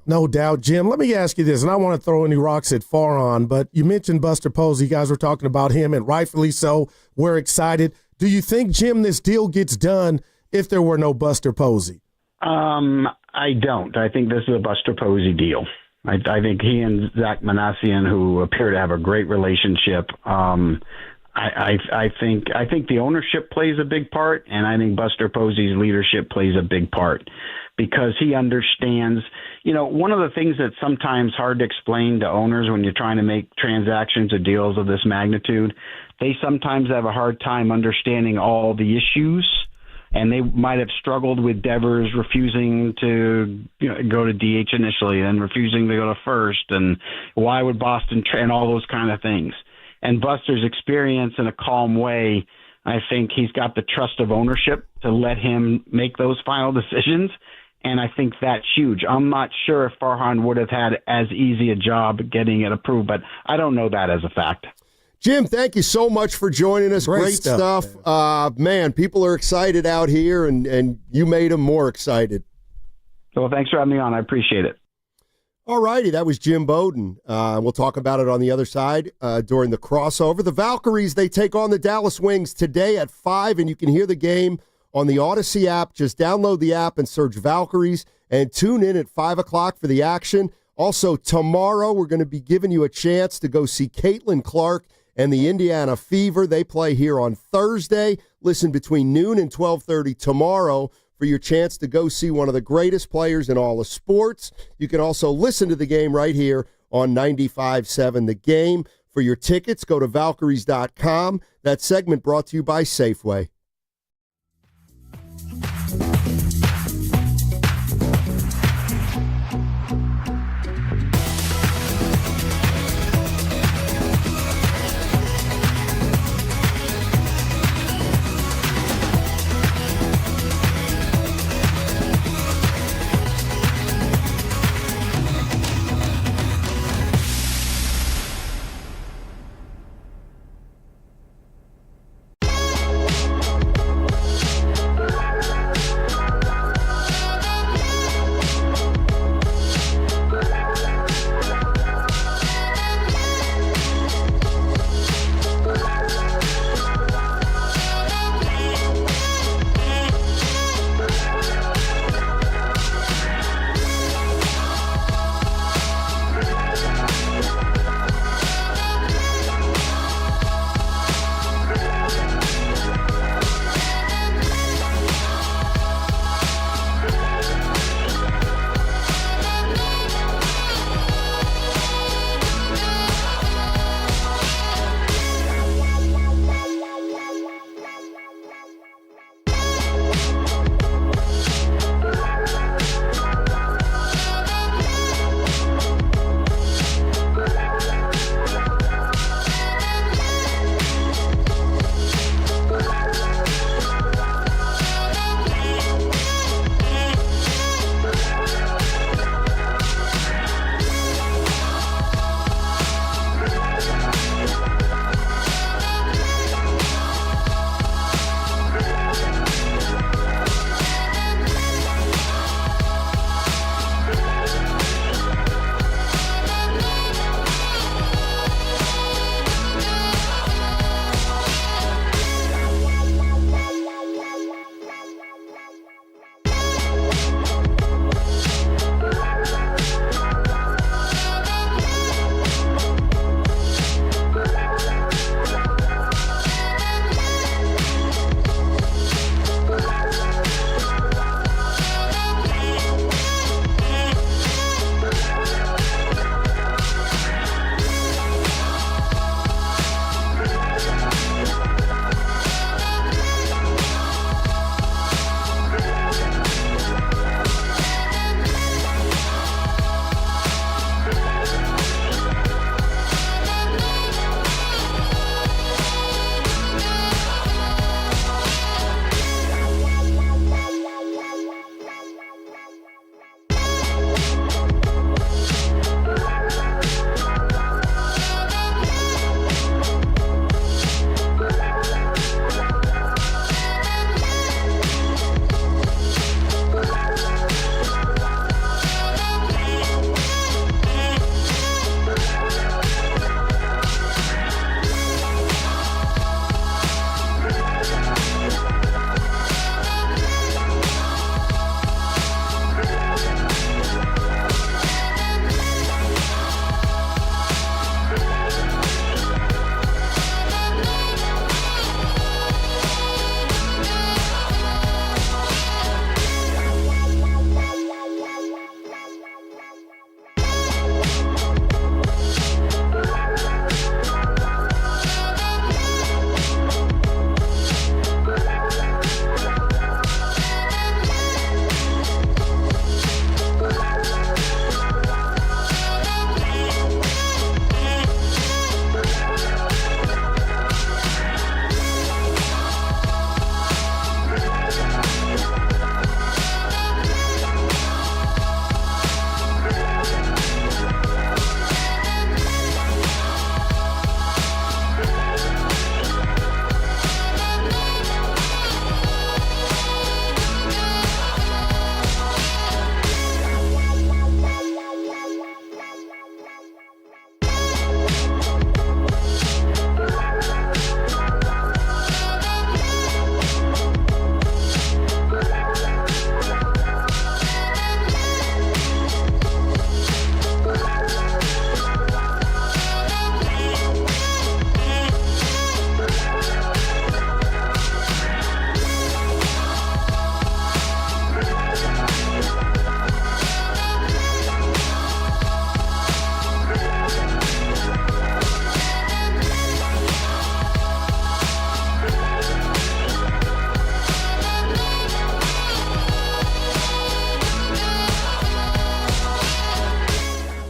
No doubt, Jim. Let me ask you this, and I want to throw any rocks at Farhan, but you mentioned Buster Posey. You guys were talking about him, and rightfully so. We're excited. Do you think, Jim, this deal gets done if there were no Buster Posey? I don't. I think this is a Buster Posey deal. I think he and Zach Manassian, who appear to have a great relationship, I think the ownership plays a big part, and I think Buster Posey's leadership plays a big part because he understands. One of the things that's sometimes hard to explain to owners when you're trying to make transactions or deals of this magnitude, they sometimes have a hard time understanding all the issues, and they might have struggled with Devers refusing to go to DH initially and refusing to go to first, and why would Boston and all those kind of things. And Buster's experience in a calm way, I think he's got the trust of ownership to let him make those final decisions. And I think that's huge. I'm not sure if Farhan would have had as easy a job getting it approved, but I don't know that as a fact. Jim, thank you so much for joining us. Great stuff. Man, people are excited out here, and you made them more excited. So thanks for having me on. I appreciate it. All righty, that was Jim Bowden. We'll talk about it on the other side during the crossover. The Valkyries, they take on the Dallas Wings today at 5, and you can hear the game on the Odyssey app. Just download the app and search Valkyries and tune in at 5 o'clock for the action. Also, tomorrow we're going to be giving you a chance to go see Caitlin Clark and the Indiana Fever. They play here on Thursday. Listen between noon and 12:30 tomorrow for your chance to go see one of the greatest players in all of sports. You can also listen to the game right here on 95.7 The Game. For your tickets, go to Valkyries.com. That segment brought to you by Safeway.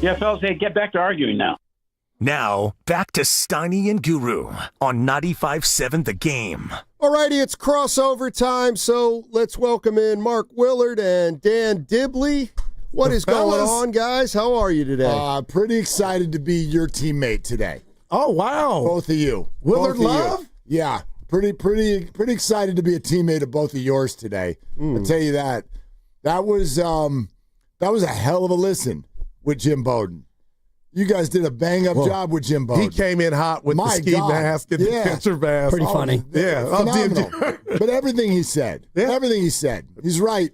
Yeah, fellas, hey, get back to arguing now. Now, back to Steiny and Guru on 95.7 The Game. All righty, it's crossover time, so let's welcome in Mark Willard and Dan Dibley. What is going on, guys? How are you today? Pretty excited to be your teammate today. Oh, wow. Both of you. Willard Both of Love? you. Yeah, pretty excited to be a teammate of both of yours today. I'll tell you that. That was a hell of a listen with Jim Bowden. You guys did a bang-up job with Jim Bowden. He came in hot with the ski mask and the catcher mask. Pretty funny. Yeah. Phenomenal. But everything he said, he's right.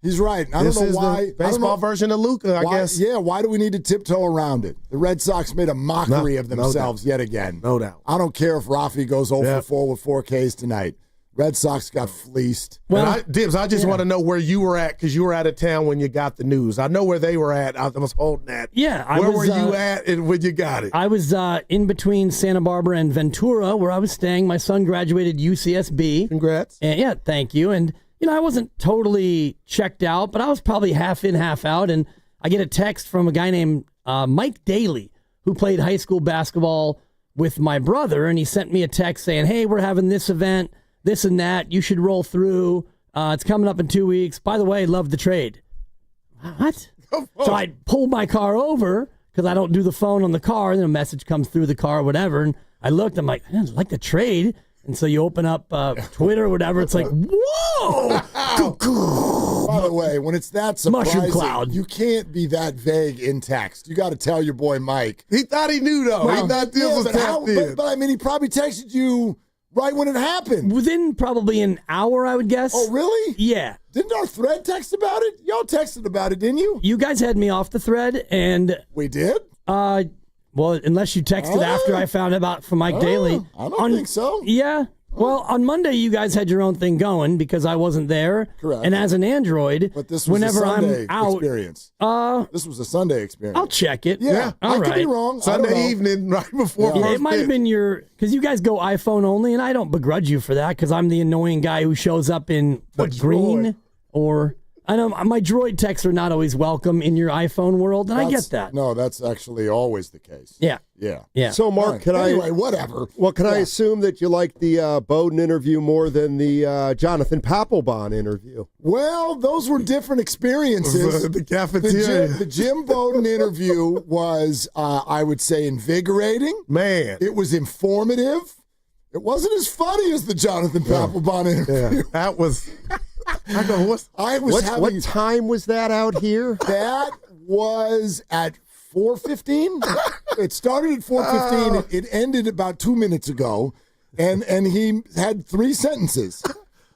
He's right. I don't know why. The baseball version of Luka, I guess. Yeah, why do we need to tiptoe around it? The Red Sox made a mockery of themselves yet again. No doubt. I don't care if Rafi goes 0 for 4 with 4 Ks tonight. Red Sox got fleeced. Well, Dibs, I just want to know where you were at because you were out of town when you got the news. I know where they were at. I was holding that. Yeah. Where were you at when you got it? I was in between Santa Barbara and Ventura where I was staying. My son graduated UCSB. Congrats. And, yeah, thank you. And, I wasn't totally checked out, but I was probably half in, half out. And I get a text from a guy named Mike Daly who played high school basketball with my brother. And he sent me a text saying, hey, we're having this event. This and that, you should roll through. It's coming up in 2 weeks. By the way, love the trade. What? So I pulled my car over because I don't do the phone on the car. And then a message comes through the car or whatever. And I looked, I'm like, I like the trade. And so you open up Twitter or whatever. It's like, whoa. By the way, when it's that surprising, Mushroom cloud. You can't be that vague in text. You got to tell your boy Mike. He thought he knew, though. He thought this was tapped in. But I mean, he probably texted you right when it happened. Within probably an hour, I would guess. Oh, really? Yeah. Didn't our thread text about it? Y'all texted about it, didn't you? You guys had me off the thread, and... We did? Well, unless you texted after I found out from Mike Daly. I don't think so. Yeah. Well, on Monday, you guys had your own thing going because I wasn't there. Correct. And as an Android, but this was whenever a Sunday I'm out... experience. This was a Sunday experience. I'll check it. Yeah. All I right. could be wrong. Sunday evening, right before first it might have been your... Because you guys go iPhone only, and I don't begrudge you for that because I'm the annoying guy who shows up in, green? Or... I know my Droid texts are not always welcome in your iPhone world, and I get that. No, that's actually always the case. Yeah. Yeah. So, Mark, anyway, whatever. Well, can I assume that you like the Bowden interview more than the Jonathan Papelbon interview? Well, those were different experiences. The cafeteria. The Jim Bowden interview was, I would say, invigorating. Man. It was informative. It wasn't as funny as the Jonathan Papelbon interview. Yeah, that was... What time was that out here? That was at 4:15. It started at 4:15. It ended about 2 minutes ago, and he had 3 sentences.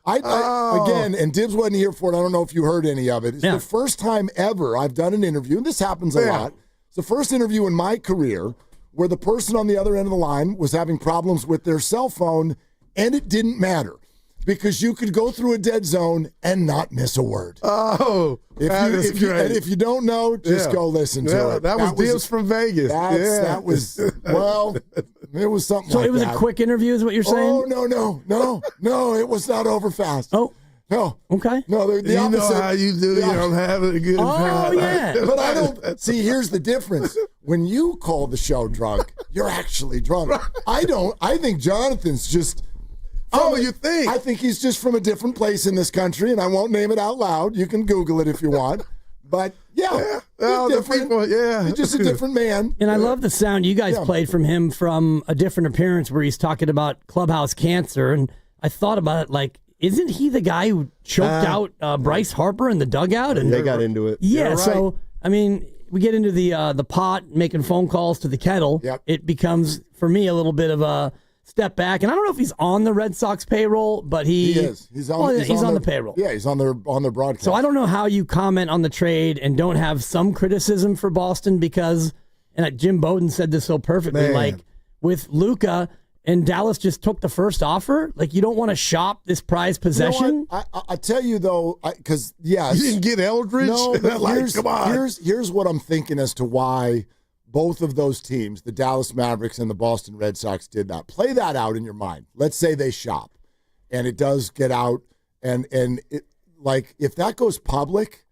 Again, and Dibs wasn't here for it. I don't know if you heard any of it. It's the first time ever I've done an interview, and this happens a lot. It's the first interview in my career where the person on the other end of the line was having problems with their cell phone, and it didn't matter. Because you could go through a dead zone and not miss a word. Oh, if you don't know, just go listen to it. That was Dibs from Vegas. That was, well, it was something so like that. So it was a quick interview is what you're saying? Oh, no, it was not over fast. Oh. No. Okay. No, the opposite. You know how you do. You don't have a good time. Oh, yeah. But I don't. See, here's the difference. When you call the show drunk, you're actually drunk. I don't. I think Jonathan's just... you think? I think he's just from a different place in this country, and I won't name it out loud. You can Google it if you want. But, he's just a different man. And I love the sound you guys played from him from a different appearance where he's talking about Clubhouse cancer. And I thought about it like, isn't he the guy who choked out Bryce Harper in the dugout? And they got into it. Yeah, right. So, I mean, we get into the pot, making phone calls to the kettle. Yep. It becomes, for me, a little bit of a step back. And I don't know if he's on the Red Sox payroll, but he is. He's on the payroll. Yeah, he's on their broadcast. So I don't know how you comment on the trade and don't have some criticism for Boston because, and Jim Bowden said this so perfectly, like with Luka and Dallas just took the first offer. Like you don't want to shop this prized possession. You know I tell you though, because yes, you didn't get Eldridge. No, come on. Here's what I'm thinking as to why both of those teams, the Dallas Mavericks and the Boston Red Sox, did that. Play that out in your mind. Let's say they shop, and it does get out, and it, like if that goes public,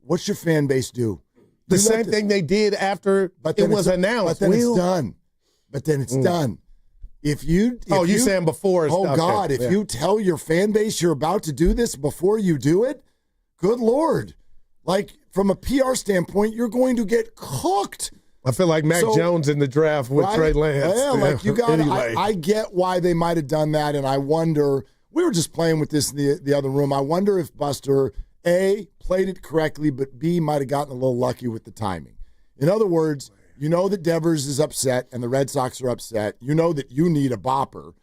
what's your fan base do? The same thing they did after it was announced. But then it's done. But then it's done. If you saying before? If you tell your fan base you're about to do this before you do it, good Lord. Like, from a PR standpoint, you're going to get cooked. I feel like Mac Jones in the draft with Trey Lance. Yeah, like you got. Anyway. I get why they might have done that, and I wonder. We were just playing with this in the other room. I wonder if Buster A, played it correctly, but B, might have gotten a little lucky with the timing. In other words, you know that Devers is upset and the Red Sox are upset. You know that you need a bopper,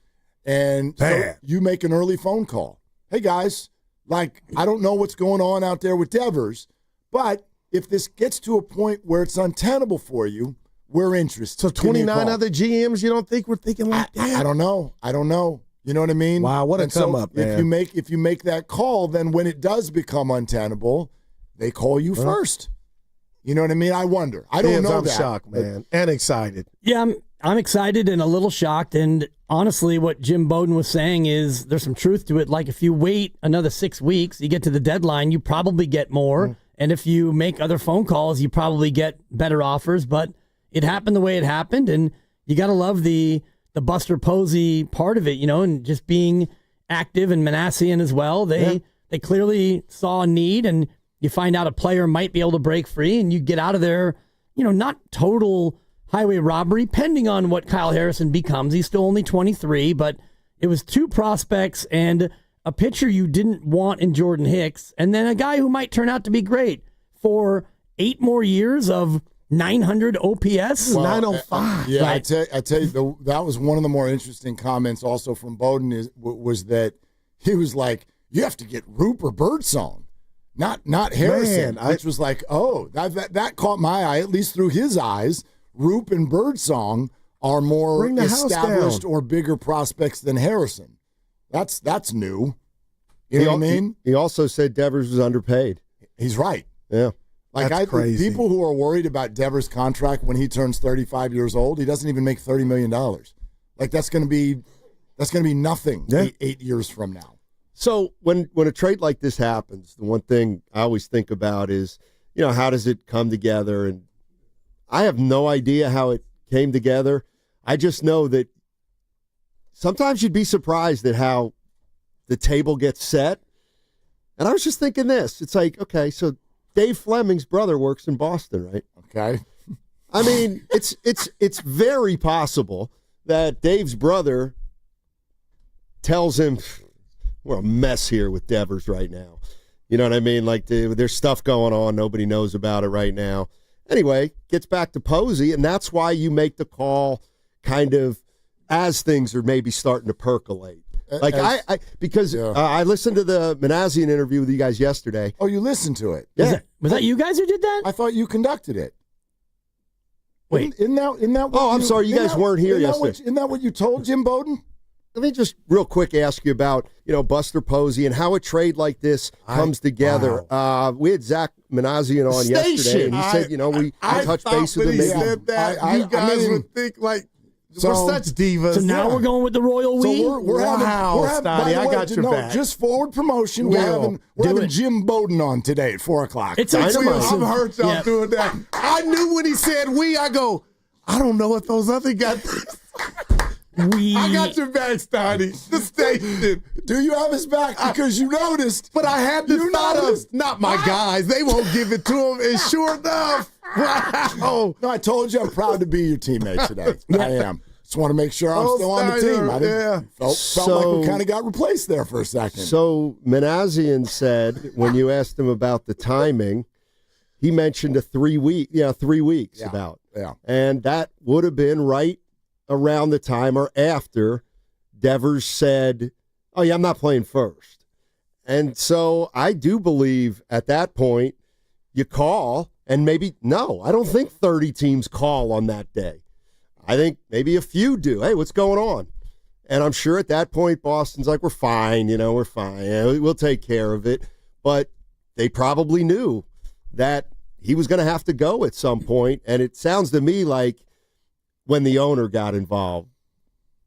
and so you make an early phone call. Hey guys, like, I don't know what's going on out there with Devers, but if this gets to a point where it's untenable for you, we're interested. So 29 other GMs, you don't think we're thinking like that? I don't know. You know what I mean? Wow, what a come up, man. If you make that call, then when it does become untenable, they call you first. You know what I mean? I wonder. I don't know I'm that. shocked, man, and excited. Yeah, I'm excited and a little shocked. And honestly, what Jim Bowden was saying is there's some truth to it. Like, if you wait another 6 weeks, you get to the deadline, you probably get more. And if you make other phone calls, you probably get better offers. But it happened the way it happened, and you got to love the Buster Posey part of it, you know, and just being active, and Manassian as well. They clearly saw a need, and you find out a player might be able to break free, and you get out of there, you know, not total highway robbery, pending on what Kyle Harrison becomes. He's still only 23, but it was 2 prospects and a pitcher you didn't want in Jordan Hicks, and then a guy who might turn out to be great for 8 more years of 900 OPS. 905. Yeah, right. I tell you, that was one of the more interesting comments also from Bowden was that he was like, you have to get Roop or Birdsong, not Harrison, which was like, oh, that caught my eye, at least through his eyes. Roop and Birdsong are more established or bigger prospects than Harrison. That's new. You know what I mean? He also said Devers was underpaid. He's right. Yeah. Like, crazy. People who are worried about Devers' contract when he turns 35 years old, he doesn't even make $30 million. Like, that's going to be nothing 8 years from now. So when a trade like this happens, the one thing I always think about is, you know, how does it come together? And I have no idea how it came together. I just know that sometimes you'd be surprised at how the table gets set. And I was just thinking this. It's like, okay, so Dave Fleming's brother works in Boston, right? Okay. I mean, it's very possible that Dave's brother tells him, we're a mess here with Devers right now. You know what I mean? Like, there's stuff going on. Nobody knows about it right now. Anyway, gets back to Posey, and that's why you make the call kind of as things are maybe starting to percolate. Like, I listened to the Manassian interview with you guys yesterday. Oh, you listened to it? Yeah. Was that you guys who did that? I thought you conducted it. Wait. Isn't that what I'm sorry, you guys weren't here yesterday. Isn't that what you told Jim Bowden? Let me just real quick ask you about, you know, Buster Posey and how a trade like this comes together. Wow. We had Zach Manassian on yesterday, and he said, you know, we touched base with him. He said that you guys would think like we're such divas. So now we're going with the royal we. So we're having Steiny, I got your back. Just forward promotion. We're having Jim Bowden on today at 4:00. It's I've heard y'all doing that. I knew when he said we, I go, I don't know what those other guys. I got your back, Steiny. The station. Do you have his back? Because you noticed. But I had the thought of, not my guys. They won't give it to him. And sure enough, wow. No, I told you I'm proud to be your teammate today. I am. Just want to make sure I'm still on the team. I felt like we kind of got replaced there for a second. So Manassian said when you asked him about the timing, he mentioned 3 weeks about. Yeah. And that would have been right around the time or after Devers said, oh, yeah, I'm not playing first. And so I do believe at that point you call, and maybe, no, I don't think 30 teams call on that day. I think maybe a few do. Hey, what's going on? And I'm sure at that point Boston's like, we're fine, we're fine. We'll take care of it. But they probably knew that he was going to have to go at some point, and it sounds to me like when the owner got involved,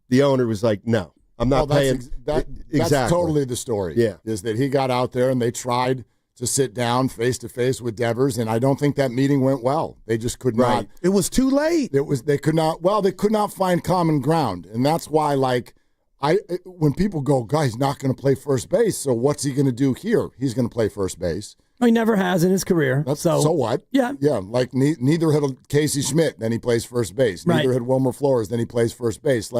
the owner was like, no, I'm not paying. That's totally the story. Yeah. Is that he got out there and they tried to sit down face-to-face with Devers, and I don't think that meeting went well. They just could not. It was too late. They could not find common ground, and that's why, when people go, guy's not going to play first base, so what's he going to do here? He's going to play first base. He never has in his career. So what? Yeah. Yeah, neither had Casey Schmidt, then he plays first base. Neither had Wilmer Flores, then he plays first base.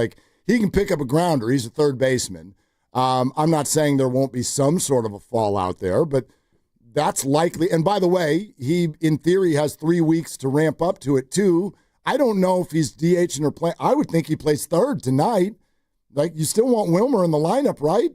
He can pick up a grounder. He's a third baseman. I'm not saying there won't be some sort of a fallout there, but that's likely. And by the way, he, in theory, has 3 weeks to ramp up to it, too. I don't know if he's DHing or playing. I would think he plays third tonight. You still want Wilmer in the lineup, right?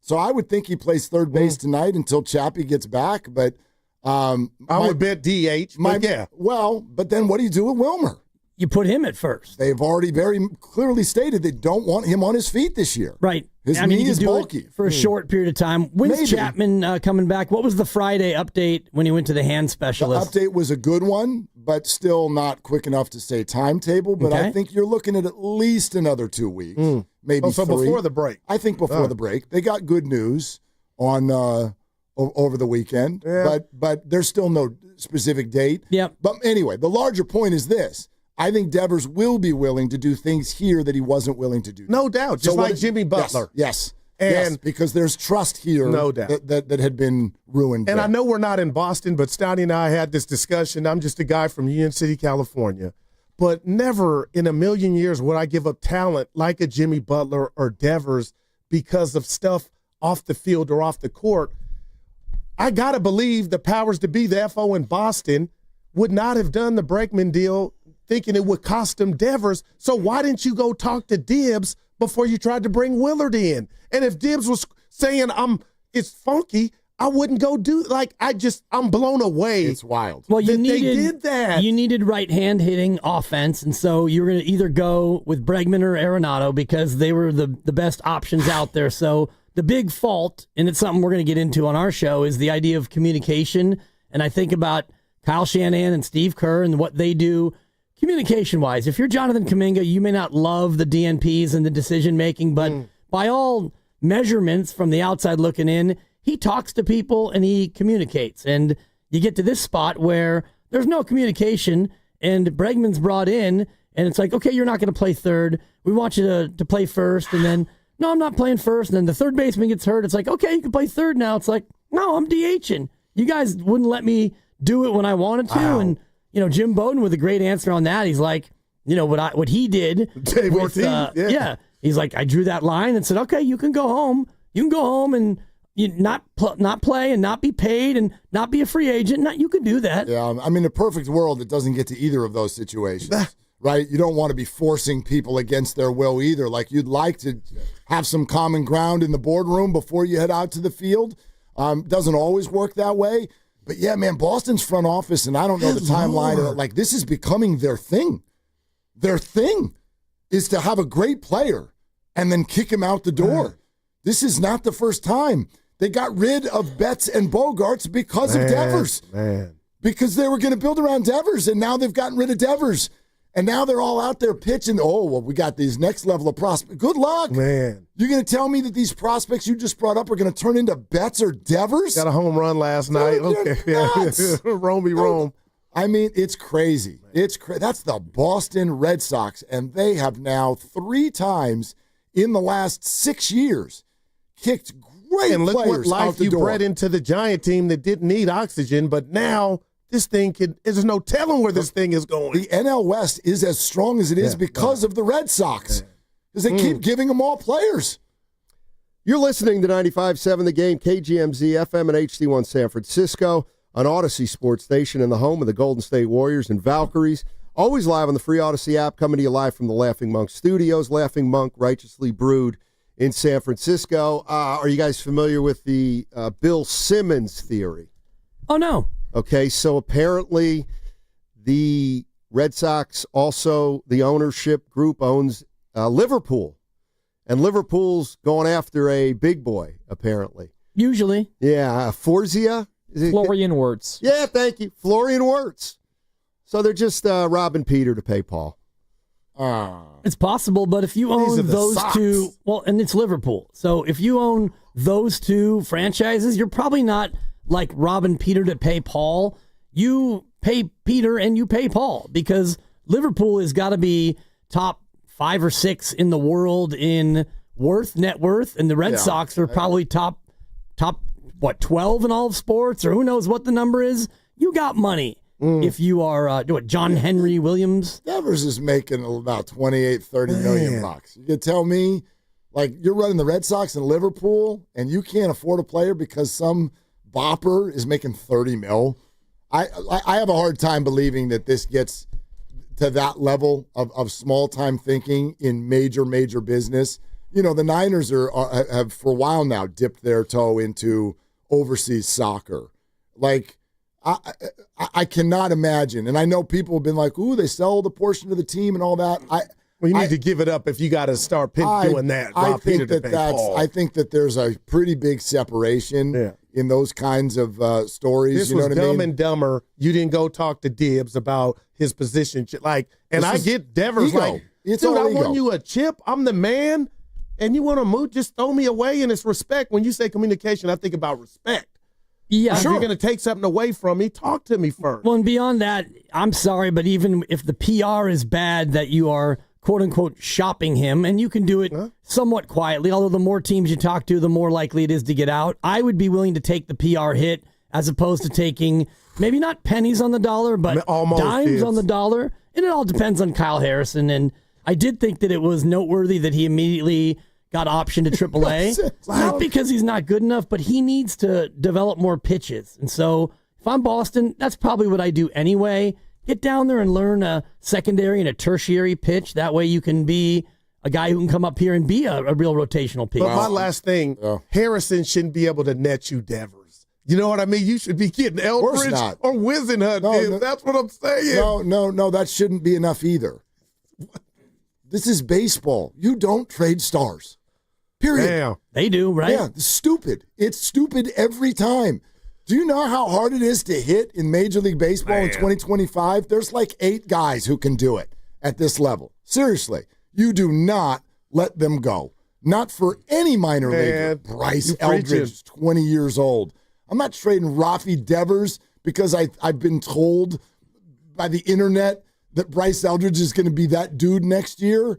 So I would think he plays third base tonight until Chappie gets back. But I would bet DH. Yeah. Well, but then what do you do with Wilmer? You put him at first. They've already very clearly stated they don't want him on his feet this year. Right. His knee is bulky. For a short period of time. When's Chapman coming back? What was the Friday update when he went to the hand specialist? The update was a good one, but still not quick enough to say timetable. But I think you're looking at least another 2 weeks, maybe 3. Before the break. I think before the break. They got good news on over the weekend, but there's still no specific date. Yep. But anyway, the larger point is this. I think Devers will be willing to do things here that he wasn't willing to do. No doubt, just like Jimmy Butler. Yes, because there's trust here no doubt. That had been ruined. And I know we're not in Boston, but Steiny and I had this discussion. I'm just a guy from Union City, California. But never in a million years would I give up talent like a Jimmy Butler or Devers because of stuff off the field or off the court. I got to believe the powers to be, the FO in Boston, would not have done the Bregman deal thinking it would cost them Devers. So why didn't you go talk to Dibs before you tried to bring Willard in? And if Dibs was saying it's funky, I wouldn't go do I'm blown away. It's wild. Well, they did that. You needed right hand hitting offense, and so you were going to either go with Bregman or Arenado because they were the best options out there. So the big fault, and it's something we're going to get into on our show, is the idea of communication. And I think about Kyle Shanahan and Steve Kerr and what they do communication-wise. If you're Jonathan Kuminga, you may not love the DNPs and the decision-making, but by all measurements from the outside looking in, he talks to people and he communicates. And you get to this spot where there's no communication and Bregman's brought in and it's like, okay, you're not going to play third. We want you to play first. And then, no, I'm not playing first. And then the third baseman gets hurt. It's like, okay, you can play third now. It's like, no, I'm DHing. You guys wouldn't let me do it when I wanted to. Wow. And Jim Bowden with a great answer on that. He's like, what he did. With, he's like, I drew that line and said, okay, you can go home. You can go home and not play and not be paid and not be a free agent. You can do that. Yeah, I mean, a perfect world, it doesn't get to either of those situations, right? You don't want to be forcing people against their will either. You'd like to have some common ground in the boardroom before you head out to the field. Doesn't always work that way. But yeah, man, Boston's front office, and I don't know the timeline of it. This is becoming their thing. Their thing is to have a great player and then kick him out the door. This is not the first time. They got rid of Betts and Bogarts because of Devers. Because they were going to build around Devers, and now they've gotten rid of Devers. And now they're all out there pitching. Oh, well, we got these next level of prospects. Good luck. Man. You're going to tell me that these prospects you just brought up are going to turn into Betts or Devers? Got a home run last night. Okay. Rome. I mean, it's crazy. That's the Boston Red Sox, and they have now 3 times in the last 6 years kicked great and look players what out life the you door. bred into the Giant team that didn't need oxygen, but now this thing there's no telling where this thing is going. The NL West is as strong as it is because of the Red Sox. Because they keep giving them all players. You're listening to 95.7 The Game, KGMZ, FM, and HD1 San Francisco, on Odyssey Sports Station in the home of the Golden State Warriors and Valkyries. Always live on the free Odyssey app, coming to you live from the Laughing Monk Studios. Laughing Monk, righteously brewed in San Francisco. Are you guys familiar with the Bill Simmons theory? Oh, no. Okay, so apparently the Red Sox also, the ownership group owns Liverpool. And Liverpool's going after a big boy, apparently. Usually. Yeah, Forzia? Florian Wirtz. Yeah, thank you. Florian Wirtz. So they're just robbing Peter to pay Paul. It's possible, but if you own those two, well, and it's Liverpool. So if you own those two franchises, you're probably not like robbing Peter to pay Paul. You pay Peter and you pay Paul, because Liverpool has got to be top 5 or 6 in the world in net worth, and the Red Sox are probably top 12 in all of sports, or who knows what the number is. You got money if you are John Henry Williams. Devers is making about 28, 30 million bucks. You can tell me, like, you're running the Red Sox and Liverpool, and you can't afford a player because some bopper is making 30 mil. I have a hard time believing that this gets to that level of small-time thinking in major business. You know, the Niners have for a while now dipped their toe into overseas soccer. Like, I cannot imagine. And I know people have been like, ooh, they sell the portion of the team and all that. We need to give it up if you got to start doing that. I think that there's a pretty big separation in those kinds of stories. This you know was what I Dumb mean? and Dumber. You didn't go talk to Dibs about his position. I get Devers ego. like, It's dude, all I won ego. you a chip. I'm the man. And you want to move, just throw me away, and it's respect. When you say communication, I think about respect. Yeah, If you're going to take something away from me, talk to me first. Well, and beyond that, I'm sorry, but even if the PR is bad that you are, quote-unquote, shopping him, and you can do it somewhat quietly, although the more teams you talk to, the more likely it is to get out, I would be willing to take the PR hit as opposed to taking maybe not pennies on the dollar, but dimes on the dollar. And it all depends on Kyle Harrison. And I did think that it was noteworthy that he immediately got optioned to AAA. Not because he's not good enough, but he needs to develop more pitches. And so if I'm Boston, that's probably what I do anyway. Get down there and learn a secondary and a tertiary pitch. That way you can be a guy who can come up here and be a real rotational piece. But my last thing, Harrison shouldn't be able to net you Devers. You know what I mean? You should be getting Eldridge or Wisenhunt. No, that's what I'm saying. No, that shouldn't be enough either. This is baseball. You don't trade stars. Period. Damn. They do, right? Yeah, it's stupid. It's stupid every time. Do you know how hard it is to hit in Major League Baseball in 2025? There's like 8 guys who can do it at this level. Seriously, you do not let them go. Not for any minor leaguer. Bryce Eldridge is 20 years old. I'm not trading Rafi Devers because I've been told by the internet that Bryce Eldridge is going to be that dude next year.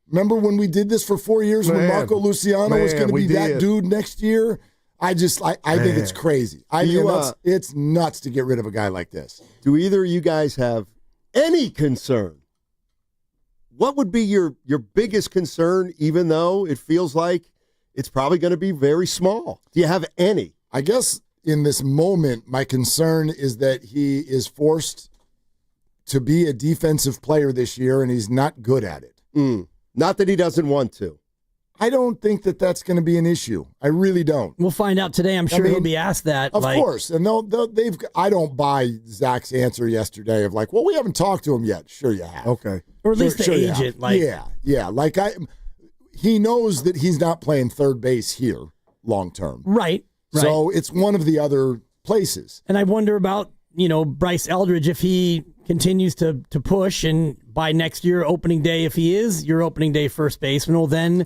Remember when we did this for 4 years when Marco Luciano was going to be that dude next year? I think it's crazy. It's nuts to get rid of a guy like this. Do either of you guys have any concern? What would be your biggest concern, even though it feels like it's probably going to be very small? Do you have any? I guess in this moment, my concern is that he is forced to be a defensive player this year, and he's not good at it. Not that he doesn't want to. I don't think that that's going to be an issue. I really don't. We'll find out today. I'm sure he'll be asked that. Of course. And they've. I don't buy Zach's answer yesterday of like, well, we haven't talked to him yet. Sure you have. Okay. Or at least the agent. Yeah. Like he knows that he's not playing third base here long term. Right. So it's one of the other places. And I wonder about, Bryce Eldridge, if he continues to push, and by next year, opening day, if he is your opening day first baseman, well, then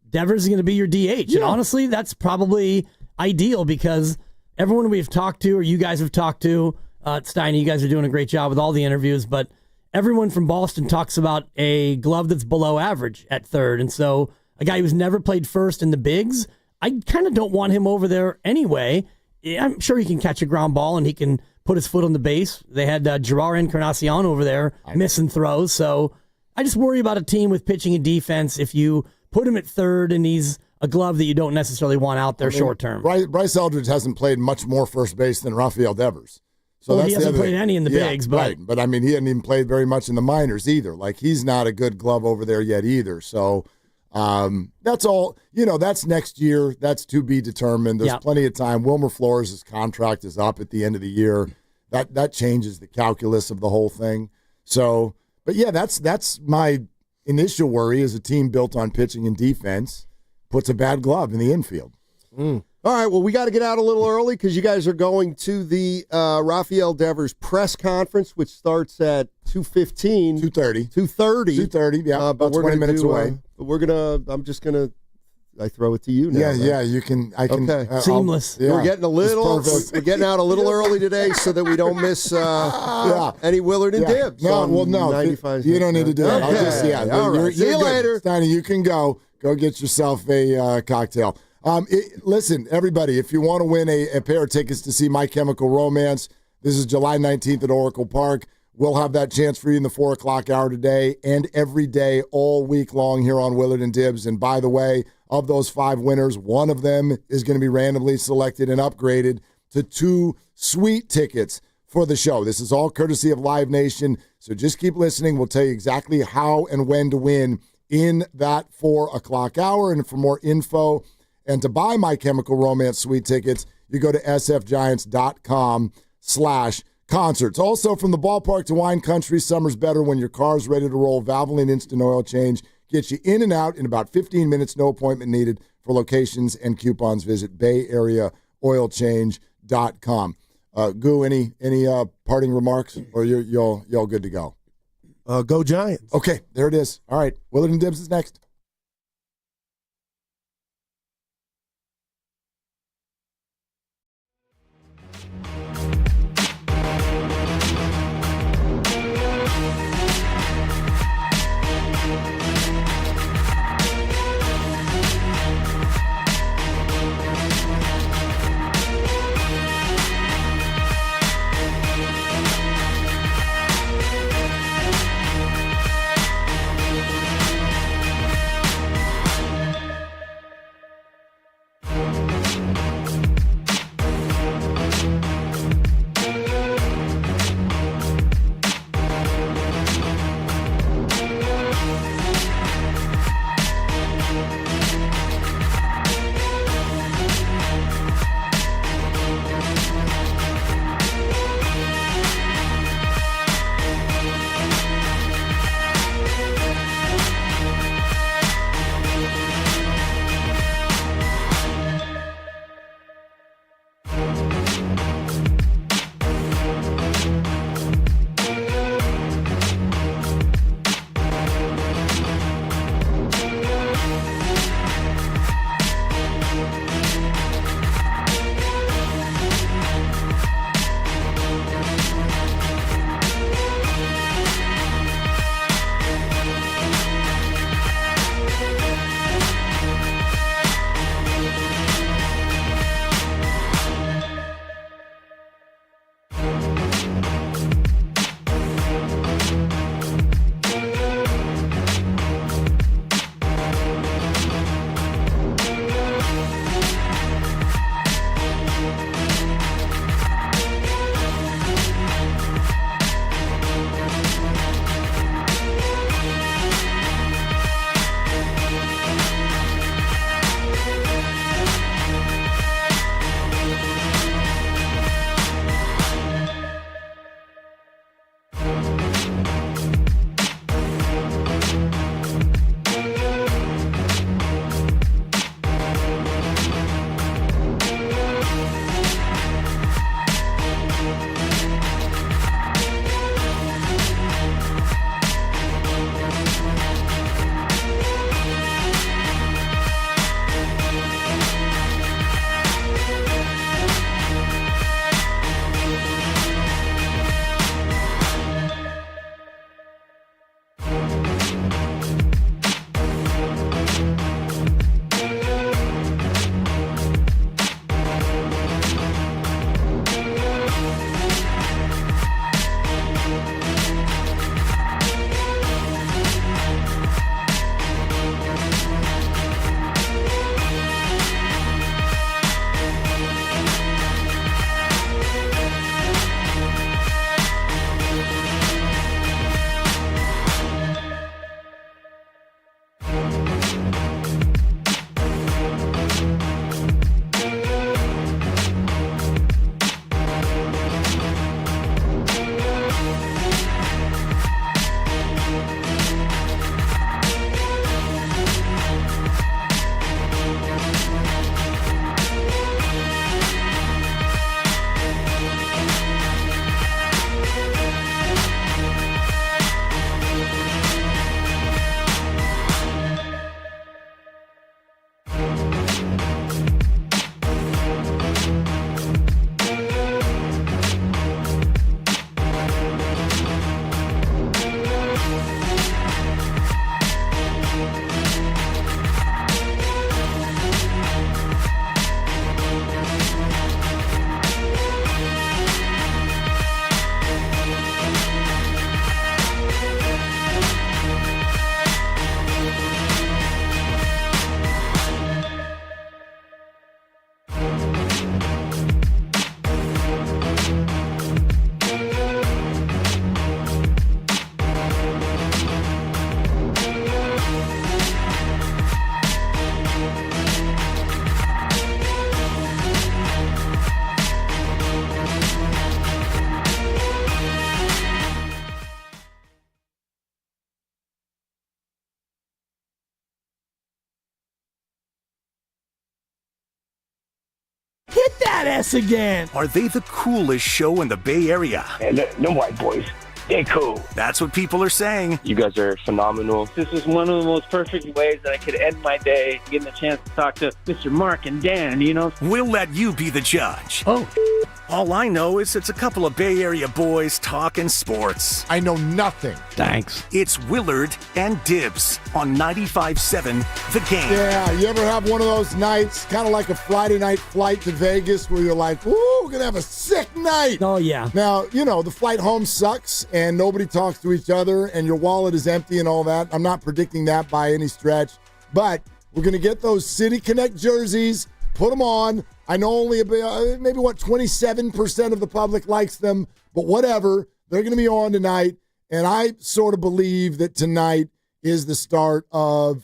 Devers is going to be your DH. Yeah. And honestly, that's probably ideal because everyone we've talked to, or you guys have talked to, Steiny, you guys are doing a great job with all the interviews, but everyone from Boston talks about a glove that's below average at third. And so a guy who's never played first in the bigs, I kind of don't want him over there anyway. I'm sure he can catch a ground ball and he can put his foot on the base. They had Gerard Encarnacion over there missing throws. So I just worry about a team with pitching and defense if you put him at third and he's a glove that you don't necessarily want out there short term. Bryce Eldridge hasn't played much more first base than Rafael Devers. So he hasn't played any in the bigs. But right. But, I mean, he hadn't even played very much in the minors either. Like, he's not a good glove over there yet either. So that's all. That's next year. That's to be determined. There's plenty of time. Wilmer Flores' contract is up at the end of the year. That changes the calculus of the whole thing. So, but yeah, that's my initial worry is a team built on pitching and defense puts a bad glove in the infield. All right, well, we got to get out a little early because you guys are going to the Rafael Devers press conference, which starts at 2:15. 2:30. 2:30, yeah, about 20 minutes away. But I throw it to you now. Yeah, right? yeah, you can. I can. Okay. Seamless. We're getting we're getting out a little early today so that we don't miss any Willard and Dibs. No, on 95. you don't need to do that. I'll Okay. just, All right. you're See you good. later. Steiny, you can go get yourself a cocktail. Listen, everybody, if you want to win a pair of tickets to see My Chemical Romance, this is July 19th at Oracle Park. We'll have that chance for you in the 4 o'clock hour today and every day all week long here on Willard and Dibs. And by the way, of those 5 winners, one of them is going to be randomly selected and upgraded to 2 sweet tickets for the show. This is all courtesy of Live Nation, so just keep listening. We'll tell you exactly how and when to win in that 4 o'clock hour. And for more info and to buy My Chemical Romance sweet tickets, you go to sfgiants.com/concerts. Also, from the ballpark to wine country, summer's better when your car's ready to roll. Valvoline Instant Oil Change gets you in and out in about 15 minutes, no appointment needed. For locations and coupons, visit bayareaoilchange.com. Goo, any parting remarks, or y'all good to go? Go Giants. Okay, there it is. All right, Willard and Dibs is next. badass again. Are they the coolest show in the Bay Area? And them white boys, they cool. That's what people are saying. You guys are phenomenal. This is one of the most perfect ways that I could end my day, getting a chance to talk to Mr. Mark and Dan, We'll let you be the judge. Oh. All I know is it's a couple of Bay Area boys talking sports. I know nothing. Thanks. It's Willard and Dibs on 95.7 The Game. Yeah, you ever have one of those nights, kind of like a Friday night flight to Vegas, where you're like, "Woo, we're going to have a sick night." Oh, yeah. Now, the flight home sucks, and nobody talks to each other, and your wallet is empty and all that. I'm not predicting that by any stretch, but we're going to get those City Connect jerseys, put them on. I know only maybe 27% of the public likes them, but whatever. They're going to be on tonight, and I sort of believe that tonight is the start of,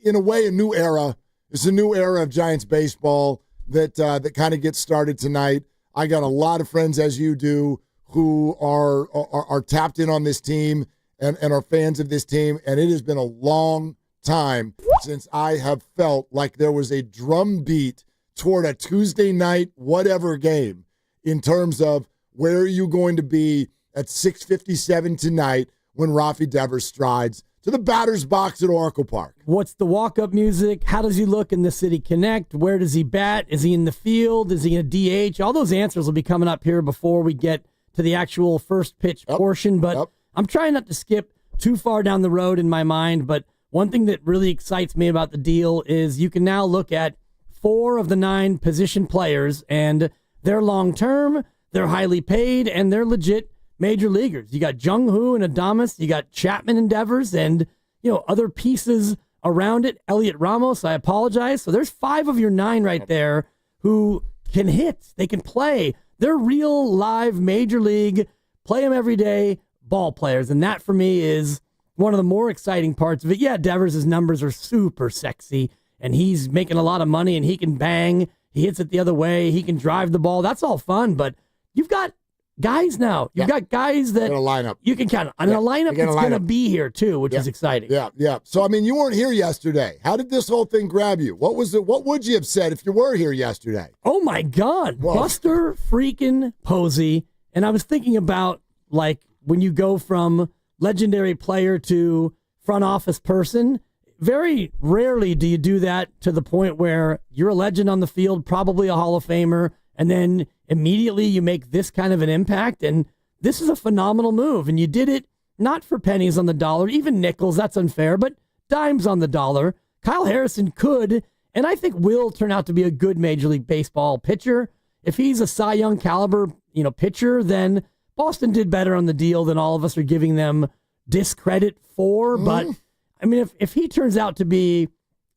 in a way, a new era. It's a new era of Giants baseball that kind of gets started tonight. I got a lot of friends, as you do, who are tapped in on this team and are fans of this team, and it has been a long time since I have felt like there was a drum beat toward a Tuesday night whatever game in terms of where are you going to be at 6:57 tonight when Rafi Devers strides to the batter's box at Oracle Park. What's the walk-up music? How does he look in the City Connect? Where does he bat? Is he in the field? Is he in a DH? All those answers will be coming up here before we get to the actual first pitch portion, but I'm trying not to skip too far down the road in my mind, but one thing that really excites me about the deal is you can now look at 4 of the 9 position players, and they're long-term, they're highly paid, and they're legit major leaguers. You got Jung-Hoo and Adames, you got Chapman and Devers, and other pieces around it. Elliot Ramos, I apologize. So there's 5 of your 9 right there who can hit. They can play. They're real, live, major league, play them every day ball players, and that for me is one of the more exciting parts of it. Yeah, Devers' numbers are super sexy, and he's making a lot of money, and he can bang. He hits it the other way. He can drive the ball. That's all fun, but you've got guys now. You've got guys that you can count on. And a lineup that's going to be here, too, which is exciting. Yeah. So, you weren't here yesterday. How did this whole thing grab you? What would you have said if you were here yesterday? Oh, my God. Whoa. Buster freaking Posey. And I was thinking about, when you go from legendary player to front office person, very rarely do you do that to the point where you're a legend on the field, probably a Hall of Famer, and then immediately you make this kind of an impact. And this is a phenomenal move. And you did it not for pennies on the dollar, even nickels, that's unfair, but dimes on the dollar. Kyle Harrison could, and I think will turn out to be a good Major League Baseball pitcher. If he's a Cy Young caliber, pitcher, then Boston did better on the deal than all of us are giving them discredit for. But if he turns out to be,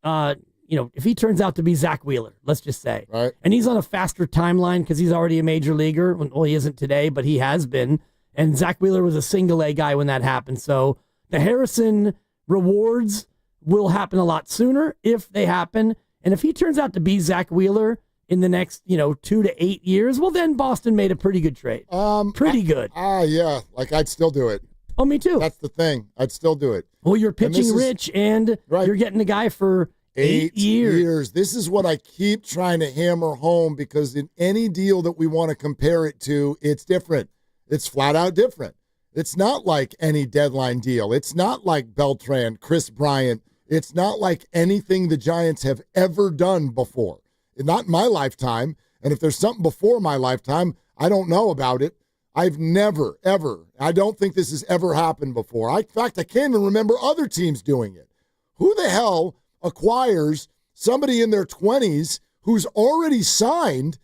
if he turns out to be Zach Wheeler, let's just say, right, and he's on a faster timeline because he's already a major leaguer. Well, he isn't today, but he has been. And Zach Wheeler was a single A guy when that happened. So the Harrison rewards will happen a lot sooner if they happen. And if he turns out to be Zach Wheeler in the next, 2 to 8 years, well, then Boston made a pretty good trade. Pretty good. Yeah. I'd still do it. Oh, me too. That's the thing. I'd still do it. Well, you're pitching rich, and you're getting a guy for 8 years. This is what I keep trying to hammer home, because in any deal that we want to compare it to, it's different. It's flat out different. It's not like any deadline deal. It's not like Beltran, Chris Bryant. It's not like anything the Giants have ever done before. Not in my lifetime. And if there's something before my lifetime, I don't know about it. I've never, ever, I don't think this has ever happened before. In fact, I can't even remember other teams doing it. Who the hell acquires somebody in their 20s who's already signed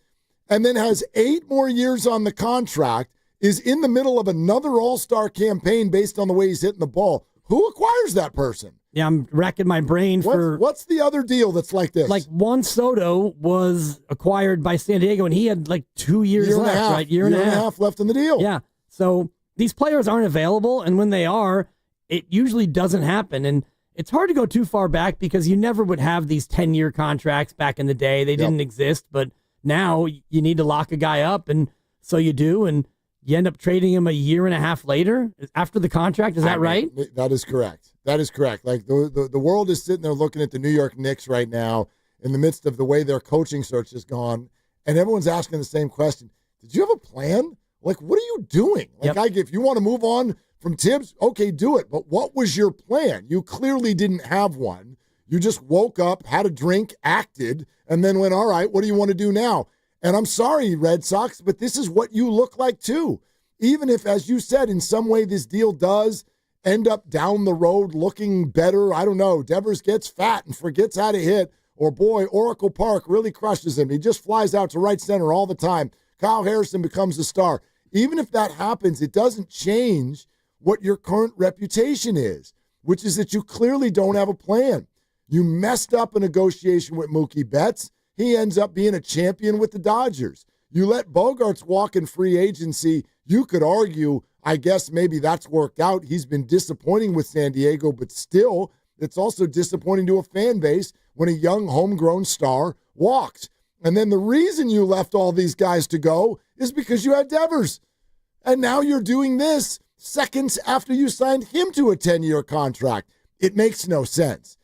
and then has 8 more years on the contract, is in the middle of another all-star campaign based on the way he's hitting the ball? Who acquires that person? Yeah, I'm racking my brain for... What's the other deal that's like this? Like Juan Soto was acquired by San Diego, and he had 2 years left, right? Year and a half left in the deal. Yeah. So these players aren't available, and when they are, it usually doesn't happen. And it's hard to go too far back because you never would have these 10-year contracts back in the day. They didn't exist, but now you need to lock a guy up, and so you do, and you end up trading him a year and a half later after the contract. Is that right? That is correct. That is correct. The world is sitting there looking at the New York Knicks right now in the midst of the way their coaching search has gone, and everyone's asking the same question. Did you have a plan? Like, what are you doing? Like, if you want to move on from Tibs, okay, do it. But what was your plan? You clearly didn't have one. You just woke up, had a drink, acted, and then went, all right, what do you want to do now? And I'm sorry, Red Sox, but this is what you look like too. Even if, as you said, in some way this deal does end up down the road looking better, I don't know, Devers gets fat and forgets how to hit, or boy, Oracle Park really crushes him. He just flies out to right center all the time. Kyle Harrison becomes a star. Even if that happens, it doesn't change what your current reputation is, which is that you clearly don't have a plan. You messed up a negotiation with Mookie Betts. He ends up being a champion with the Dodgers. You let Bogarts walk in free agency. You could argue, I guess maybe that's worked out. He's been disappointing with San Diego, but still, it's also disappointing to a fan base when a young homegrown star walks. And then the reason you left all these guys to go is because you had Devers. And now you're doing this seconds after you signed him to a 10-year contract. It makes no sense.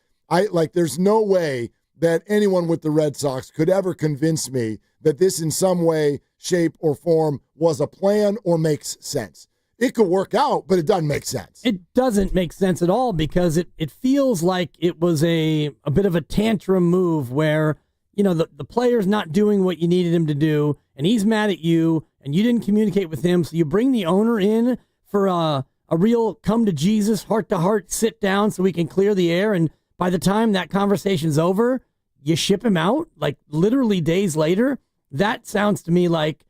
There's no way that anyone with the Red Sox could ever convince me that this in some way, shape, or form was a plan or makes sense. It could work out, but it doesn't make sense. It doesn't make sense at all because it feels like it was a bit of a tantrum move where, the player's not doing what you needed him to do, and he's mad at you, and you didn't communicate with him, so you bring the owner in for a real come-to-Jesus, heart-to-heart sit-down so we can clear the air, and by the time that conversation's over, you ship him out, like literally days later. That sounds to me like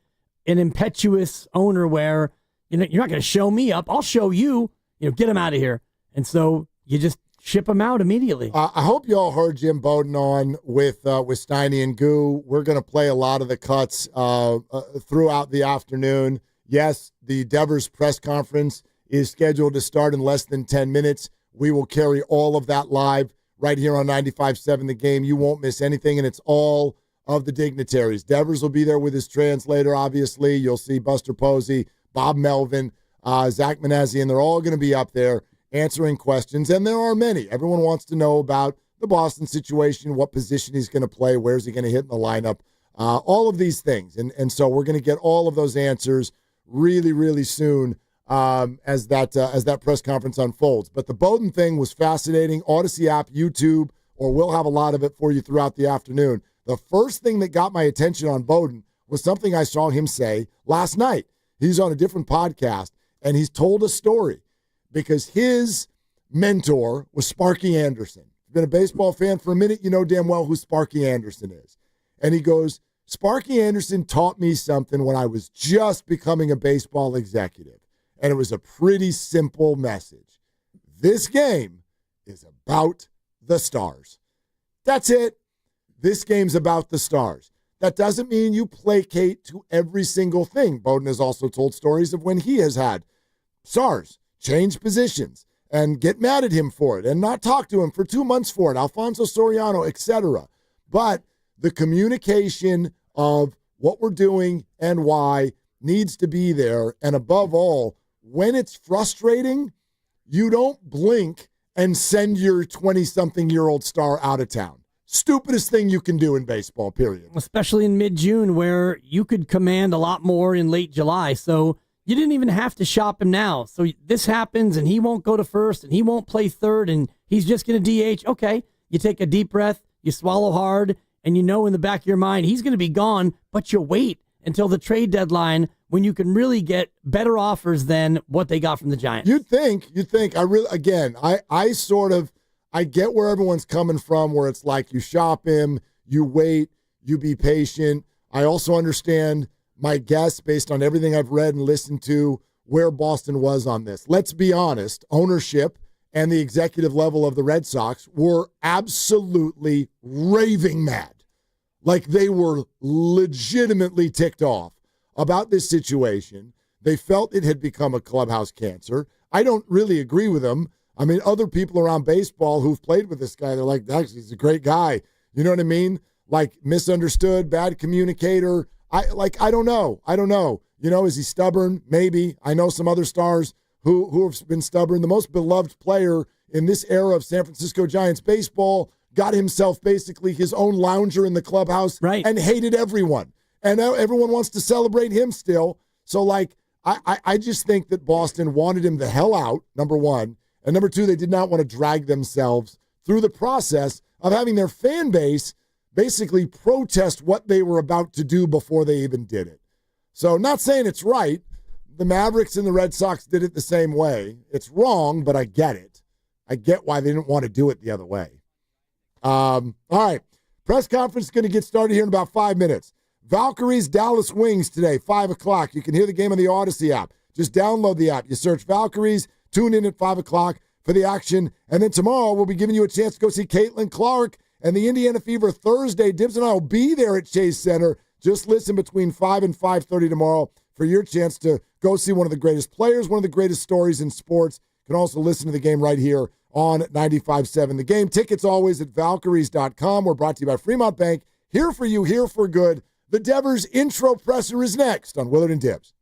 an impetuous owner where, you're not going to show me up. I'll show you, get him out of here. And so you just ship him out immediately. I hope you all heard Jim Bowden on with Steiny and Goo. We're going to play a lot of the cuts throughout the afternoon. Yes, the Devers press conference is scheduled to start in less than 10 minutes. We will carry all of that live right here on 95.7 The Game. You won't miss anything, and it's all of the dignitaries. Devers will be there with his translator, obviously. You'll see Buster Posey, Bob Melvin, Zach Manassian. They're all going to be up there answering questions, and there are many. Everyone wants to know about the Boston situation, what position he's going to play, where's he going to hit in the lineup, all of these things. And so we're going to get all of those answers really, really soon as that press conference unfolds. But the Bowden thing was fascinating. Odyssey app, YouTube, or we'll have a lot of it for you throughout the afternoon. The first thing that got my attention on Bowden was something I saw him say last night. He's on a different podcast, and he's told a story because his mentor was Sparky Anderson. If you've been a baseball fan for a minute, you know damn well who Sparky Anderson is. And he goes, Sparky Anderson taught me something when I was just becoming a baseball executive. And it was a pretty simple message. This game is about the stars. That's it. This game's about the stars. That doesn't mean you placate to every single thing. Bowden has also told stories of when he has had stars change positions and get mad at him for it and not talk to him for 2 months for it, Alfonso Soriano, etc. But the communication of what we're doing and why needs to be there. And above all, when it's frustrating, you don't blink and send your 20-something-year-old star out of town. Stupidest thing you can do in baseball, period. Especially in mid-June where you could command a lot more in late July. So you didn't even have to shop him now. So this happens and he won't go to first and he won't play third and he's just going to DH. Okay, you take a deep breath, you swallow hard, and you know in the back of your mind he's going to be gone, but you wait until the trade deadline when you can really get better offers than what they got from the Giants. You'd think. I get where everyone's coming from, where it's like you shop him, you wait, you be patient. I also understand my guess, based on everything I've read and listened to, where Boston was on this. Let's be honest, ownership and the executive level of the Red Sox were absolutely raving mad. Like they were legitimately ticked off about this situation. They felt it had become a clubhouse cancer. I don't really agree with them. I mean, other people around baseball who've played with this guy, they're like, actually, he's a great guy. You know what I mean? Like, misunderstood, bad communicator. I don't know. You know, is he stubborn? Maybe. I know some other stars who have been stubborn. The most beloved player in this era of San Francisco Giants baseball got himself basically his own lounger in the clubhouse and hated everyone. And now everyone wants to celebrate him still. So, like, I just think that Boston wanted him the hell out, number one. And number two, they did not want to drag themselves through the process of having their fan base basically protest what they were about to do before they even did it. So, not saying it's right. The Mavericks and the Red Sox did it the same way. It's wrong, but I get it. I get why they didn't want to do it the other way. All right. Press conference is going to get started here in about 5 minutes. Valkyries, Dallas Wings today, 5 o'clock. You can hear the game on the Odyssey app. Just download the app. You search Valkyries, tune in at 5 o'clock for the action. And then tomorrow we'll be giving you a chance to go see Caitlin Clark and the Indiana Fever Thursday. Dibs and I will be there at Chase Center. Just listen between 5 and 5:30 tomorrow for your chance to go see one of the greatest players, one of the greatest stories in sports. You can also listen to the game right here on 95.7 The Game. Tickets always at Valkyries.com. We're brought to you by Fremont Bank. Here for you, here for good. The Devers intro presser is next on Willard and Dibs.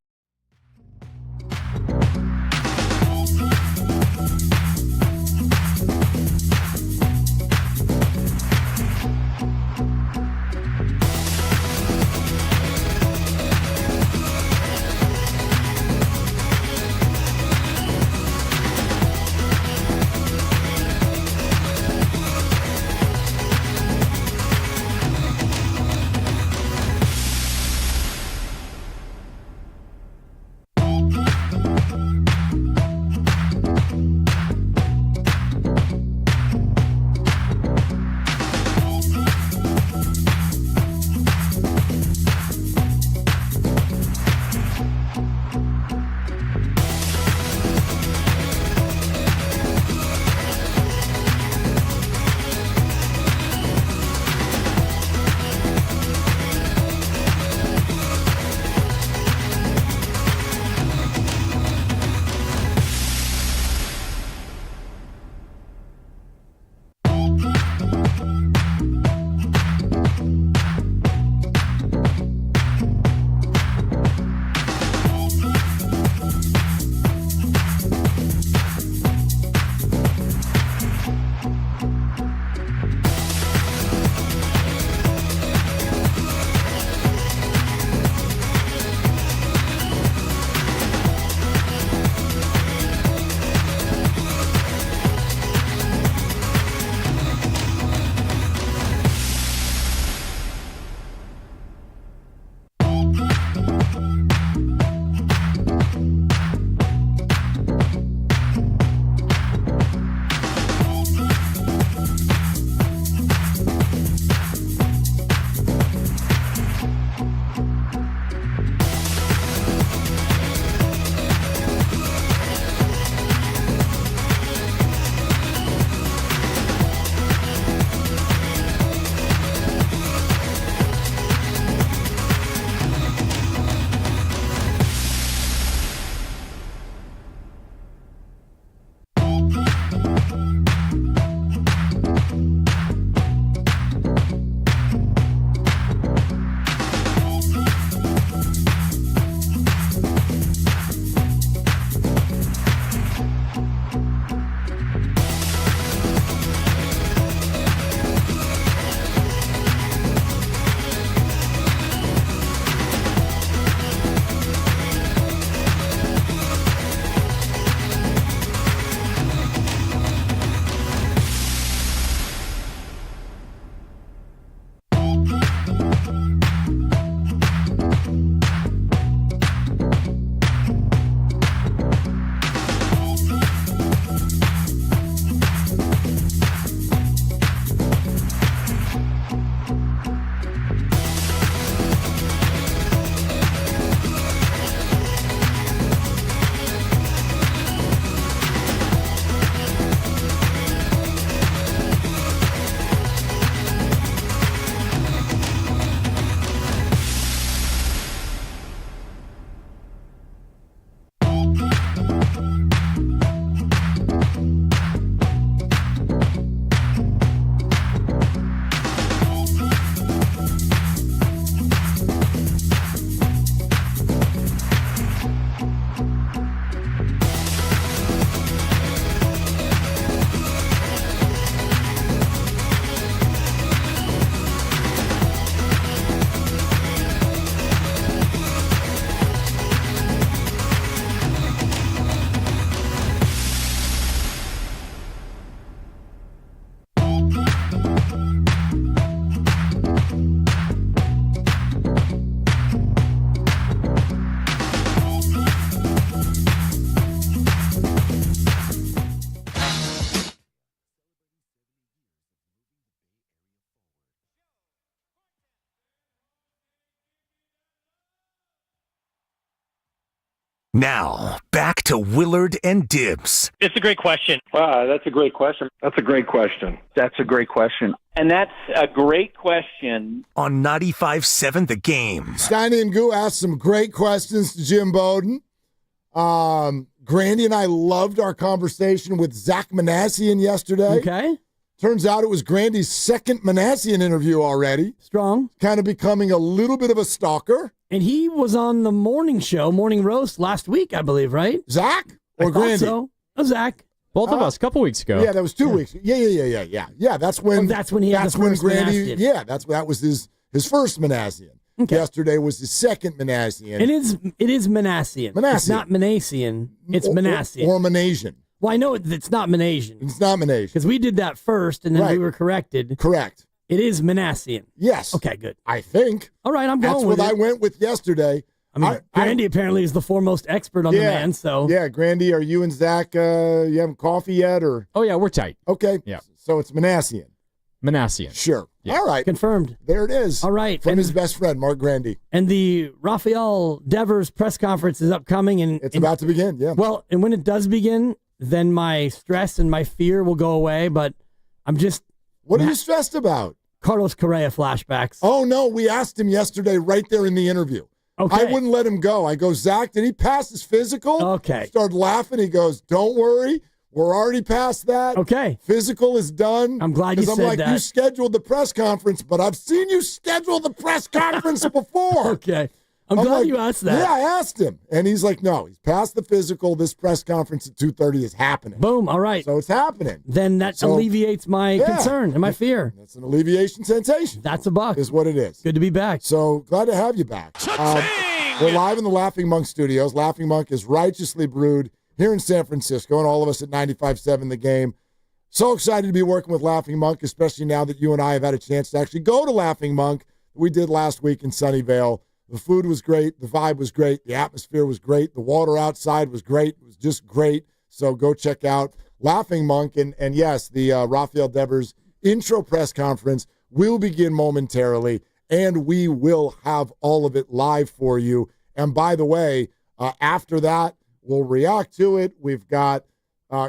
Now, back to Willard and Dibs. It's a great question. Wow, that's a great question. That's a great question. That's a great question. And that's a great question. On 95.7 The Game. Steiny and Goo asked some great questions to Jim Bowden. Grandy and I loved our conversation with Zach Manassian yesterday. Okay. Turns out it was Grandy's second Manassian interview already. Strong. Kind of becoming a little bit of a stalker. And he was on the morning show, Morning Roast, last week, I believe, right? Zach or Grandy? So. Oh, Zach. Both of us, a couple weeks ago. Yeah, that was 2 weeks. Yeah. That's when. That's when he had the first Grandy. Manassian. Yeah, that was his first Manassian. Okay. Yesterday was his second Manassian. It is Manassian. It's not Manassian. It's Manassian. Or Manasian. Well, I know it's not Manasian. It's not Manasian. Because we did that first, and then we were corrected. Correct. It is Manassian. Yes. Okay, good. I think. All right, I'm going with it. That's what I went with yesterday. I mean, Grandy apparently is the foremost expert on the man, so. Yeah, Grandy, are you and Zach, you having coffee yet? Or? Oh, yeah, we're tight. Okay. Yeah. So it's Manassian. Manassian. Sure. Yeah. All right. Confirmed. There it is. All right. From his best friend, Mark Grandy. And the Rafael Devers press conference is upcoming. And it's about to begin, yeah. Well, and when it does begin, then my stress and my fear will go away, but I'm just... What are you stressed about? Carlos Correa flashbacks. Oh, no, we asked him yesterday right there in the interview. Okay. I wouldn't let him go. I go, Zach, did he pass his physical? Okay. Started laughing. He goes, don't worry. We're already past that. Okay. Physical is done. I'm glad you said I'm like, that. you scheduled the press conference, but I've seen you schedule the press conference before. Okay. I'm glad like, you asked that. Yeah, I asked him. And he's like, no, he's passed the physical. This press conference at 2:30 is happening. Boom. All right. So it's happening. Then that alleviates my concern and my fear. That's an alleviation sensation. That's a buck. Is what it is. Good to be back. So glad to have you back. We're live in the Laughing Monk studios. Laughing Monk is righteously brewed here in San Francisco, and all of us at 95.7 The Game. So excited to be working with Laughing Monk, especially now that you and I have had a chance to actually go to Laughing Monk. We did last week in Sunnyvale. The food was great. The vibe was great. The atmosphere was great. The water outside was great. It was just great. So go check out Laughing Monk. And yes, the Rafael Devers intro press conference will begin momentarily, and we will have all of it live for you. And by the way, after that, we'll react to it. We've got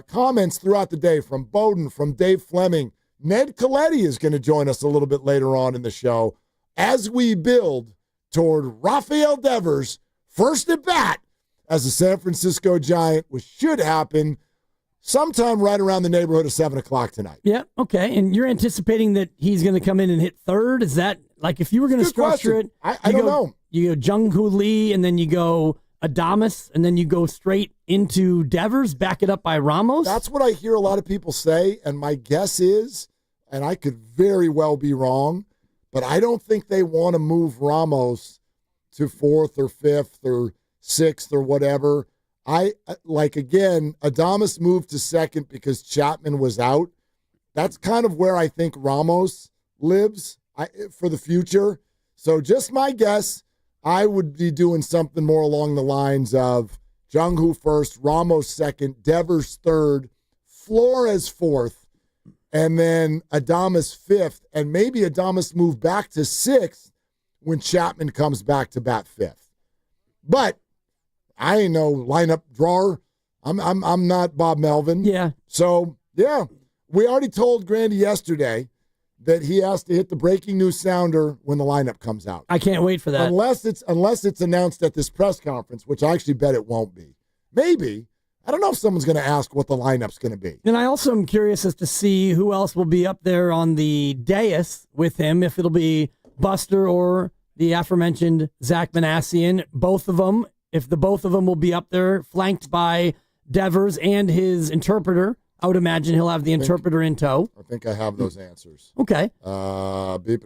comments throughout the day from Bowden, from Dave Fleming. Ned Coletti is going to join us a little bit later on in the show as we build toward Rafael Devers' first at bat as a San Francisco Giant, which should happen sometime right around the neighborhood of 7 o'clock tonight. Yeah, okay. And you're anticipating that he's going to come in and hit third? Is that, like, if you were going to structure question. it? I don't know. You go Jung-Hoo Lee, and then you go Adames, and then you go straight into Devers, back it up by Ramos? That's what I hear a lot of people say, and my guess is, and I could very well be wrong, but I don't think they want to move Ramos to fourth or fifth or sixth or whatever. Again, Adames moved to second because Chapman was out. That's kind of where I think Ramos lives for the future. So just my guess, I would be doing something more along the lines of Jung-Hoo first, Ramos second, Devers third, Flores fourth, and then Adames fifth, and maybe Adames move back to sixth when Chapman comes back to bat fifth. But I ain't no lineup drawer. I'm not Bob Melvin. Yeah. So yeah, we already told Grandy yesterday that he has to hit the breaking news sounder when the lineup comes out. I can't wait for that. Unless it's announced at this press conference, which I actually bet it won't be. Maybe. I don't know if someone's going to ask what the lineup's going to be. And I also am curious as to see who else will be up there on the dais with him, if it'll be Buster or the aforementioned Zach Manassian, both of them, if the both of them will be up there flanked by Devers and his interpreter. I would imagine he'll have the interpreter in tow. I think I have those answers. Okay. On the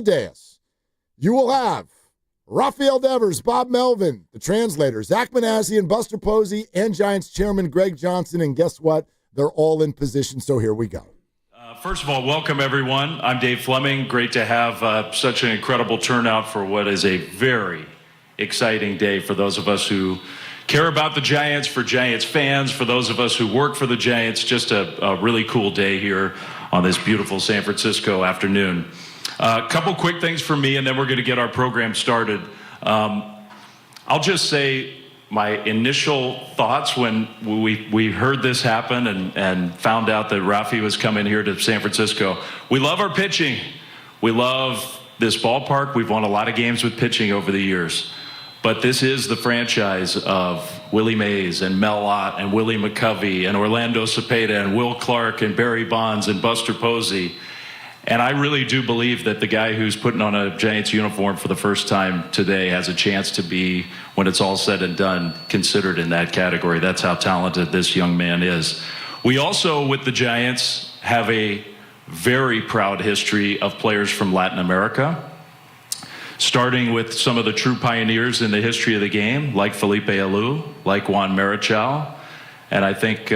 dais, you will have Rafael Devers, Bob Melvin, the translator, Zach Manassian, Buster Posey, and Giants chairman Greg Johnson. And guess what? They're all in position, so here we go. First of all, welcome, everyone. I'm Dave Fleming. Great to have such an incredible turnout for what is a very exciting day for those of us who care about the Giants, for Giants fans, for those of us who work for the Giants. Just a really cool day here on this beautiful San Francisco afternoon. A couple quick things for me, and then we're going to get our program started. I'll just say my initial thoughts when we heard this happen and found out that Rafi was coming here to San Francisco. We love our pitching. We love this ballpark. We've won a lot of games with pitching over the years. But this is the franchise of Willie Mays and Mel Ott and Willie McCovey and Orlando Cepeda and Will Clark and Barry Bonds and Buster Posey. And I really do believe that the guy who's putting on a Giants uniform for the first time today has a chance to be, when it's all said and done, considered in that category. That's how talented this young man is. We also, with the Giants, have a very proud history of players from Latin America, starting with some of the true pioneers in the history of the game, like Felipe Alou, like Juan Marichal. And I think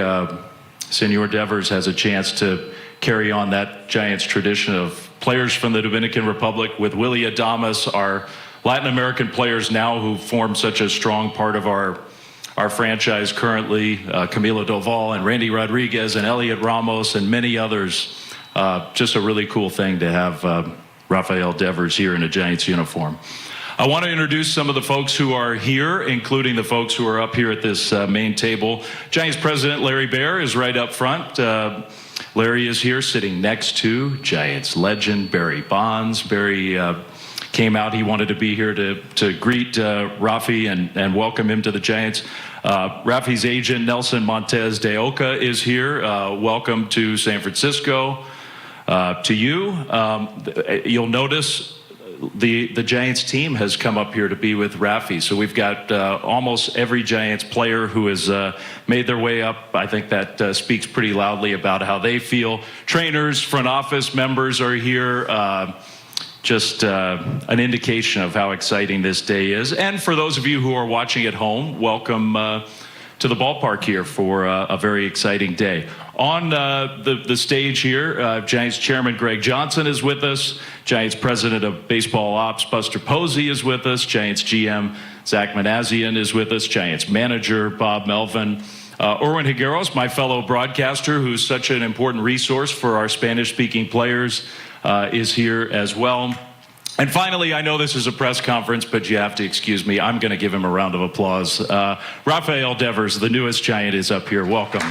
Senor Devers has a chance to carry on that Giants tradition of players from the Dominican Republic, with Willie Adames, our Latin American players now who form such a strong part of our franchise currently, Camilo Doval and Randy Rodriguez and Elliot Ramos and many others. Just a really cool thing to have Rafael Devers here in a Giants uniform. I want to introduce some of the folks who are here, including the folks who are up here at this main table. Giants President Larry Baer is right up front. Larry is here sitting next to Giants legend Barry Bonds. Barry came out. He wanted to be here to greet Rafi and welcome him to the Giants. Rafi's agent, Nelson Montez de Oca, is here. Welcome to San Francisco. To you, you'll notice the Giants team has come up here to be with Rafi. So we've got almost every Giants player who has made their way up. I think that speaks pretty loudly about how they feel. Trainers, front office members are here. Just an indication of how exciting this day is. And for those of you who are watching at home, welcome to the ballpark here for a very exciting day. On the stage here, Giants Chairman Greg Johnson is with us. Giants President of Baseball Ops Buster Posey is with us. Giants GM Zach Manassian is with us. Giants Manager Bob Melvin. Erwin Higueros, my fellow broadcaster, who's such an important resource for our Spanish-speaking players, is here as well. And finally, I know this is a press conference, but you have to excuse me. I'm going to give him a round of applause. Rafael Devers, the newest Giant, is up here. Welcome.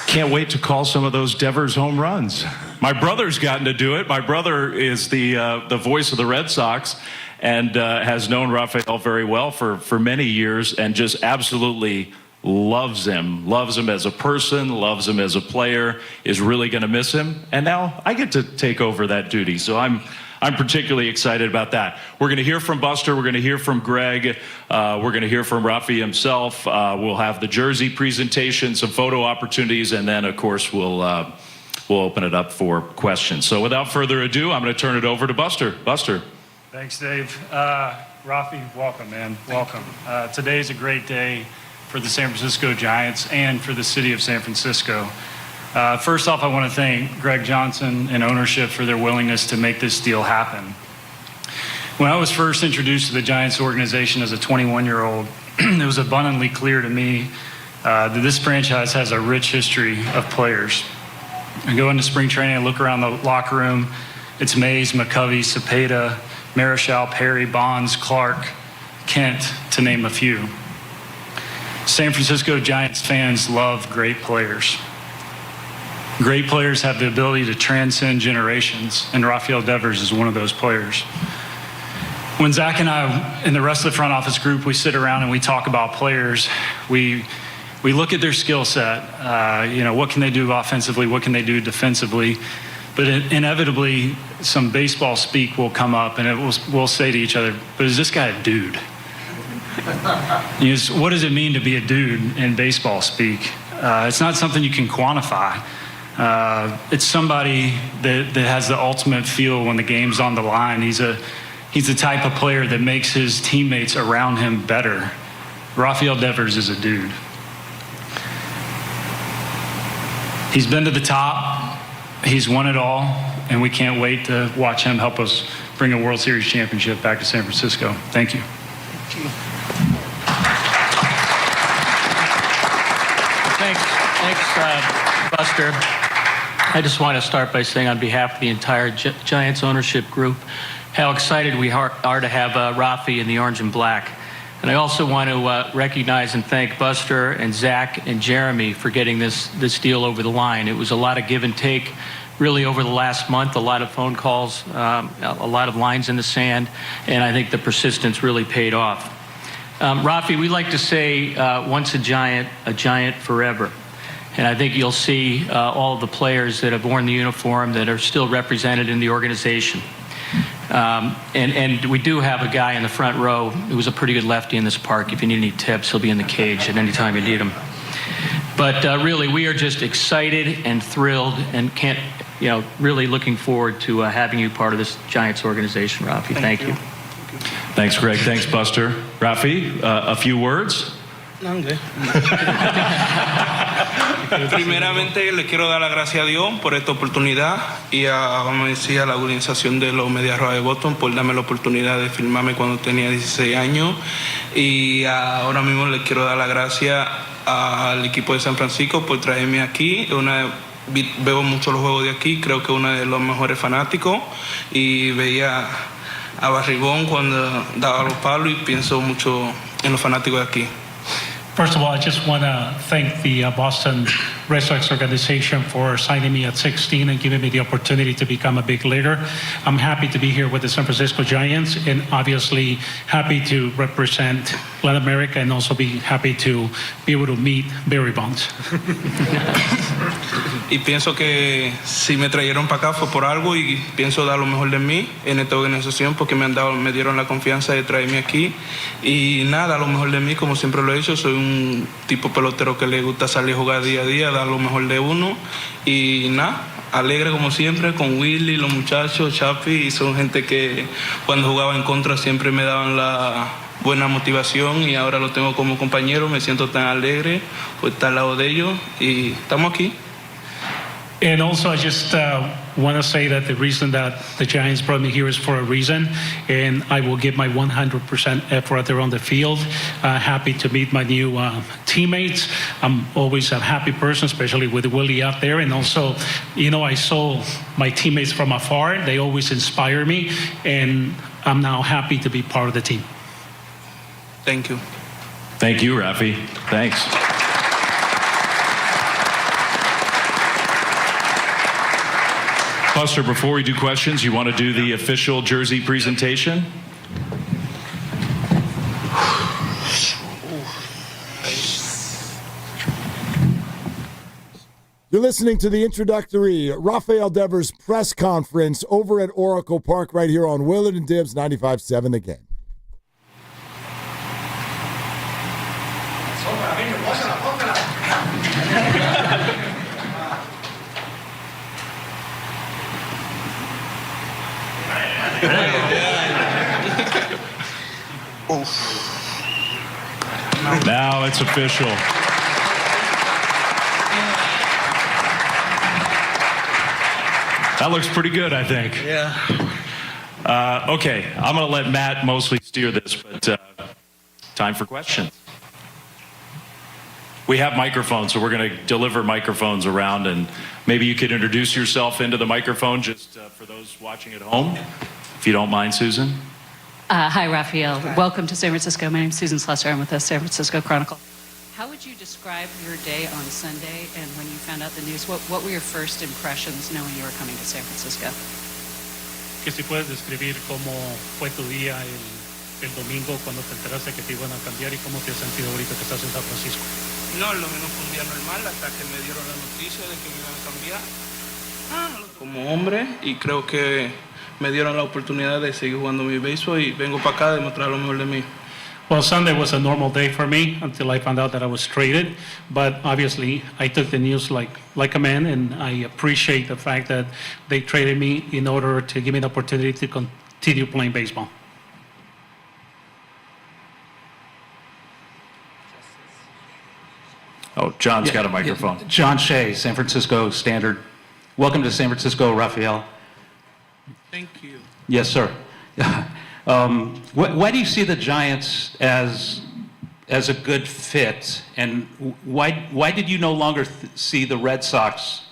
Can't wait to call some of those Devers home runs. My brother's gotten to do it. My brother is the voice of the Red Sox and has known Rafael very well for many years and just absolutely loves him as a person, loves him as a player, is really going to miss him. And now I get to take over that duty. So I'm particularly excited about that. We're going to hear from Buster. We're going to hear from Greg. We're going to hear from Rafi himself. We'll have the jersey presentation, some photo opportunities, and then, of course, we'll open it up for questions. So without further ado, I'm going to turn it over to Buster. Buster. Thanks, Dave. Rafi, welcome, man. Welcome. Today's a great day for the San Francisco Giants and for the city of San Francisco. First off, I want to thank Greg Johnson and ownership for their willingness to make this deal happen. When I was first introduced to the Giants organization as a 21-year-old, it was abundantly clear to me that this franchise has a rich history of players. I go into spring training, I look around the locker room, it's Mays, McCovey, Cepeda, Marichal, Perry, Bonds, Clark, Kent, to name a few. San Francisco Giants fans love great players. Great players have the ability to transcend generations, and Rafael Devers is one of those players. When Zach and I and the rest of the front office group, we sit around and we talk about players, we look at their skill set. What can they do offensively? What can they do defensively? But inevitably, some baseball speak will come up, and we'll say to each other, but is this guy a dude? What does it mean to be a dude in baseball speak? It's not something you can quantify. It's somebody that has the ultimate feel when the game's on the line. He's the type of player that makes his teammates around him better. Rafael Devers is a dude. He's been to the top. He's won it all, and we can't wait to watch him help us bring a World Series championship back to San Francisco. Thank you. Thanks, Buster. I just want to start by saying on behalf of the entire Giants ownership group how excited we are to have Rafi in the orange and black. And I also want to recognize and thank Buster and Zach and Jeremy for getting this deal over the line. It was a lot of give and take really over the last month, a lot of phone calls, a lot of lines in the sand, and I think the persistence really paid off. Rafi, we like to say once a giant forever. And I think you'll see all of the players that have worn the uniform that are still represented in the organization. And we do have a guy in the front row who was a pretty good lefty in this park. If you need any tips, he'll be in the cage at any time you need him. But really, we are just excited and thrilled and really looking forward to having you part of this Giants organization, Rafi. Thank you. Thanks, Greg. Thanks, Buster. Rafi, a few words? Primeramente le quiero dar las gracias a Dios por esta oportunidad y vamos a decir, a la organización de los Medias Rojas de Boston por darme la oportunidad de firmarme cuando tenía 16 años, y ahora mismo le quiero dar las gracias al equipo de San Francisco por traerme aquí. Veo mucho los juegos de aquí, creo que uno de los mejores fanáticos, y veía a Barrigón cuando daba los palos y pienso mucho en los fanáticos de aquí. First of all, I just want to thank the Boston Red Sox organization for signing me at 16 and giving me the opportunity to become a big leaguer. I'm happy to be here with the San Francisco Giants, and obviously happy to represent Latin America, and also be happy to be able to meet Barry Bonds. Y pienso que si me trajeron para acá fue por algo, y pienso dar lo mejor de mí en esta organización porque me dieron la confianza de traerme aquí, y nada, lo mejor de mí como siempre lo he hecho. Soy un tipo pelotero que le gusta salir a jugar día a día, dar lo mejor de uno, y nada, alegre como siempre con Willy, los muchachos, Chapi, y son gente que cuando jugaba en contra siempre me daban la buena motivación, y ahora lo tengo como compañero. Me siento tan alegre por estar al lado de ellos, y estamos aquí. And also, I just want to say that the reason that the Giants brought me here is for a reason, and I will give my 100% effort there on the field. Happy to meet my new teammates. I'm always a happy person, especially with Willie out there. And also, I saw my teammates from afar. They always inspire me, and I'm now happy to be part of the team. Thank you. Thank you, Rafi. Thanks. Buster, before we do questions, you want to do the official jersey presentation? You're listening to the introductory Rafael Devers press conference over at Oracle Park right here on Willard and Dibs 95.7 The Game. Now it's official. That looks pretty good, I think. Yeah. Okay, I'm going to let Matt mostly steer this, but time for questions. We have microphones, so we're going to deliver microphones around, and maybe you could introduce yourself into the microphone just for those watching at home, if you don't mind, Susan. Hi, Rafael. Welcome to San Francisco. My name is Susan Slesser. I'm with the San Francisco Chronicle. How would you describe your day on Sunday, and when you found out the news, what were your first impressions knowing you were coming to San Francisco? Que si puedes describir cómo fue tu día el domingo cuando te enteraste que te iban a cambiar, y cómo te has sentido ahorita que estás en San Francisco. No, lo menos fue un día normal hasta que me dieron la noticia de que me iban a cambiar. Como hombre, y creo que me dieron la oportunidad de seguir jugando mi béisbol, y vengo para acá a demostrar lo mejor de mí. Well, Sunday was a normal day for me until I found out that I was traded. But obviously, I took the news like a man, and I appreciate the fact that they traded me in order to give me the opportunity to continue playing baseball. Oh, John's got a microphone. John Shea, San Francisco Standard. Welcome to San Francisco, Rafael. Thank you. Yes, sir. Why do you see the Giants as a good fit, and why did you no longer see the Red Sox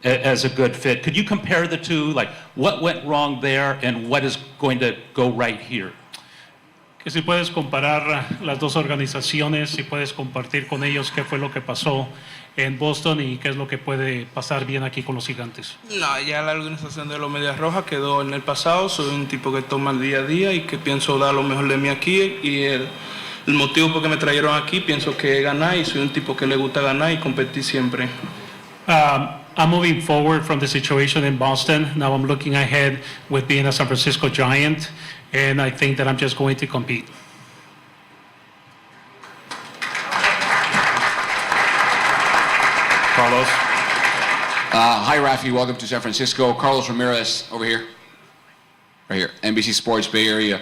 as a good fit. Could you compare the two? Like, what went wrong there and what is going to go right here? Que si puedes comparar las dos organizaciones, si puedes compartir con ellos qué fue lo que pasó en Boston y qué es lo que puede pasar bien aquí con los Gigantes. No, ya la organización de los Medias Rojas quedó en el pasado. Soy un tipo que toma el día a día y que pienso dar lo mejor de mí aquí. Y el motivo por que me trajeron aquí, pienso que es ganar y soy un tipo que le gusta ganar y competir siempre. I'm moving forward from the situation in Boston. Now I'm looking ahead with being a San Francisco Giant, and I think that I'm just going to compete. Carlos. Hi, Rafi. Welcome to San Francisco. Carlos Ramirez over here. Right here, NBC Sports Bay Area.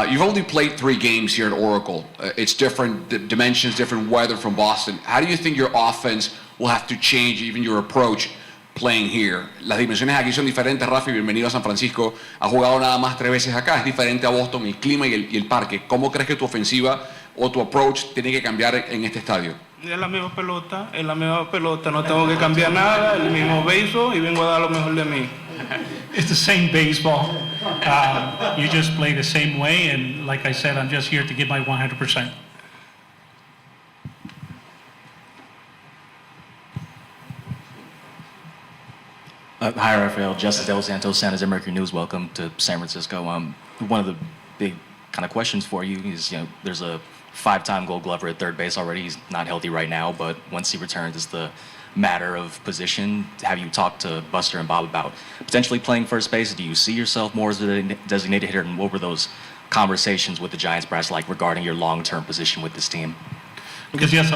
You've only played 3 games here at Oracle. It's different dimensions, different weather from Boston. How do you think your offense will have to change, even your approach, playing here? Las dimensiones aquí son diferentes, Rafi. Bienvenido a San Francisco. Ha jugado nada más 3 veces acá. Es diferente a Boston, el clima y el parque. ¿Cómo crees que tu ofensiva o tu approach tiene que cambiar en este estadio? Es la misma pelota, no tengo que cambiar nada, el mismo béisbol y vengo a dar lo mejor de mí. It's the same baseball. You just play the same way, and like I said, I'm just here to give my 100%. Hi, Rafael. Justice De Los Santos, San Jose Mercury News. Welcome to San Francisco. One of the big kind of questions for you is, there's a 5-time Gold Glover at third base already. He's not healthy right now, but once he returns, it's the matter of position. Have you talked to Buster and Bob about potentially playing first base? Do you see yourself more as a designated hitter? And what were those conversations with the Giants brass like regarding your long-term position with this team? Because yes,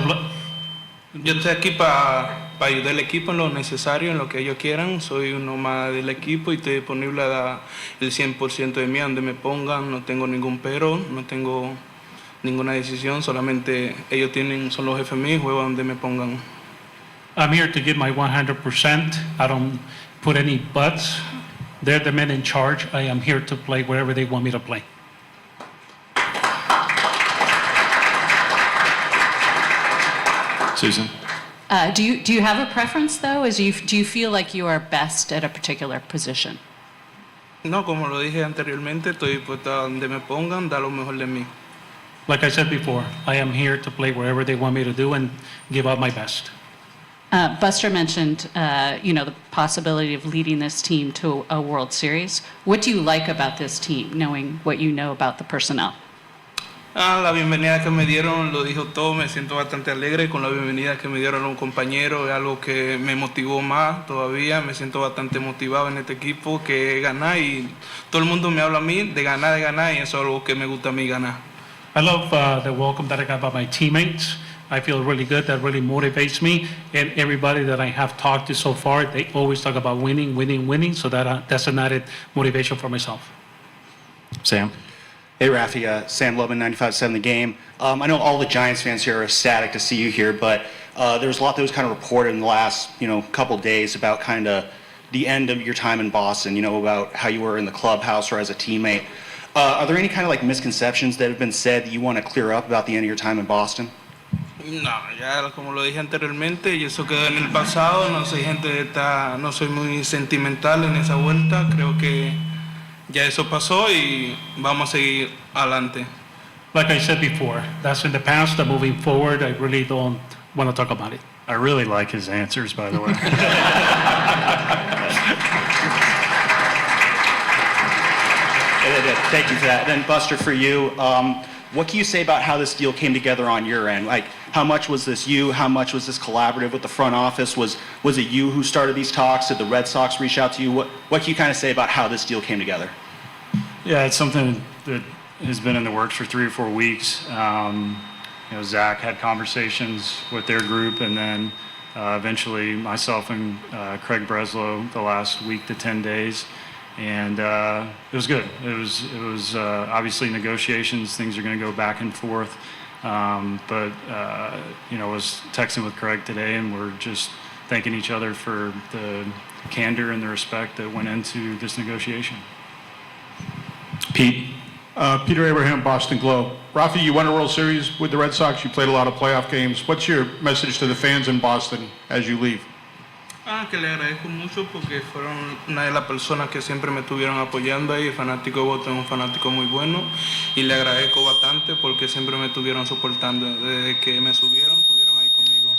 Yo estoy aquí para ayudar al equipo en lo necesario, en lo que ellos quieran. Soy uno más del equipo y estoy disponible a dar el 100% de mí donde me pongan. No tengo ningún pero, no tengo ninguna decisión. Solamente ellos son los jefes míos y juego donde me pongan. I'm here to give my 100%. I don't put any buts. They're the men in charge. I am here to play wherever they want me to play. Susan. Do you have a preference though? Do you feel like you are best at a particular position? No, como lo dije anteriormente, estoy dispuesto a donde me pongan, dar lo mejor de mí. Like I said before, I am here to play wherever they want me to do and give out my best. Buster mentioned, the possibility of leading this team to a World Series. What do you like about this team, knowing what you know about the personnel? La bienvenida que me dieron lo dijo todo. Me siento bastante alegre con la bienvenida que me dieron a un compañero. Es algo que me motivó más todavía. Me siento bastante motivado en este equipo, que ganar, y todo el mundo me habla a mí de ganar, y eso es algo que me gusta a mí, ganar. I love the welcome that I got by my teammates. I feel really good. That really motivates me. And everybody that I have talked to so far, they always talk about winning. So that's an added motivation for myself. Sam. Hey, Rafi, Sam Lubin, 95.7 The Game. I know all the Giants fans here are ecstatic to see you here, but there was a lot that was kind of reported in the last, couple days about kind of the end of your time in Boston, about how you were in the clubhouse or as a teammate. Are there any kind of like misconceptions that have been said that you want to clear up about the end of your time in Boston? No, ya como lo dije anteriormente, y eso quedó en el pasado. No soy muy sentimental en esa vuelta. Creo que ya eso pasó y vamos a seguir adelante. Like I said before, that's in the past. I'm moving forward. I really don't want to talk about it. I really like his answers, by the way. Thank you for that. Then Buster, for you, what can you say about how this deal came together on your end? Like, how much was this you? How much was this collaborative with the front office? Was it you who started these talks? Did the Red Sox reach out to you? What can you kind of say about how this deal came together? Yeah, it's something that has been in the works for 3 or 4 weeks. Zach had conversations with their group, and then eventually myself and Craig Breslow the last week to 10 days. And it was good. It was obviously negotiations. Things are going to go back and forth. But I was texting with Craig today, and we're just thanking each other for the candor and the respect that went into this negotiation. Pete. Peter Abraham, Boston Globe. Rafi, you won a World Series with the Red Sox. You played a lot of playoff games. What's your message to the fans in Boston as you leave? Que le agradezco mucho porque fueron una de las personas que siempre me estuvieron apoyando ahí. El fanático de Boston es un fanático muy bueno y le agradezco bastante porque siempre me estuvieron soportando. Desde que me subieron, estuvieron ahí conmigo.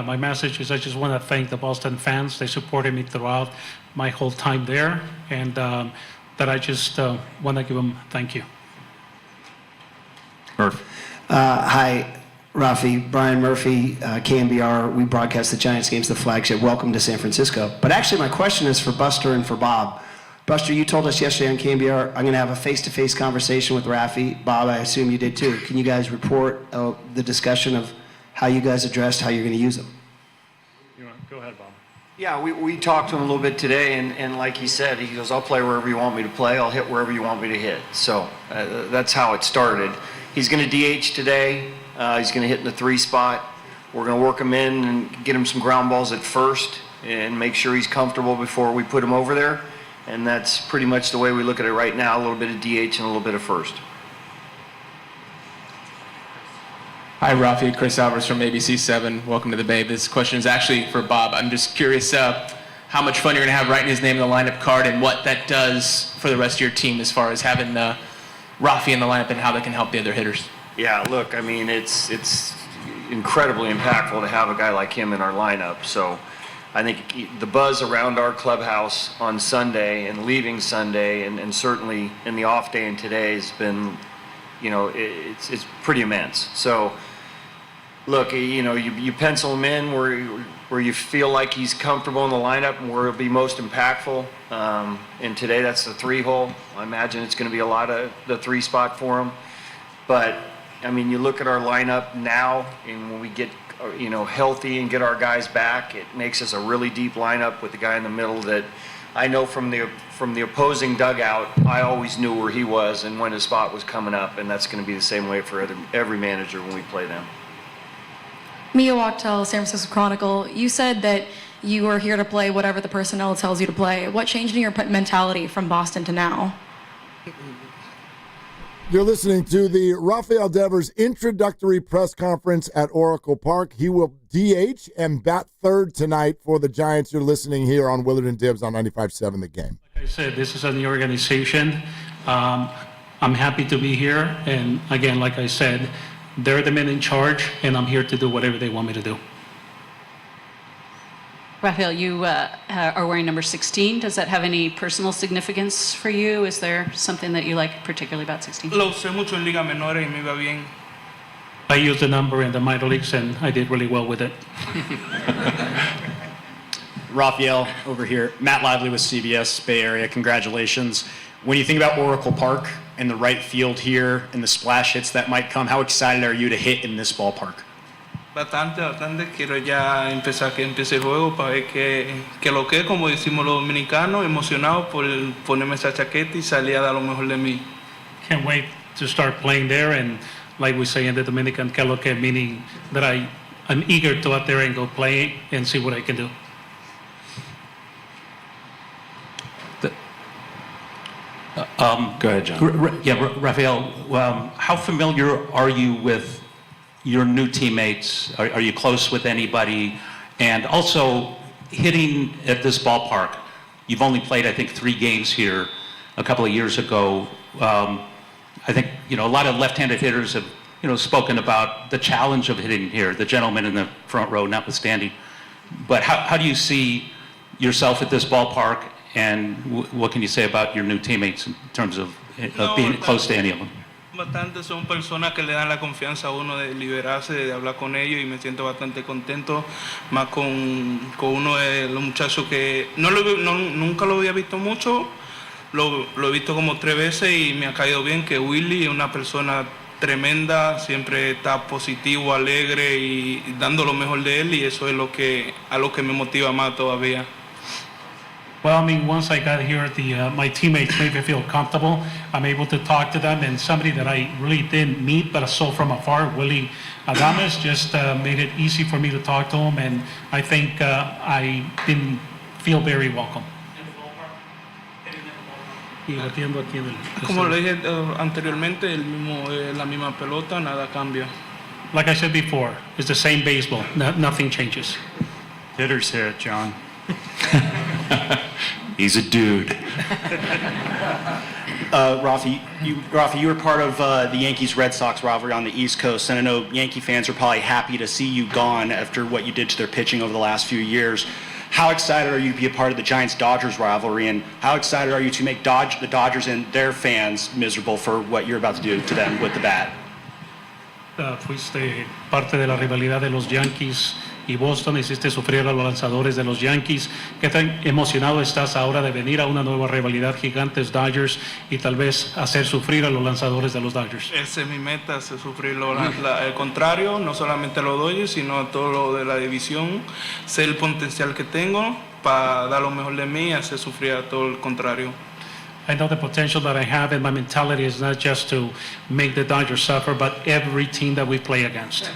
My message is I just want to thank the Boston fans. They supported me throughout my whole time there, and that I just want to give them thank you. Murph. Hi, Rafi, Brian Murphy, KMBR. We broadcast the Giants games, the flagship. Welcome to San Francisco. But actually, my question is for Buster and for Bob. Buster, you told us yesterday on KMBR, I'm going to have a face-to-face conversation with Rafi. Bob, I assume you did too. Can you guys report the discussion of how you guys addressed how you're going to use them? Go ahead, Bob. Yeah, we talked to him a little bit today, and like he said, he goes, I'll play wherever you want me to play. I'll hit wherever you want me to hit. So that's how it started. He's going to DH today. He's going to hit in the 3 spot. We're going to work him in and get him some ground balls at first and make sure he's comfortable before we put him over there. And that's pretty much the way we look at it right now, a little bit of DH and a little bit of first. Hi, Rafi. Chris Alvarez from ABC7. Welcome to the Bay. This question is actually for Bob. I'm just curious how much fun you're going to have writing his name in the lineup card and what that does for the rest of your team as far as having Rafi in the lineup and how that can help the other hitters. Yeah, look, I mean, it's incredibly impactful to have a guy like him in our lineup. So I think the buzz around our clubhouse on Sunday and leaving Sunday and certainly in the off day and today has been, it's pretty immense. So look, you pencil him in where you feel like he's comfortable in the lineup and where it'll be most impactful. And today that's the 3-hole. I imagine it's going to be a lot of the 3 spot for him. But I mean, you look at our lineup now, and when we get healthy and get our guys back, it makes us a really deep lineup with the guy in the middle that I know from the opposing dugout, I always knew where he was and when his spot was coming up, and that's going to be the same way for every manager when we play them. Mia Wachtel, San Francisco Chronicle. You said that you were here to play whatever the personnel tells you to play. What changed in your mentality from Boston to now? You're listening to the Rafael Devers introductory press conference at Oracle Park. He will DH and bat third tonight for the Giants. You're listening here on Willard Dibs on 95.7 The Game. Like I said, this is a new organization. I'm happy to be here. And again, like I said, they're the men in charge, and I'm here to do whatever they want me to do. Rafael, you are wearing number 16. Does that have any personal significance for you? Is there something that you like particularly about 16? Lo usé mucho en ligas menores y me iba bien. I used the number in the minor leagues, and I did really well with it. Rafael over here. Matt Lively with CBS Bay Area. Congratulations. When you think about Oracle Park and the right field here and the splash hits that might come, how excited are you to hit in this ballpark? Bastante. Quiero ya empezar que empiece el juego para ver que lo que, como decimos los dominicanos, emocionado por ponerme esa chaqueta y salir a dar lo mejor de mí. Can't wait to start playing there, and like we say in the Dominican, que lo que, meaning that I'm eager to out there and go play and see what I can do. Go ahead, John. Rafael, how familiar are you with your new teammates? Are you close with anybody? And also, hitting at this ballpark, you've only played, I think, 3 games here a couple of years ago. I think, a lot of left-handed hitters have, spoken about the challenge of hitting here, the gentleman in the front row notwithstanding. But how do you see yourself at this ballpark, and what can you say about your new teammates in terms of being close to any of them? Bastante, son personas que le dan la confianza a uno de liberarse, de hablar con ellos, y me siento bastante contento, más con uno de los muchachos que nunca lo había visto mucho, lo he visto como 3 veces y me ha caído bien, que Willy es una persona tremenda, siempre está positivo, alegre y dando lo mejor de él, y eso es a lo que me motiva más todavía. Well, I mean, once I got here, my teammates made me feel comfortable. I'm able to talk to them, and somebody that I really didn't meet, but I saw from afar, Willie Adames, just made it easy for me to talk to him, and I think I didn't feel very welcome. Como le dije anteriormente, la misma pelota, nada cambia. like I said before, it's the same baseball. Nothing changes. Hitters hit, John. He's a dude. Rafi, you were part of the Yankees-Red Sox rivalry on the East Coast, and I know Yankee fans are probably happy to see you gone after what you did to their pitching over the last few years. How excited are you to be a part of the Giants-Dodgers rivalry, and how excited are you to make the Dodgers and their fans miserable for what you're about to do to them with the bat? Fuiste parte de la rivalidad de los Yankees y Boston, hiciste sufrir a los lanzadores de los Yankees. ¿Qué tan emocionado estás ahora de venir a una nueva rivalidad gigantes Dodgers y tal vez hacer sufrir a los lanzadores de los Dodgers? Esa es mi meta, hacer sufrir el contrario, no solamente a los Dodgers, sino a todo lo de la división. Sé el potencial que tengo para dar lo mejor de mí y hacer sufrir a todo el contrario. I know the potential that I have, and my mentality is not just to make the Dodgers suffer, but every team that we play against.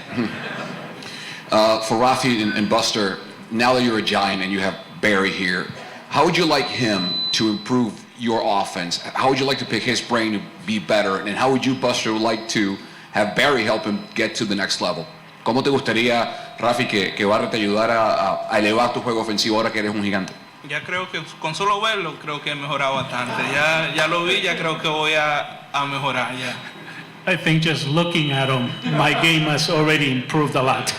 For Rafi and Buster, now that you're a Giant and you have Barry here, how would you like him to improve your offense? How would you like to pick his brain to be better? And how would you, Buster, like to have Barry help him get to the next level? ¿Cómo te gustaría, Rafi, que Barry te ayudara a elevar tu juego ofensivo ahora que eres un gigante? Ya creo que con solo verlo creo que he mejorado bastante. Ya lo vi, ya creo que voy a mejorar ya. I think just looking at him, my game has already improved a lot.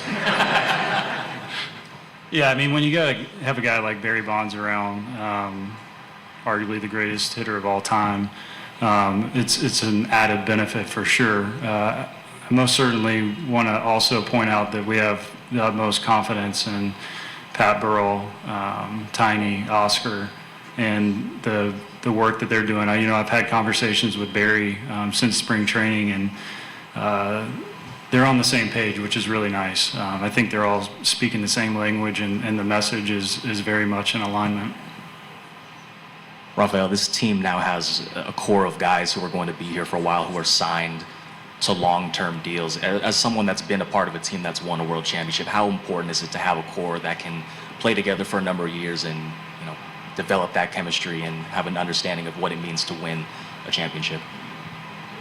Yeah, I mean, when you have a guy like Barry Bonds around, arguably the greatest hitter of all time, it's an added benefit for sure. I most certainly want to also point out that we have the utmost confidence in Pat Burrell, Tiny, Oscar, and the work that they're doing. I've had conversations with Barry since spring training, and they're on the same page, which is really nice. I think they're all speaking the same language, and the message is very much in alignment. Rafael, this team now has a core of guys who are going to be here for a while, who are signed to long-term deals. As someone that's been a part of a team that's won a world championship, how important is it to have a core that can play together for a number of years and develop that chemistry and have an understanding of what it means to win a championship?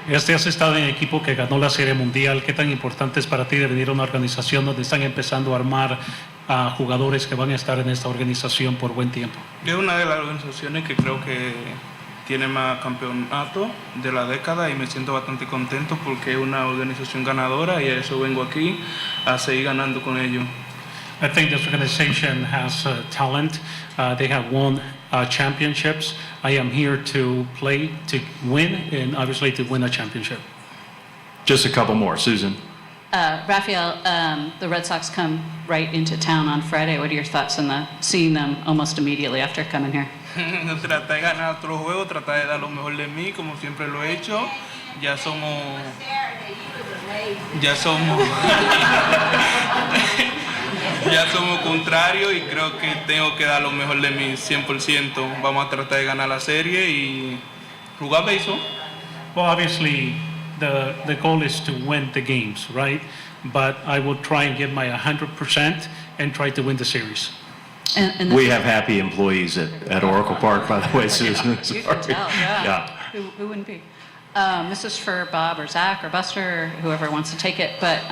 Has estado en equipo que ganó la Serie Mundial. ¿Qué tan importante es para ti de venir a una organización donde están empezando a armar jugadores que van a estar en esta organización por buen tiempo? Es una de las organizaciones que creo que tiene más campeonato de la década y me siento bastante contento porque es una organización ganadora y a eso vengo aquí, a seguir ganando con ellos. I think this organization has talent. They have won championships. I am here to play, to win, and obviously to win a championship. Just a couple more. Susan. Rafael, the Red Sox come right into town on Friday. What are your thoughts on seeing them almost immediately after coming here? Tratar de ganar otro juego, tratar de dar lo mejor de mí, como siempre lo he hecho. Ya somos contrarios y creo que tengo que dar lo mejor de mí 100%. Vamos a tratar de ganar la serie y jugar béisbol. Well, obviously, the goal is to win the games, right? But I will try and give my 100% and try to win the series. And we have happy employees at Oracle Park, by the way, Susan. You can tell, yeah. Who wouldn't be? This is for Bob or Zach or Buster, or whoever wants to take it. But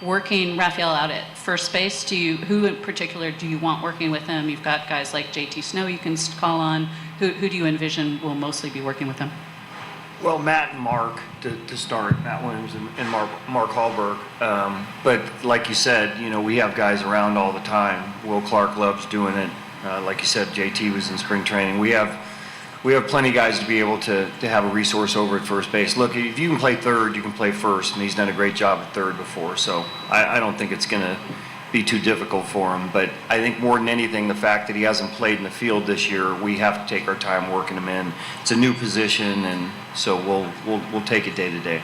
working Rafael out at first base, who in particular do you want working with him? You've got guys like JT Snow you can call on. Who do you envision will mostly be working with him? Well, Matt and Mark to start, Matt Williams and Mark Hallberg. But like you said, we have guys around all the time. Will Clark loves doing it. Like you said, JT was in spring training. We have plenty of guys to be able to have a resource over at first base. Look, if you can play third, you can play first, and he's done a great job at third before. So I don't think it's going to be too difficult for him. But I think more than anything, the fact that he hasn't played in the field this year, we have to take our time working him in. It's a new position, and so we'll take it day to day.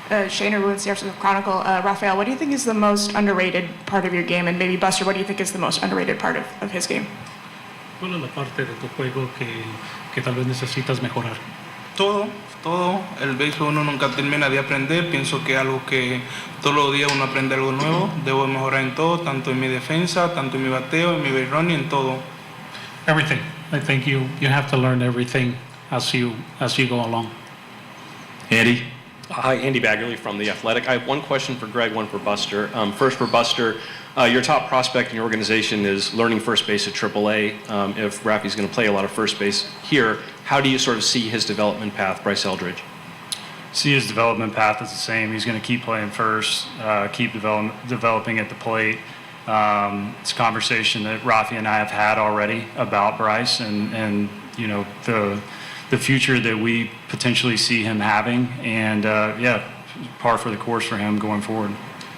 Steiny Guru with San Francisco Chronicle. Rafael, what do you think is the most underrated part of your game? And maybe Buster, what do you think is the most underrated part of his game? ¿Cuál es la parte de tu juego que tal vez necesitas mejorar? Todo. El béisbol uno nunca termina de aprender. Pienso que es algo que todos los días uno aprende algo nuevo. Debo mejorar en todo, tanto en mi defensa, tanto en mi bateo, en mi base running, en todo. Everything. I think you have to learn everything as you go along. Eddie? Hi, Andy Baggerly from The Athletic. I have one question for Greg, one for Buster. First for Buster, your top prospect in your organization is learning first base at AAA. If Rafi's going to play a lot of first base here, how do you sort of see his development path, Bryce Eldridge? See his development path is the same. He's going to keep playing first, keep developing at the plate. It's a conversation that Rafi and I have had already about Bryce and you know, the future that we potentially see him having, and par for the course for him going forward.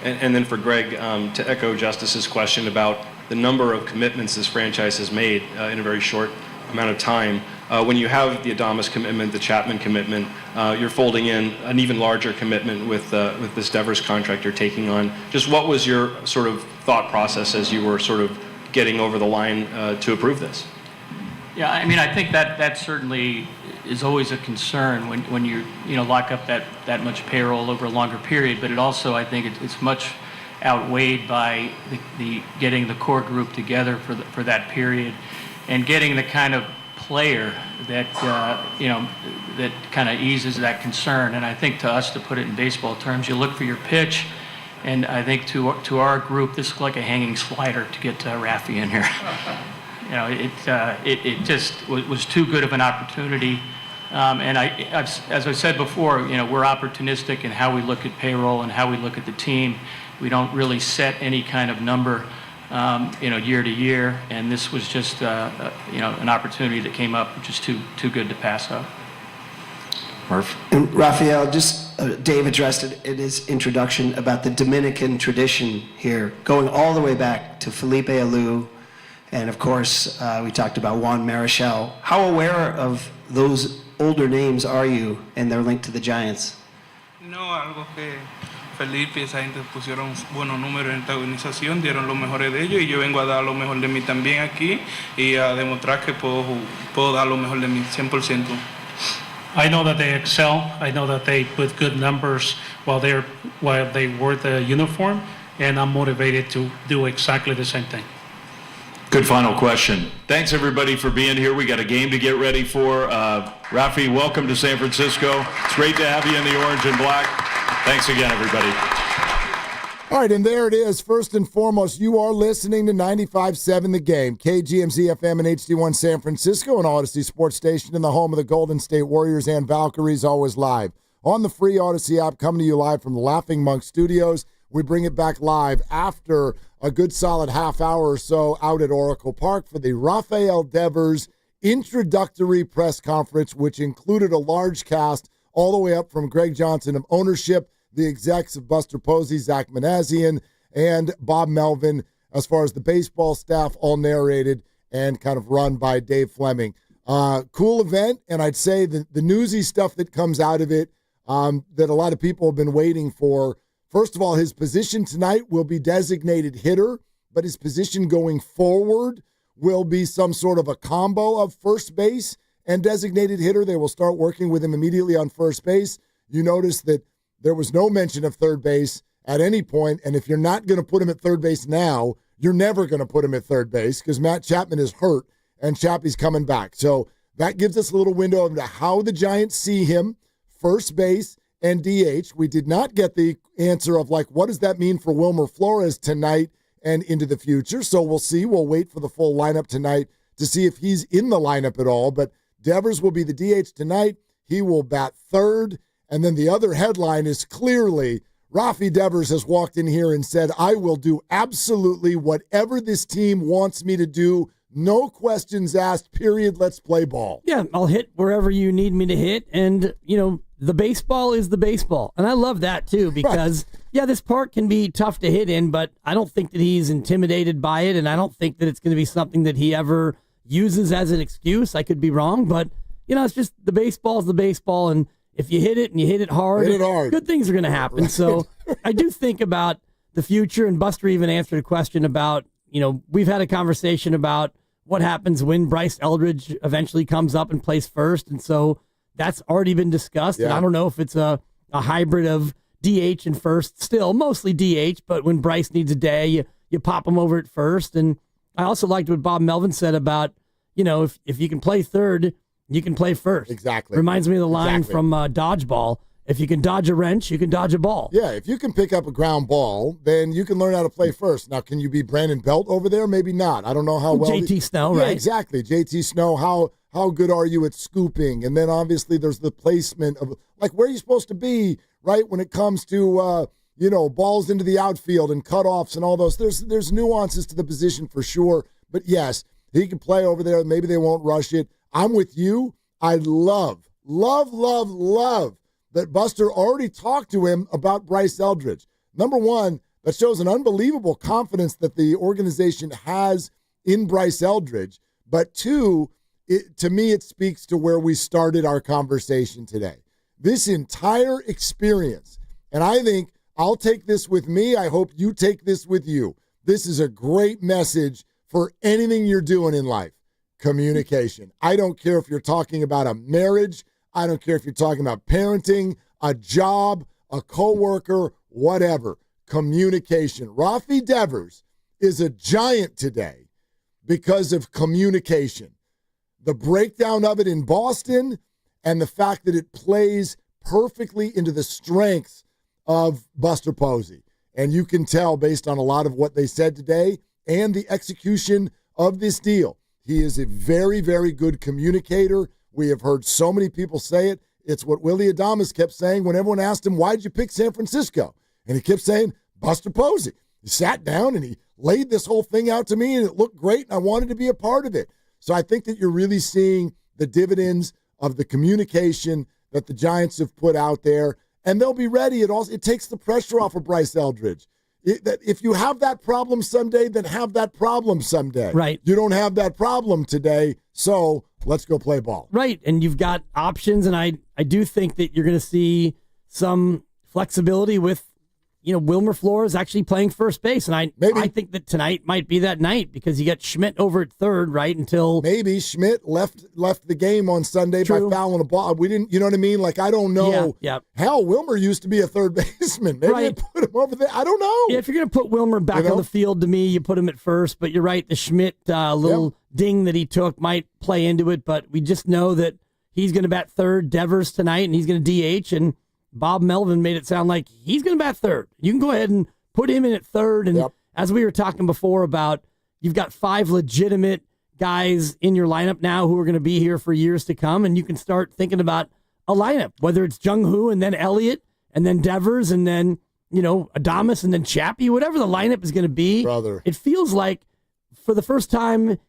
And then for Greg, to echo Justice's question about the number of commitments this franchise has made in a very short amount of time. When you have the Adames commitment, the Chapman commitment, you're folding in an even larger commitment with this Devers contract you're taking on. Just what was your sort of thought process as you were sort of getting over the line to approve this? Yeah, I mean, I think that certainly is always a concern when you lock up that much payroll over a longer period. But it also, I think, it's much outweighed by the getting the core group together for that period, and getting the kind of player that that kind of eases that concern. And I think to us, to put it in baseball terms, you look for your pitch. And I think to our group, this looked like a hanging slider to get Rafi in here. You know, it just was too good of an opportunity. And as I said before, you know, we're opportunistic in how we look at payroll and how we look at the team. We don't really set any kind of number, year to year. And this was just, an opportunity that came up, which is too good to pass up. Murph. And Rafael, Dave addressed it in his introduction about the Dominican tradition here, going all the way back to Felipe Alou. And of course, we talked about Juan Marichal. How aware of those older names are you and their link to the Giants? No, algo que Felipe y esa gente pusieron buenos números en esta organización, dieron lo mejor de ellos, y yo vengo a dar lo mejor de mí también aquí y a demostrar que puedo dar lo mejor de mí 100%. I know that they excel. I know that they put good numbers while they wore the uniform, and I'm motivated to do exactly the same thing. Good final question. Thanks, everybody, for being here. We got a game to get ready for. Rafi, welcome to San Francisco. It's great to have you in the orange and black. Thanks again, everybody. All right, and there it is. First and foremost, you are listening to 95.7 The Game, KGMZ FM and HD1 San Francisco, an Odyssey sports station in the home of the Golden State Warriors and Valkyries, always live. On the free Odyssey app, coming to you live from the Laughing Monk Studios. We bring it back live after a good solid half hour or so out at Oracle Park for the Rafael Devers introductory press conference, which included a large cast all the way up from Greg Johnson of ownership, the execs of Buster Posey, Zach Manassian, and Bob Melvin, as far as the baseball staff, all narrated and kind of run by Dave Fleming. Cool event, and I'd say the newsy stuff that comes out of it that a lot of people have been waiting for. First of all, his position tonight will be designated hitter, but his position going forward will be some sort of a combo of first base and designated hitter. They will start working with him immediately on first base. You notice that there was no mention of third base at any point, and if you're not going to put him at third base now, you're never going to put him at third base because Matt Chapman is hurt and Chappie's coming back. So that gives us a little window into how the Giants see him, first base and DH. We did not get the answer of, like, what does that mean for Wilmer Flores tonight and into the future? So we'll see. We'll wait for the full lineup tonight to see if he's in the lineup at all. But Devers will be the DH tonight. He will bat third. And then the other headline is clearly Rafi Devers has walked in here and said, I will do absolutely whatever this team wants me to do. No questions asked, period. Let's play ball. Yeah, I'll hit wherever you need me to hit. And, the baseball is the baseball. And I love that, too, because, this park can be tough to hit in, but I don't think that he's intimidated by it, and I don't think that it's going to be something that he ever uses as an excuse. I could be wrong, but, it's just the baseball is the baseball, and if you hit it and you hit it hard, good things are going to happen. So I do think about the future, and Buster even answered a question about, we've had a conversation about what happens when Bryce Eldridge eventually comes up and plays first, and so that's already been discussed. Yeah. And I don't know if it's a hybrid of DH and first, still mostly DH, but when Bryce needs a day, you pop him over at first. And I also liked what Bob Melvin said about, if you can play third, you can play first. Exactly. Reminds me of the line from Dodgeball. If you can dodge a wrench, you can dodge a ball. Yeah, if you can pick up a ground ball, then you can learn how to play first. Now, can you be Brandon Belt over there? Maybe not. I don't know how well. JT Snow, yeah, right? Exactly. JT Snow, how good are you at scooping? And then obviously there's the placement of, like, where are you supposed to be, right, when it comes to, balls into the outfield and cutoffs and all those. There's nuances to the position for sure. But, yes, he can play over there. Maybe they won't rush it. I'm with you. I love that Buster already talked to him about Bryce Eldridge. Number one, that shows an unbelievable confidence that the organization has in Bryce Eldridge. But two, to me, it speaks to where we started our conversation today. This entire experience, and I think I'll take this with me. I hope you take this with you. This is a great message for anything you're doing in life. Communication. I don't care if you're talking about a marriage. I don't care if you're talking about parenting, a job, a coworker, whatever. Communication. Rafi Devers is a giant today because of communication. The breakdown of it in Boston and the fact that it plays perfectly into the strengths of Buster Posey. And you can tell based on a lot of what they said today and the execution of this deal. He is a very, very good communicator. We have heard so many people say it. It's what Willie Adames kept saying when everyone asked him, why'd you pick San Francisco? And he kept saying, Buster Posey. He sat down and he laid this whole thing out to me, and it looked great, and I wanted to be a part of it. So I think that you're really seeing the dividends of the communication that the Giants have put out there, and they'll be ready. It takes the pressure off of Bryce Eldridge. If you have that problem someday, then have that problem someday. Right. You don't have that problem today, so let's go play ball. Right, and you've got options, and I do think that you're going to see some flexibility with, Wilmer Flores actually playing first base, and I think that tonight might be that night because you got Schmidt over at third, right, until... Maybe Schmidt left the game on Sunday by fouling a ball. We didn't, you know what I mean? Like, I don't know. Yeah. Hell, Wilmer used to be a third baseman. Maybe they put him over there. I don't know. Yeah, if you're going to put Wilmer back on the field, to me, you put him at first, but you're right, the Schmidt little ding that he took might play into it, but we just know that he's going to bat third, Devers tonight, and he's going to DH, and Bob Melvin made it sound like he's going to bat third. You can go ahead and put him in at third. And as we were talking before about, you've got 5 legitimate guys in your lineup now who are going to be here for years to come. And you can start thinking about a lineup, whether it's Jung Hoo and then Elliott and then Devers and then, Adames and then Chappie, whatever the lineup is going to be. Brother. It feels like for the first time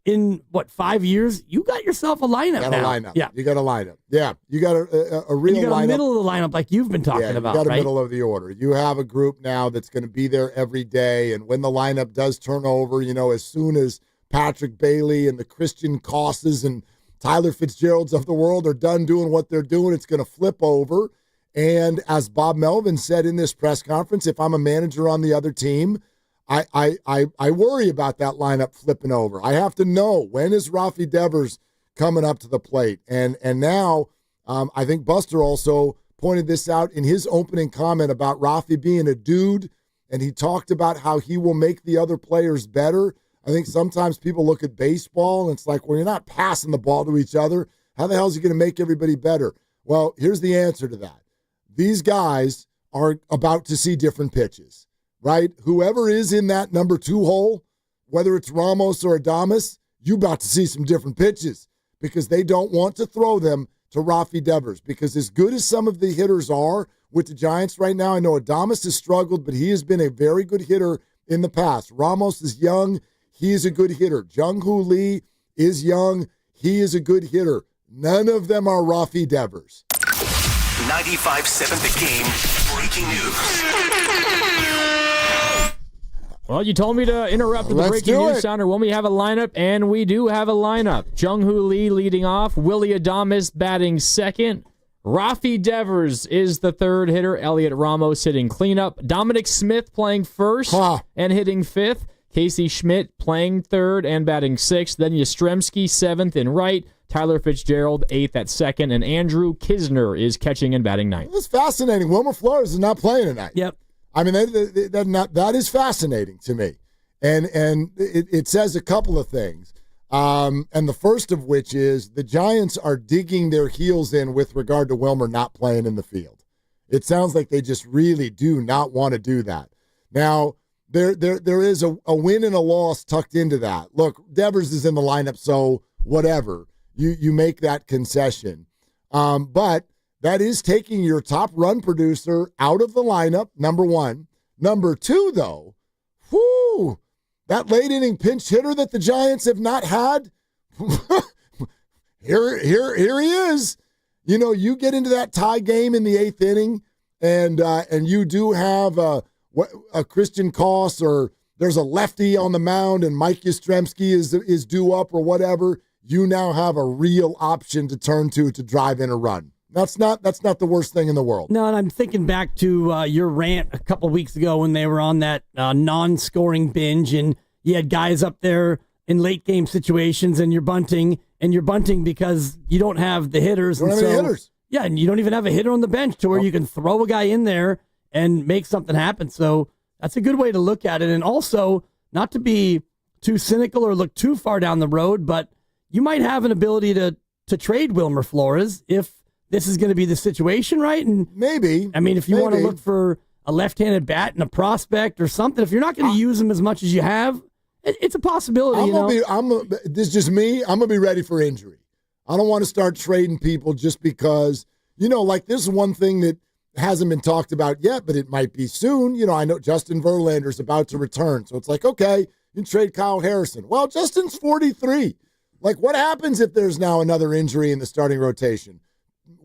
in 5 years, you got yourself a lineup now. Lineup. Yeah. You got a lineup. Yeah. You got a real lineup. You got a middle of the lineup like you've been talking about, you got a right? middle of the order. You have a group now that's going to be there every day, and when the lineup does turn over, as soon as Patrick Bailey and the Christian Cosses and Tyler Fitzgeralds of the world are done doing what they're doing, it's going to flip over. And as Bob Melvin said in this press conference, if I'm a manager on the other team, I worry about that lineup flipping over. I have to know, when is Rafi Devers coming up to the plate? And now I think Buster also pointed this out in his opening comment about Rafi being a dude, and he talked about how he will make the other players better. I think sometimes people look at baseball, and it's like, well, you're not passing the ball to each other. How the hell is he going to make everybody better? Well, here's the answer to that. These guys are about to see different pitches. Right? Whoever is in that number 2 hole, whether it's Ramos or Adames, you about to see some different pitches because they don't want to throw them to Rafi Devers. Because as good as some of the hitters are with the Giants right now, I know Adames has struggled, but he has been a very good hitter in the past. Ramos is young. He is a good hitter. Jung-Hoo Lee is young. He is a good hitter. None of them are Rafi Devers. 95.7 The Game breaking news. Well, you told me to interrupt with the breaking news sounder when we have a lineup, and we do have a lineup. Jung-Hoo Lee leading off, Willie Adames batting second, Rafi Devers is the third hitter, Elliott Ramos hitting cleanup, Dominic Smith playing first and hitting fifth, Casey Schmidt playing third and batting sixth, then Yastrzemski seventh in right, Tyler Fitzgerald eighth at second, and Andrew Kisner is catching and batting ninth. That's fascinating. Wilmer Flores is not playing tonight. Yep. I mean, that is fascinating to me. And it says a couple of things. And the first of which is the Giants are digging their heels in with regard to Wilmer not playing in the field. It sounds like they just really do not want to do that. Now, there is a win and a loss tucked into that. Look, Devers is in the lineup, so whatever. You make that concession. But that is taking your top run producer out of the lineup, number one. Number two, though, that late inning pinch hitter that the Giants have not had, here he is. You know, you get into that tie game in the eighth inning, and you do have a Christian Koss, or there's a lefty on the mound, and Mike Yastrzemski is due up or whatever. You now have a real option to turn to drive in a run. That's not the worst thing in the world. No, and I'm thinking back to your rant a couple weeks ago when they were on that non-scoring binge, and you had guys up there in late game situations, and you're bunting because you don't have the hitters. You don't have any hitters. Yeah, and you don't even have a hitter on the bench to where you can throw a guy in there and make something happen. So that's a good way to look at it. And also, not to be too cynical or look too far down the road, but you might have an ability to trade Wilmer Flores if this is going to be the situation, right? And maybe. I mean, if you want to look for a left-handed bat and a prospect or something, if you're not going to use him as much as you have, it's a possibility. This is just me. I'm going to be ready for injury. I don't want to start trading people just because, like this is one thing that hasn't been talked about yet, but it might be soon. I know Justin Verlander's about to return. So it's like, okay, you can trade Kyle Harrison. Well, Justin's 43. Like, what happens if there's now another injury in the starting rotation?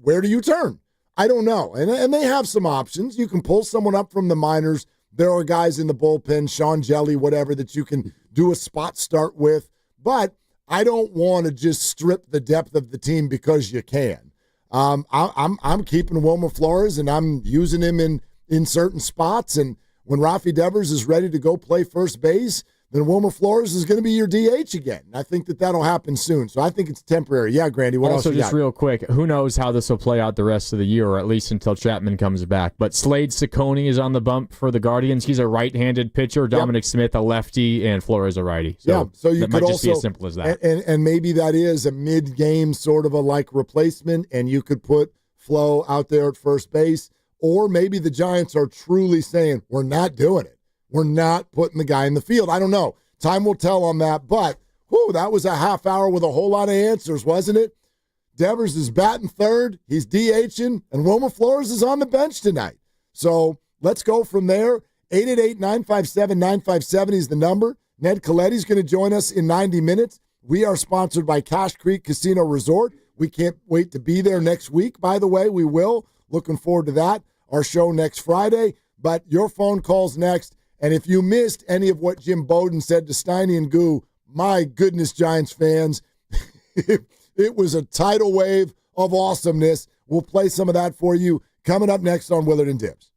Where do you turn? I don't know. And they have some options. You can pull someone up from the minors. There are guys in the bullpen, Sean Jelly, whatever, that you can do a spot start with. But I don't want to just strip the depth of the team because you can. I'm keeping Wilmer Flores, and I'm using him in certain spots. And when Rafi Devers is ready to go play first base, then Wilmer Flores is going to be your DH again. I think that'll happen soon. So I think it's temporary. Yeah, Grandy, what else you got? Also, just real quick, who knows how this will play out the rest of the year, or at least until Chapman comes back. But Slade Ciccone is on the bump for the Guardians. He's a right-handed pitcher. Dominic Smith, a lefty, and Flores a righty. So, so you that could might just also be as simple as that. And maybe that is a mid-game sort of a like replacement, and you could put Flo out there at first base. Or maybe the Giants are truly saying, we're not doing it. We're not putting the guy in the field. I don't know. Time will tell on that, but that was a half hour with a whole lot of answers, wasn't it? Devers is batting third, he's DHing, and Wilmer Flores is on the bench tonight. So let's go from there. 888-957-9570 is the number. Ned Colletti's going to join us in 90 minutes. We are sponsored by Cache Creek Casino Resort. We can't wait to be there next week, by the way. We will. Looking forward to that. Our show next Friday, but your phone calls next. And if you missed any of what Jim Bowden said to Steiny and Goo, my goodness, Giants fans, it was a tidal wave of awesomeness. We'll play some of that for you coming up next on Willard and Dibs.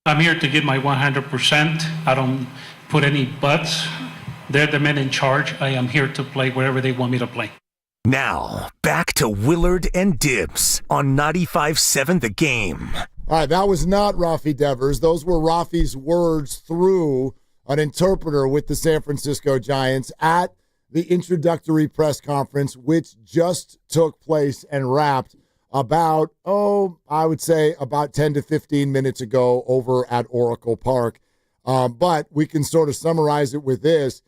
I'm here to give my 100%. I don't put any buts. They're the men in charge. I am here to play wherever they want me to play. Now, back to Willard and Dibs on 95.7 The Game. All right, that was not Rafi Devers. Those were Rafi's words through an interpreter with the San Francisco Giants at the introductory press conference, which just took place and wrapped about, I would say about 10 to 15 minutes ago over at Oracle Park. But we can sort of summarize it with this.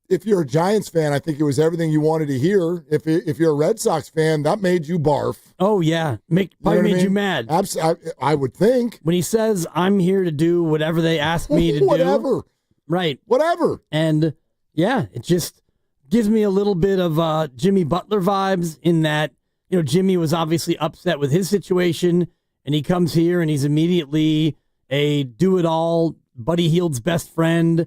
If you're a Giants fan, I think it was everything you wanted to hear. If you're a Red Sox fan, that made you barf. Oh, yeah. Probably made you mad. Absolutely, I would think. When he says, I'm here to do whatever they ask me to do. Whatever. Right. Whatever. And, yeah, it just gives me a little bit of Jimmy Butler vibes in that, Jimmy was obviously upset with his situation, and he comes here and he's immediately a do-it-all, Buddy Hield's best friend,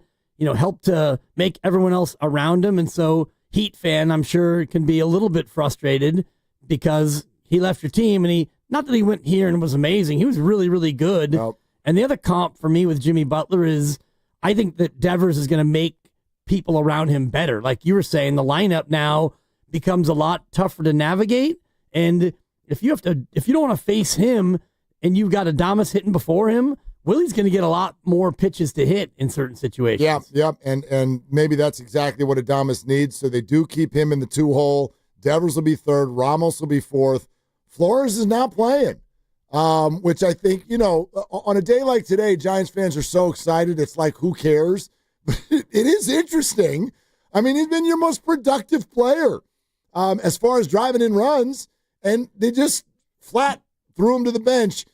help to make everyone else around him. And so Heat fan, I'm sure, can be a little bit frustrated because he left your team and not that he went here and was amazing. He was really, really good. Nope. And the other comp for me with Jimmy Butler is I think that Devers is going to make people around him better. Like you were saying, the lineup now becomes a lot tougher to navigate. And if you don't want to face him and you've got Adames hitting before him, Willie's going to get a lot more pitches to hit in certain situations. Yeah. And maybe that's exactly what Adames needs. So they do keep him in the 2-hole. Devers will be third. Ramos will be fourth. Flores is not playing, which I think, on a day like today, Giants fans are so excited. It's like, who cares? But it is interesting. I mean, he's been your most productive player as far as driving in runs, and they just flat threw him to the bench.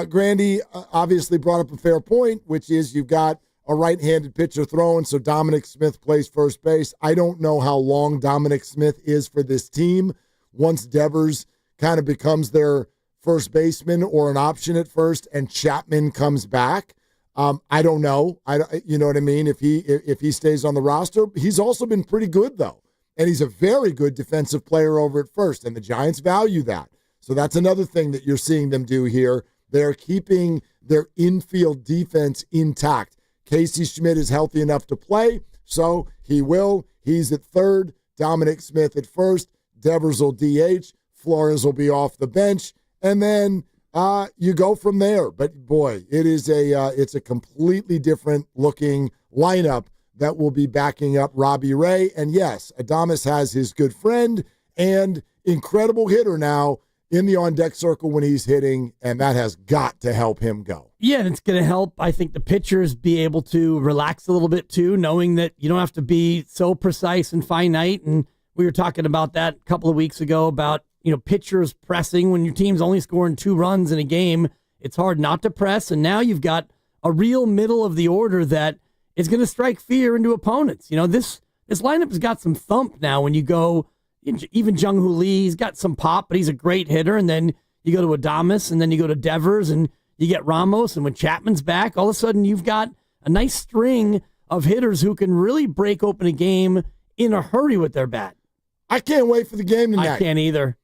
Grandy obviously brought up a fair point, which is you've got a right-handed pitcher throwing, so Dominic Smith plays first base. I don't know how long Dominic Smith is for this team once Devers kind of becomes their first baseman or an option at first and Chapman comes back. I don't know. You know what I mean? If he stays on the roster. He's also been pretty good, though, and he's a very good defensive player over at first, and the Giants value that. So that's another thing that you're seeing them do here. They're keeping their infield defense intact. Casey Schmidt is healthy enough to play, so he will. He's at third. Dominic Smith at first. Devers will DH. Flores will be off the bench. And then you go from there. But, boy, it's a completely different looking lineup that will be backing up Robbie Ray. And, yes, Adames has his good friend and incredible hitter now in the on-deck circle when he's hitting, and that has got to help him go. Yeah, and it's going to help, I think, the pitchers be able to relax a little bit, too, knowing that you don't have to be so precise and finite. And we were talking about that a couple of weeks ago about, pitchers pressing. When your team's only scoring 2 runs in a game, it's hard not to press. And now you've got a real middle of the order that is going to strike fear into opponents. This lineup has got some thump now when you go. Even Jung-Hoo Lee, he's got some pop, but he's a great hitter. And then you go to Adames, and then you go to Devers, and you get Ramos. And when Chapman's back, all of a sudden you've got a nice string of hitters who can really break open a game in a hurry with their bat. I can't wait for the game tonight. I can't either.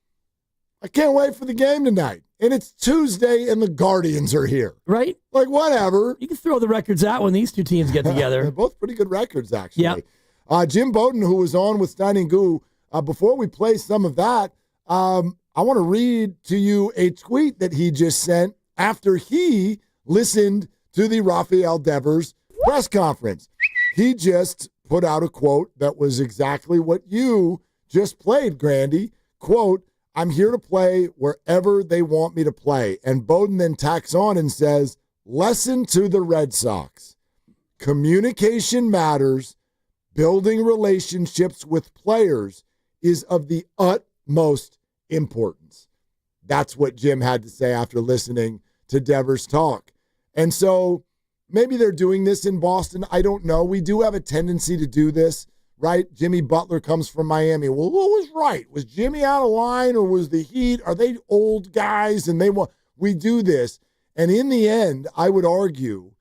I can't wait for the game tonight. And it's Tuesday, and the Guardians are here. Right? Like, whatever. You can throw the records out when these two teams get together. They're both pretty good records, actually. Yep. Jim Bowden, who was on with Steiny Guru, before we play some of that, I want to read to you a tweet that he just sent after he listened to the Rafael Devers press conference. He just put out a quote that was exactly what you just played, Grandy. Quote, "I'm here to play wherever they want me to play." And Bowden then tacks on and says, "Lesson to the Red Sox. Communication matters. Building relationships with players is of the utmost importance." That's what Jim had to say after listening to Devers talk. And so maybe they're doing this in Boston. I don't know. We do have a tendency to do this, right? Jimmy Butler comes from Miami. Well, who was right? Was Jimmy out of line, or was the Heat? Are they old guys and we do this? And in the end, I would argue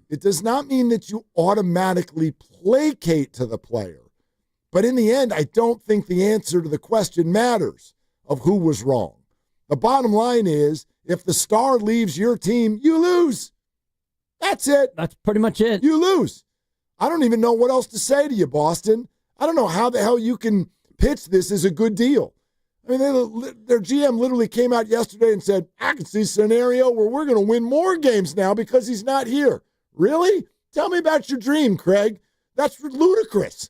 it does not mean that you automatically placate to the player. But in the end, I don't think the answer to the question matters of who was wrong. The bottom line is, if the star leaves your team, you lose. That's it. That's pretty much it. You lose. I don't even know what else to say to you, Boston. I don't know how the hell you can pitch this as a good deal. I mean, their GM literally came out yesterday and said, I can see a scenario where we're going to win more games now because he's not here. Really? Tell me about your dream, Craig. That's ludicrous.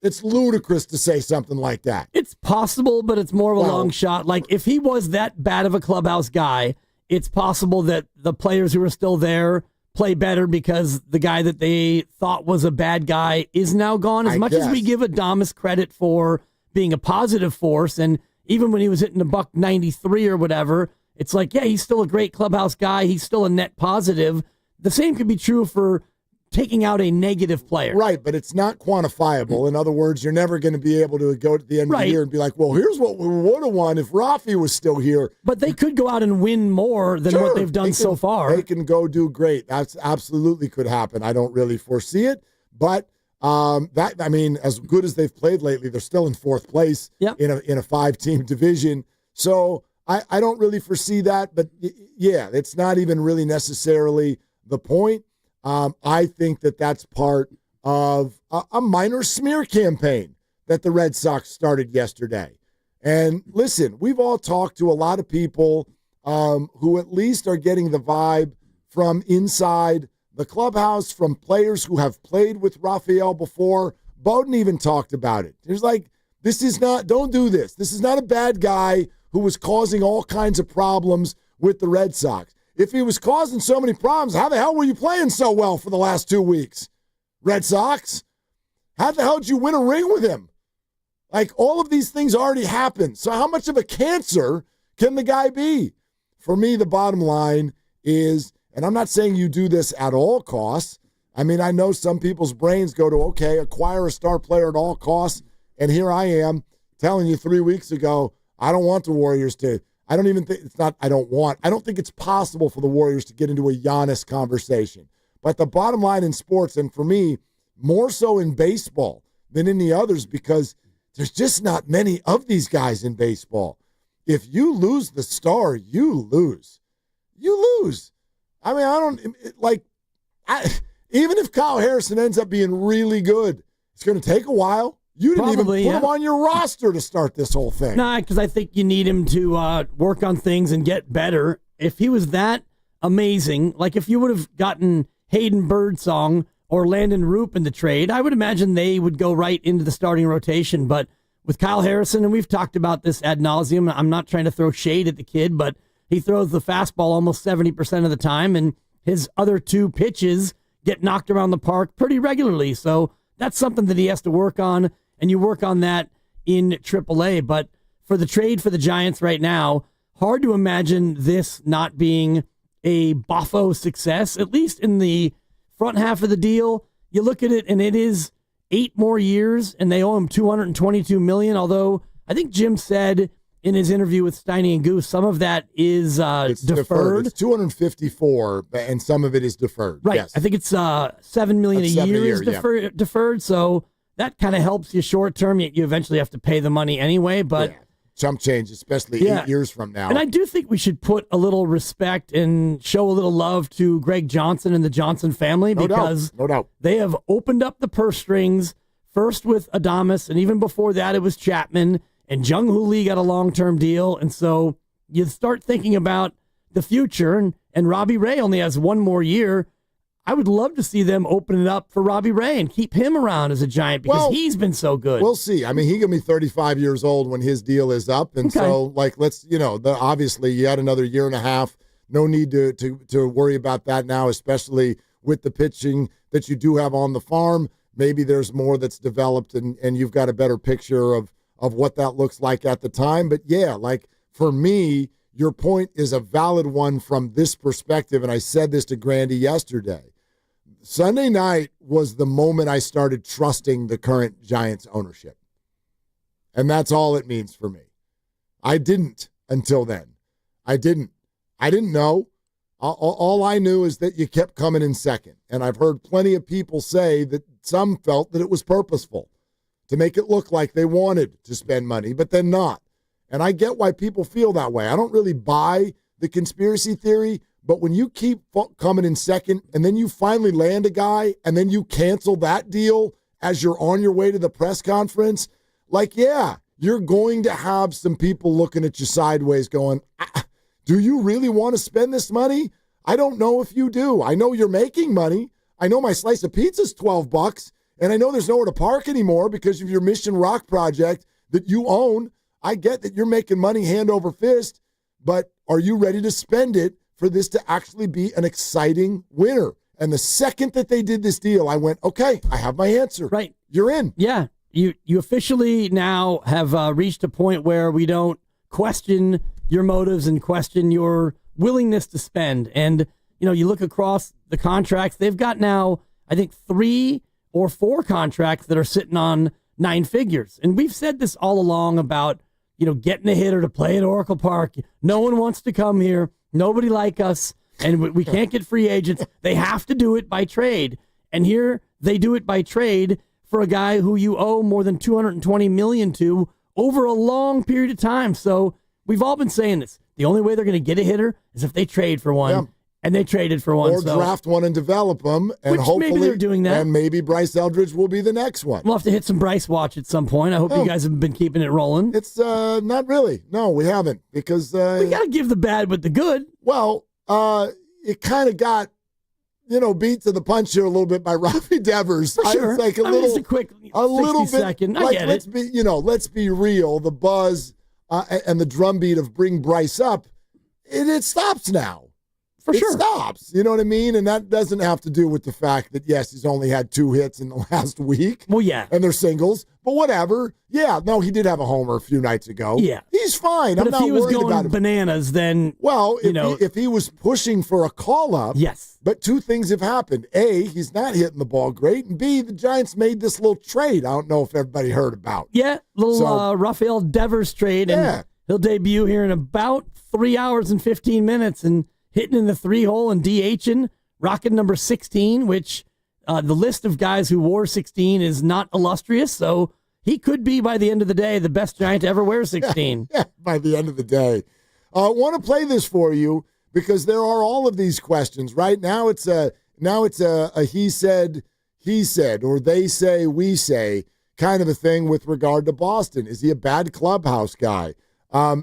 It's ludicrous to say something like that. It's possible, but it's more of a long shot. Like, if he was that bad of a clubhouse guy, it's possible that the players who are still there play better because the guy that they thought was a bad guy is now gone. As much as we give Adames credit for being a positive force, and even when he was hitting a $193 or whatever, it's like, yeah, he's still a great clubhouse guy. He's still a net positive. The same could be true for taking out a negative player. Right, but it's not quantifiable. In other words, you're never going to be able to go to the end of the year and be like, well, here's what we would have won if Rafi was still here. But they could go out and win more than what they've done so far. They can go do great. That's absolutely could happen. I don't really foresee it, but as good as they've played lately, they're still in fourth place in a 5-team division. So I don't really foresee that, but yeah, it's not even really necessarily the point. I think that's part of a minor smear campaign that the Red Sox started yesterday. And listen, we've all talked to a lot of people who at least are getting the vibe from inside the clubhouse, from players who have played with Rafael before. Bowden even talked about it. There's like, don't do this. This is not a bad guy who was causing all kinds of problems with the Red Sox. If he was causing so many problems, how the hell were you playing so well for the last 2 weeks? Red Sox? How the hell did you win a ring with him? Like, all of these things already happened. So how much of a cancer can the guy be? For me, the bottom line is, and I'm not saying you do this at all costs. I mean, I know some people's brains go to, okay, acquire a star player at all costs. And here I am telling you 3 weeks ago, I don't want the Warriors to. I don't think it's possible for the Warriors to get into a Giannis conversation. But the bottom line in sports, and for me, more so in baseball than in the others, because there's just not many of these guys in baseball. If you lose the star, you lose. You lose. I mean, even if Kyle Harrison ends up being really good, it's going to take a while. You didn't even put him on your roster to start this whole thing. Nah, because I think you need him to work on things and get better. If he was that amazing, like if you would have gotten Hayden Birdsong or Landon Roop in the trade, I would imagine they would go right into the starting rotation. But with Kyle Harrison, and we've talked about this ad nauseum, I'm not trying to throw shade at the kid, but he throws the fastball almost 70% of the time, and his other two pitches get knocked around the park pretty regularly. So that's something that he has to work on. And you work on that in AAA. But for the trade for the Giants right now, hard to imagine this not being a boffo success, at least in the front half of the deal. You look at it, and it is 8 more years, and they owe him $222 million, although I think Jim said in his interview with Steiny and Goose, some of that is deferred. It's $254, and some of it is deferred. Right. Yes. I think it's $7 million a year is deferred, so that kind of helps you short term. You eventually have to pay the money anyway, but chump change, especially 8 years from now. And I do think we should put a little respect and show a little love to Greg Johnson and the Johnson family, because no doubt. They have opened up the purse strings, first with Adames, and even before that it was Chapman, and Jung Hoo Lee got a long-term deal. And so you start thinking about the future, and Robbie Ray only has 1 more year. I would love to see them open it up for Robbie Ray and keep him around as a Giant, because he's been so good. We'll see. I mean, he's going to be 35 years old when his deal is up. And so, obviously you had another year and a half. No need to worry about that now, especially with the pitching that you do have on the farm. Maybe there's more that's developed, and you've got a better picture of what that looks like at the time. But yeah, like for me, your point is a valid one from this perspective. And I said this to Grandy yesterday. Sunday night was the moment I started trusting the current Giants ownership. And that's all it means for me. I didn't until then. I didn't know. All I knew is that you kept coming in second. And I've heard plenty of people say that some felt that it was purposeful to make it look like they wanted to spend money, but then not. And I get why people feel that way. I don't really buy the conspiracy theory, But when you keep coming in second and then you finally land a guy and then you cancel that deal as you're on your way to the press conference, like, yeah, you're going to have some people looking at you sideways going, do you really want to spend this money? I don't know if you do. I know you're making money. I know my slice of pizza is $12, and I know there's nowhere to park anymore because of your Mission Rock project that you own. I get that you're making money hand over fist, but are you ready to spend it for this to actually be an exciting winner? And the second that they did this deal, I went, okay, I have my answer. Right. You're in. Yeah. You officially now have reached a point where we don't question your motives and question your willingness to spend. And, you look across the contracts, they've got now, I think, 3 or 4 contracts that are sitting on 9 figures. And we've said this all along about, getting a hitter to play at Oracle Park. No one wants to come here. Nobody like us. And we can't get free agents. They have to do it by trade. And here they do it by trade for a guy who you owe more than $220 million to over a long period of time. So we've all been saying this. The only way they're going to get a hitter is if they trade for one. Yeah. And they traded for one. Or draft one and develop them. And which hopefully, maybe they're doing that. And maybe Bryce Eldridge will be the next one. We'll have to hit some Bryce watch at some point. I hope you guys have been keeping it rolling. It's not really. No, we haven't. Because we got to give the bad with the good. Well, it kind of got, beat to the punch here a little bit by Rafi Devers. For sure. It's like a little, just a quick 60 second. I get let's it. Let's be real. The buzz and the drumbeat of bring Bryce up, it stops now. For sure. It stops. You know what I mean? And that doesn't have to do with the fact that, yes, he's only had 2 hits in the last week. Well, yeah. And they're singles. But whatever. Yeah, no, he did have a homer a few nights ago. Yeah. He's fine. But I'm if not he was worried going about him. bananas, then, well, if he was pushing for a call-up. Yes. But 2 things have happened. A, he's not hitting the ball great. And B, the Giants made this little trade I don't know if everybody heard about. Yeah, little Rafael Devers trade. Yeah. And he'll debut here in about 3 hours and 15 minutes and hitting in the 3-hole and DHing, rocking number 16, which the list of guys who wore 16 is not illustrious. So he could be, by the end of the day, the best Giant to ever wear 16. Yeah, by the end of the day. I want to play this for you because there are all of these questions. Right now it's a he said, or they say, we say kind of a thing with regard to Boston. Is he a bad clubhouse guy?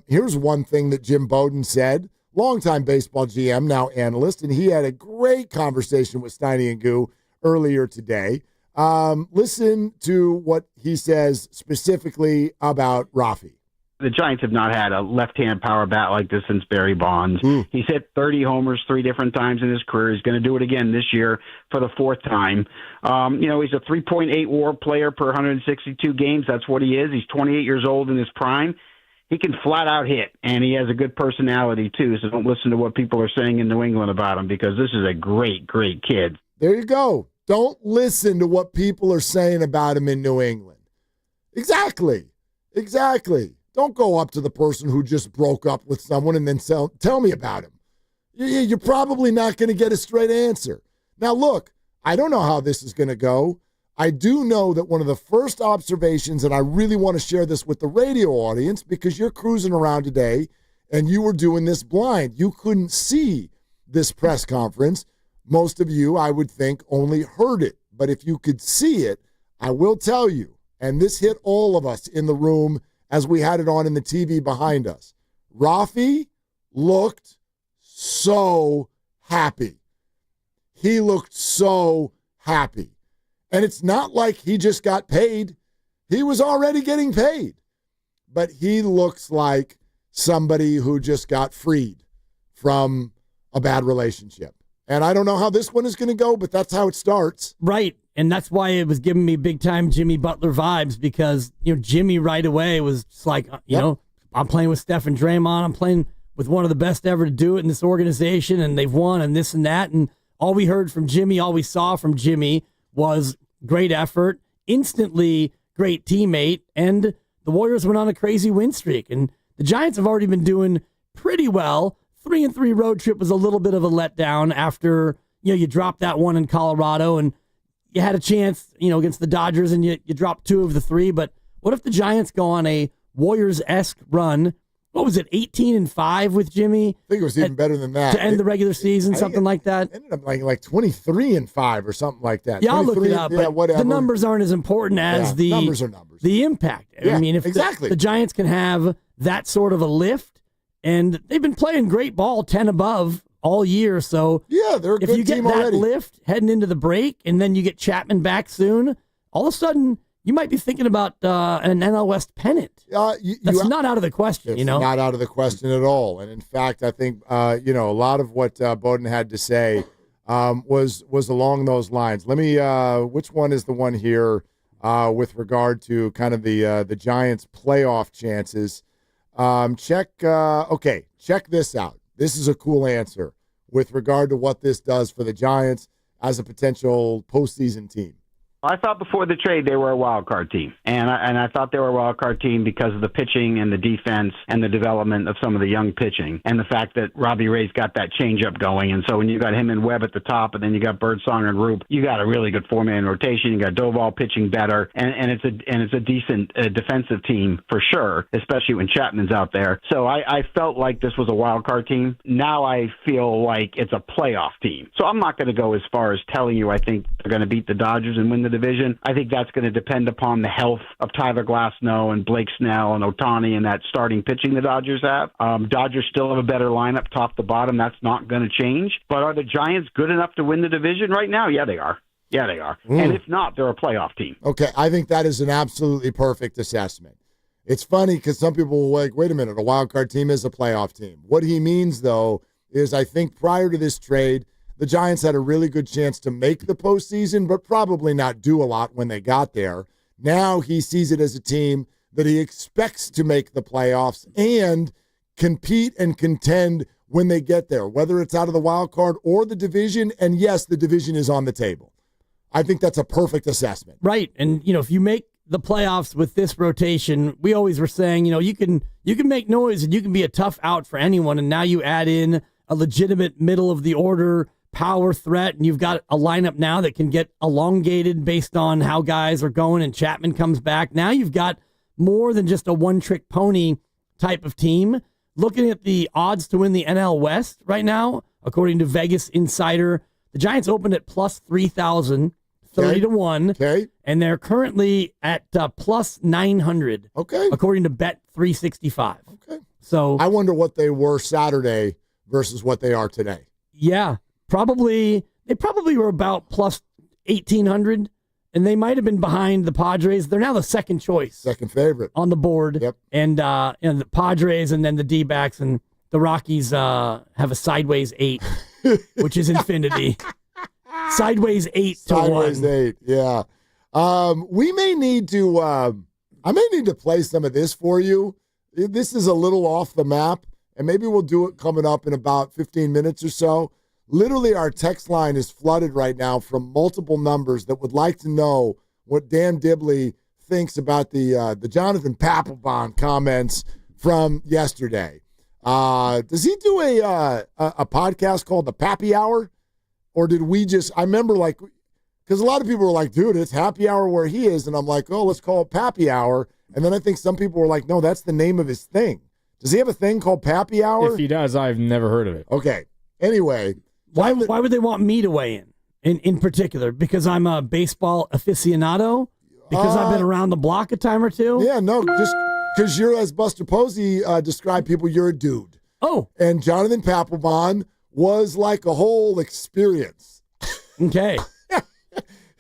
Here's one thing that Jim Bowden said. Longtime baseball GM, now analyst, and he had a great conversation with Steiny Guru earlier today. Listen to what he says specifically about Rafi. The Giants have not had a left-hand power bat like this since Barry Bonds. He's hit 30 homers 3 different times in his career. He's going to do it again this year for the 4th time. He's a 3.8 WAR player per 162 games. That's what he is. He's 28 years old in his prime. He can flat out hit, and he has a good personality, too, so don't listen to what people are saying in New England about him because this is a great, great kid. There you go. Don't listen to what people are saying about him in New England. Exactly. Don't go up to the person who just broke up with someone and then tell me about him. You're probably not going to get a straight answer. Now, look, I don't know how this is going to go. I do know that one of the first observations, and I really want to share this with the radio audience because you're cruising around today and you were doing this blind. You couldn't see this press conference. Most of you, I would think, only heard it. But if you could see it, I will tell you, and this hit all of us in the room as we had it on in the TV behind us. Rafi looked so happy. He looked so happy. And it's not like he just got paid. He was already getting paid. But he looks like somebody who just got freed from a bad relationship. And I don't know how this one is going to go, but that's how it starts. Right. And that's why it was giving me big-time Jimmy Butler vibes because, Jimmy right away was just like, I'm playing with Steph and Draymond. I'm playing with one of the best ever to do it in this organization, and they've won and this and that. And all we heard from Jimmy, all we saw from Jimmy was great effort, instantly great teammate, and the Warriors went on a crazy win streak. And the Giants have already been doing pretty well. 3-3 road trip was a little bit of a letdown after, you dropped that one in Colorado and you had a chance, against the Dodgers and you dropped 2 of the 3. But what if the Giants go on a Warriors-esque run what was it, 18-5 with Jimmy? I think it was even better than that. To end the regular season, I something like that. Ended up like 23-5 or something like that. Yeah, I'll look it up. Yeah, but whatever. the numbers aren't as important as the numbers are numbers. The impact. Yeah, I mean, if exactly. the Giants can have that sort of a lift, and they've been playing great ball, 10 above all year. So yeah, they're a if good you get team that already. lift heading into the break, and then you get Chapman back soon, all of a sudden you might be thinking about an NL West pennant. That's not out of the question. It's not out of the question at all. And in fact, I think a lot of what Bowden had to say was along those lines. Let me. Which one is the one here with regard to kind of the Giants' playoff chances? Check this out. This is a cool answer with regard to what this does for the Giants as a potential postseason team. I thought before the trade they were a wild card team, and I thought they were a wild card team because of the pitching and the defense and the development of some of the young pitching, and the fact that Robbie Ray's got that changeup going. And so when you got him and Webb at the top, and then you got Birdsong and Roop, you got a really good four-man rotation. You got Doval pitching better, and it's a decent defensive team for sure, especially when Chapman's out there. So I felt like this was a wild card team. Now I feel like it's a playoff team. So I'm not going to go as far as telling you I think they're going to beat the Dodgers and win the division. I think that's going to depend upon the health of Tyler Glasnow and Blake Snell and Ohtani and that starting pitching the Dodgers have. Dodgers still have a better lineup top to bottom. That's not going to change. But are the Giants good enough to win the division right now? Yeah, they are. Yeah, they are. And if not, they're a playoff team. Okay, I think that is an absolutely perfect assessment. It's funny because some people will like, wait a minute, a wild card team is a playoff team. What he means, though, is I think prior to this trade, the Giants had a really good chance to make the postseason, but probably not do a lot when they got there. Now he sees it as a team that he expects to make the playoffs and compete and contend when they get there, whether it's out of the wild card or the division. And yes, the division is on the table. I think that's a perfect assessment. Right. And, if you make the playoffs with this rotation, we always were saying, you can make noise and you can be a tough out for anyone. And now you add in a legitimate middle of the order power threat, and you've got a lineup now that can get elongated based on how guys are going and Chapman comes back. Now you've got more than just a one-trick pony type of team. Looking at the odds to win the NL West right now, according to Vegas Insider, the Giants opened at plus 3,000, 30-1. Okay. And they're currently at plus 900. Okay. According to Bet 365. Okay. So I wonder what they were Saturday versus what they are today. Yeah. They probably were about plus 1,800, and they might have been behind the Padres. They're now the second choice. Second favorite. On the board. Yep. And the Padres and then the D-backs and the Rockies have a sideways 8, which is infinity. Sideways 8 to 1. Sideways 8, yeah. We may need to, I may need to play some of this for you. This is a little off the map, and maybe we'll do it coming up in about 15 minutes or so. Literally, our text line is flooded right now from multiple numbers that would like to know what Dan Dibley thinks about the Jonathan Papelbon comments from yesterday. Does he do a podcast called the Pappy Hour? Or did we just, I remember because a lot of people were like, dude, it's happy hour where he is. And I'm like, oh, let's call it Pappy Hour. And then I think some people were like, no, that's the name of his thing. Does he have a thing called Pappy Hour? If he does, I've never heard of it. Okay. Anyway. Why would they want me to weigh in particular? Because I'm a baseball aficionado? Because I've been around the block a time or two? Yeah, no, just because you're, as Buster Posey described people, you're a dude. Oh. And Jonathan Papelbon was like a whole experience. Okay.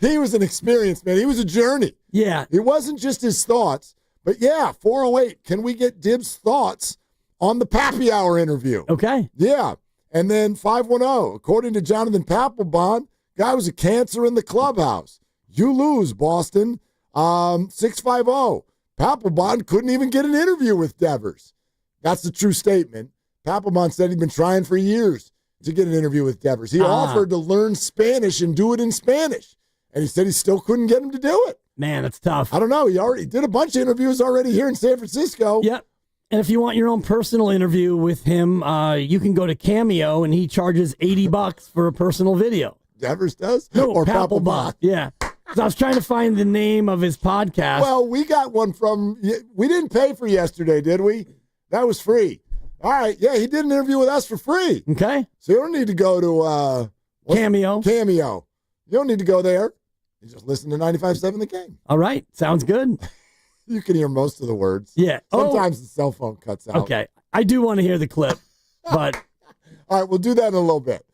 He was an experience, man. He was a journey. Yeah. It wasn't just his thoughts, but yeah, 408. Can we get Dibs' thoughts on the Pappy Hour interview? Okay. Yeah. And then 510, according to Jonathan Papelbon, guy was a cancer in the clubhouse. You lose, Boston. 650, Papelbon couldn't even get an interview with Devers. That's the true statement. Papelbon said he'd been trying for years to get an interview with Devers. He offered to learn Spanish and do it in Spanish. And he said he still couldn't get him to do it. Man, that's tough. I don't know. He already did a bunch of interviews already here in San Francisco. Yep. And if you want your own personal interview with him, you can go to Cameo, and he charges $80 for a personal video. Devers does? No, or Papelbon. Yeah. So I was trying to find the name of his podcast. Well, we got one from, we didn't pay for yesterday, did we? That was free. All right. Yeah, he did an interview with us for free. Okay. So you don't need to go to Cameo. Cameo. You don't need to go there. You just listen to 95.7 The Game. All right. Sounds good. You can hear most of the words. Yeah. Sometimes the cell phone cuts out. Okay. I do want to hear the clip, but. All right. We'll do that in a little bit.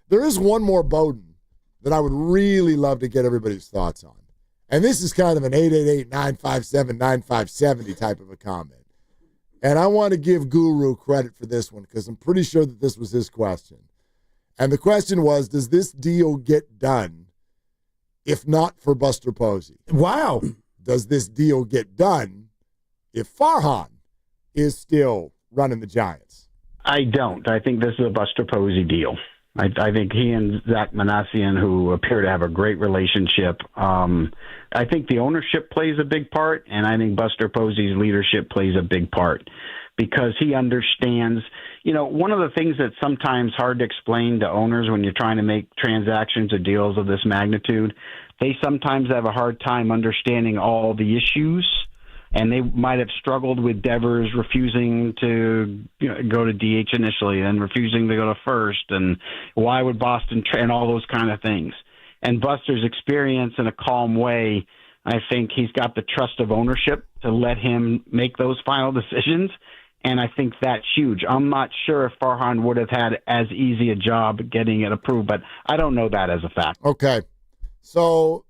There is one more Bowden that I would really love to get everybody's thoughts on. And this is kind of an 888-957-9570 type of a comment. And I want to give Guru credit for this one because I'm pretty sure that this was his question. And the question was, does this deal get done if not for Buster Posey? Wow. Does this deal get done if Farhan is still running the Giants? I don't. I think this is a Buster Posey deal. I think he and Zach Manassian, who appear to have a great relationship, I think the ownership plays a big part, and I think Buster Posey's leadership plays a big part because he understands, one of the things that's sometimes hard to explain to owners when you're trying to make transactions or deals of this magnitude, they sometimes have a hard time understanding all the issues. And they might have struggled with Devers refusing to go to DH initially and refusing to go to first. And why would Boston and all those kind of things. And Buster's experience in a calm way, I think he's got the trust of ownership to let him make those final decisions. And I think that's huge. I'm not sure if Farhan would have had as easy a job getting it approved, but I don't know that as a fact. Okay. So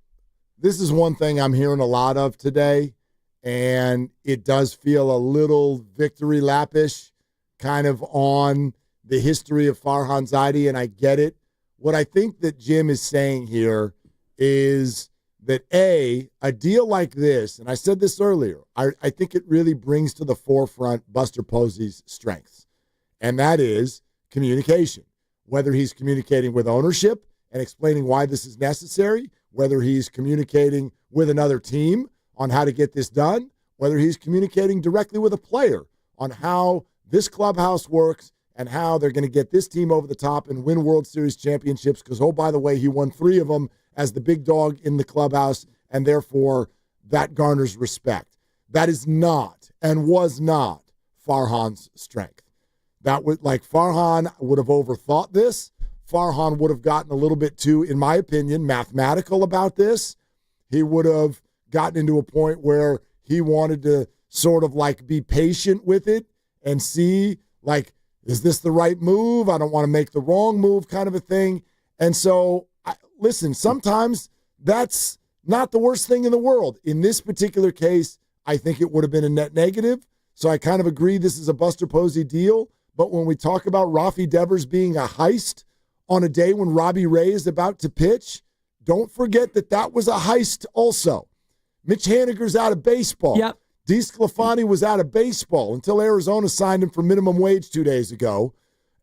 this is one thing I'm hearing a lot of today. And it does feel a little victory lapish kind of on the history of Farhan Zaidi, and I get it. What I think that Jim is saying here is that, A, a deal like this, and I said this earlier, I think it really brings to the forefront Buster Posey's strengths, and that is communication. Whether he's communicating with ownership and explaining why this is necessary, whether he's communicating with another team on how to get this done, whether he's communicating directly with a player on how this clubhouse works and how they're going to get this team over the top and win World Series championships because, oh, by the way, he won 3 of them as the big dog in the clubhouse, and therefore that garners respect. That is not and was not Farhan's strength. That would, Farhan would have overthought this. Farhan would have gotten a little bit too, in my opinion, mathematical about this. He would have gotten into a point where he wanted to sort of be patient with it and see, is this the right move? I don't want to make the wrong move kind of a thing. And so, listen, sometimes that's not the worst thing in the world. In this particular case, I think it would have been a net negative. So I kind of agree this is a Buster Posey deal. But when we talk about Rafi Devers being a heist on a day when Robbie Ray is about to pitch, don't forget that was a heist also. Mitch Haniger's out of baseball. Yep. DeSclafani was out of baseball until Arizona signed him for minimum wage 2 days ago.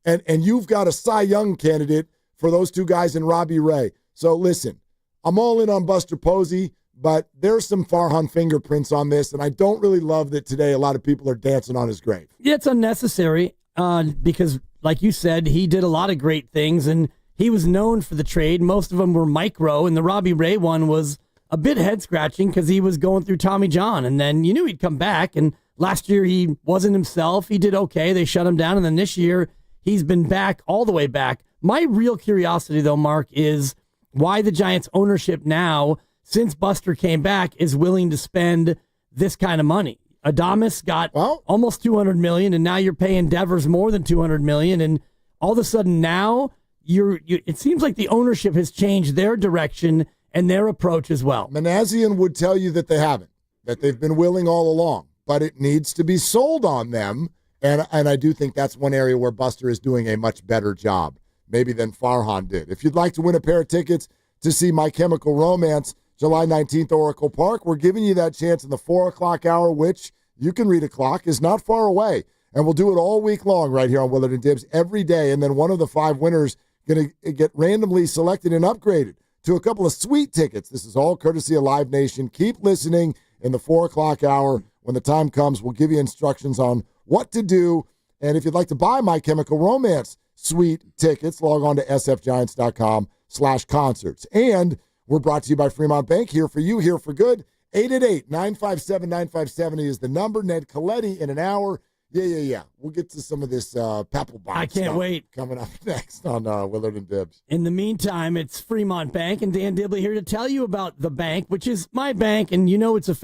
And you've got a Cy Young candidate for those 2 guys in Robbie Ray. So listen, I'm all in on Buster Posey, but there's some Farhan fingerprints on this, and I don't really love that today a lot of people are dancing on his grave. Yeah, it's unnecessary because, like you said, he did a lot of great things, and he was known for the trade. Most of them were micro, and the Robbie Ray one was a bit head-scratching because he was going through Tommy John, and then you knew he'd come back, and last year he wasn't himself. He did okay. They shut him down, and then this year he's been back, all the way back. My real curiosity, though, Mark, is why the Giants' ownership now, since Buster came back, is willing to spend this kind of money. Adames got almost $200 million, and now you're paying Devers more than $200 million, and all of a sudden now it seems like the ownership has changed their direction and their approach as well. Manassian would tell you that they haven't, that they've been willing all along, but it needs to be sold on them, and I do think that's one area where Buster is doing a much better job, maybe than Farhan did. If you'd like to win a pair of tickets to see My Chemical Romance, July 19th, Oracle Park, we're giving you that chance in the 4 o'clock hour, which you can read a clock, is not far away. And we'll do it all week long right here on Willard and Dibs every day, and then one of the 5 winners going to get randomly selected and upgraded to a couple of sweet tickets. This is all courtesy of Live Nation. Keep listening in the 4 o'clock hour. When the time comes, we'll give you instructions on what to do. And if you'd like to buy My Chemical Romance sweet tickets, log on to sfgiants.com/concerts. And we're brought to you by Fremont Bank, here for you, here for good. 888-957-9570 is the number. Ned Coletti in an hour. Yeah. We'll get to some of this Papelbon I can't stuff wait. coming up next on Willard and Dibs. In the meantime, it's Fremont Bank, and Dan Dibley here to tell you about the bank, which is my bank, and you know it's a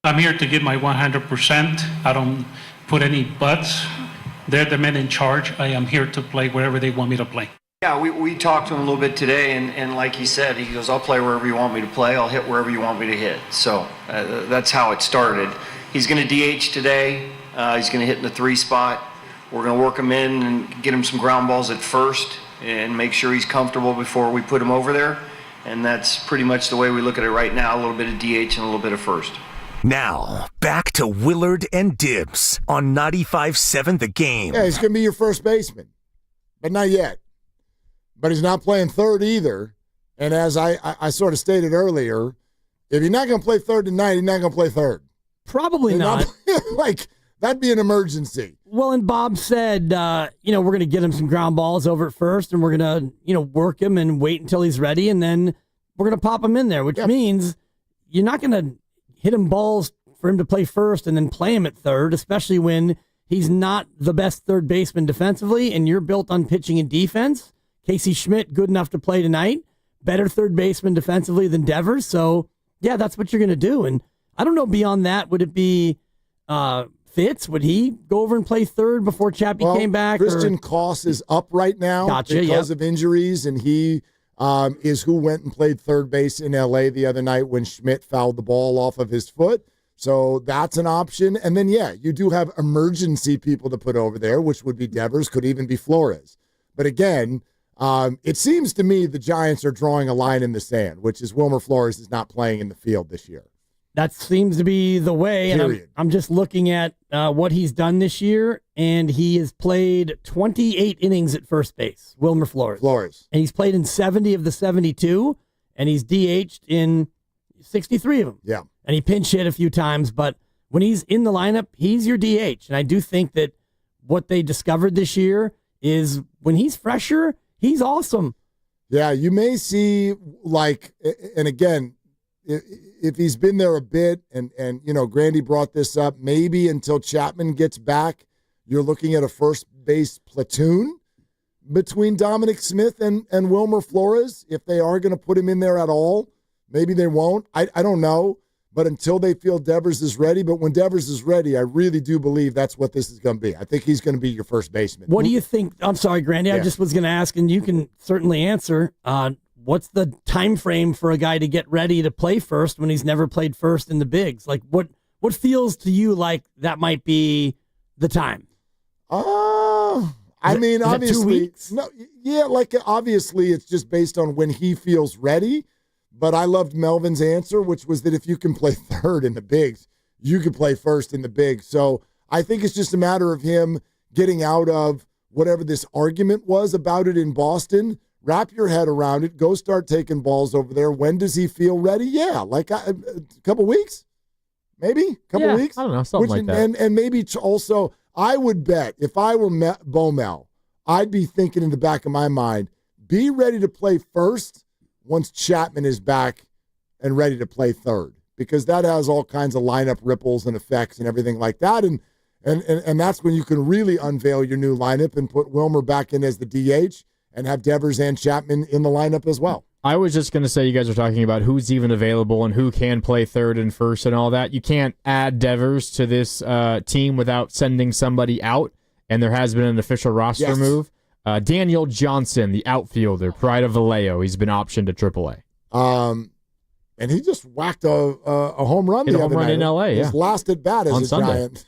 I'm here to give my 100%. I don't put any buts. They're the men in charge. I am here to play wherever they want me to play. Yeah, we talked to him a little bit today, and like he said, he goes, I'll play wherever you want me to play. I'll hit wherever you want me to hit. So that's how it started. He's going to DH today. He's going to hit in the 3 spot. We're going to work him in and get him some ground balls at first and make sure he's comfortable before we put him over there. And that's pretty much the way we look at it right now, a little bit of DH and a little bit of first. Now, back to Willard and Dibs on 95.7 The Game. Yeah, he's going to be your first baseman, but not yet. But he's not playing third either. And as I sort of stated earlier, if you're not going to play third tonight, he's not going to play third. Probably not. Like, that'd be an emergency. Well, and Bob said, we're going to get him some ground balls over at first, and we're going to, work him and wait until he's ready, and then we're going to pop him in there, which means you're not going to hit him balls for him to play first and then play him at third, especially when he's not the best third baseman defensively, and you're built on pitching and defense. Casey Schmidt, good enough to play tonight. Better third baseman defensively than Devers. So, yeah, that's what you're going to do. And I don't know beyond that, would it be Fitz? Would he go over and play third before Chappie came back? Christian Koss is up right now because of injuries, and he is who went and played third base in L.A. the other night when Schmidt fouled the ball off of his foot. So that's an option. And then, you do have emergency people to put over there, which would be Devers, could even be Flores. But again, it seems to me the Giants are drawing a line in the sand, which is Wilmer Flores is not playing in the field this year. That seems to be the way. And I'm just looking at what he's done this year, and he has played 28 innings at first base, Wilmer Flores. And he's played in 70 of the 72, and he's DH'd in 63 of them. Yeah. And he pinch hit a few times, but when he's in the lineup, he's your DH. And I do think that what they discovered this year is when he's fresher, he's awesome. Yeah, you may see, and again, if he's been there a bit, and Grandy brought this up, maybe until Chapman gets back, you're looking at a first base platoon between Dominic Smith and Wilmer Flores, if they are going to put him in there at all. Maybe they won't. I don't know. But until they feel Devers is ready, but when Devers is ready, I really do believe that's what this is going to be. I think he's going to be your first baseman. What do you think? I'm sorry, Grandy. Yeah. I just was going to ask, and you can certainly answer. What's the time frame for a guy to get ready to play first when he's never played first in the bigs? Like, what feels to you like that might be the time? Obviously, 2 weeks? No, obviously it's just based on when he feels ready. But I loved Melvin's answer, which was that if you can play third in the bigs, you could play first in the bigs. So I think it's just a matter of him getting out of whatever this argument was about it in Boston. Wrap your head around it. Go start taking balls over there. When does he feel ready? Yeah, a couple weeks, maybe a couple weeks. I don't know, something like that. And maybe also, I would bet if I were Bomel, I'd be thinking in the back of my mind, be ready to play first once Chapman is back and ready to play third, because that has all kinds of lineup ripples and effects and everything like that. And that's when you can really unveil your new lineup and put Wilmer back in as the DH and have Devers and Chapman in the lineup as well. I was just going to say, you guys are talking about who's even available and who can play third and first and all that. You can't add Devers to this team without sending somebody out, and there has been an official roster move. Daniel Johnson, the outfielder, pride of Vallejo. He's been optioned to AAA. And he just whacked a home run the other night. In L.A., His last at bat as on a Sunday. Giant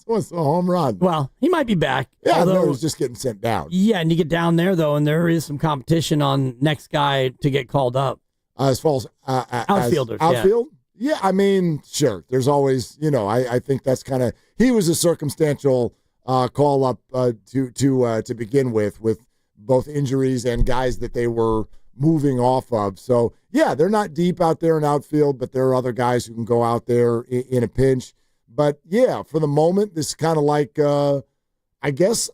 was a home run. Well, he might be back. Yeah, although, he was just getting sent down. Yeah, and you get down there, though, and there is some competition on next guy to get called up. As far as outfielders. Outfield? Yeah, I mean, sure. There's always, I think that's kind of, he was a circumstantial call up to begin with both injuries and guys that they were moving off of. So, yeah, they're not deep out there in outfield, but there are other guys who can go out there in a pinch. But, yeah, for the moment, this is kind of like, I guess,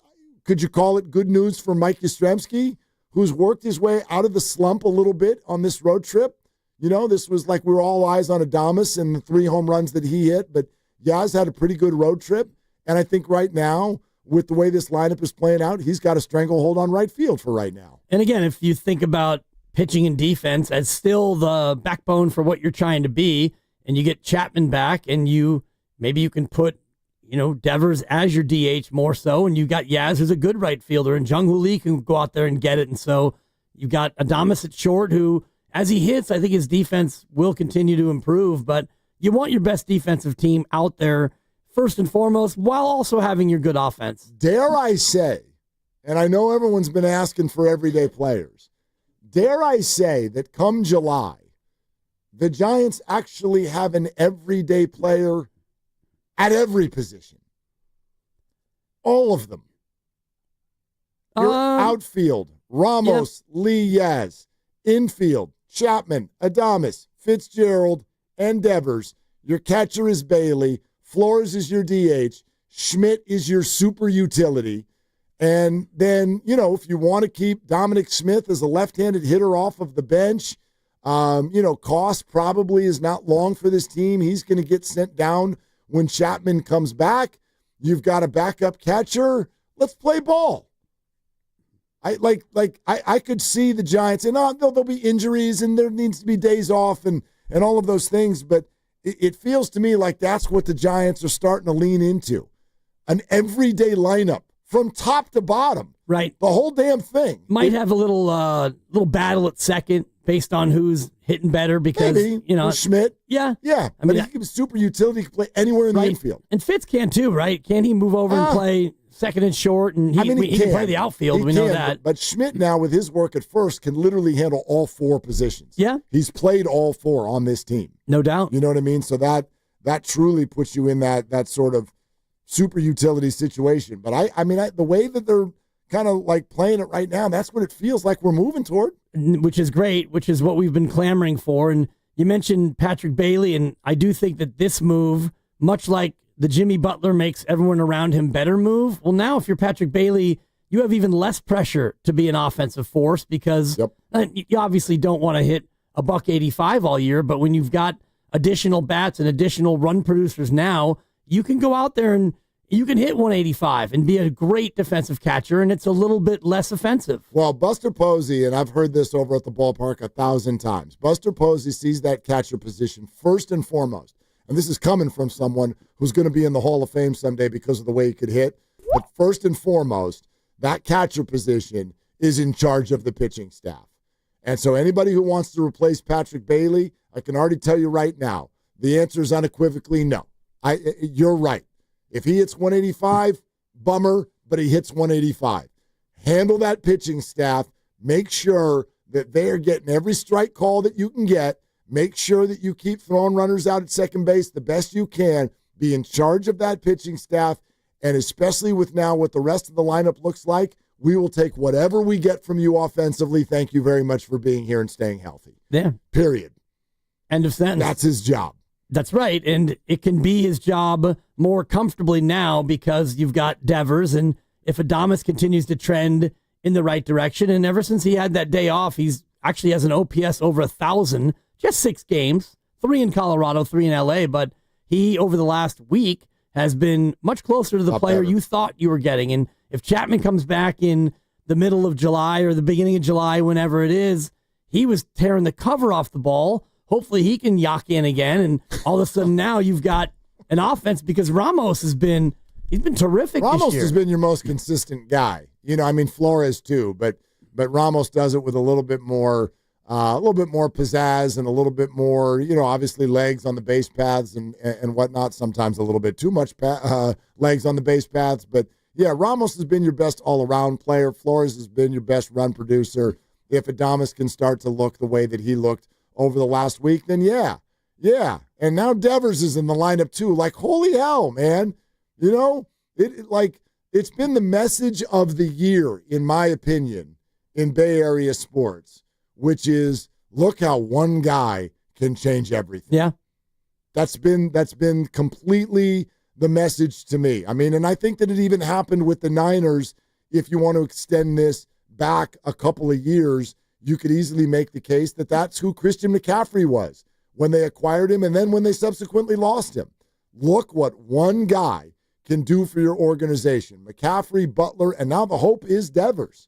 could you call it good news for Mike Yastrzemski, who's worked his way out of the slump a little bit on this road trip? This was like we were all eyes on Adames and the 3 home runs that he hit, but Yaz had a pretty good road trip. And I think right now, with the way this lineup is playing out, he's got a stranglehold on right field for right now. And again, if you think about pitching and defense as still the backbone for what you're trying to be, and you get Chapman back, and maybe you can put, Devers as your DH more so, and you got Yaz, who's a good right fielder, and Jung Hoo Lee can go out there and get it. And so you've got Adames at short, who, as he hits, I think his defense will continue to improve. But you want your best defensive team out there first and foremost, while also having your good offense. Dare I say, and I know everyone's been asking for everyday players, dare I say that come July, the Giants actually have an everyday player at every position. All of them. Your outfield, Ramos, Lee Yaz. Infield, Chapman, Adames, Fitzgerald, and Devers. Your catcher is Bailey. Flores is your DH. Schmidt is your super utility. And then, if you want to keep Dominic Smith as a left-handed hitter off of the bench, Koss probably is not long for this team. He's going to get sent down when Chapman comes back. You've got a backup catcher. Let's play ball. I could see the Giants, and there'll be injuries, and there needs to be days off, and all of those things, but it feels to me like that's what the Giants are starting to lean into. An everyday lineup from top to bottom. Right. The whole damn thing. Might have a little battle at second based on who's hitting better because, maybe, with Schmidt. Yeah. Yeah. I mean, he can be super utility. He can play anywhere in the infield. And Fitz can too, right? Can he move over and play second and short? And he can play the outfield. We know that. But Schmidt now, with his work at first, can literally handle all four positions. Yeah. He's played all four on this team. No doubt. You know what I mean? So that truly puts you in that sort of super utility situation. But the way that they're kind of like playing it right now, that's what it feels like we're moving toward. Which is great, which is what we've been clamoring for. And you mentioned Patrick Bailey, and I do think that this move, much like the Jimmy Butler makes everyone around him better move, well, now if you're Patrick Bailey, you have even less pressure to be an offensive force because you obviously don't want to hit a $185 all year, but when you've got additional bats and additional run producers now, you can go out there and you can hit 185 and be a great defensive catcher, and it's a little bit less offensive. Well, Buster Posey, and I've heard this over at the ballpark 1,000 times, Buster Posey sees that catcher position first and foremost. And this is coming from someone who's going to be in the Hall of Fame someday because of the way he could hit. But first and foremost, that catcher position is in charge of the pitching staff. And so anybody who wants to replace Patrick Bailey, I can already tell you right now, the answer is unequivocally no. You're right. If he hits 185, bummer, but he hits 185. Handle that pitching staff. Make sure that they are getting every strike call that you can get. Make sure that you keep throwing runners out at second base the best you can. Be in charge of that pitching staff, and especially with now what the rest of the lineup looks like, we will take whatever we get from you offensively. Thank you very much for being here and staying healthy. Yeah. Period. End of sentence. That's his job. That's right, and it can be his job more comfortably now because you've got Devers, and if Adames continues to trend in the right direction, and ever since he had that day off, he's actually has an OPS over 1,000, just 6 games, 3 in Colorado, 3 in LA, but he, over the last week, has been much closer to the player you thought you were getting, and if Chapman comes back in the middle of July or the beginning of July, whenever it is, he was tearing the cover off the ball. Hopefully he can yak in again, and all of a sudden now you've got an offense because Ramos he's been terrific Ramos this year. has been your most consistent guy. Flores too, but Ramos does it with a little bit more pizzazz and a little bit more, obviously legs on the base paths and whatnot. Sometimes a little bit too much legs on the base paths, but yeah, Ramos has been your best all-around player. Flores has been your best run producer. If Adames can start to look the way that he looked over the last week, then yeah. And now Devers is in the lineup too. Like, holy hell, man. It's been the message of the year, in my opinion, in Bay Area sports, which is look how one guy can change everything. Yeah. That's been completely the message to me. And I think that it even happened with the Niners. If you want to extend this back a couple of years, you could easily make the case that that's who Christian McCaffrey was when they acquired him and then when they subsequently lost him. Look what one guy can do for your organization. McCaffrey, Butler, and now the hope is Devers.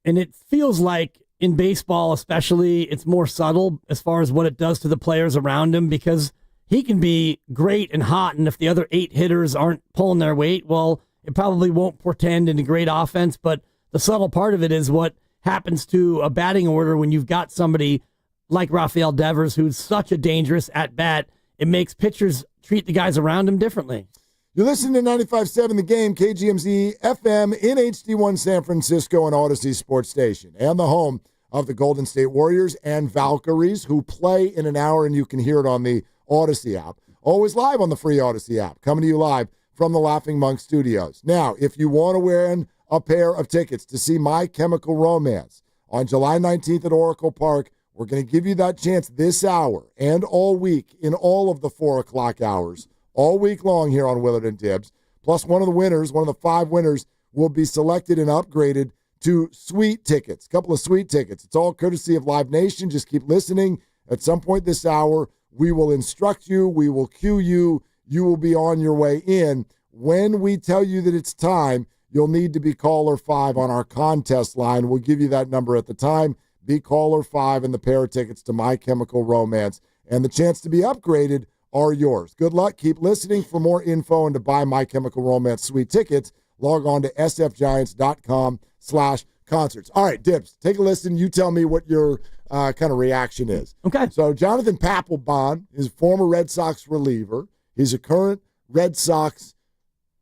And it feels like in baseball especially, it's more subtle as far as what it does to the players around him because he can be great and hot, and if the other 8 hitters aren't pulling their weight, well, it probably won't portend into great offense, but the subtle part of it is what happens to a batting order when you've got somebody like Rafael Devers, who's such a dangerous at-bat. It makes pitchers treat the guys around him differently. You're listening to 95.7 The Game, KGMZ FM in HD1 San Francisco and Odyssey Sports Station, and the home of the Golden State Warriors and Valkyries, who play in an hour, and you can hear it on the Odyssey app. Always live on the free Odyssey app, coming to you live from the Laughing Monk Studios. Now, if you want to win a pair of tickets to see My Chemical Romance on July 19th at Oracle Park, we're going to give you that chance this hour and all week in all of the 4 o'clock hours, all week long here on Willard and Dibs. Plus, one of the winners, one of the 5 winners, will be selected and upgraded to suite tickets, a couple of suite tickets. It's all courtesy of Live Nation. Just keep listening. At some point this hour, we will instruct you. We will cue you. You will be on your way in. When we tell you that it's time, you'll need to be caller 5 on our contest line. We'll give you that number at the time. Be caller 5 and the pair of tickets to My Chemical Romance. And the chance to be upgraded are yours. Good luck. Keep listening for more info and to buy My Chemical Romance suite tickets. Log on to sfgiants.com/concerts. All right, Dibs, take a listen. You tell me what your kind of reaction is. Okay. So Jonathan Papelbon is a former Red Sox reliever. He's a current Red Sox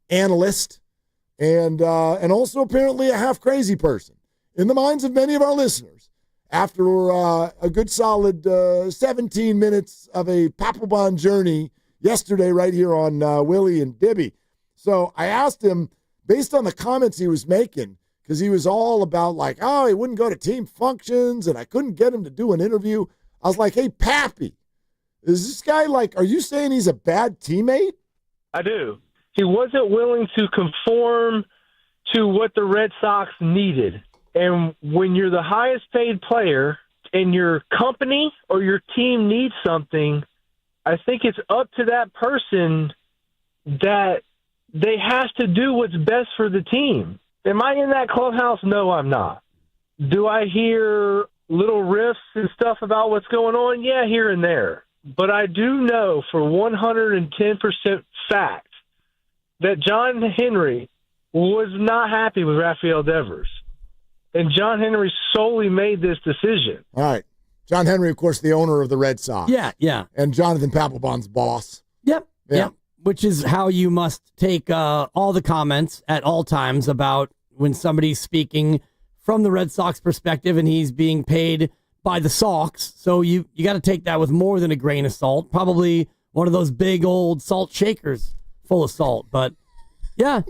analyst and also apparently a half-crazy person in the minds of many of our listeners. After a good solid 17 minutes of a Papelbon journey yesterday right here on Willie and Dibby. So I asked him, based on the comments he was making, because he was all about like, oh, he wouldn't go to team functions and I couldn't get him to do an interview. I was like, hey, Pappy, is this guy like, are you saying he's a bad teammate? I do. He wasn't willing to conform to what the Red Sox needed. And when you're the highest paid player and your company or your team needs something, I think it's up to that person that they have to do what's best for the team. Am I in that clubhouse? No, I'm not. Do I hear little riffs and stuff about what's going on? Yeah, here and there. But I do know for 110% fact that John Henry was not happy with Rafael Devers. And John Henry solely made this decision. All right. John Henry, of course, the owner of the Red Sox. Yeah. And Jonathan Papelbon's boss. Yep. Which is how you must take all the comments at all times about when somebody's speaking from the Red Sox perspective and he's being paid by the Sox. So you got to take that with more than a grain of salt. Probably one of those big old salt shakers full of salt. But, yeah,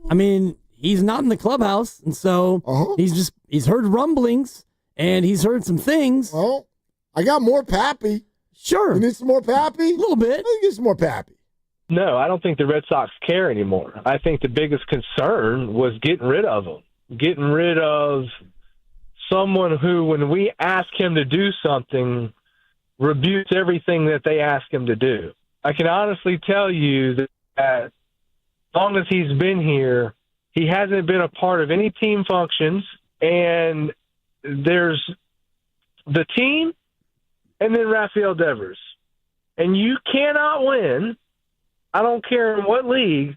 I mean, he's not in the clubhouse, and so he's heard rumblings, and he's heard some things. Well, I got more Pappy. Sure. You need some more Pappy? A little bit. I think it's more Pappy. No, I don't think the Red Sox care anymore. I think the biggest concern was getting rid of him, getting rid of someone who, when we ask him to do something, rebukes everything that they ask him to do. I can honestly tell you that as long as he's been here, he hasn't been a part of any team functions, and there's the team and then Rafael Devers. And you cannot win, I don't care in what league,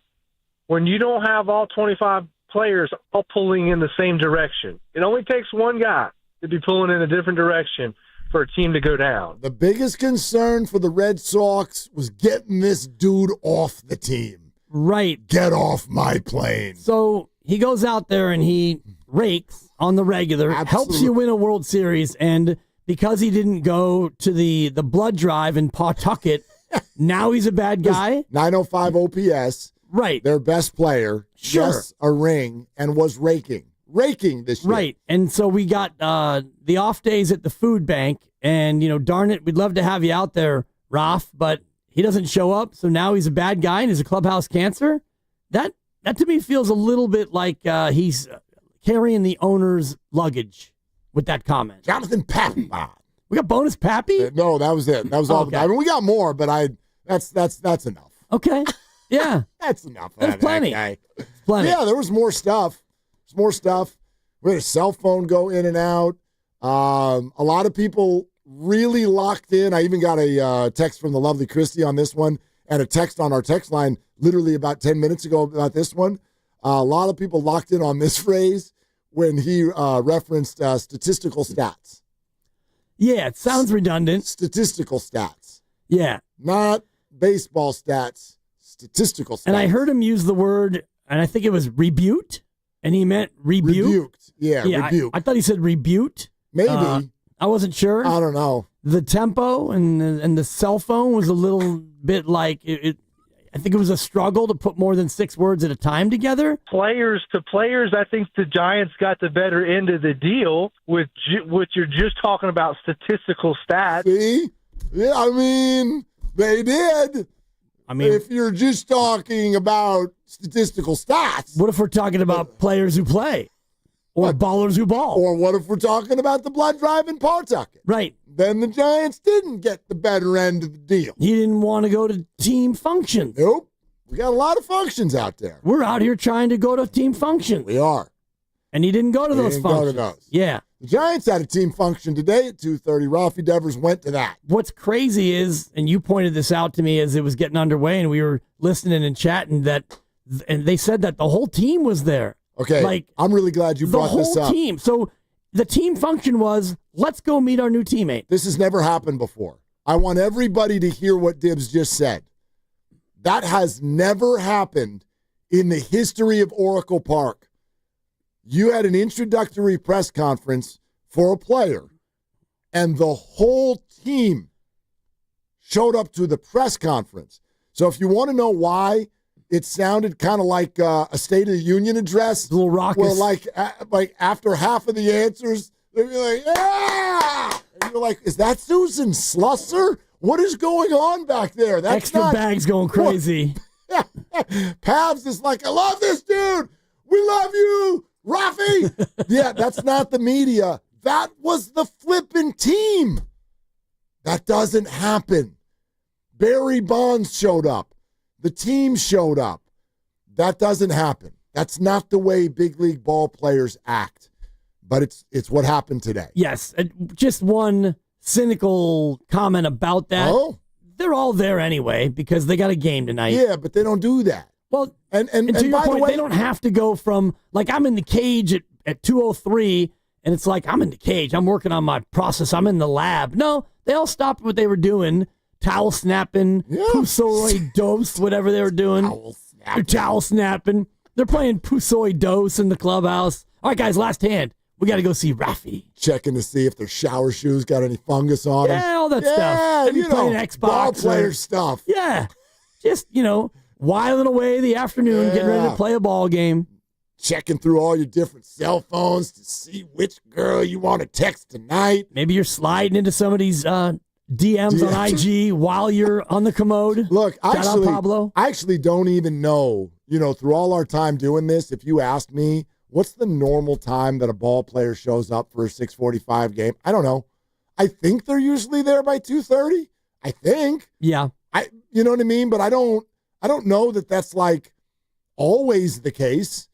when you don't have all 25 players all pulling in the same direction. It only takes one guy to be pulling in a different direction for a team to go down. The biggest concern for the Red Sox was getting this dude off the team. Right. Get off my plane. So he goes out there and he rakes on the regular, helps you win a World Series, and because he didn't go to the blood drive in Pawtucket, now he's a bad guy. 905 OPS. Right. Their best player. Sure. Yes, a ring, and was raking this year. Right. And so we got the off days at the food bank, and, darn it, we'd love to have you out there, Raf, but he doesn't show up, so now he's a bad guy and he's a clubhouse cancer. That to me feels a little bit like he's carrying the owner's luggage with that comment. Jonathan Papelbon. We got bonus Pappy? No, that was it. That was all. Okay. I mean, we got more, but that's enough. Okay. Yeah. That's enough. There's plenty. Plenty. Yeah, there was more stuff. We had a cell phone go in and out. A lot of people really locked in. I even got a text from the lovely Christy on this one and a text on our text line literally about 10 minutes ago about this one. A lot of people locked in on this phrase when he referenced statistical stats. Yeah, it sounds redundant. Statistical stats. Yeah. Not baseball stats, statistical stats. And I heard him use the word, and I think it was rebuked, and he meant rebuke. Rebuked. Yeah, rebuke. I thought he said rebuked. Maybe. I wasn't sure. I don't know. The tempo and the cell phone was a little bit like I think it was a struggle to put more than 6 words at a time together. Players to players, I think the Giants got the better end of the deal with what you're just talking about, statistical stats. See? Yeah, I mean, they did. I mean, if you're just talking about statistical stats. What if we're talking about players who play? Or ballers who ball. Or what if we're talking about the blood drive in Pawtucket? Right. Then the Giants didn't get the better end of the deal. He didn't want to go to team functions. Nope. We got a lot of functions out there. We're out here trying to go to team functions. We are. And he didn't go to those functions. Go to those. Yeah. The Giants had a team function today at 2:30. Rafael Devers went to that. What's crazy is, and you pointed this out to me as it was getting underway and we were listening and chatting, and they said that the whole team was there. Okay, like, I'm really glad you brought this up. The whole team. So the team function was, let's go meet our new teammate. This has never happened before. I want everybody to hear what Dibs just said. That has never happened in the history of Oracle Park. You had an introductory press conference for a player, and the whole team showed up to the press conference. So if you want to know why, it sounded kind of like a State of the Union address. A little raucous. Where like after half of the answers, they'd be like, yeah! And you're like, is that Susan Slusser? What is going on back there? That's extra not, bags going crazy. Pavs is like, I love this dude. We love you, Rafi. Yeah, that's not the media. That was the flipping team. That doesn't happen. Barry Bonds showed up. The team showed up. That doesn't happen. That's not the way big league ball players act. But it's what happened today. Yes. Just one cynical comment about that. Oh? They're all there anyway because they got a game tonight. Yeah, but they don't do that. Well, and to your by point, the way, they don't have to go from, like, I'm in the cage at 2:03, and it's like, I'm in the cage. I'm working on my process. I'm in the lab. No, they all stopped what they were doing. Towel snapping, Pusoi dose, whatever they were doing. Towel snapping. They're playing Pusoi dose in the clubhouse. All right, guys, last hand. We got to go see Rafi. Checking to see if their shower shoes got any fungus on them. Yeah, all that stuff. Maybe playing Xbox. Ball player stuff. Yeah. Just, whiling away the afternoon, getting ready to play a ball game. Checking through all your different cell phones to see which girl you want to text tonight. Maybe you're sliding into some of these DMs on IG while you're on the commode. Look, Shout out Pablo. I actually don't even know, through all our time doing this, if you asked me, what's the normal time that a ball player shows up for a 6:45 game? I don't know. I think they're usually there by 2:30. I think. Yeah. You know what I mean? But I don't know that that's like always the case.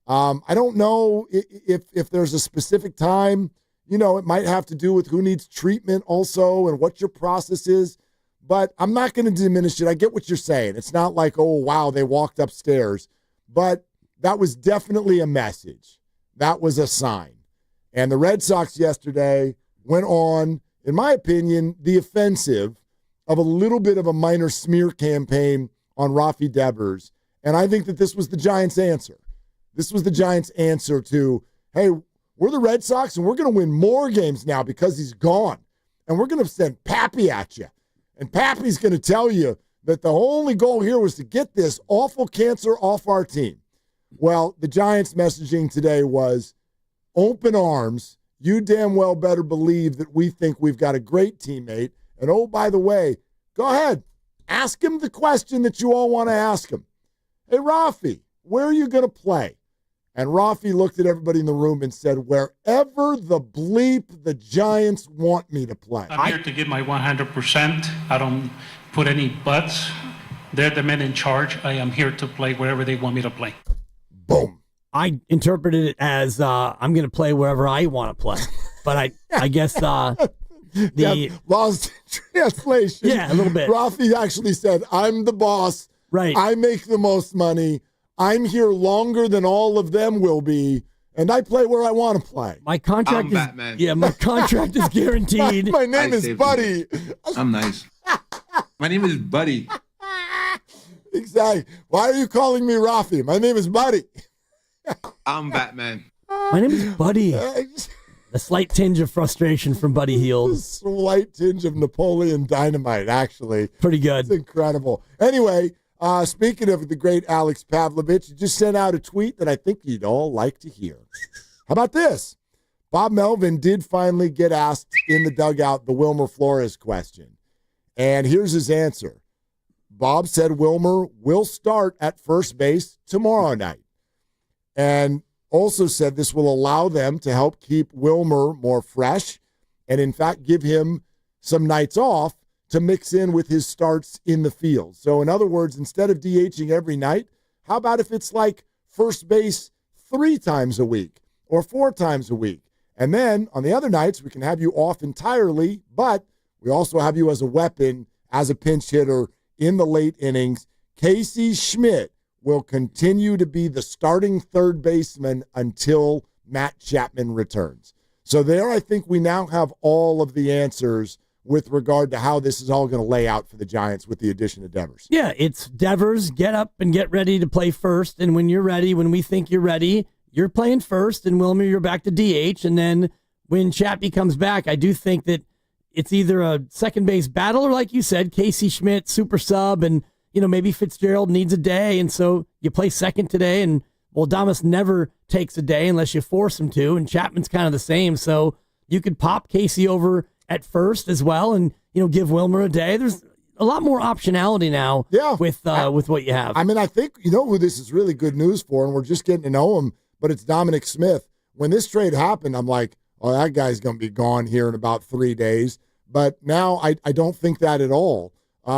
I don't know if there's a specific time. It might have to do with who needs treatment also and what your process is. But I'm not going to diminish it. I get what you're saying. It's not like, oh, wow, they walked upstairs. But that was definitely a message. That was a sign. And the Red Sox yesterday went on, in my opinion, the offensive of a little bit of a minor smear campaign on Rafael Devers. And I think that this was the Giants' answer. This was the Giants' answer to, hey, we're the Red Sox, and we're going to win more games now because he's gone. And we're going to send Pappy at you. And Pappy's going to tell you that the only goal here was to get this awful cancer off our team. Well, the Giants' messaging today was open arms. You damn well better believe that we think we've got a great teammate. And, oh, by the way, go ahead. Ask him the question that you all want to ask him. Hey, Rafi, where are you going to play? And Rafi looked at everybody in the room and said, wherever the bleep the Giants want me to play. I'm here to give my 100%. I don't put any buts. They're the men in charge. I am here to play wherever they want me to play. Boom. I interpreted it as I'm going to play wherever I want to play. But I guess Lost translation. Yeah, a little bit. Rafi actually said, I'm the boss. Right. I make the most money. I'm here longer than all of them will be. And I play where I want to play. My contract is Batman. Yeah, my contract is guaranteed. My name is Buddy. I'm nice. My name is Buddy. Exactly. Why are you calling me Rafi? My name is Buddy. I'm Batman. My name is Buddy. A slight tinge of frustration from Buddy Hield. A slight tinge of Napoleon Dynamite, actually. Pretty good. It's incredible. Anyway, speaking of the great Alex Pavlovich, he just sent out a tweet that I think you'd all like to hear. How about this? Bob Melvin did finally get asked in the dugout the Wilmer Flores question. And here's his answer. Bob said Wilmer will start at first base tomorrow night. And also said this will allow them to help keep Wilmer more fresh and, in fact, give him some nights off to mix in with his starts in the field. So, in other words, instead of DHing every night, how about if it's like first base 3 times a week or 4 times a week? And then on the other nights, we can have you off entirely, but we also have you as a weapon, as a pinch hitter in the late innings. Casey Schmidt will continue to be the starting third baseman until Matt Chapman returns. So there, I think we now have all of the answers with regard to how this is all going to lay out for the Giants with the addition of Devers. Yeah, it's Devers, get up and get ready to play first. And when you're ready, when we think you're ready, you're playing first. And Wilmer, you're back to DH. And then when Chappie comes back, I do think that it's either a second base battle or, like you said, Casey Schmidt, super sub, and maybe Fitzgerald needs a day, and so you play second today, and Adames never takes a day unless you force him to, and Chapman's kind of the same, so you could pop Casey over at first as well and, give Wilmer a day. There's a lot more optionality now with what you have. I mean, I think, who this is really good news for, and we're just getting to know him, but it's Dominic Smith. When this trade happened, I'm like, oh, that guy's going to be gone here in about 3 days, but now I don't think that at all.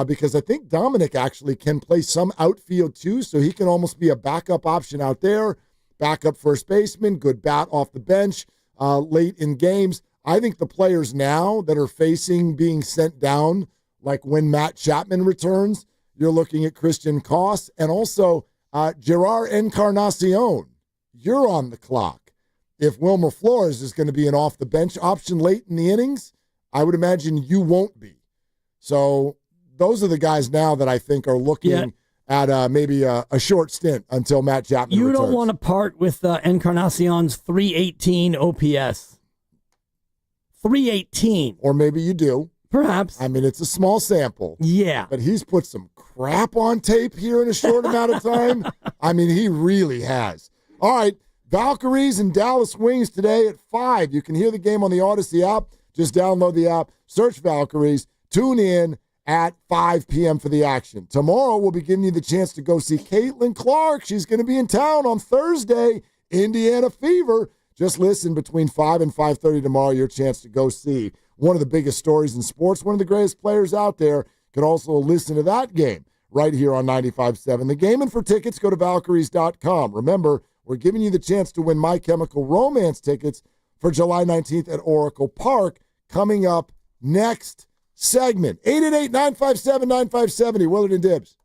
Because I think Dominic actually can play some outfield too, so he can almost be a backup option out there, backup first baseman, good bat off the bench late in games. I think the players now that are facing being sent down, like when Matt Chapman returns, you're looking at Christian Koss and also Gerard Encarnacion. You're on the clock. If Wilmer Flores is going to be an off-the-bench option late in the innings, I would imagine you won't be. So those are the guys now that I think are looking at maybe a short stint until Matt Chapman returns. You don't want to part with Encarnacion's 318 OPS. 318. Or maybe you do. Perhaps. I mean, it's a small sample. Yeah. But he's put some crap on tape here in a short amount of time. I mean, he really has. All right, Valkyries and Dallas Wings today at 5. You can hear the game on the Odyssey app. Just download the app, search Valkyries, tune in at 5 p.m. for the action. Tomorrow, we'll be giving you the chance to go see Caitlin Clark. She's going to be in town on Thursday, Indiana Fever. Just listen between 5 and 5:30 tomorrow, your chance to go see one of the biggest stories in sports, one of the greatest players out there. You can also listen to that game right here on 95.7 The Game. And for tickets, go to Valkyries.com. Remember, we're giving you the chance to win My Chemical Romance tickets for July 19th at Oracle Park coming up next segment. 888-957-9570. Willard and Dibs.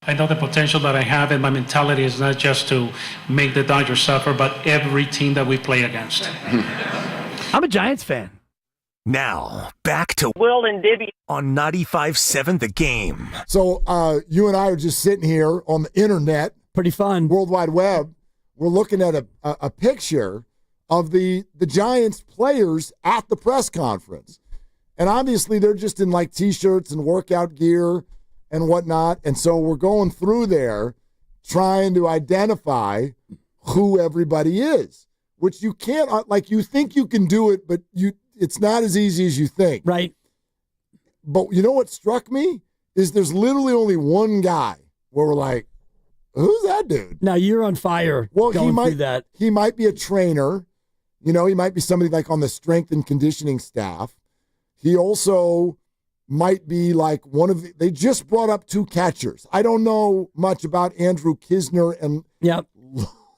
I know the potential that I have, and my mentality is not just to make the Dodgers suffer, but every team that we play against. I'm a Giants fan. Now, back to Will and Dibby on 95.7 The Game. So you and I are just sitting here on the internet. Pretty fun. World Wide Web. We're looking at a picture of the Giants players at the press conference. And obviously they're just in like T-shirts and workout gear and whatnot. And so we're going through there trying to identify who everybody is, which you can't, like you think you can do it, but it's not as easy as you think. Right. But you know what struck me is there's literally only one guy where we're like, who's that dude? Now you're on fire. Well, he might be a trainer. You know, he might be somebody like on the strength and conditioning staff. He also might be like they just brought up 2 catchers. I don't know much about Andrew Kisner and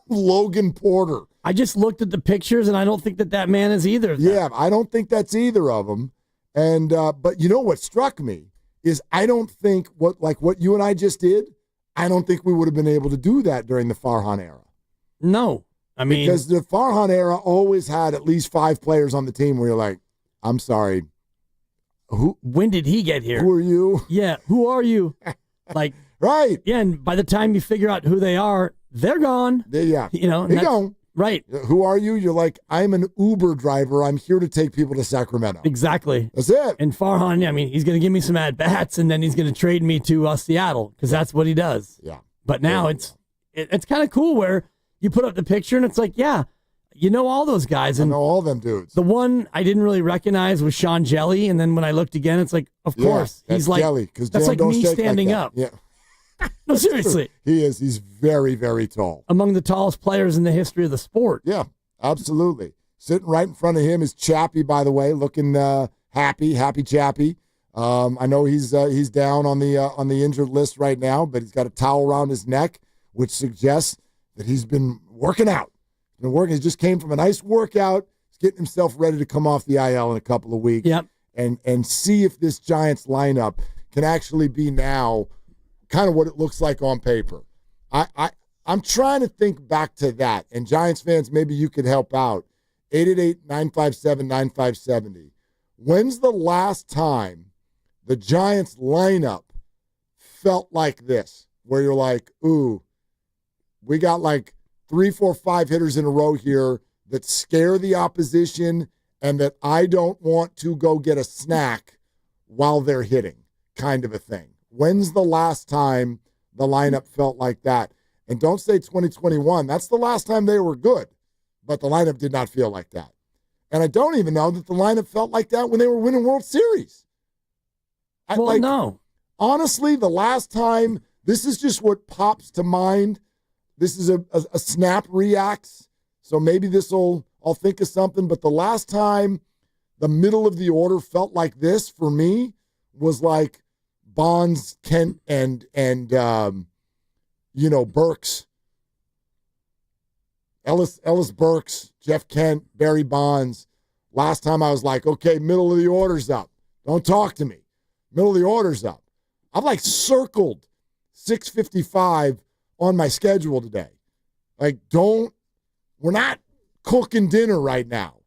Logan Porter. I just looked at the pictures, and I don't think that man is either of them. Yeah, I don't think that's either of them. And but you know what struck me is I don't think what you and I just did, I don't think we would have been able to do that during the Farhan era. No. I mean, because the Farhan era always had at least 5 players on the team where you're like, I'm sorry. When did he get here? Who are you? Yeah, who are you? Like, right. Yeah, and by the time you figure out who they are, they're gone. Yeah. You know, they're gone. Right. Who are you? You're like, I'm an Uber driver. I'm here to take people to Sacramento. Exactly. That's it. And Farhan, I mean, he's going to give me some at-bats, and then he's going to trade me to Seattle, because that's what he does. Yeah. But now it's kind of cool where you put up the picture, and it's like, yeah, you know all those guys. And I know all them dudes. The one I didn't really recognize was Sean Jelly, and then when I looked again, it's like, of course. He's like, Jelly, that's like me standing up. Yeah. No, seriously. He is. He's very, very tall. Among the tallest players in the history of the sport. Yeah, absolutely. Sitting right in front of him is Chappie, by the way, looking happy Chappie. I know he's down on the injured list right now, but he's got a towel around his neck, which suggests that he's been working out. He just came from a nice workout. He's getting himself ready to come off the IL in a couple of weeks. Yep. And see if this Giants lineup can actually be now kind of what it looks like on paper. I'm trying to think back to that. And Giants fans, maybe you could help out. 888-957-9570. When's the last time the Giants lineup felt like this? Where you're like, ooh, we got like 3, 4, 5 hitters in a row here that scare the opposition and that I don't want to go get a snack while they're hitting, kind of a thing. When's the last time the lineup felt like that? And don't say 2021. That's the last time they were good, but the lineup did not feel like that. And I don't even know that the lineup felt like that when they were winning World Series. No. Honestly, the last time, this is just what pops to mind. This is a snap reacts, so maybe I'll think of something. But the last time the middle of the order felt like this for me was like Bonds, Kent, and Burks. Ellis Burks, Jeff Kent, Barry Bonds. Last time I was like, okay, middle of the order's up. Don't talk to me. Middle of the order's up. I've like circled 6:55 on my schedule today. Like, we're not cooking dinner right now.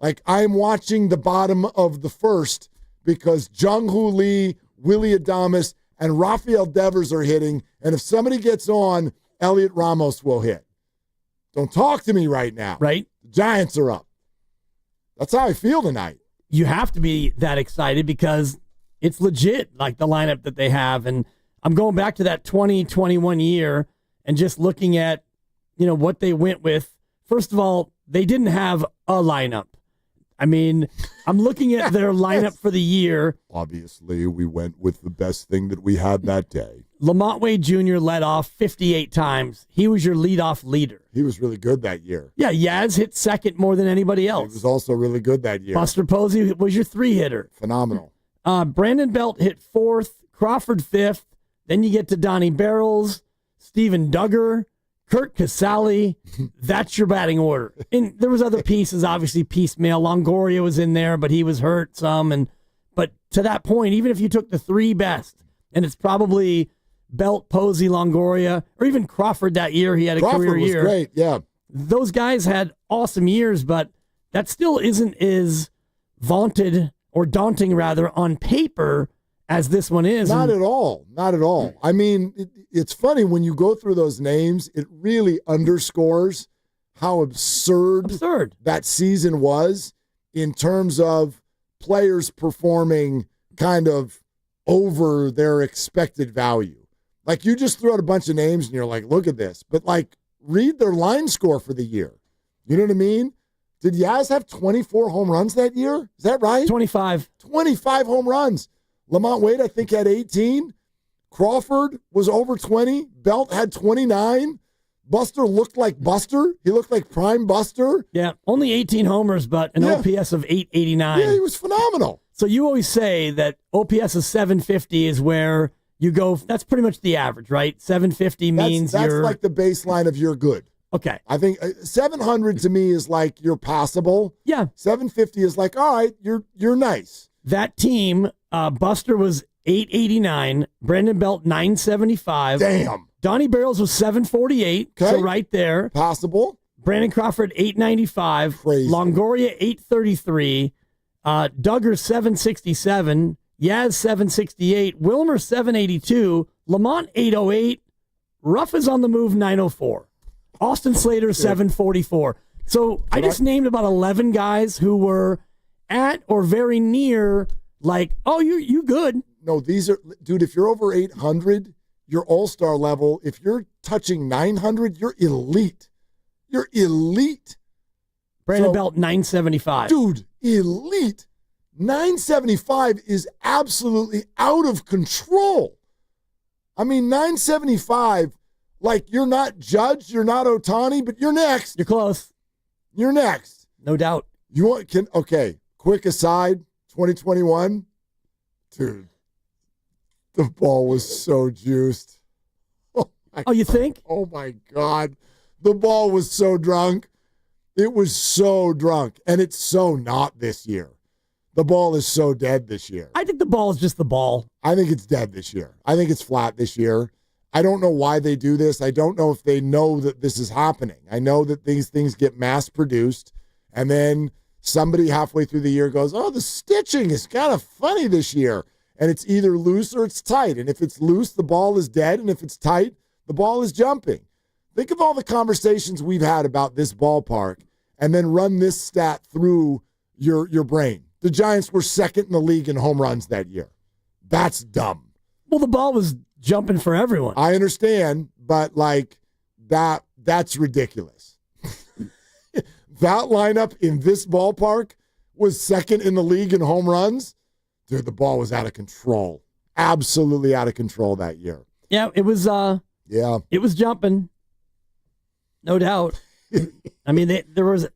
Like, I'm watching the bottom of the first because Jung-Hoo Lee, Willie Adames, and Rafael Devers are hitting. And if somebody gets on, Elliot Ramos will hit. Don't talk to me right now. Right. The Giants are up. That's how I feel tonight. You have to be that excited because it's legit, like the lineup that they have. And I'm going back to that 2021 year and just looking at, what they went with. First of all, they didn't have a lineup. I mean, I'm looking at their lineup for the year. Obviously, we went with the best thing that we had that day. Lamont Wade Jr. led off 58 times. He was your leadoff leader. He was really good that year. Yeah, Yaz hit second more than anybody else. He was also really good that year. Buster Posey was your 3-hitter. Phenomenal. Brandon Belt hit 4th, Crawford 5th. Then you get to Donnie Barrels, Steven Duggar, Kurt Casale. That's your batting order. And there was other pieces, obviously piecemeal. Longoria was in there, but he was hurt some. But to that point, even if you took the 3 best, and it's probably Belt, Posey, Longoria, or even Crawford that year. He had a career year. Crawford was great, yeah. Those guys had awesome years, but that still isn't as vaunted or daunting, rather, on paper as this one is. Not at all. Not at all. I mean, it's funny when you go through those names, it really underscores how absurd that season was in terms of players performing kind of over their expected value. Like, you just throw out a bunch of names and you're like, look at this. But, like, read their line score for the year. You know what I mean? Did Yaz have 24 home runs that year? Is that right? 25. 25 home runs. Lamont Wade, I think, had 18. Crawford was over 20. Belt had 29. Buster looked like Buster. He looked like prime Buster. Yeah, only 18 homers, but an OPS of 889. Yeah, he was phenomenal. So you always say that OPS of 750 is where you go. That's pretty much the average, right? 750 means that's you're... like the baseline of you're good. Okay. I think 700 to me is like you're passable. Yeah. 750 is like, all right, you're nice. That team, Buster was 889, Brandon Belt 975. Damn. Donnie Barrels was 748, so right there. Possible. Brandon Crawford 895. Crazy. Longoria 833. Duggar 767. Yaz 768. Wilmer 782. Lamont 808. Ruff is on the move 904. Austin Slater 744. So I just named about 11 guys who were at or very near, like, oh, you good. No, these are, dude, if you're over 800, you're all-star level. If you're touching 900, you're elite. You're elite. Brandon Belt 975. Dude, elite. 975 is absolutely out of control. I mean, 975, like, you're not Judge, you're not Ohtani, but you're next. You're close. You're next. No doubt. Okay, quick aside, 2021, dude, the ball was so juiced. Oh, you think? Oh, my God. The ball was so drunk. It was so drunk, and it's so not this year. The ball is so dead this year. I think the ball is just the ball. I think it's dead this year. I think it's flat this year. I don't know why they do this. I don't know if they know that this is happening. I know that these things get mass-produced, and then somebody halfway through the year goes, oh, the stitching is kind of funny this year. And it's either loose or it's tight. And if it's loose, the ball is dead. And if it's tight, the ball is jumping. Think of all the conversations we've had about this ballpark and then run this stat through your brain. The Giants were second in the league in home runs that year. That's dumb. Well, the ball was jumping for everyone. I understand, but like that's ridiculous. That lineup in this ballpark was second in the league in home runs. Dude, the ball was out of control. Absolutely out of control that year. Yeah, it was it was jumping. No doubt. I mean, there was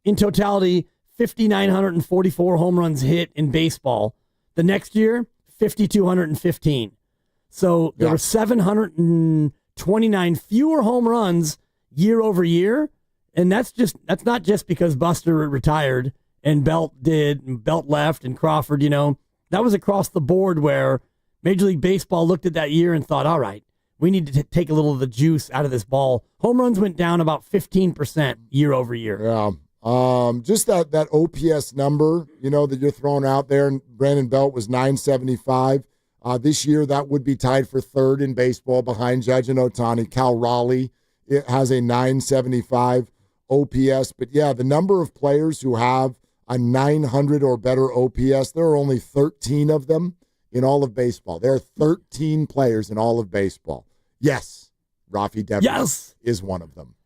in totality 5,944 home runs hit in baseball. The next year, 5,215. So there were 729 fewer home runs year over year, and that's not just because Buster retired and Belt did, and Belt left, and Crawford. That was across the board where Major League Baseball looked at that year and thought, all right, we need to take a little of the juice out of this ball. Home runs went down about 15% year over year. Yeah. Just that OPS number, that you're throwing out there, and Brandon Belt was 975. This year, that would be tied for third in baseball behind Judge and Ohtani. Cal Raleigh, it has a 975 OPS. But yeah, the number of players who have a 900 or better OPS, there are only 13 of them in all of baseball. There are 13 players in all of baseball. Yes, Rafi Devers is one of them.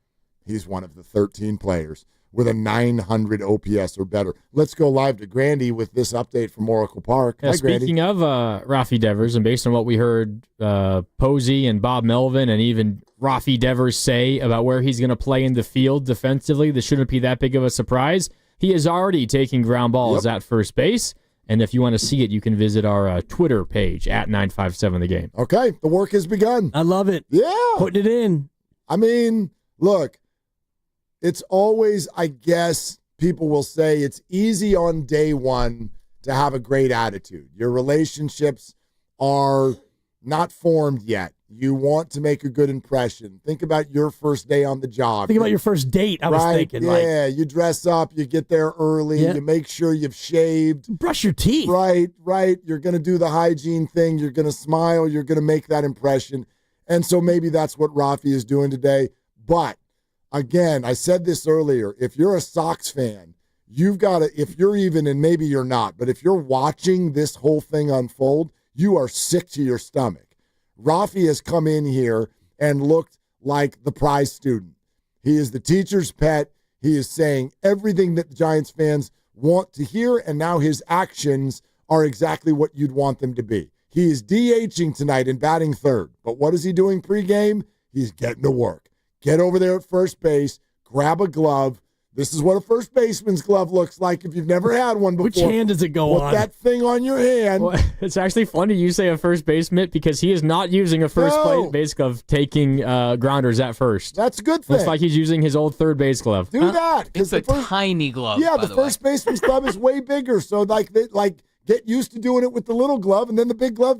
He's one of the 13 players with a 900 OPS or better. Let's go live to Grandy with this update from Oracle Park. Yeah, Hi, Grandy. speaking of Rafi Devers, and based on what we heard Posey and Bob Melvin and even Rafi Devers say about where he's going to play in the field defensively, this shouldn't be that big of a surprise. He is already taking ground balls at first base. And if you want to see it, you can visit our Twitter page at 957thegame. Okay, the work has begun. I love it. Yeah. Putting it in. I mean, look, it's always, I guess, people will say it's easy on day one to have a great attitude. Your relationships are not formed yet. You want to make a good impression. Think about your first day on the job. Think about your first date, I was thinking. Yeah, you dress up, you get there early, you make sure you've shaved. Brush your teeth. Right. You're going to do the hygiene thing. You're going to smile. You're going to make that impression. And so maybe that's what Rafi is doing today. But, again, I said this earlier, if you're a Sox fan, you've got to, if you're even, and maybe you're not, but if you're watching this whole thing unfold, you are sick to your stomach. Rafi has come in here and looked like the prize student. He is the teacher's pet. He is saying everything that the Giants fans want to hear, and now his actions are exactly what you'd want them to be. He is DHing tonight and batting third. But what is he doing pregame? He's getting to work. Get over there at first base, grab a glove. This is what a first baseman's glove looks like if you've never had one before. Which hand does it go on? Put that thing on your hand. Well, it's actually funny you say a first baseman because he is not using a first base glove taking grounders at first. That's a good thing. Looks like he's using his old third base glove. Do that. It's a tiny glove. Yeah, by the first baseman's glove is way bigger. So get used to doing it with the little glove, and then the big glove,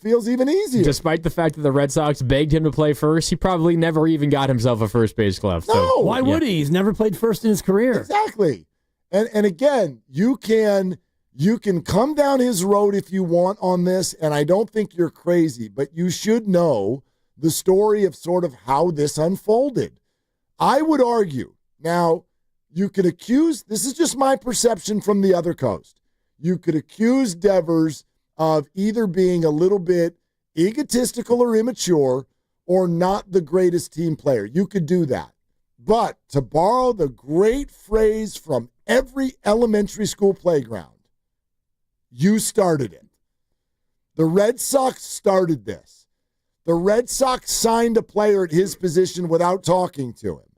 feels even easier. Despite the fact that the Red Sox begged him to play first, he probably never even got himself a first base glove. No. So, why would he? He's never played first in his career. Exactly. And again, you can come down his road if you want on this, and I don't think you're crazy, but you should know the story of sort of how this unfolded. I would argue, now, you could accuse, this is just my perception from the other coast, you could accuse Devers of either being a little bit egotistical or immature or not the greatest team player. You could do that. But to borrow the great phrase from every elementary school playground, you started it. The Red Sox started this. The Red Sox signed a player at his position without talking to him.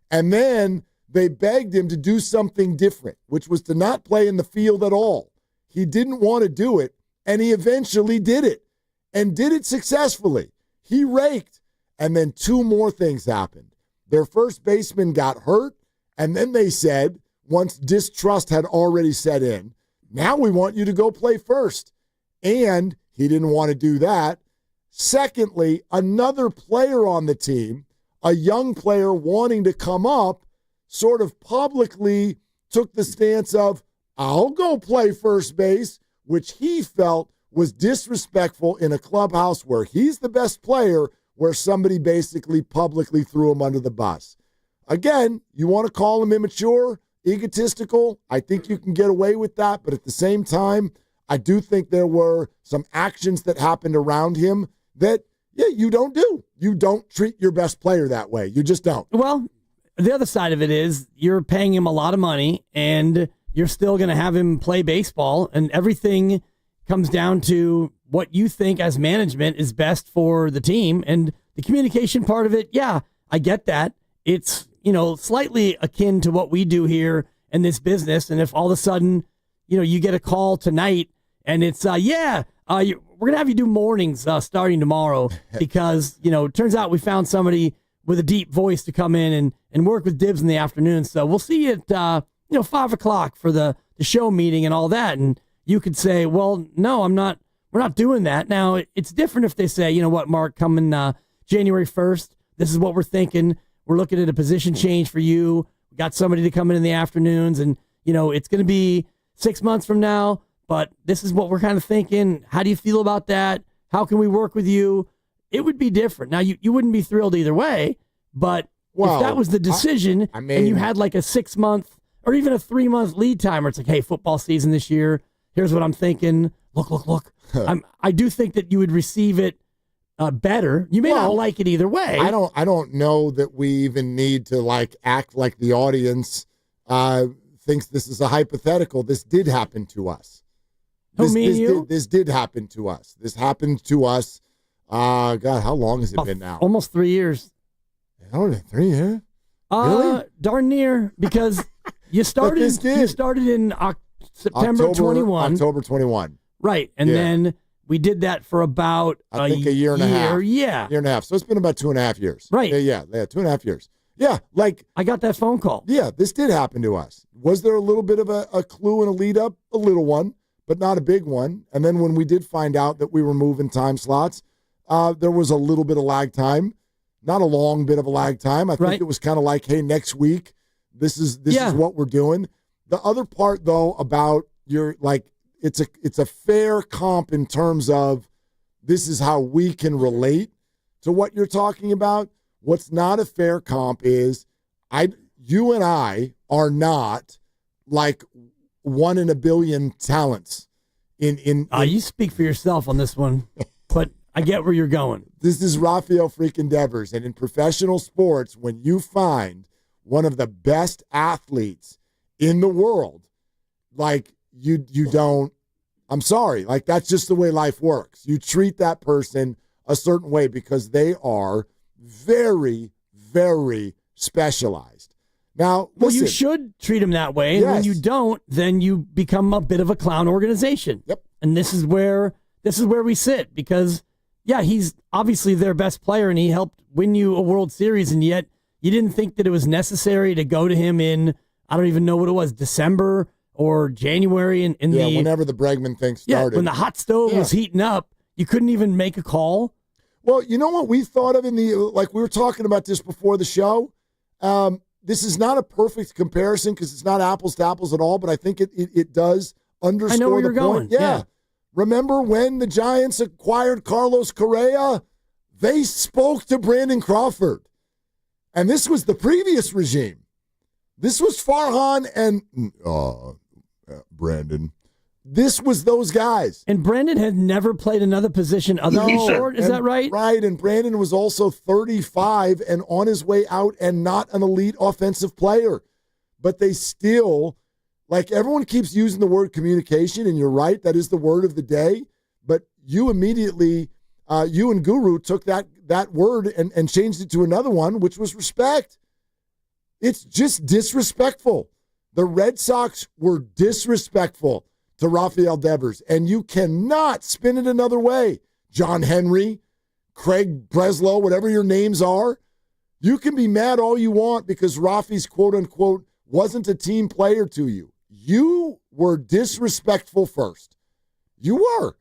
And then they begged him to do something different, which was to not play in the field at all. He didn't want to do it, and he eventually did it, and did it successfully. He raked, and then two more things happened. Their first baseman got hurt, and then they said, once distrust had already set in, now we want you to go play first. And he didn't want to do that. Secondly, another player on the team, a young player wanting to come up, sort of publicly took the stance of, I'll go play first base, which he felt was disrespectful in a clubhouse where he's the best player, where somebody basically publicly threw him under the bus. Again, you want to call him immature, egotistical? I think you can get away with that, but at the same time, I do think there were some actions that happened around him that, you don't do. You don't treat your best player that way. You just don't. Well, the other side of it is you're paying him a lot of money and you're still going to have him play baseball, and everything comes down to what you think as management is best for the team. And the communication part of it, I get that. It's, slightly akin to what we do here in this business. And if all of a sudden, you get a call tonight and it's, we're going to have you do mornings starting tomorrow because, it turns out we found somebody with a deep voice to come in and work with Dibs in the afternoon. So we'll see you at, 5 o'clock for the show meeting and all that. And you could say, well, no, we're not doing that. Now, it's different if they say, you know what, Mark, coming January 1st, this is what we're thinking. We're looking at a position change for you. We got somebody to come in the afternoons, and, it's going to be 6 months from now, but this is what we're kind of thinking. How do you feel about that? How can we work with you? It would be different. Now, you wouldn't be thrilled either way, but if that was the decision and you had like a 6 month or even a 3 month lead time where it's like, hey, football season this year, here's what I'm thinking. Look. I do think that you would receive it better. You may not like it either way. I don't know that we even need to act like the audience thinks this is a hypothetical. This did happen to us. This did happen to us. This happened to us. God, how long has it been now? Almost 3 years. 3 years? Really? Darn near, because you started in September 21. October 21. Right. And then we did that for about I think a year and a half. Yeah. Year and a half. So it's been about 2.5 years. Right. Yeah, 2.5 years. Yeah, I got that phone call. Yeah, this did happen to us. Was there a little bit of a clue and a lead up? A little one. but not a big one. And then when we did find out that we were moving time slots, there was a little bit of lag time, not a long bit of a lag time. I think it was kind of like, hey, next week, this is what we're doing. The other part, though, about your it's a fair comp in terms of this is how we can relate to what you're talking about. What's not a fair comp is you and I are not like 1 in a billion talents. You speak for yourself on this one, but I get where you're going. This is Rafael freaking Devers, and in professional sports, when you find one of the best athletes in the world, like you don't. I'm sorry, like that's just the way life works. You treat that person a certain way because they are very, very specialized. Now, listen, well, you should treat them that way. And when you don't, then you become a bit of a clown organization. Yep. And this is where we sit because, yeah, he's obviously their best player and he helped win you a World Series, and yet you didn't think that it was necessary to go to him in, I don't even know what it was, December or January. Whenever the Bregman thing started. Yeah, when the hot stove was heating up, you couldn't even make a call. Well, you know what we thought of we were talking about this before the show. This is not a perfect comparison because it's not apples to apples at all, but I think it does underscore I know where the you're point. going. Yeah. Remember when the Giants acquired Carlos Correa? They spoke to Brandon Crawford. And this was the previous regime. This was Farhan and Brandon. This was those guys. And Brandon had never played another position other than short. Is that right? Right. And Brandon was also 35 and on his way out and not an elite offensive player. But they still, everyone keeps using the word communication, and you're right, that is the word of the day. But you immediately, you and Guru took that word and changed it to another one, which was respect. It's just disrespectful. The Red Sox were disrespectful to Rafael Devers, and you cannot spin it another way. John Henry, Craig Breslow, whatever your names are, you can be mad all you want because Rafi's quote-unquote wasn't a team player to you. You were disrespectful first. You were.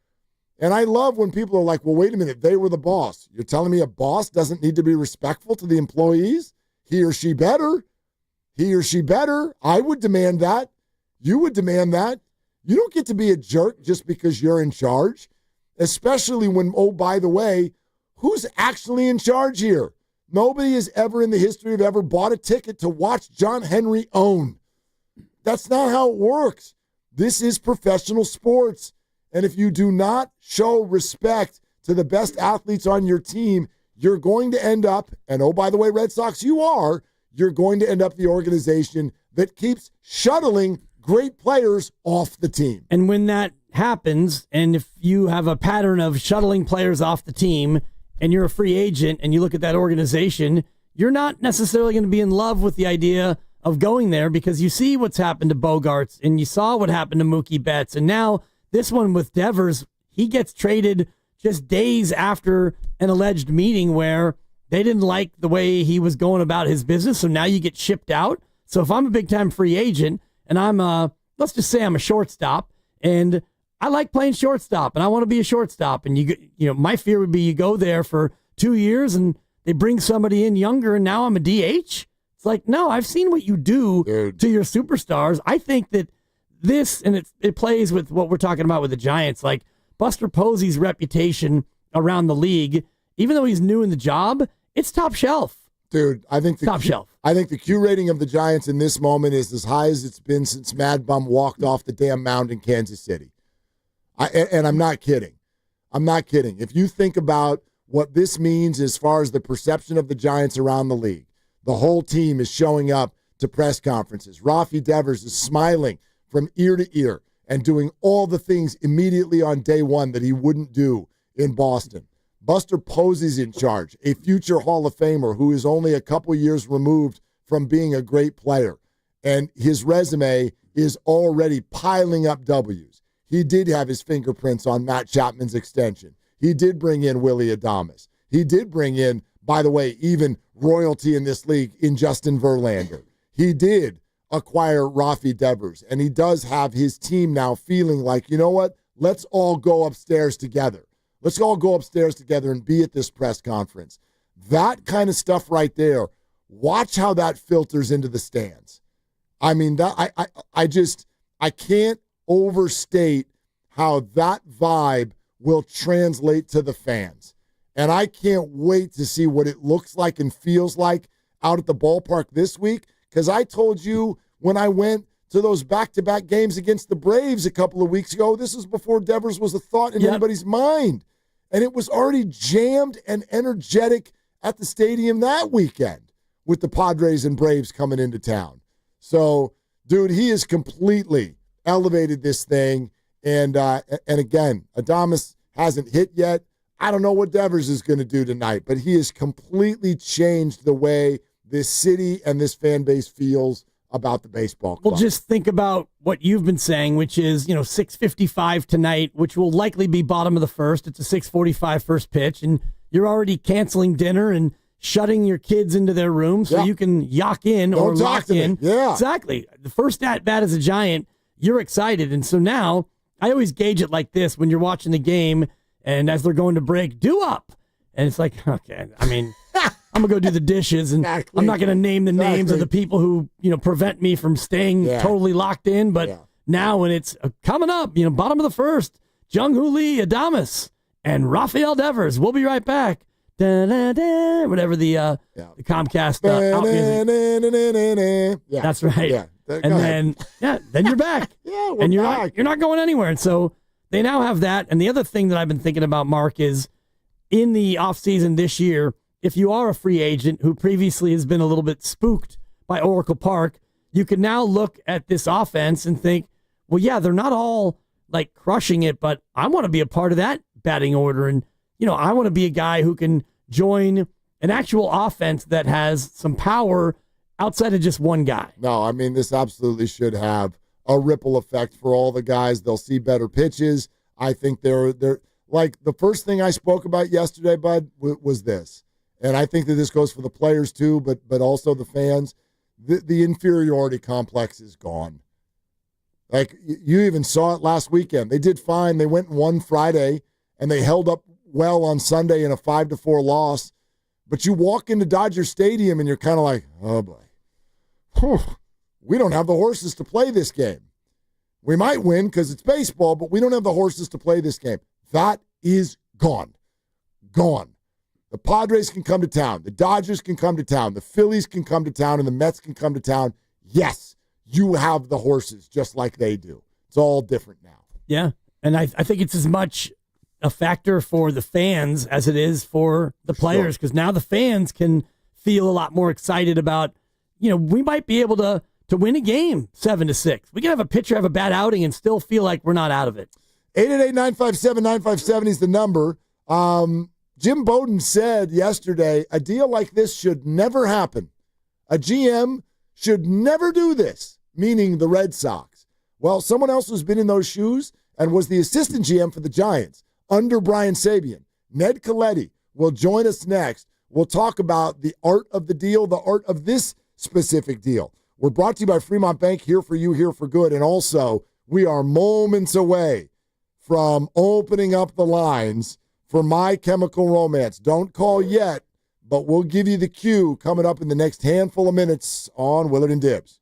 And I love when people are like, well, wait a minute, they were the boss. You're telling me a boss doesn't need to be respectful to the employees? He or she better. He or she better. I would demand that. You would demand that. You don't get to be a jerk just because you're in charge, especially when, oh, by the way, who's actually in charge here? Nobody has ever in the history of ever bought a ticket to watch John Henry own. That's not how it works. This is professional sports. And if you do not show respect to the best athletes on your team, you're going to end up, and oh, by the way, Red Sox, you're going to end up the organization that keeps shuttling great players off the team. And when that happens, and if you have a pattern of shuttling players off the team and you're a free agent and you look at that organization, you're not necessarily going to be in love with the idea of going there because you see what's happened to Bogarts and you saw what happened to Mookie Betts. And now this one with Devers, he gets traded just days after an alleged meeting where they didn't like the way he was going about his business. So now you get shipped out. So if I'm a big-time free agent and I'm let's just say I'm a shortstop and I like playing shortstop and I want to be a shortstop. And my fear would be you go there for 2 years and they bring somebody in younger and now I'm a DH. It's like, no, I've seen what you do to your superstars. I think that this, and it plays with what we're talking about with the Giants, like Buster Posey's reputation around the league, even though he's new in the job, it's top shelf. Dude, I think top shelf. I think the Q rating of the Giants in this moment is as high as it's been since Mad Bum walked off the damn mound in Kansas City. And I'm not kidding. I'm not kidding. If you think about what this means as far as the perception of the Giants around the league, the whole team is showing up to press conferences. Rafi Devers is smiling from ear to ear and doing all the things immediately on day one that he wouldn't do in Boston. Buster Posey's in charge, a future Hall of Famer who is only a couple years removed from being a great player. And his resume is already piling up W's. He did have his fingerprints on Matt Chapman's extension. He did bring in Willie Adames. He did bring in, by the way, even royalty in this league in Justin Verlander. He did acquire Rafi Devers, and he does have his team now feeling like, you know what? Let's all go upstairs together. Let's all go upstairs together and be at this press conference. That kind of stuff right there, watch how that filters into the stands. I mean, that I can't overstate how that vibe will translate to the fans. And I can't wait to see what it looks like and feels like out at the ballpark this week, because I told you when I went to those back-to-back games against the Braves a couple of weeks ago, this was before Devers was a thought in anybody's mind. And it was already jammed and energetic at the stadium that weekend with the Padres and Braves coming into town. So, dude, he has completely elevated this thing. And again, Adames hasn't hit yet. I don't know what Devers is going to do tonight, but he has completely changed the way this city and this fan base feels about the baseball club. Well, just think about what you've been saying, which is, 6:55 tonight, which will likely be bottom of the first. It's a 6:45 first pitch, and you're already canceling dinner and shutting your kids into their room so you can yak in or lock in. Yeah. Exactly. The first at-bat as a Giant, you're excited. And so now I always gauge it like this when you're watching the game and as they're going to break, do up. And it's like, okay, I mean, I'm going to go do the dishes, and I'm not going to name the names of the people who, prevent me from staying totally locked in. But now when it's coming up, bottom of the first, Jung-Hoo Lee, Adames, and Rafael Devers. We'll be right back. Da-da-da, whatever the Comcast out music. That's right. Yeah. And then you're back. We're back. You're not going anywhere. And so they now have that. And the other thing that I've been thinking about, Mark, is in the offseason this year, if you are a free agent who previously has been a little bit spooked by Oracle Park, you can now look at this offense and think, well, yeah, they're not all like crushing it, but I want to be a part of that batting order. And, I want to be a guy who can join an actual offense that has some power outside of just one guy. No, I mean, this absolutely should have a ripple effect for all the guys. They'll see better pitches. I think they're like the first thing I spoke about yesterday, Bud, was this. And I think that this goes for the players too, but also the fans. The inferiority complex is gone. Like, you even saw it last weekend. They did fine. They went and won Friday, and they held up well on Sunday in a 5-4 loss. But you walk into Dodger Stadium, and you're kind of like, oh, boy. Whew, we don't have the horses to play this game. We might win because it's baseball, but we don't have the horses to play this game. That is gone. Gone. The Padres can come to town. The Dodgers can come to town. The Phillies can come to town, and the Mets can come to town. Yes, you have the horses just like they do. It's all different now. Yeah, and I think it's as much a factor for the fans as it is for the players, because now the fans can feel a lot more excited about, we might be able to win a game 7-6. We can have a pitcher have a bad outing and still feel like we're not out of it. 888-957-9570 is the number. Jim Bowden said yesterday, a deal like this should never happen. A GM should never do this, meaning the Red Sox. Well, someone else who's been in those shoes and was the assistant GM for the Giants under Brian Sabian, Ned Colletti, will join us next. We'll talk about the art of the deal, the art of this specific deal. We're brought to you by Fremont Bank, here for you, here for good. And also, we are moments away from opening up the lines for My Chemical Romance. Don't call yet, but we'll give you the cue coming up in the next handful of minutes on Willard and Dibs.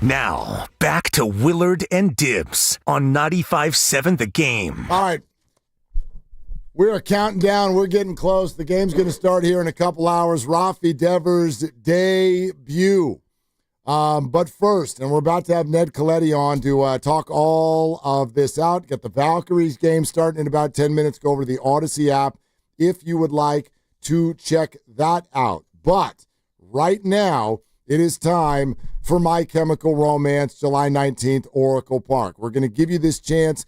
Now, back to Willard and Dibs on 95.7 The Game. All right. We're counting down. We're getting close. The game's going to start here in a couple hours. Rafi Devers' debut. But first, and we're about to have Ned Coletti on to talk all of this out. Get the Valkyries game starting in about 10 minutes. Go over to the Odyssey app if you would like to check that out. But right now, it is time for My Chemical Romance, July 19th, Oracle Park. We're going to give you this chance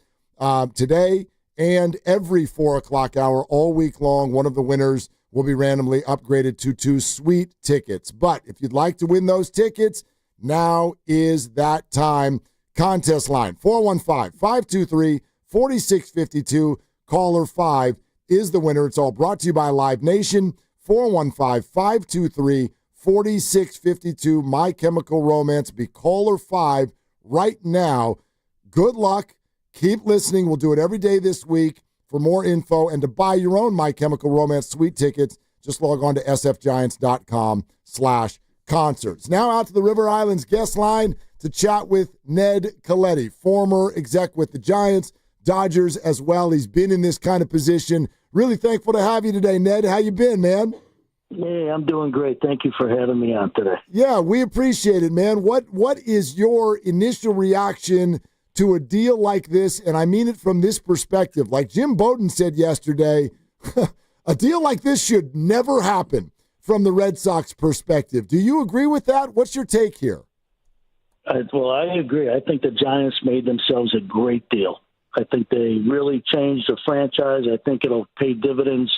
today and every 4 o'clock hour all week long. One of the winners will be randomly upgraded to 2 sweet tickets. But if you'd like to win those tickets, now is that time. Contest line, 415-523-4652. Caller 5 is the winner. It's all brought to you by Live Nation. 415-523-4652. My Chemical Romance. Be caller 5 right now. Good luck. Keep listening. We'll do it every day this week. For more info and to buy your own My Chemical Romance sweet tickets, just log on to sfgiants.com/concerts. Now out to the River Islands guest line to chat with Ned Coletti, former exec with the Giants, Dodgers as well. He's been in this kind of position. Really thankful to have you today, Ned. How you been, man? Hey, I'm doing great. Thank you for having me on today. Yeah, we appreciate it, man. What is your initial reaction to a deal like this? And I mean it from this perspective. Like Jim Bowden said yesterday, a deal like this should never happen from the Red Sox perspective. Do you agree with that? What's your take here? Well, I agree. I think the Giants made themselves a great deal. I think they really changed the franchise. I think it'll pay dividends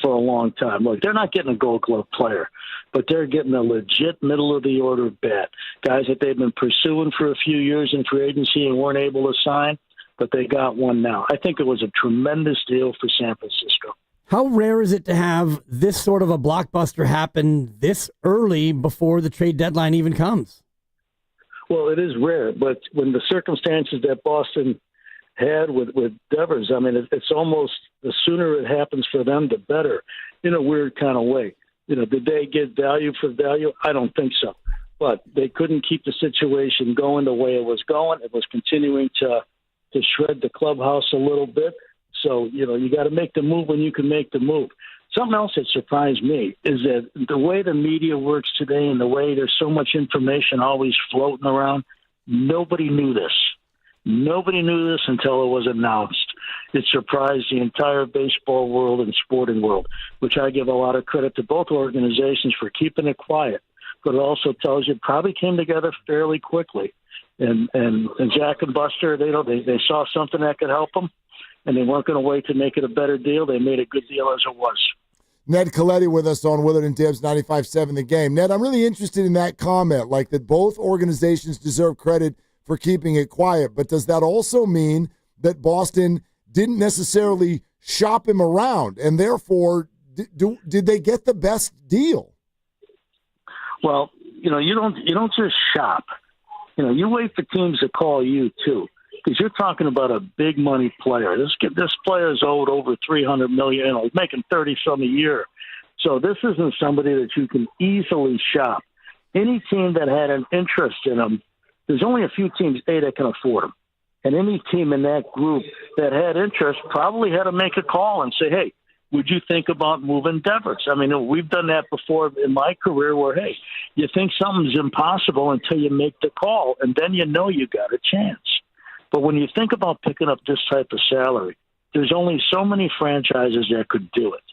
for a long time. Look, they're not getting a Gold Glove player, but they're getting a legit middle-of-the-order bat. Guys that they've been pursuing for a few years in free agency and weren't able to sign, but they got one now. I think it was a tremendous deal for San Francisco. How rare is it to have this sort of a blockbuster happen this early before the trade deadline even comes? Well, it is rare, but when the circumstances that Boston had with Devers, I mean, it's almost the sooner it happens for them, the better, in a weird kind of way. You know, did they get value for value? I don't think so. But they couldn't keep the situation going the way it was going. It was continuing to shred the clubhouse a little bit. So, you know, you got to make the move when you can make the move. Something else that surprised me is that the way the media works today and the way there's so much information always floating around, nobody knew this. Nobody knew this until it was announced. It surprised the entire baseball world and sporting world, which I give a lot of credit to both organizations for keeping it quiet. But it also tells you it probably came together fairly quickly. And Jack and Buster, they saw something that could help them, and they weren't going to wait to make it a better deal. They made a good deal as it was. Ned Coletti with us on Willard and Dibs 95.7 The Game. Ned, I'm really interested in that comment, like that both organizations deserve credit for keeping it quiet. But does that also mean that Boston didn't necessarily shop him around, and therefore did they get the best deal? Well, you know, you don't just shop. You know, you wait for teams to call you too, because you're talking about a big money player. This player is owed over $300 million. You know, he's making $30-some a year. So this isn't somebody that you can easily shop. Any team that had an interest in him, there's only a few teams, that can afford him. And any team in that group that had interest probably had to make a call and say, hey, would you think about moving Devers? I mean, we've done that before in my career where, hey, you think something's impossible until you make the call, and then you know you got a chance. But when you think about picking up this type of salary, there's only so many franchises that could do it.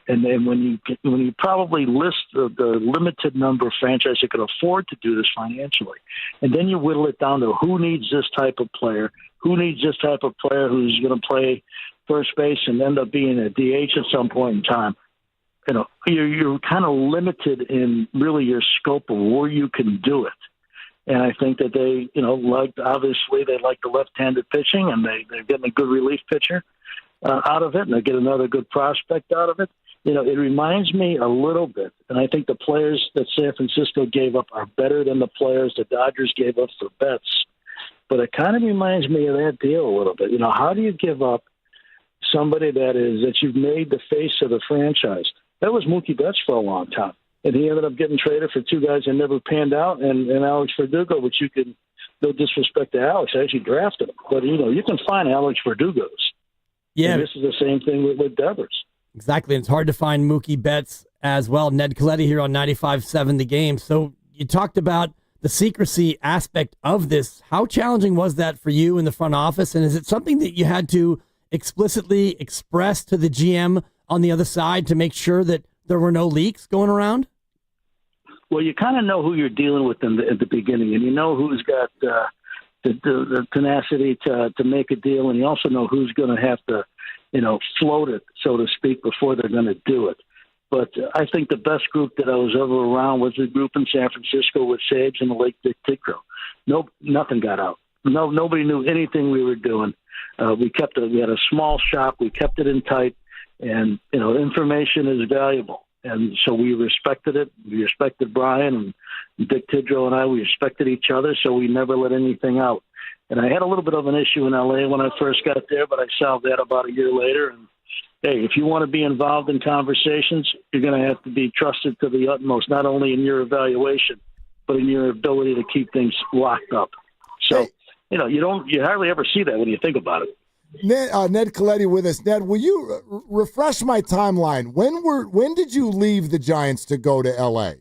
And then when you probably list the limited number of franchises that could afford to do this financially, and then you whittle it down to who needs this type of player, who needs this type of player who's going to play first base and end up being a DH at some point in time, you know, you're kind of limited in really your scope of where you can do it. And I think that they, you know, obviously they like the left-handed pitching, and they're getting a good relief pitcher out of it, and they get another good prospect out of it. You know, it reminds me a little bit, and I think the players that San Francisco gave up are better than the players the Dodgers gave up for Betts. But it kind of reminds me of that deal a little bit. You know, how do you give up somebody that you've made the face of the franchise? That was Mookie Betts for a long time. And he ended up getting traded for two guys that never panned out, and Alex Verdugo, which you can, no disrespect to Alex, I actually drafted him. But, you can find Alex Verdugos. Yeah. And this is the same thing with Devers. Exactly. It's hard to find Mookie Betts as well. Ned Coletti here on 95.7 The Game. So you talked about the secrecy aspect of this. How challenging was that for you in the front office? And is it something that you had to explicitly express to the GM on the other side to make sure that there were no leaks going around? Well, you kind of know who you're dealing with at the beginning, and you know who's got the tenacity to make a deal, and you also know who's going to have to, float it, so to speak, before they're going to do it. But I think the best group that I was ever around was the group in San Francisco with Tibs and the late Dick Tidgrove. Nothing got out. Nobody knew anything we were doing. We had a small shop. We kept it in tight, and information is valuable. And so we respected it. We respected Brian and Dick Tidgrove and I. We respected each other, so we never let anything out. And I had a little bit of an issue in L.A. when I first got there, but I solved that about a year later. And, hey, if you want to be involved in conversations, you're going to have to be trusted to the utmost, not only in your evaluation, but in your ability to keep things locked up. So, you hardly ever see that when you think about it. Ned Coletti with us. Ned, will you refresh my timeline? When did you leave the Giants to go to L.A.?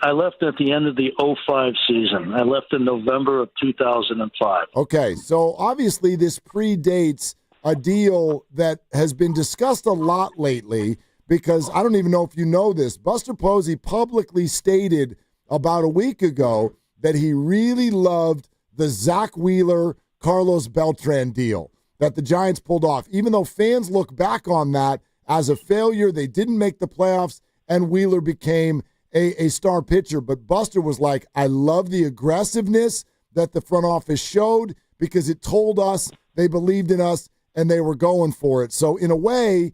I left at the end of the 2005 season. I left in November of 2005. Okay, so obviously this predates a deal that has been discussed a lot lately because I don't even know if you know this. Buster Posey publicly stated about a week ago that he really loved the Zach Wheeler, Carlos Beltran deal that the Giants pulled off. Even though fans look back on that as a failure, they didn't make the playoffs, and Wheeler became a star pitcher. But Buster was like, I love the aggressiveness that the front office showed because it told us they believed in us and they were going for it. So in a way,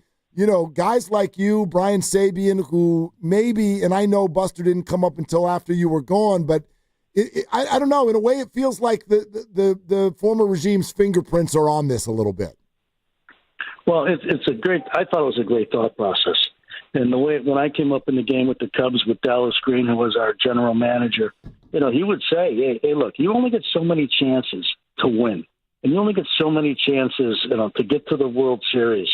guys like you, Brian Sabian, who maybe, and I know Buster didn't come up until after you were gone, but I don't know. In a way, it feels like the former regime's fingerprints are on this a little bit. Well, I thought it was a great thought process. And the way, when I came up in the game with the Cubs with Dallas Green, who was our general manager, he would say, hey, look, you only get so many chances to win. And you only get so many chances, to get to the World Series.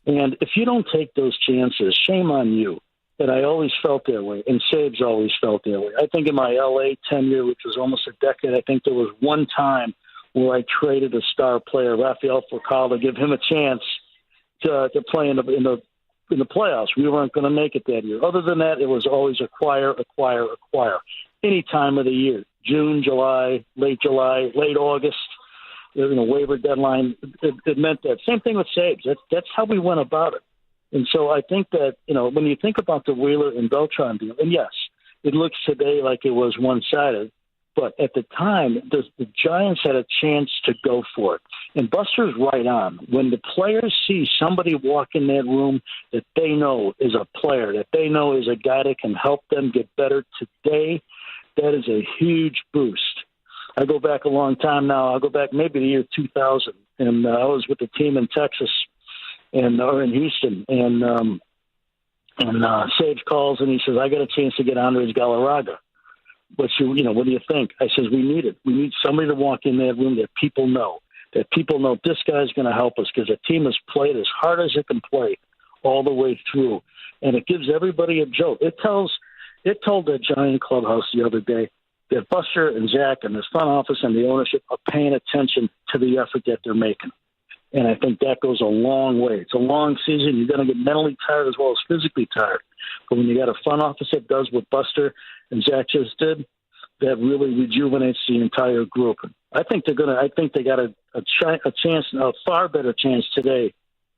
And if you don't take those chances, shame on you. And I always felt that way, and Sabes always felt that way. I think in my L.A. tenure, which was almost a decade, I think there was one time where I traded a star player, Rafael, to give him a chance to play in the playoffs. We weren't going to make it that year. Other than that, it was always acquire. Any time of the year, June, July, late August, waiver deadline. It meant that. Same thing with Sabes. That's how we went about it. And so I think that, when you think about the Wheeler and Beltran deal, and yes, it looks today like it was one-sided, but at the time, the Giants had a chance to go for it. And Buster's right on. When the players see somebody walk in that room that they know is a player, that they know is a guy that can help them get better today, that is a huge boost. I go back a long time now. I'll go back maybe the year 2000, and I was with the team in Texas or in Houston, and Sage calls and he says, I got a chance to get Andres Galarraga. What do you think? I says, we need it. We need somebody to walk in that room that people know this guy's going to help us because the team has played as hard as it can play all the way through. And it gives everybody a joke. It told the Giant clubhouse the other day that Buster and Zach and his front office and the ownership are paying attention to the effort that they're making. And I think that goes a long way. It's a long season. You're going to get mentally tired as well as physically tired. But when you got a front office that does what Buster and Zach just did, that really rejuvenates the entire group. I think they got a chance, a far better chance today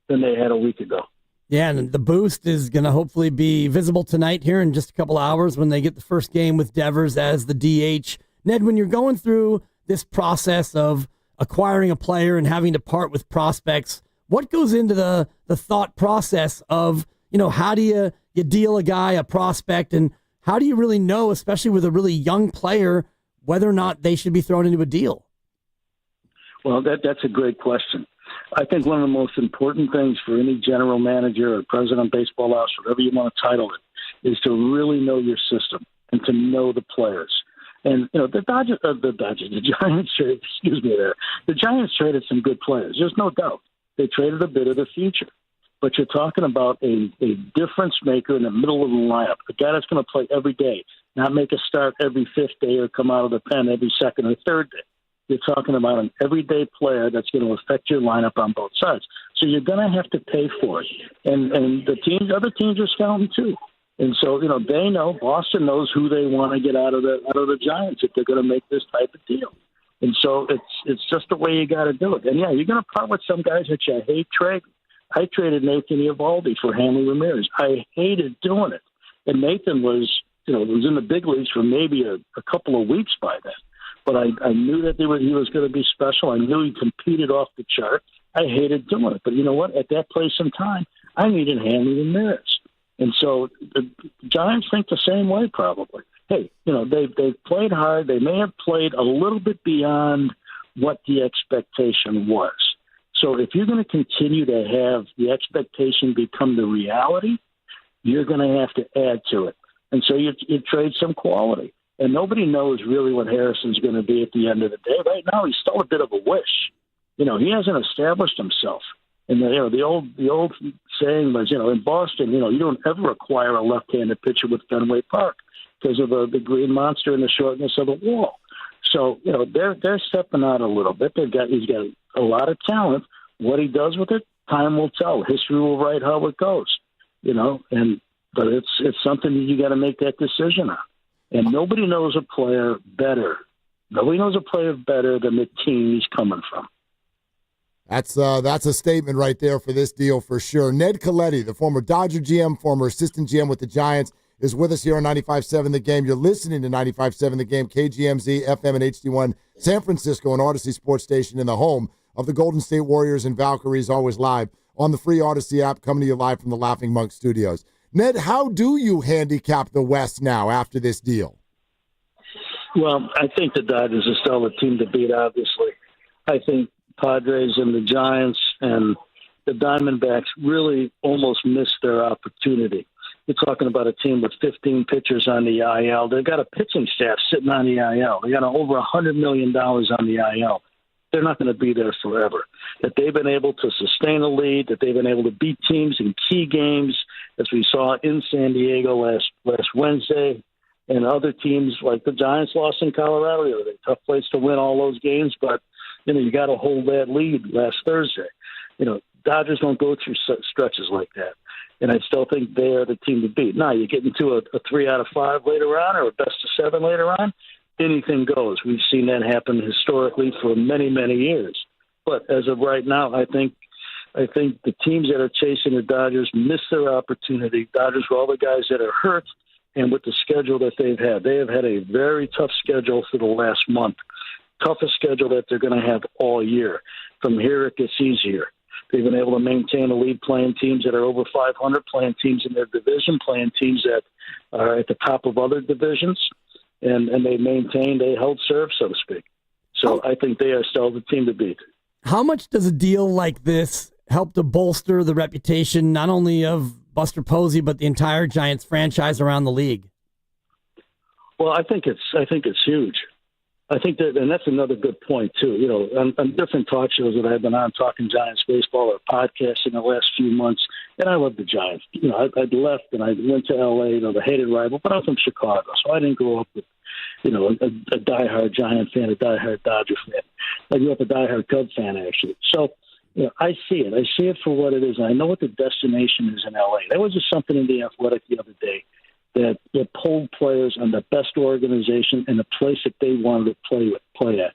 than they had a week ago. Yeah, and the boost is going to hopefully be visible tonight here in just a couple hours when they get the first game with Devers as the DH. Ned, when you're going through this process of acquiring a player and having to part with prospects, what goes into the thought process of, how do you deal a guy, a prospect, and how do you really know, especially with a really young player, whether or not they should be thrown into a deal? Well, that's a great question. I think one of the most important things for any general manager or president of baseball ops, whatever you want to title it, is to really know your system and to know the players. And, the Giants traded, the Giants traded some good players. There's no doubt. They traded a bit of the future. But you're talking about a difference maker in the middle of the lineup, a guy that's going to play every day, not make a start every fifth day or come out of the pen every second or third day. You're talking about an everyday player that's going to affect your lineup on both sides. So you're going to have to pay for it. And the other teams are scouting too. And so, they know, Boston knows who they want to get out of the Giants if they're going to make this type of deal. And so it's just the way you got to do it. And, yeah, you're going to part with some guys that you hate trading. I traded Nathan Eovaldi for Hanley Ramirez. I hated doing it. And Nathan was in the big leagues for maybe a couple of weeks by then. But I knew that he was going to be special. I knew he competed off the chart. I hated doing it. But you know what? At that place and time, I needed Hanley Ramirez. And so the Giants think the same way probably. Hey, they've played hard. They may have played a little bit beyond what the expectation was. So if you're going to continue to have the expectation become the reality, you're going to have to add to it. And so you trade some quality. And nobody knows really what Harrison's going to be at the end of the day. Right now, he's still a bit of a wish. He hasn't established himself. And the old saying was, in Boston, you don't ever acquire a left-handed pitcher with Fenway Park because of the green monster and the shortness of the wall. So they're stepping out a little bit. He's got a lot of talent. What he does with it, time will tell. History will write how it goes. But it's something that you got to make that decision on. And nobody knows a player better. Nobody knows a player better than the team he's coming from. That's a statement right there for this deal for sure. Ned Colletti, the former Dodger GM, former assistant GM with the Giants, is with us here on 95.7 The Game. You're listening to 95.7 The Game, KGMZ, FM, and HD1, San Francisco, and Odyssey Sports Station in the home of the Golden State Warriors and Valkyries, always live on the free Odyssey app, coming to you live from the Laughing Monk Studios. Ned, how do you handicap the West now after this deal? Well, I think the Dodgers are still the team to beat, obviously. I think Padres and the Giants and the Diamondbacks really almost missed their opportunity. You're talking about a team with 15 pitchers on the IL. They've got a pitching staff sitting on the IL. They got over $100 million on the IL. They're not going to be there forever. That they've been able to sustain a lead, that they've been able to beat teams in key games, as we saw in San Diego last Wednesday, and other teams like the Giants lost in Colorado. It was a tough place to win all those games, but you got to hold that lead last Thursday. Dodgers don't go through stretches like that. And I still think they are the team to beat. Now, you get into a 3 out of 5 later on or a best of 7 later on, anything goes. We've seen that happen historically for many, many years. But as of right now, I think the teams that are chasing the Dodgers miss their opportunity. Dodgers, with all the guys that are hurt and with the schedule that they've had. They have had a very tough schedule for the last month. Toughest schedule that they're going to have all year. From here, it gets easier. They've been able to maintain a lead, playing teams that are over 500, playing teams in their division, playing teams that are at the top of other divisions, and they held serve, so to speak. So I think they are still the team to beat. How much does a deal like this help to bolster the reputation not only of Buster Posey but the entire Giants franchise around the league? Well, I think it's huge. I think that, and that's another good point too. On different talk shows that I've been on, talking Giants baseball or podcasts in the last few months, and I love the Giants. I'd left and I went to L.A. The hated rival, but I'm from Chicago, so I didn't grow up with a diehard Giant fan, a diehard Dodger fan. I grew up a diehard Cub fan actually. So I see it. I see it for what it is. And I know what the destination is in L.A. There was just something in the Athletic the other day that pulled players on the best organization and the place that they wanted to play at.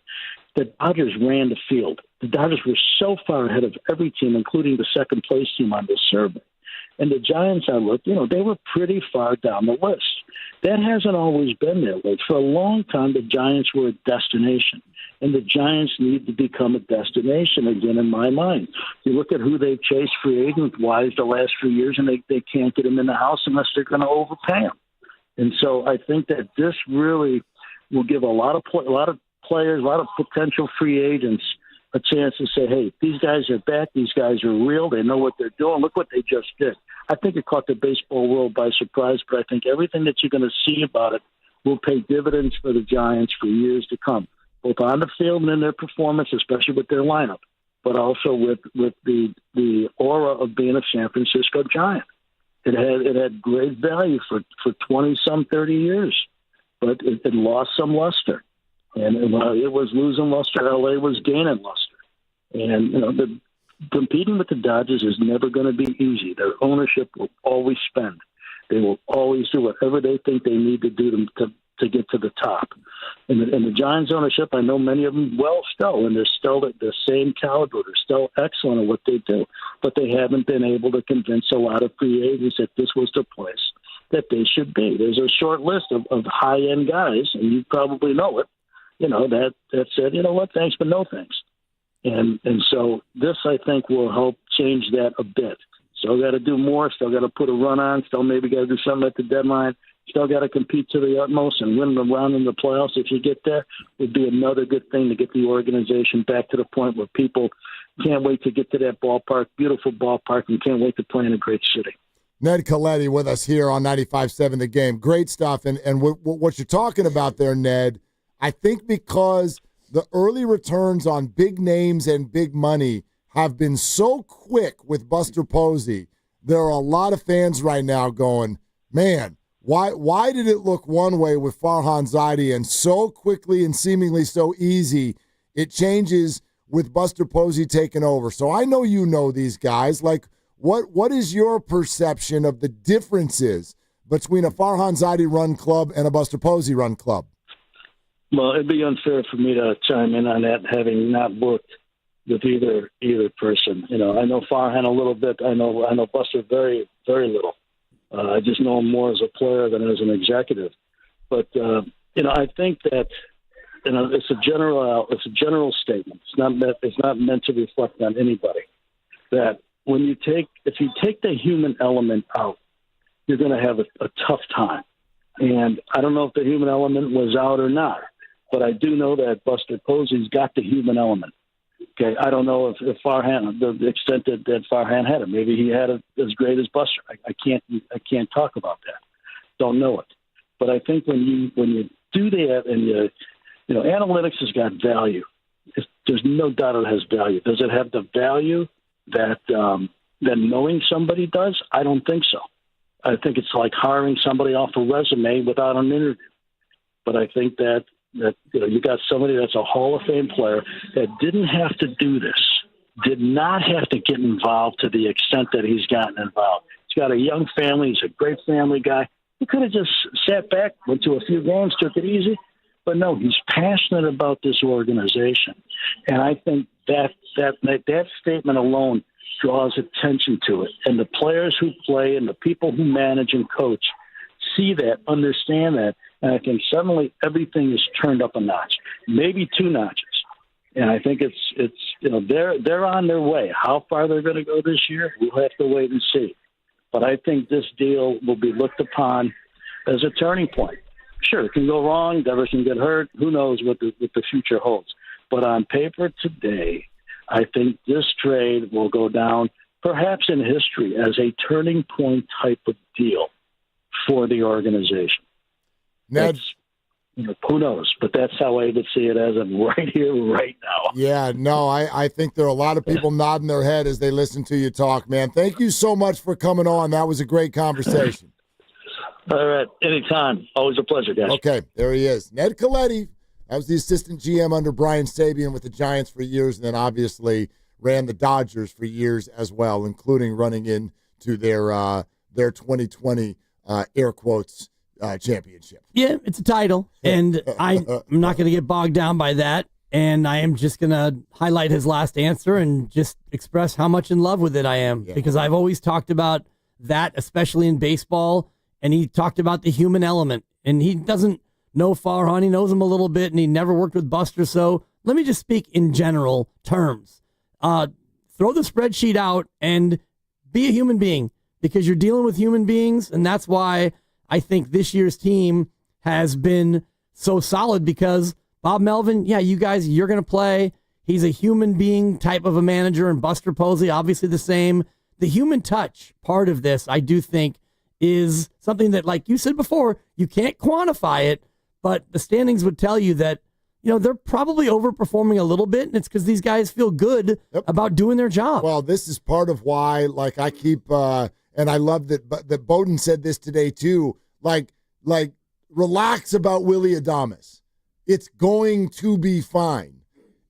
The Dodgers ran the field. The Dodgers were so far ahead of every team, including the second place team on this survey. And the Giants, I looked, they were pretty far down the list. That hasn't always been that way. For a long time, the Giants were a destination. And the Giants need to become a destination again, in my mind. You look at who they've chased free agent-wise the last few years, and they can't get them in the house unless they're going to overpay them. And so I think that this really will give a lot of players, a lot of potential free agents a chance to say, hey, these guys are back. These guys are real. They know what they're doing. Look what they just did. I think it caught the baseball world by surprise, but I think everything that you're going to see about it will pay dividends for the Giants for years to come, both on the field and in their performance, especially with their lineup, but also with the aura of being a San Francisco Giant. It had great value for 20-some, 30 years, but it lost some luster. And while it was losing luster, L.A. was gaining luster. And, competing with the Dodgers is never going to be easy. Their ownership will always spend. They will always do whatever they think they need to do to get to the top. And the Giants ownership, I know many of them well still, and they're still at the same caliber. They're still excellent at what they do. But they haven't been able to convince a lot of free agents that this was the place that they should be. There's a short list of high-end guys, and you probably know it, that said, you know what, thanks, but no thanks. And so this, I think, will help change that a bit. Still got to do more. Still got to put a run on. Still maybe got to do something at the deadline. Still got to compete to the utmost and win the round in the playoffs. If you get there, would be another good thing to get the organization back to the point where people can't wait to get to that ballpark, beautiful ballpark, and can't wait to play in a great city. Ned Coletti with us here on 95.7 The Game. Great stuff. And what you're talking about there, Ned, I think because the early returns on big names and big money have been so quick with Buster Posey, there are a lot of fans right now going, man, why did it look one way with Farhan Zaidi and so quickly and seemingly so easy it changes with Buster Posey taking over? So I know you know these guys. Like, what is your perception of the differences between a Farhan Zaidi run club and a Buster Posey run club? Well, it'd be unfair for me to chime in on that, having not worked with either person. I know Farhan a little bit. I know Buster very, very little. I just know him more as a player than as an executive. But I think that it's a general statement. It's not meant to reflect on anybody. That if you take the human element out, you're going to have a tough time. And I don't know if the human element was out or not, but I do know that Buster Posey's got the human element. Okay, I don't know if Farhan, the extent that Farhan had it. Maybe he had it as great as Buster. I can't talk about that. Don't know it. But I think when you do that, and analytics has got value. There's no doubt it has value. Does it have the value that knowing somebody does? I don't think so. I think it's like hiring somebody off a resume without an interview. But I think that you got somebody that's a Hall of Fame player that didn't have to do this, did not have to get involved to the extent that he's gotten involved. He's got a young family. He's a great family guy. He could have just sat back, went to a few games, took it easy. But no, he's passionate about this organization. And I think that statement alone draws attention to it. And the players who play and the people who manage and coach see that, understand that, and I think suddenly everything is turned up a notch, maybe 2 notches. And I think they're on their way. How far they're going to go this year, we'll have to wait and see. But I think this deal will be looked upon as a turning point. Sure, it can go wrong. Devers can get hurt. Who knows what the future holds. But on paper today, I think this trade will go down, perhaps in history, as a turning point type of deal for the organization. Ned, who knows? But that's how I would see it as of right here, right now. Yeah, no, I think there are a lot of people nodding their head as they listen to you talk, man. Thank you so much for coming on. That was a great conversation. All right, anytime. Always a pleasure, guys. Okay, there he is. Ned Coletti. That was the assistant GM under Brian Sabian with the Giants for years, and then obviously ran the Dodgers for years as well, including running into their 2020 air quotes championship. Yeah, it's a title, and I'm not going to get bogged down by that, and I am just going to highlight his last answer and just express how much in love with it I am, because I've always talked about that, especially in baseball, and he talked about the human element, and he doesn't know Farhan. He knows him a little bit, and he never worked with Buster, so let me just speak in general terms. Throw the spreadsheet out and be a human being, because you're dealing with human beings, and that's why I think this year's team has been so solid, because Bob Melvin, yeah, you guys, you're going to play. He's a human being type of a manager, and Buster Posey, obviously the same. The human touch part of this, I do think, is something that, like you said before, you can't quantify it, but the standings would tell you that, they're probably overperforming a little bit, and it's because these guys feel good about doing their job. Well, this is part of why, I keep, and I love that Bowden said this today too, relax about Willie Adames. It's going to be fine.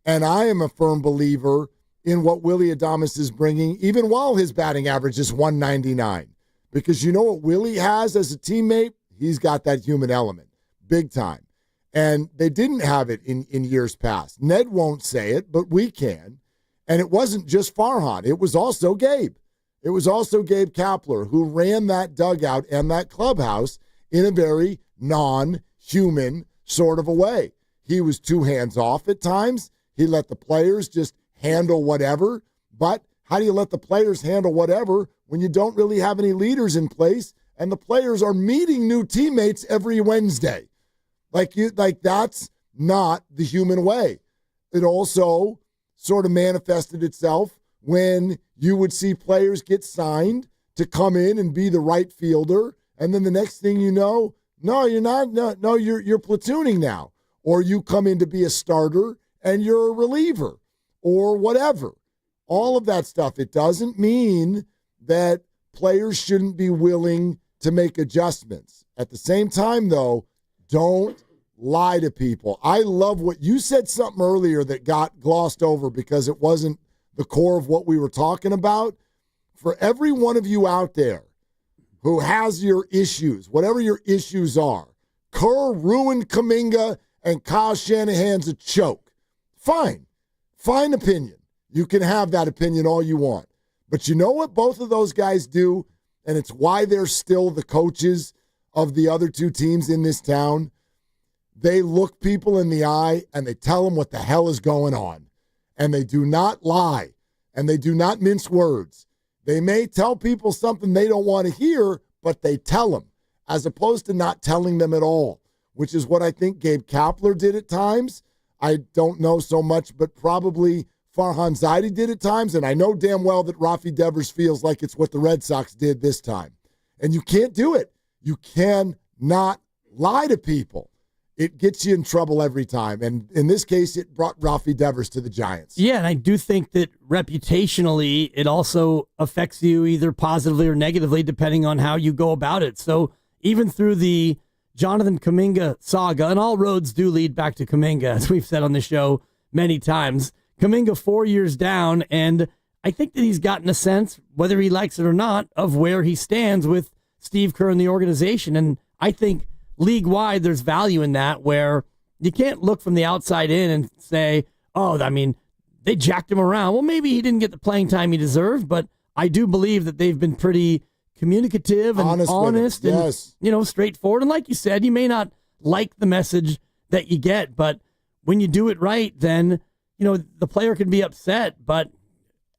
And I am a firm believer in what Willie Adames is bringing, even while his batting average is 199. Because you know what Willie has as a teammate? He's got that human element, big time. And they didn't have it in years past. Ned won't say it, but we can. And it wasn't just Farhan. It was also Gabe. It was also Gabe Kapler, who ran that dugout and that clubhouse in a very non-human sort of a way. He was too hands-off at times. He let the players just handle whatever. But how do you let the players handle whatever when you don't really have any leaders in place and the players are meeting new teammates every Wednesday? That's not the human way. It also sort of manifested itself when you would see players get signed to come in and be the right fielder, and then the next thing you know, no, you're not. No, you're platooning now, or you come in to be a starter and you're a reliever, or whatever. All of that stuff. It doesn't mean that players shouldn't be willing to make adjustments. At the same time, though, don't lie to people. I love what you said, something earlier that got glossed over because it wasn't the core of what we were talking about. For every one of you out there who has your issues, whatever your issues are, Kerr ruined Kuminga and Kyle Shanahan's a choke. Fine opinion. You can have that opinion all you want. But you know what both of those guys do? And it's why they're still the coaches of the other two teams in this town. They look people in the eye and they tell them what the hell is going on. And they do not lie. And they do not mince words. They may tell people something they don't want to hear, but they tell them, as opposed to not telling them at all, which is what I think Gabe Kapler did at times. I don't know so much, but probably Farhan Zaidi did at times. And I know damn well that Rafi Devers feels like it's what the Red Sox did this time. And you can't do it. You cannot lie to people. It gets you in trouble every time. And in this case, it brought Rafi Devers to the Giants. Yeah, and I do think that reputationally, it also affects you either positively or negatively, depending on how you go about it. So even through the Jonathan Kuminga saga, and all roads do lead back to Kuminga, as we've said on the show many times, Kuminga 4 years down, and I think that he's gotten a sense, whether he likes it or not, of where he stands with Steve Kerr and the organization. And I think league-wide, there's value in that, where you can't look from the outside in and say, they jacked him around. Well, maybe he didn't get the playing time he deserved, but I do believe that they've been pretty communicative and honest and, yes, straightforward. And like you said, you may not like the message that you get, but when you do it right, then, the player can be upset. But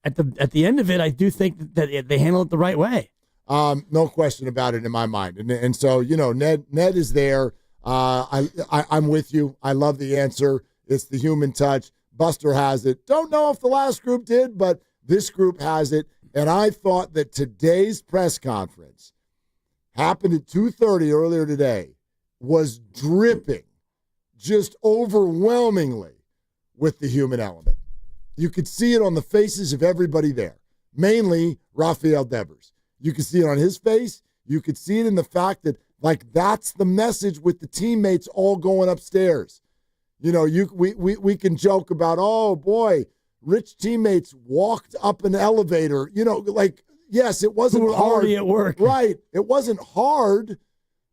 at the end of it, I do think that they handle it the right way. No question about it in my mind. And so, Ned is there. I'm with you. I love the answer. It's the human touch. Buster has it. Don't know if the last group did, but this group has it. And I thought that today's press conference happened at 2:30 earlier today was dripping just overwhelmingly with the human element. You could see it on the faces of everybody there, mainly Rafael Devers. You could see it on his face. You could see it in the fact that, that's the message with the teammates all going upstairs. We can joke about, oh, boy, rich teammates walked up an elevator. Yes, it wasn't hard. Already at work. Right. It wasn't hard.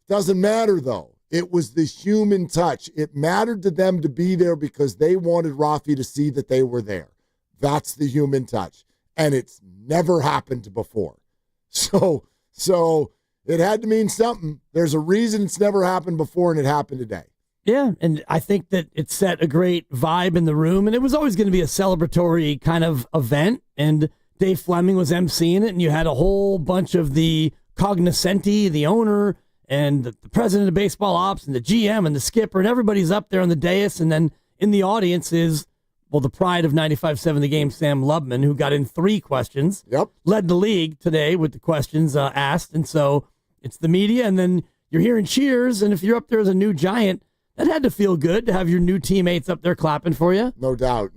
Doesn't matter, though. It was the human touch. It mattered to them to be there because they wanted Rafi to see that they were there. That's the human touch. And it's never happened before. So it had to mean something. There's a reason it's never happened before, and it happened today. Yeah, and I think that it set a great vibe in the room, and it was always going to be a celebratory kind of event, and Dave Fleming was emceeing it, and you had a whole bunch of the cognoscenti, the owner, and the president of baseball ops, and the GM, and the skipper, and everybody's up there on the dais, and then in the audience is the pride of 95.7 The Game, Sam Lubman, who got in 3 questions. Yep. Led the league today with the questions asked. And so it's the media, and then you're hearing cheers. And if you're up there as a new Giant, that had to feel good to have your new teammates up there clapping for you. No doubt.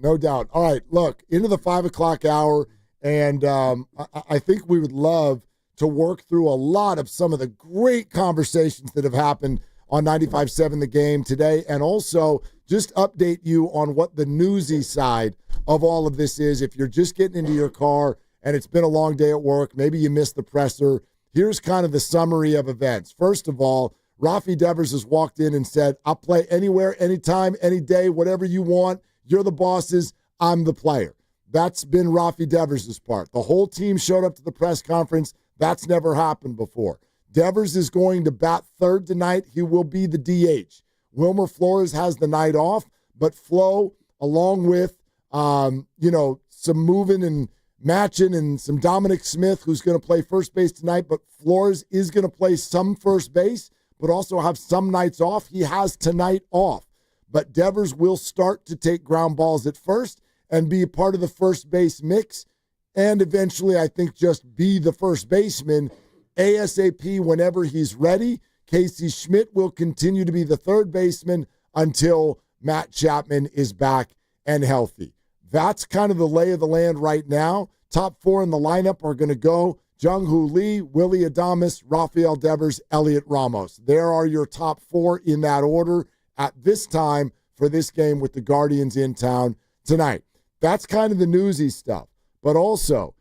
All right, look, into the 5 o'clock hour, and I think we would love to work through a lot of some of the great conversations that have happened on 95.7 The Game today, and also just update you on what the newsy side of all of this is. If you're just getting into your car and it's been a long day at work, maybe you missed the presser, here's kind of the summary of events. First of all, Rafi Devers has walked in and said, I'll play anywhere, anytime, any day, whatever you want. You're the bosses. I'm the player. That's been Rafi Devers' part. The whole team showed up to the press conference. That's never happened before. Devers is going to bat third tonight. He will be the DH. Wilmer Flores has the night off, but Flo, along with, some moving and matching and some Dominic Smith, who's going to play first base tonight, but Flores is going to play some first base, but also have some nights off. He has tonight off. But Devers will start to take ground balls at first and be a part of the first base mix, and eventually, I think, just be the first baseman ASAP whenever he's ready. Casey Schmidt will continue to be the third baseman until Matt Chapman is back and healthy. That's kind of the lay of the land right now. Top 4 in the lineup are going to go Jung-Hoo Lee, Willie Adames, Rafael Devers, Elliot Ramos. There are your top 4 in that order at this time for this game with the Guardians in town tonight. That's kind of the newsy stuff. But also,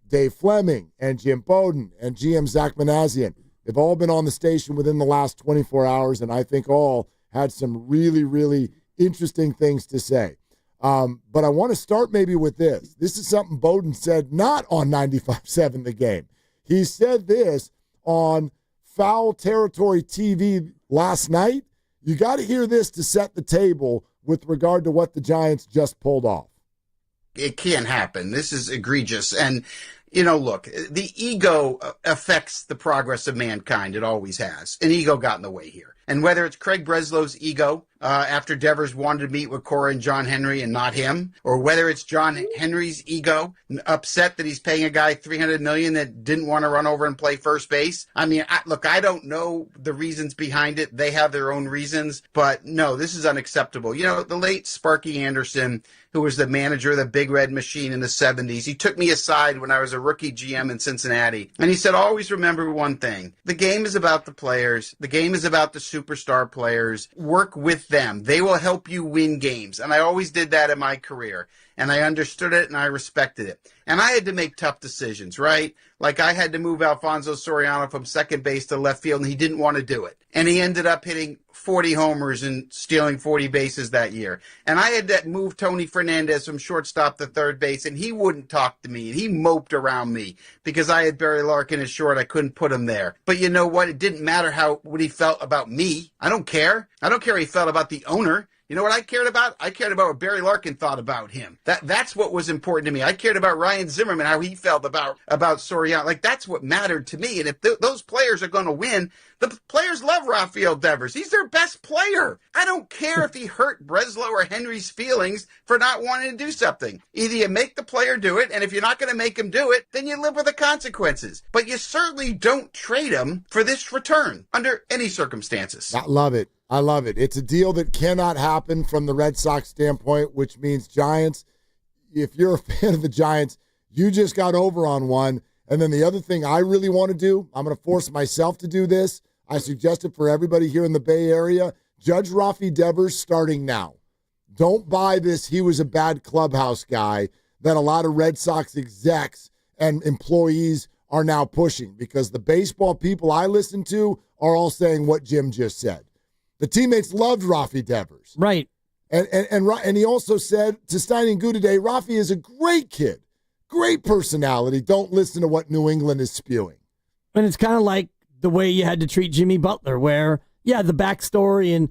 Dave Fleming and Jim Bowden and GM Zach Manassian, they've all been on the station within the last 24 hours, and I think all had some really, really interesting things to say. But I want to start maybe with this. This is something Bowden said not on 95.7 The Game. He said this on Foul Territory TV last night. You got to hear this to set the table with regard to what the Giants just pulled off. It can't happen. This is egregious. And, look, the ego affects the progress of mankind. It always has. And ego got in the way here. And whether it's Craig Breslow's ego after Devers wanted to meet with Cora and John Henry and not him, or whether it's John Henry's ego upset that he's paying a guy $300 million that didn't want to run over and play first base. I mean, I don't know the reasons behind it. They have their own reasons. But no, this is unacceptable. The late Sparky Anderson, who was the manager of the Big Red Machine in the 70s, he took me aside when I was a rookie GM in Cincinnati. And he said, always remember one thing. The game is about the players. The game is about the superstar players. Work with them. They will help you win games. And I always did that in my career. And I understood it and I respected it. And I had to make tough decisions, right? Like I had to move Alfonso Soriano from second base to left field, and he didn't want to do it. And he ended up hitting 40 homers and stealing 40 bases that year. And I had to move Tony Fernandez from shortstop to third base, and he wouldn't talk to me. And he moped around me because I had Barry Larkin as short. I couldn't put him there. But you know what? It didn't matter what he felt about me. I don't care. I don't care how he felt about the owner. You know what I cared about? I cared about what Barry Larkin thought about him. That's what was important to me. I cared about Ryan Zimmerman, how he felt about Soriano. Like, that's what mattered to me. And if those players are going to win, the players love Rafael Devers. He's their best player. I don't care if he hurt Breslow or Henry's feelings for not wanting to do something. Either you make the player do it, and if you're not going to make him do it, then you live with the consequences. But you certainly don't trade him for this return under any circumstances. I love it. I love it. It's a deal that cannot happen from the Red Sox standpoint, which means Giants, if you're a fan of the Giants, you just got over on one. And then the other thing I really want to do, I'm going to force myself to do this. I suggest it for everybody here in the Bay Area. Judge Rafi Devers starting now. Don't buy this he was a bad clubhouse guy that a lot of Red Sox execs and employees are now pushing, because the baseball people I listen to are all saying what Jim just said. The teammates loved Rafi Devers. Right. And he also said to Steiny Guru today, Rafi is a great kid, great personality. Don't listen to what New England is spewing. And it's kind of like the way you had to treat Jimmy Butler, where, the backstory, and,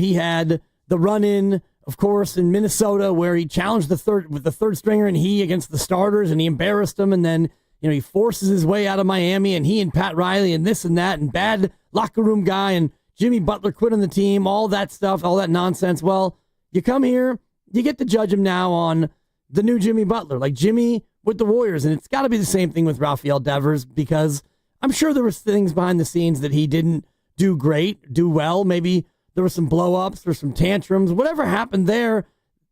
he had the run-in, of course, in Minnesota, where he challenged the third stringer and he against the starters, and he embarrassed them, and then, he forces his way out of Miami, and he and Pat Riley and this and that, and bad locker room guy, and Jimmy Butler quit on the team, all that stuff, all that nonsense. Well, you come here, you get to judge him now on the new Jimmy Butler, like Jimmy with the Warriors. And it's got to be the same thing with Rafael Devers, because I'm sure there was things behind the scenes that he didn't do well. Maybe there were some blow-ups or some tantrums. Whatever happened there,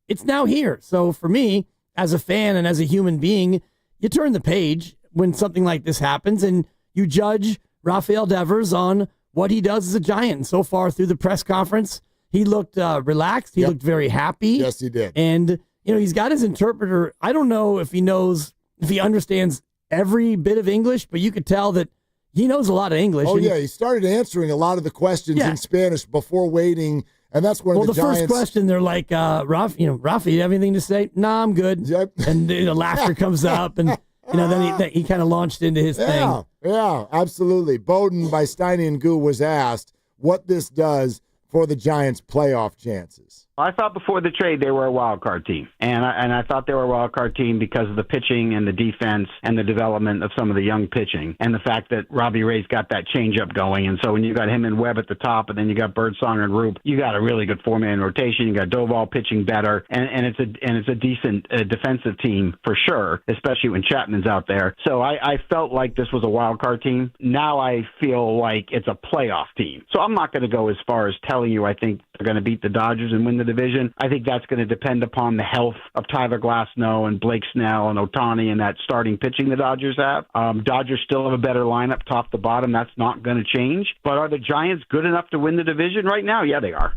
it's now here. So for me, as a fan and as a human being, you turn the page when something like this happens and you judge Rafael Devers on what he does as a Giant. And so far through the press conference, he looked relaxed. He looked very happy. Yes, he did. And, he's got his interpreter. I don't know if he understands every bit of English, but you could tell that he knows a lot of English. Oh, yeah. He started answering a lot of the questions in Spanish before waiting. And that's one of the Giants. First question, they're like, Rafi, you have anything to say? Nah, I'm good. Yep. And laughter comes up, and then he kind of launched into his thing. Yeah, absolutely. Bowden by Steiny Guru was asked what this does for the Giants' playoff chances. I thought before the trade they were a wild card team, and I thought they were a wild card team because of the pitching and the defense and the development of some of the young pitching, and the fact that Robbie Ray's got that changeup going. And so when you got him and Webb at the top, and then you got Birdsong and Roop, you got a really good four-man rotation. You got Doval pitching better, and it's a decent defensive team for sure, especially when Chapman's out there. So I felt like this was a wild card team. Now I feel like it's a playoff team. So I'm not going to go as far as telling you I think they're going to beat the Dodgers and win the division. I think that's going to depend upon the health of Tyler Glasnow and Blake Snell and Ohtani and that starting pitching the Dodgers have. Dodgers still have a better lineup top to bottom. That's not going to change. But are the Giants good enough to win the division right now? Yeah, they are.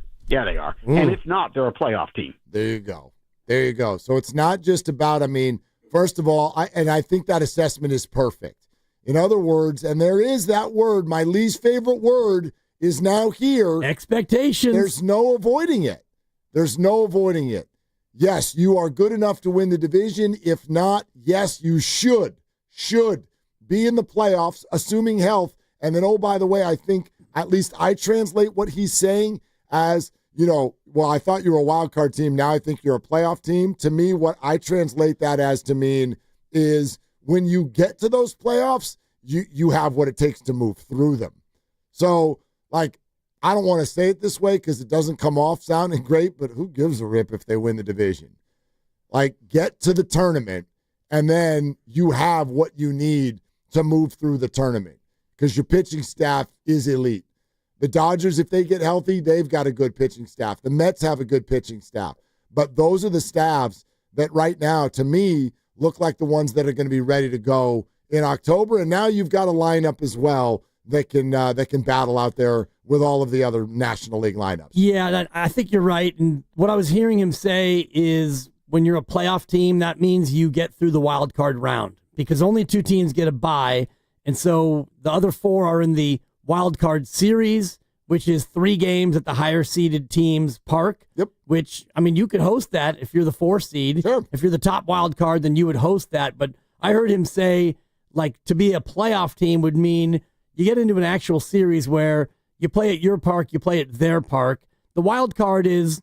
And if not, they're a playoff team. There you go. So it's not just about, first of all, I think that assessment is perfect. In other words, and there is that word, my least favorite word, is now here. Expectations. There's no avoiding it. Yes, you are good enough to win the division. If not, yes, you should be in the playoffs, assuming health. And then, oh, by the way, I think at least I translate what he's saying as, I thought you were a wild card team. Now I think you're a playoff team. To me, what I translate that as to mean is when you get to those playoffs, you have what it takes to move through them. So, I don't want to say it this way because it doesn't come off sounding great, but who gives a rip if they win the division? Get to the tournament, and then you have what you need to move through the tournament because your pitching staff is elite. The Dodgers, if they get healthy, they've got a good pitching staff. The Mets have a good pitching staff. But those are the staffs that right now, to me, look like the ones that are going to be ready to go in October. And now you've got a lineup as well that can battle out there with all of the other National League lineups. Yeah, I think you're right. And what I was hearing him say is when you're a playoff team, that means you get through the wild card round because only 2 teams get a bye. And so the other 4 are in the wild card series, which is 3 games at the higher seeded team's park. Yep. Which, you could host that if you're the 4 seed. Sure. If you're the top wild card, then you would host that. But I heard him say, to be a playoff team would mean you get into an actual series where you play at your park, you play at their park. The wild card is,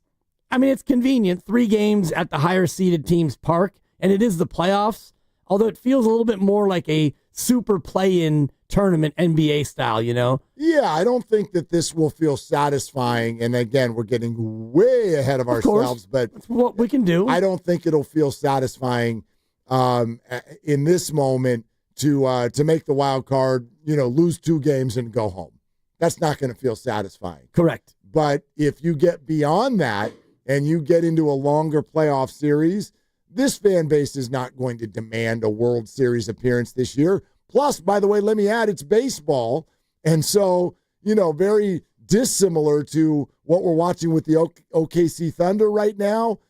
it's convenient, 3 games at the higher seeded team's park, and it is the playoffs, although it feels a little bit more like a super play-in tournament, NBA style, Yeah, I don't think that this will feel satisfying. And again, we're getting way ahead of ourselves, but that's what we can do. I don't think it'll feel satisfying in this moment to make the wild card, lose 2 games and go home. That's not going to feel satisfying. Correct. But if you get beyond that and you get into a longer playoff series, this fan base is not going to demand a World Series appearance this year. Plus, by the way, let me add, it's baseball. And so, very dissimilar to what we're watching with the OKC Thunder right now.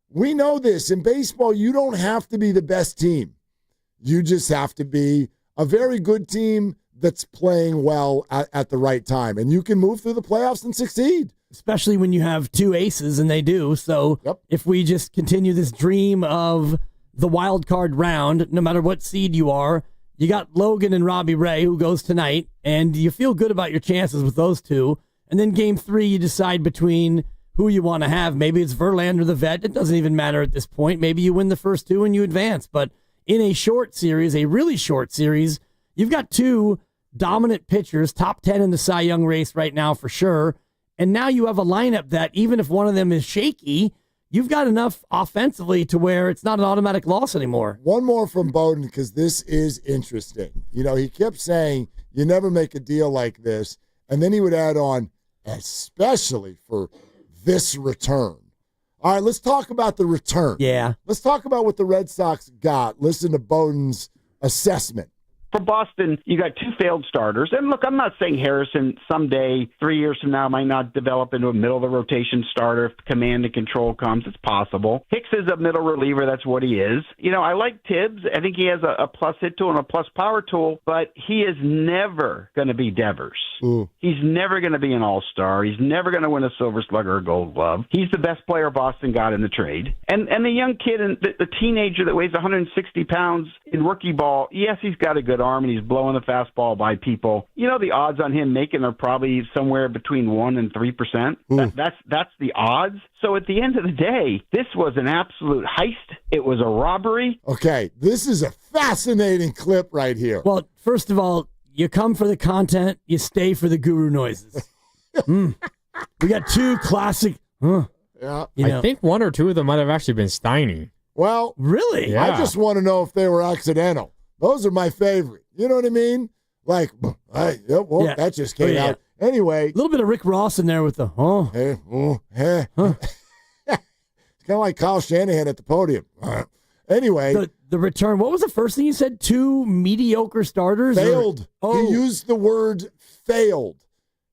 We know this. In baseball, you don't have to be the best team. You just have to be a very good team that's playing well at the right time. And you can move through the playoffs and succeed. Especially when you have 2 aces, and they do. So If we just continue this dream of the wild card round, no matter what seed you are, you got Logan and Robbie Ray, who goes tonight, and you feel good about your chances with those 2. And then game 3, you decide between who you want to have. Maybe it's Verlander, the vet. It doesn't even matter at this point. Maybe you win the first 2 and you advance. But in a short series, a really short series, you've got 2 dominant pitchers, top 10 in the Cy Young race right now for sure. And now you have a lineup that even if one of them is shaky, you've got enough offensively to where it's not an automatic loss anymore. One more from Bowden, because this is interesting. You know, he kept saying, you never make a deal like this. And then he would add on, especially for this return. All right, let's talk about the return. Yeah. Let's talk about what the Red Sox got. Listen to Bowden's assessment. For Boston, you got two failed starters. And look, I'm not saying Harrison someday, 3 years from now, might not develop into a middle-of-the-rotation starter if command and control comes. It's possible. Hicks is a middle reliever. That's what he is. You know, I like Tibs. I think he has a plus hit tool and a plus power tool, but he is never going to be Devers. Ooh. He's never going to be an all-star. He's never going to win a Silver Slugger or Gold Glove. He's the best player Boston got in the trade. And the young kid, and the teenager that weighs 160 pounds in rookie ball, yes, he's got a good arm and he's blowing the fastball by people. You know, the odds on him making are probably somewhere between 1% and 3%. That's the odds. So at the end of the day, this was an absolute heist. It was a robbery. Okay, this is a fascinating clip right here. Well, first of all, you come for the content, you stay for the guru noises. We got two classic. Yeah. You know. I think one or two of them might have actually been Steiny. Well, really? Yeah. I just want to know if they were accidental. Those are my favorite. You know what I mean? Like, that just came out. Anyway. A little bit of Rick Ross in there with the, It's kind of like Kyle Shanahan at the podium. Anyway. The return, what was the first thing you said? Two mediocre starters? Failed. He used the word failed.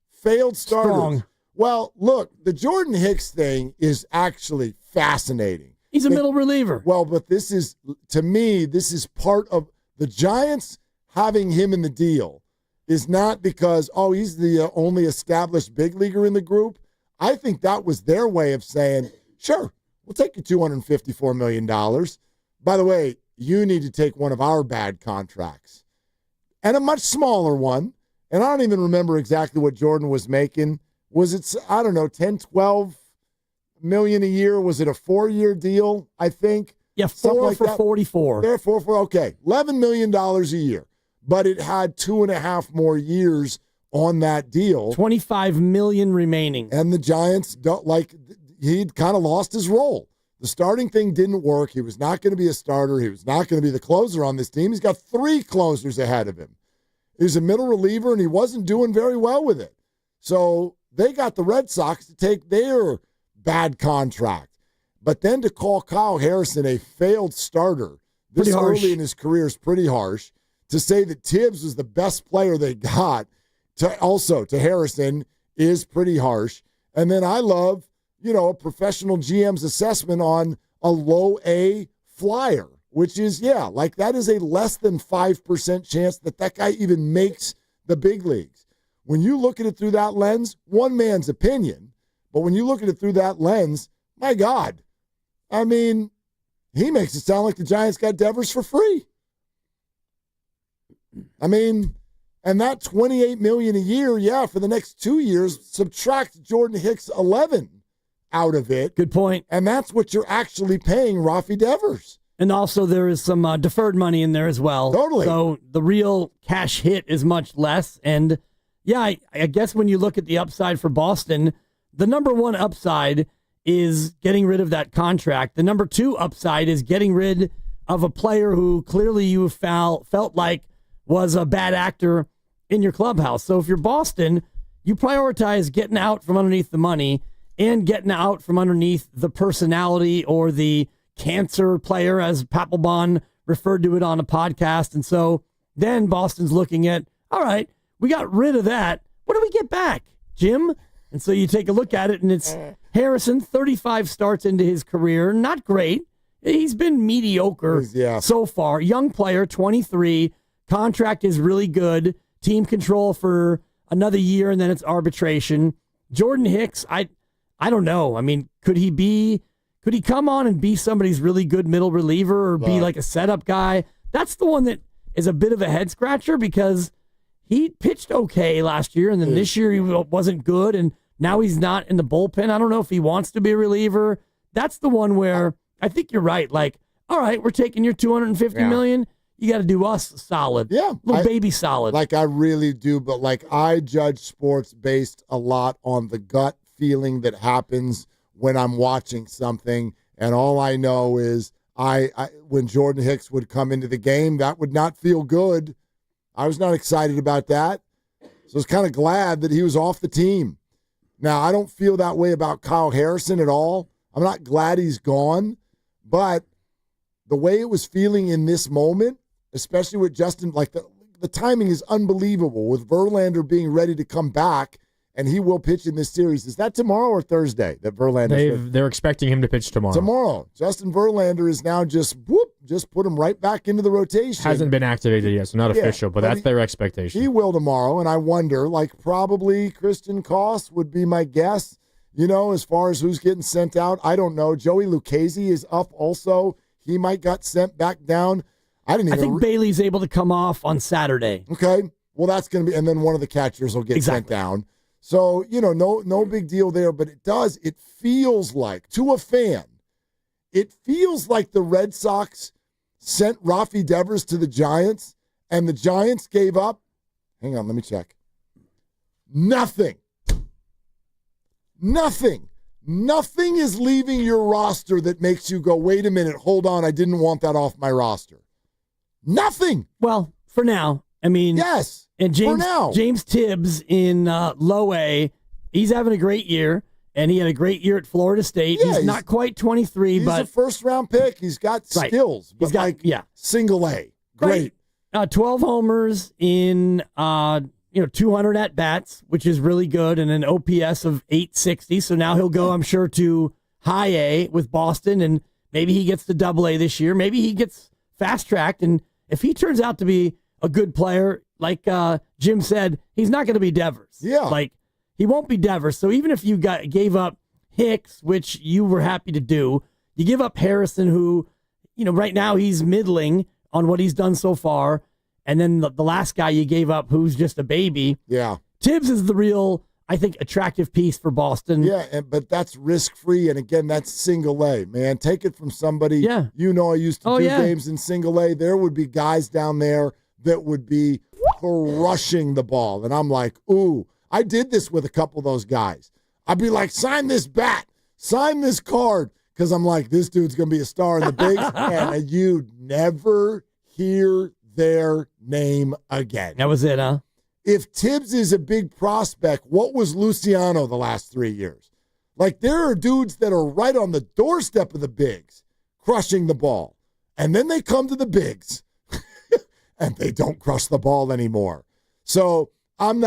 Failed starters. Strong. Well, look, the Jordan Hicks thing is actually fascinating. He's a middle reliever. Well, but this is, to me, this is part of the Giants having him in the deal is not because, he's the only established big leaguer in the group. I think that was their way of saying, sure, we'll take you $254 million. By the way, you need to take one of our bad contracts and a much smaller one. And I don't even remember exactly what Jordan was making. Was it, I don't know, 10, 12 million a year? Was it a 4-year deal, I think? Yeah, four for 44. Therefore, okay, $11 million a year. But it had 2.5 more years on that deal. $25 million remaining. And the Giants, he'd kind of lost his role. The starting thing didn't work. He was not going to be a starter. He was not going to be the closer on this team. He's got 3 closers ahead of him. He's a middle reliever, and he wasn't doing very well with it. So they got the Red Sox to take their bad contract. But then to call Kyle Harrison a failed starter this early in his career is pretty harsh. To say that Tibs was the best player they got to Harrison is pretty harsh. And then I love, a professional GM's assessment on a low A flyer, which is, that is a less than 5% chance that guy even makes the big leagues. When you look at it through that lens, one man's opinion, but when you look at it through that lens, my God, I mean, he makes it sound like the Giants got Devers for free. I mean, and that $28 million a year, for the next 2 years, subtract Jordan Hicks 11 out of it. Good point. And that's what you're actually paying Rafi Devers. And also there is some deferred money in there as well. Totally. So the real cash hit is much less. And I guess when you look at the upside for Boston, the number one upside is getting rid of that contract. The number 2 upside is getting rid of a player who clearly you felt like was a bad actor in your clubhouse. So if you're Boston, you prioritize getting out from underneath the money and getting out from underneath the personality or the cancer player, as Papelbon referred to it on a podcast. And so then Boston's looking at, all right, we got rid of that. What do we get back, Jim? And so you take a look at it, and it's Harrison, 35 starts into his career. Not great. He's been mediocre so far. Young player, 23. Contract is really good. Team control for another year, and then it's arbitration. Jordan Hicks, I don't know. I mean, could he come on and be somebody's really good middle reliever or be like a setup guy? That's the one that is a bit of a head scratcher because he pitched okay last year, and then this year he wasn't good, and now he's not in the bullpen. I don't know if he wants to be a reliever. That's the one where I think you're right. Like, all right, we're taking your $250 million. You got to do us solid. Yeah. Little baby solid. Like I really do, but I judge sports based a lot on the gut feeling that happens when I'm watching something, and all I know is when Jordan Hicks would come into the game, that would not feel good. I was not excited about that. So I was kind of glad that he was off the team. Now, I don't feel that way about Kyle Harrison at all. I'm not glad he's gone, but the way it was feeling in this moment, especially with Justin, like the timing is unbelievable with Verlander being ready to come back, and he will pitch in this series. Is that tomorrow or Thursday that Verlander? They're expecting him to pitch tomorrow. Tomorrow. Justin Verlander is now just put him right back into the rotation. Hasn't been activated yet, so not official, but that's their expectation. He will tomorrow, and I wonder, probably Christian Koss would be my guess, as far as who's getting sent out. I don't know. Joey Lucchesi is up also. He might got sent back down. I think Bailey's able to come off on Saturday. Okay. Well, that's going to be, and then one of the catchers will get sent down. So, no big deal there, but it feels like, to a fan, it feels like the Red Sox sent Rafi Devers to the Giants, and the Giants gave up, hang on, let me check, nothing. Nothing is leaving your roster that makes you go, wait a minute, hold on, I didn't want that off my roster. Nothing. Well, for now. I mean, yes. And James Tibs in low A, he's having a great year, and he had a great year at Florida State. Yeah, he's not quite 23, but he's a first-round pick. He's got skills, but single A. Great. 12 homers in 200 at bats, which is really good, and an OPS of 860. So now he'll go, I'm sure, to high A with Boston, and maybe he gets to double A this year. Maybe he gets fast-tracked, and if he turns out to be a good player, like Jim said, he's not going to be Devers. Yeah. He won't be Devers. So even if you gave up Hicks, which you were happy to do, you give up Harrison, who, right now he's middling on what he's done so far, and then the last guy you gave up, who's just a baby. Yeah. Tibbs is the real, I think, attractive piece for Boston. Yeah, but that's risk-free, and again, that's single A, man. Take it from somebody. Yeah. I used to do games in single A. There would be guys down there that would be crushing the ball. And I'm like, ooh, I did this with a couple of those guys. I'd be like, sign this bat, sign this card, because I'm like, this dude's going to be a star in the bigs, and you'd never hear their name again. That was it, huh? If Tibbs is a big prospect, what was Luciano the last 3 years? There are dudes that are right on the doorstep of the bigs, crushing the ball. And then they come to the bigs, and they don't crush the ball anymore. So I've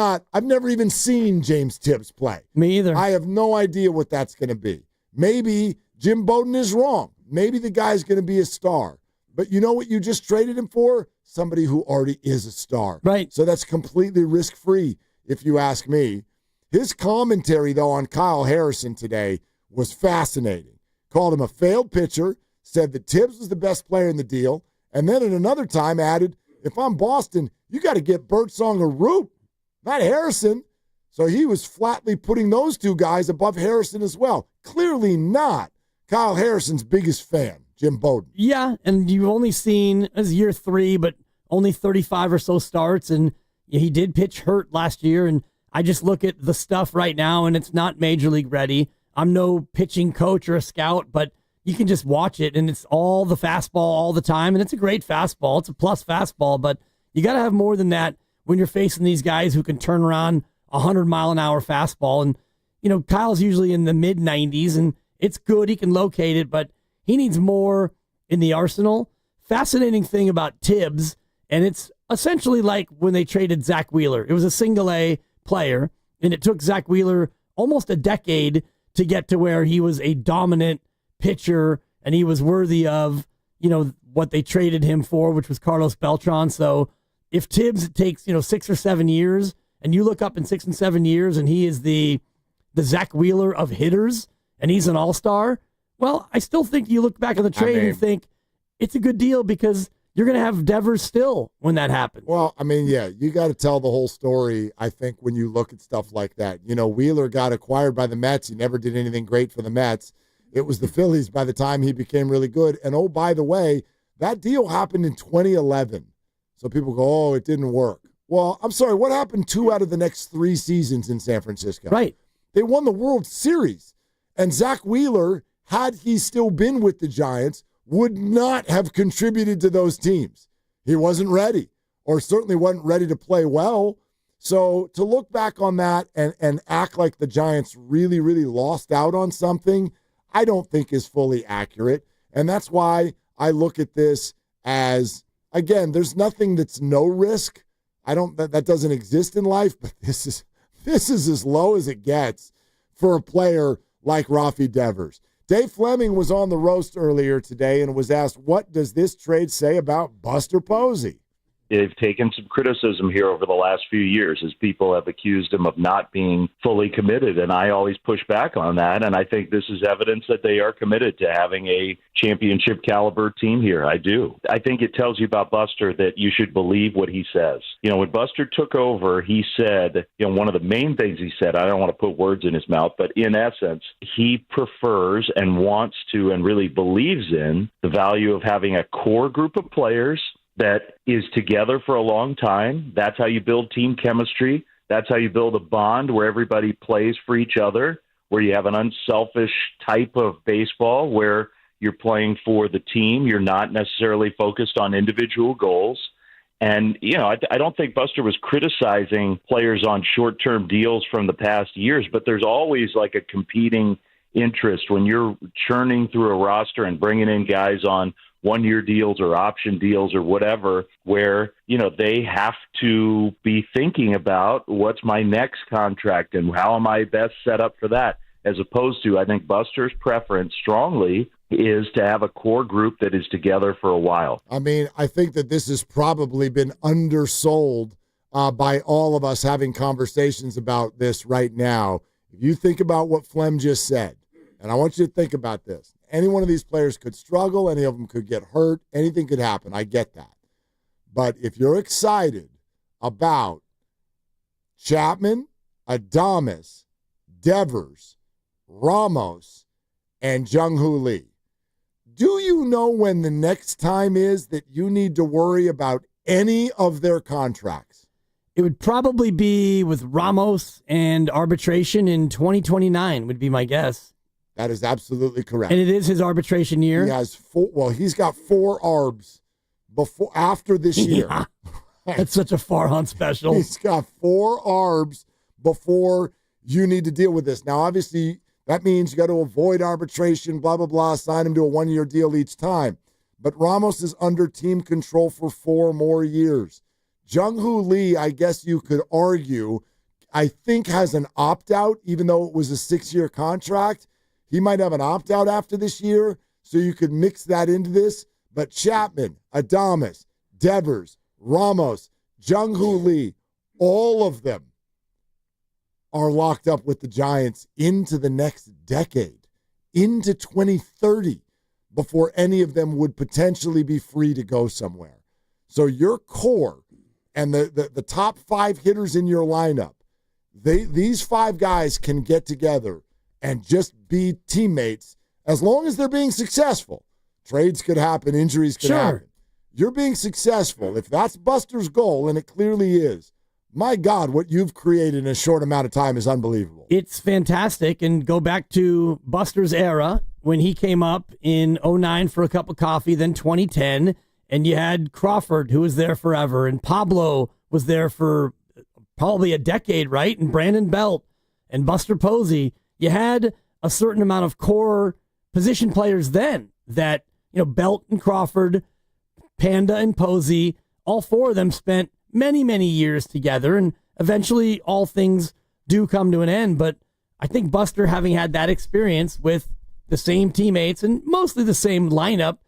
never even seen James Tibbs play. Me either. I have no idea what that's going to be. Maybe Jim Bowden is wrong. Maybe the guy's going to be a star. But you know what you just traded him for? Somebody who already is a star. Right. So that's completely risk-free, if you ask me. His commentary, though, on Kyle Harrison today was fascinating. Called him a failed pitcher, said that Tibbs was the best player in the deal, and then at another time added, if I'm Boston, you got to get Birdsong or Root, not Harrison. So he was flatly putting those two guys above Harrison as well. Clearly not Kyle Harrison's biggest fan, Jim Bowden. Yeah, and you've only seen, as year 3, but only 35 or so starts, and he did pitch hurt last year, and I just look at the stuff right now, and it's not major league ready. I'm no pitching coach or a scout, but you can just watch it, and it's all the fastball all the time, and it's a great fastball. It's a plus fastball, but you got to have more than that when you're facing these guys who can turn around 100-mile-an-hour fastball. And, Kyle's usually in the mid-90s, and it's good. He can locate it, but he needs more in the arsenal. Fascinating thing about Tibbs, and it's essentially like when they traded Zach Wheeler. It was a single-A player, and it took Zach Wheeler almost a decade to get to where he was a dominant pitcher, and he was worthy of, what they traded him for, which was Carlos Beltran. So if Tibbs takes, 6 or 7 years, and you look up in 6 and 7 years, and he is the Zach Wheeler of hitters, and he's an all-star, well, I still think you look back at the trade and think it's a good deal because you're going to have Devers still when that happens. Well, you got to tell the whole story, I think, when you look at stuff like that. Wheeler got acquired by the Mets. He never did anything great for the Mets. It was the Phillies by the time he became really good. And, oh, by the way, that deal happened in 2011. So people go, oh, it didn't work. Well, I'm sorry, what happened 2 out of the next 3 seasons in San Francisco? Right. They won the World Series. And Zach Wheeler, had he still been with the Giants, would not have contributed to those teams. He wasn't ready, or certainly wasn't ready to play well. So to look back on that and act like the Giants really, really lost out on something, I don't think is fully accurate. And that's why I look at this as, again, there's nothing that's no risk. That doesn't exist in life, but this is as low as it gets for a player like Rafi Devers. Dave Fleming was on the roast earlier today and was asked, what does this trade say about Buster Posey? They've taken some criticism here over the last few years as people have accused him of not being fully committed, and I always push back on that, and I think this is evidence that they are committed to having a championship caliber team here. I do. I think it tells you about Buster that you should believe what he says. When Buster took over, he said, one of the main things he said, I don't want to put words in his mouth, but in essence, he prefers and wants to and really believes in the value of having a core group of players that is together for a long time. That's how you build team chemistry. That's how you build a bond where everybody plays for each other, where you have an unselfish type of baseball where you're playing for the team. You're not necessarily focused on individual goals. And, I don't think Buster was criticizing players on short-term deals from the past years, but there's always like a competing interest when you're churning through a roster and bringing in guys on one-year deals or option deals or whatever, where, they have to be thinking about what's my next contract and how am I best set up for that, as opposed to, I think Buster's preference strongly is to have a core group that is together for a while. I mean, I think that this has probably been undersold by all of us having conversations about this right now. If you think about what Flem just said, and I want you to think about this. Any one of these players could struggle. Any of them could get hurt. Anything could happen. I get that. But if you're excited about Chapman, Adames, Devers, Ramos, and Jung-Hoo Lee, do you know when the next time is that you need to worry about any of their contracts? It would probably be with Ramos and arbitration in 2029 would be my guess. That is absolutely correct. And it is his arbitration year? He has he's got 4 arbs after this year. Yeah. That's such a Farhan special. He's got 4 arbs before you need to deal with this. Now, obviously, that means you got to avoid arbitration, blah, blah, blah, sign him to a 1-year deal each time. But Ramos is under team control for 4 more years. Jung-Hoo Lee, I guess you could argue, I think has an opt-out, even though it was a 6-year contract. He might have an opt-out after this year, so you could mix that into this. But Chapman, Adames, Devers, Ramos, Jung-Hoo Lee, all of them are locked up with the Giants into the next decade, into 2030, before any of them would potentially be free to go somewhere. So your core and the top 5 hitters in your lineup, these 5 guys can get together and just be teammates as long as they're being successful. Trades could happen, injuries could happen. You're being successful. If that's Buster's goal, and it clearly is, my God, what you've created in a short amount of time is unbelievable. It's fantastic. And go back to Buster's era when he came up in 2009 for a cup of coffee, then 2010, and you had Crawford, who was there forever, and Pablo was there for probably a decade, right? And Brandon Belt and Buster Posey. You had a certain amount of core position players then that, Belt and Crawford, Panda and Posey, all 4 of them spent many, many years together, and eventually all things do come to an end. But I think Buster, having had that experience with the same teammates and mostly the same lineup,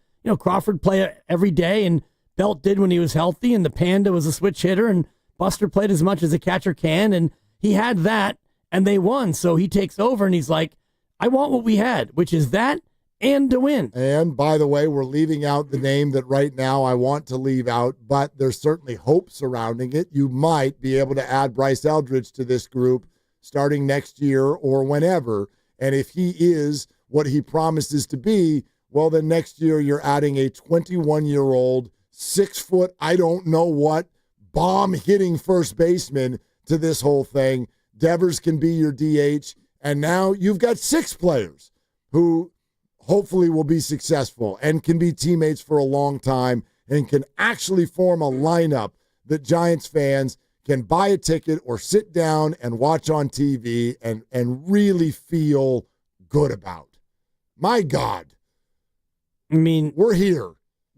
Crawford played every day, and Belt did when he was healthy, and the Panda was a switch hitter, and Buster played as much as a catcher can, and he had that. And they won, so he takes over, and he's like, I want what we had, which is that and to win. And, by the way, we're leaving out the name that right now I want to leave out, but there's certainly hope surrounding it. You might be able to add Bryce Eldridge to this group starting next year or whenever, and if he is what he promises to be, well, then next year you're adding a 21-year-old, 6-foot, I don't know what, bomb-hitting first baseman to this whole thing. Devers can be your DH, And now you've got 6 players who hopefully will be successful and can be teammates for a long time and can actually form a lineup that Giants fans can buy a ticket or sit down and watch on TV and really feel good about. My God. I mean, we're here.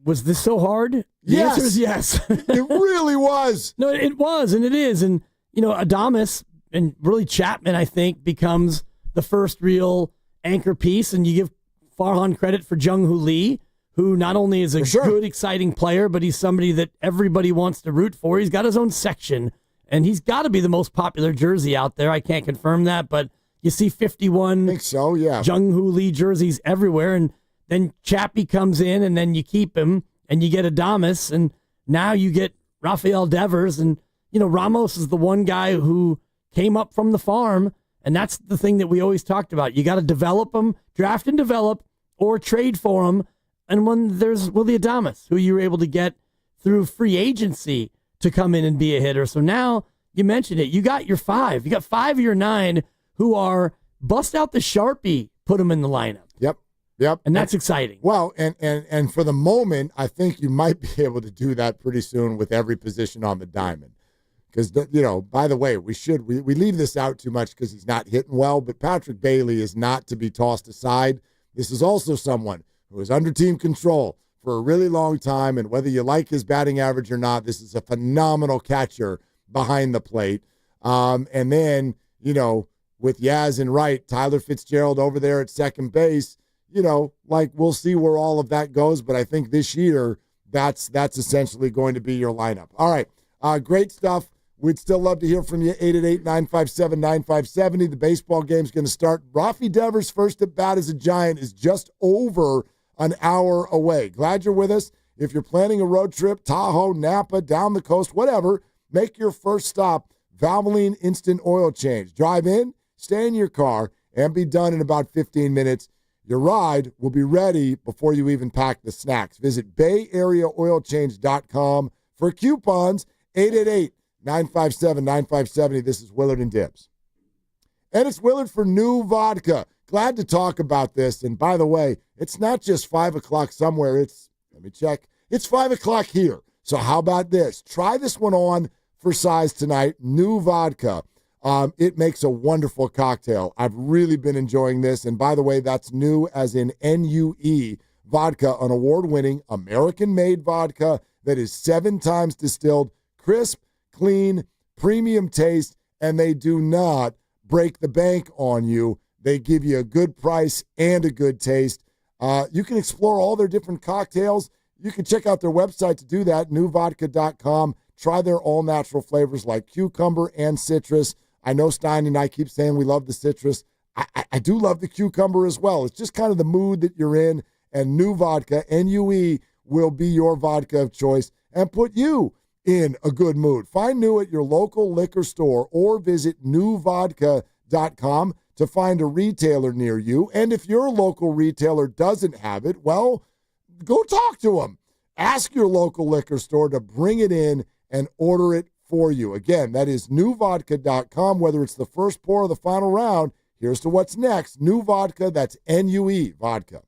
Was this so hard? The answer is yes. It really was. No, it was, and it is. And, Adames and really Chapman, I think, becomes the first real anchor piece. And you give Farhan credit for Jung-Hoo Lee, who not only is a good, exciting player, but he's somebody that everybody wants to root for. He's got his own section, and he's got to be the most popular jersey out there. I can't confirm that, but you see 51 Jung-Hoo Lee jerseys everywhere, and then Chappie comes in, and then you keep him, and you get Adames, and now you get Rafael Devers, and, Ramos is the one guy who came up from the farm, and that's the thing that we always talked about. You got to develop them, draft and develop, or trade for them. And when there's Willie Adames, who you were able to get through free agency to come in and be a hitter. So now you mentioned it. You got your 5. You got 5 of your 9 who are bust out the Sharpie, put them in the lineup. Yep. And that's exciting. Well, and for the moment, I think you might be able to do that pretty soon with every position on the diamond. Because, by the way, we leave this out too much because he's not hitting well, but Patrick Bailey is not to be tossed aside. This is also someone who was under team control for a really long time, and whether you like his batting average or not, this is a phenomenal catcher behind the plate. And then, with Yaz and right, Tyler Fitzgerald over there at second base, we'll see where all of that goes, but I think this year that's essentially going to be your lineup. All right, great stuff. We'd still love to hear from you, 888-957-9570. The baseball game's going to start. Rafi Devers' first at bat as a Giant is just over an hour away. Glad you're with us. If you're planning a road trip, Tahoe, Napa, down the coast, whatever, make your first stop Valvoline Instant Oil Change. Drive in, stay in your car, and be done in about 15 minutes. Your ride will be ready before you even pack the snacks. Visit BayAreaOilChange.com for coupons, 888-957-9570. This is Willard and Dibs. And it's Willard for New Vodka. Glad to talk about this. And by the way, it's not just 5 o'clock somewhere. It's 5 o'clock here. So how about this? Try this one on for size tonight. New Vodka. It makes a wonderful cocktail. I've really been enjoying this. And by the way, that's new as in N-U-E vodka, an award-winning American-made vodka that is 7 times distilled, crisp, clean, premium taste, and they do not break the bank on you. They give you a good price and a good taste. You can explore all their different cocktails. You can check out their website to do that, newvodka.com. Try their all-natural flavors like cucumber and citrus. I know Steiny and I keep saying we love the citrus. I do love the cucumber as well. It's just kind of the mood that you're in, and New Vodka, N-U-E, will be your vodka of choice and put you in a good mood. Find New at your local liquor store or visit newvodka.com to find a retailer near you. And if your local retailer doesn't have it, well, go talk to them. Ask your local liquor store to bring it in and order it for you. Again, that is newvodka.com. Whether it's the first pour or the final round, here's to what's next. New Vodka, that's N-U-E vodka.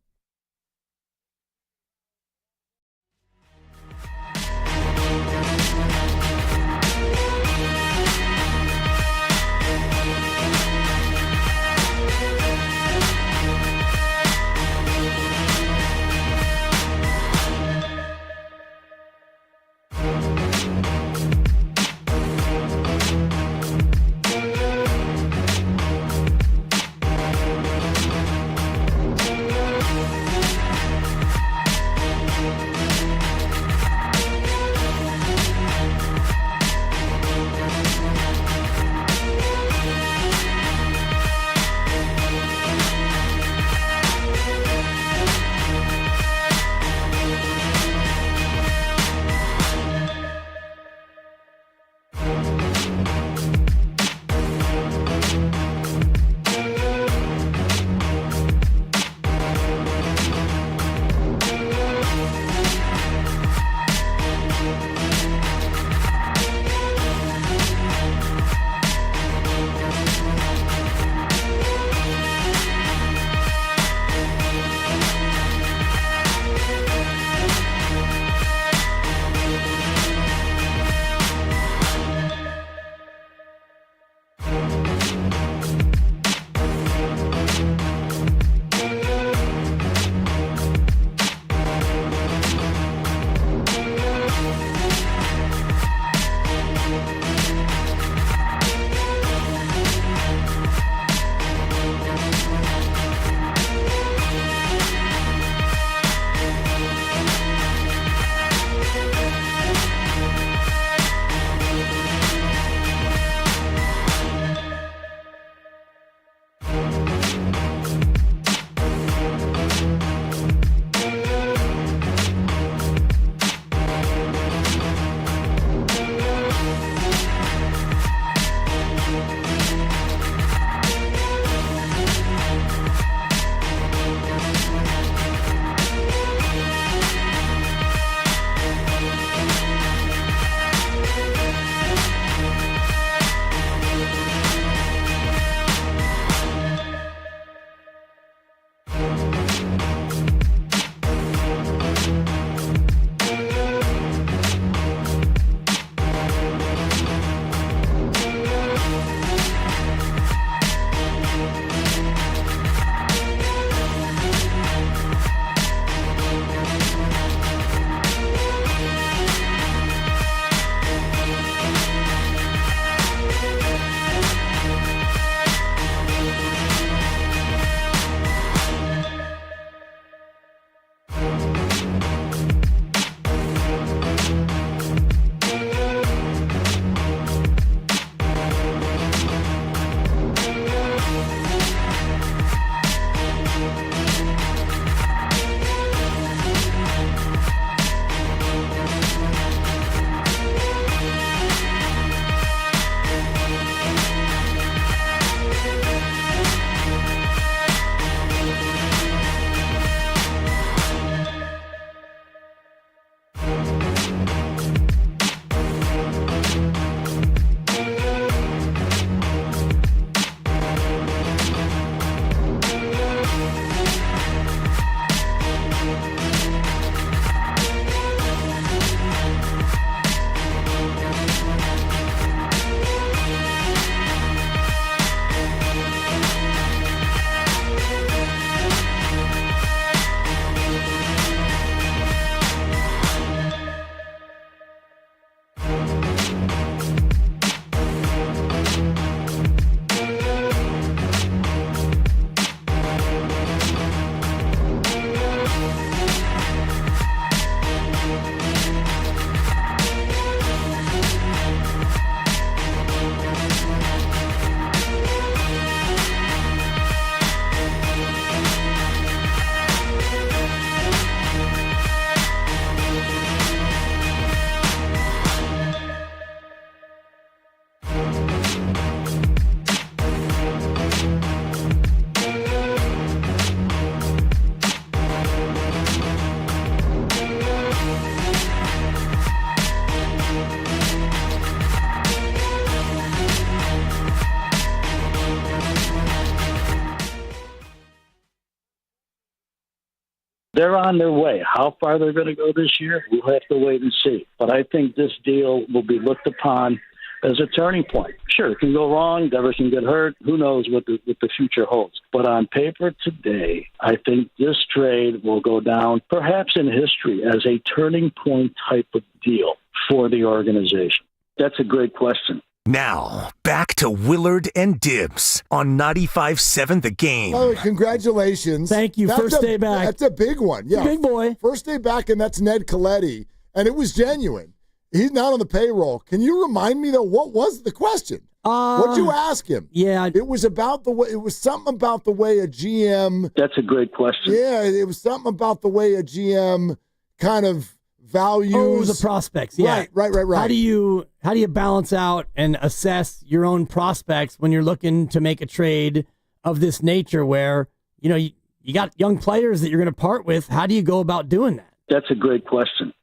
they're on their way. How far they're going to go this year, we'll have to wait and see. But I think this deal will be looked upon as a turning point. Sure, it can go wrong. Devers can get hurt. Who knows what the future holds. But on paper today, I think this trade will go down, perhaps in history, as a turning point type of deal for the organization. That's a great question. Now, back to Willard and Dibs on 95.7 The Game. Oh, congratulations. Thank you. First day back. That's a big one. Yeah. Big boy. First day back, and that's Ned Coletti. And it was genuine. He's not on the payroll. Can you remind me, though, what was the question? What'd you ask him? Yeah. It was about the way, it was something about the way a GM. That's a great question. Yeah, it was something about the way a GM kind of values. Oh, the prospects. Yeah. Right. How do you balance out and assess your own prospects when you're looking to make a trade of this nature where, you got young players that you're going to part with? How do you go about doing that? That's a great question.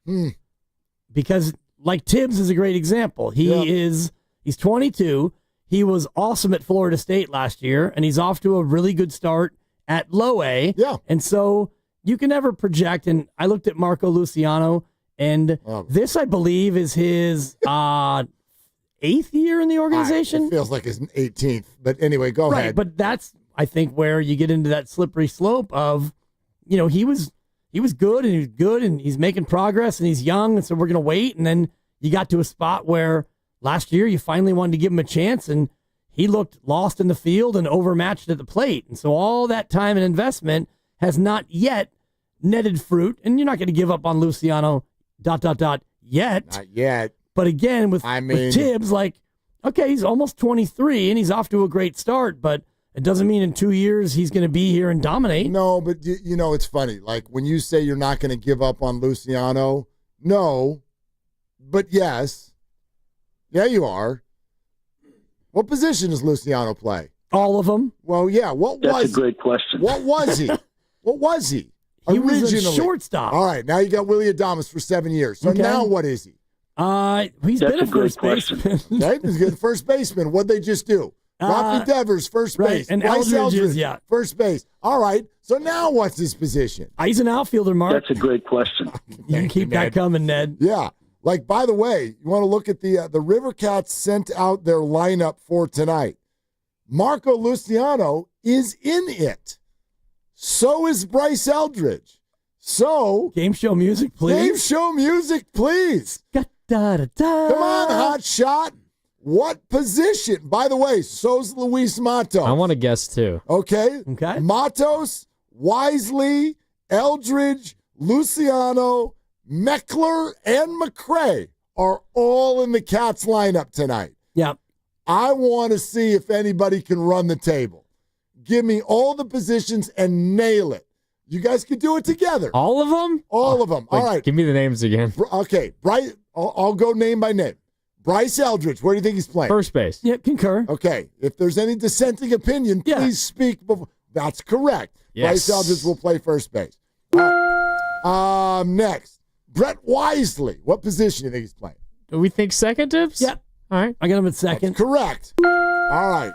Because like Tibs is a great example. He's 22. He was awesome at Florida State last year, and he's off to a really good start at low A. Yeah. And so you can never project. And I looked at Marco Luciano, and this, I believe, is his 8th year in the organization. It feels like his 18th. But anyway, go ahead. But that's, I think, where you get into that slippery slope of, he was good, and he's making progress, and he's young, and so we're going to wait. And then you got to a spot where last year you finally wanted to give him a chance, and he looked lost in the field and overmatched at the plate. And so all that time and investment has not yet netted fruit, and you're not going to give up on Luciano ... yet. Not yet. But again, with Tibbs, okay, he's almost 23, and he's off to a great start, but it doesn't mean in 2 years he's going to be here and dominate. No, but it's funny. Like when you say you're not going to give up on Luciano, no, but yes. Yeah, you are. What position does Luciano play? All of them. Well, yeah. That's a great question. What was he? What was he? He was a shortstop. All right, now you got Willie Adames for 7 years. So now what is he? He's been a first baseman. Okay, he's a first baseman. What'd they just do? Rafi Devers, first base. And Bryce Eldridge, first base. All right, so now what's his position? He's an outfielder, Mark. That's a great question. You can keep that coming, Ned. Yeah. By the way, you want to look at the River Cats sent out their lineup for tonight. Marco Luciano is in it. So is Bryce Eldridge. So game show music, please. Game show music, please. Come on, hot shot. What position? By the way, so's Luis Matos. I want to guess too. Okay. Okay. Matos, Wisely, Eldridge, Luciano, Meckler, and McCray are all in the Cats lineup tonight. Yeah. I want to see if anybody can run the table. Give me all the positions and nail it. You guys can do it together. All of them? All of them. All right. Give me the names again. Okay. Bryce, I'll go name by name. Bryce Eldridge, where do you think he's playing? First base. Yep, concur. Okay. If there's any dissenting opinion, please speak. That's correct. Yes. Bryce Eldridge will play first base. All right. Next, Brett Wisely. What position do you think he's playing? Do we think second, Dibs? Yep. All right. I got him at second. That's correct. All right.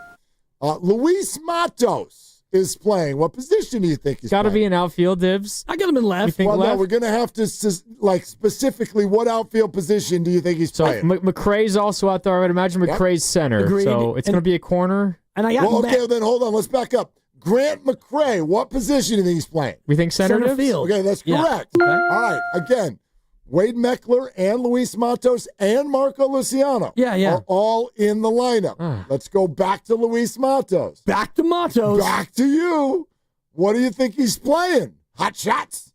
Luis Matos is playing. What position do you think he's Got to playing? be an outfield, Dibs. I got him in left. You think Well, left? no, we're going to have to, specifically, what outfield position do you think he's playing? McCray's also out there. I would imagine McCray's center. Agreed. So it's going to be a corner. And I got then hold on. Let's back up. Grant McCray, what position do you think he's playing? We think center Dibs? field. Okay, that's correct. Yeah. All right. Again, Wade Meckler and Luis Matos and Marco Luciano are all in the lineup. Let's go back to Luis Matos. Back to Matos. Back to you. What do you think he's playing? Hot shots?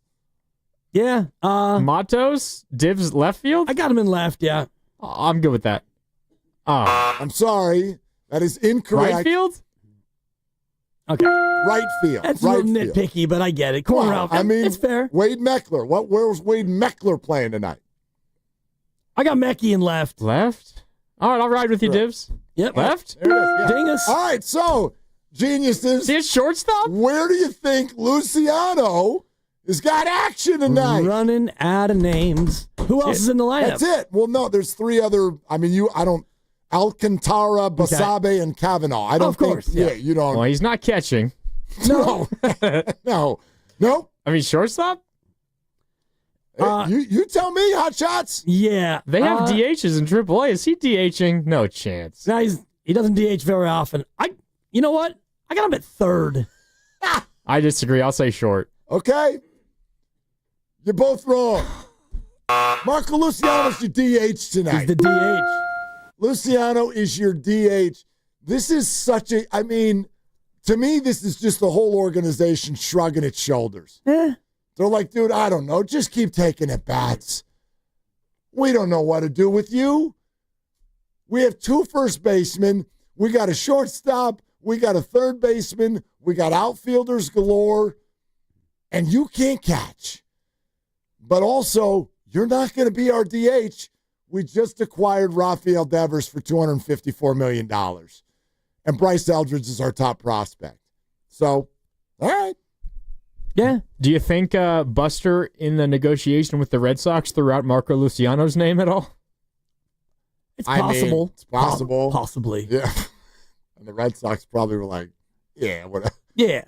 Yeah. Matos? Dibs left field? I got him in left, yeah. I'm good with that. I'm sorry. That is incorrect. Right field? Okay. Right field. That's a little nitpicky, but I get it. Corner outfield. It's fair. Wade Meckler. Where was Wade Meckler playing tonight? I got Mechie in left. Left? All right, I'll ride with you, Dibs. Yep. Left? There it is. Dingus. All right, so, geniuses. See, it's shortstop? Where do you think Luciano has got action tonight? Running out of names. Who else is in the lineup? That's it. Well, no, there's three other. Alcantara, Basabe, and Kavanaugh. I don't think. Yeah, you don't. Well, he's not catching. No. No. I mean, shortstop? You tell me, hot shots. Yeah. They have DHs in AAA. Is he DHing? No chance. No, he doesn't DH very often. You know what? I got him at third. I disagree. I'll say short. Okay. You're both wrong. Marco Luciano's your DH tonight. He's the DH. Luciano is your DH. This is to me, this is just the whole organization shrugging its shoulders. They're like, dude, I don't know. Just keep taking at bats. We don't know what to do with you. We have 2 first basemen. We got a shortstop. We got a third baseman. We got outfielders galore. And you can't catch. But also, you're not going to be our DH. We just acquired Rafael Devers for $254 million. And Bryce Eldridge is our top prospect. So, all right. Yeah. Do you think Buster, in the negotiation with the Red Sox, threw out Marco Luciano's name at all? It's possible. It's possible. Possibly. Yeah. And the Red Sox probably were like,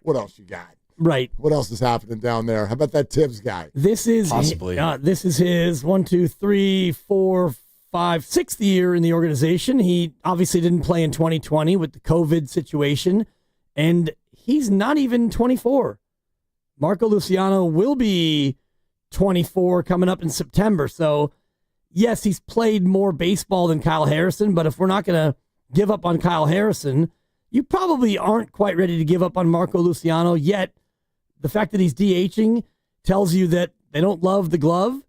what else you got? Right. What else is happening down there? How about that Tibs guy? This is Possibly. This is his 1, 2, 3, 4, 5, 6th year in the organization. He obviously didn't play in 2020 with the COVID situation, and he's not even 24. Marco Luciano will be 24 coming up in September. So, yes, he's played more baseball than Kyle Harrison, but if we're not going to give up on Kyle Harrison, you probably aren't quite ready to give up on Marco Luciano yet. The fact that he's DHing tells you that they don't love the glove,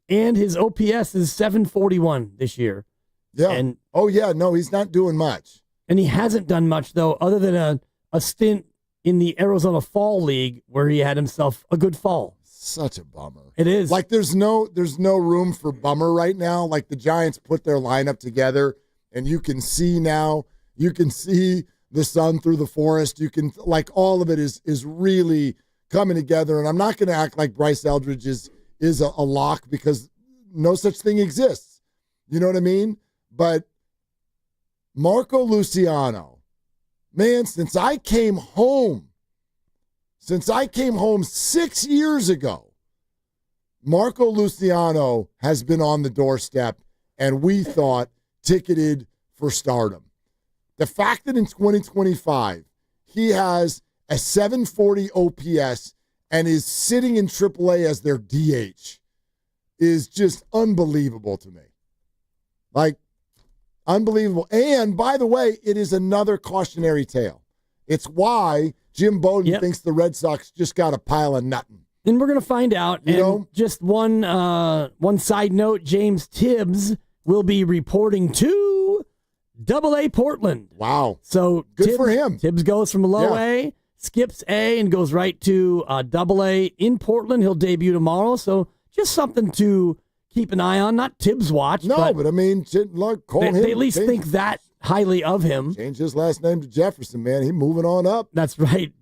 and his OPS is 741 this year. Yeah. And he's not doing much. And he hasn't done much, though, other than a stint in the Arizona Fall League where he had himself a good fall. Such a bummer. It is. Like there's no room for bummer right now. Like the Giants put their lineup together, and you can see now, you can see the sun through the forest. You can, like, all of it is really coming together. And I'm not going to act like Bryce Eldridge is a lock, because no such thing exists. You know what I mean? But Marco Luciano, man, since I came home 6 years ago, Marco Luciano has been on the doorstep, and we thought ticketed for stardom. The fact that in 2025 he has a 740 OPS and is sitting in AAA as their DH is just unbelievable to me. Like, unbelievable. And, by the way, it is another cautionary tale. It's why Jim Bowden thinks the Red Sox just got a pile of nutting. And we're going to find out. You know? Just one side note, James Tibs will be reporting to Double-A Portland. Wow. So good for him. Tibbs goes from low A, skips A, and goes right to Double-A in Portland. He'll debut tomorrow. So just something to keep an eye on. Not Tibbs watch. No, but I mean, look, call him. They at least think that highly of him. Change his last name to Jefferson, man. He's moving on up. That's right.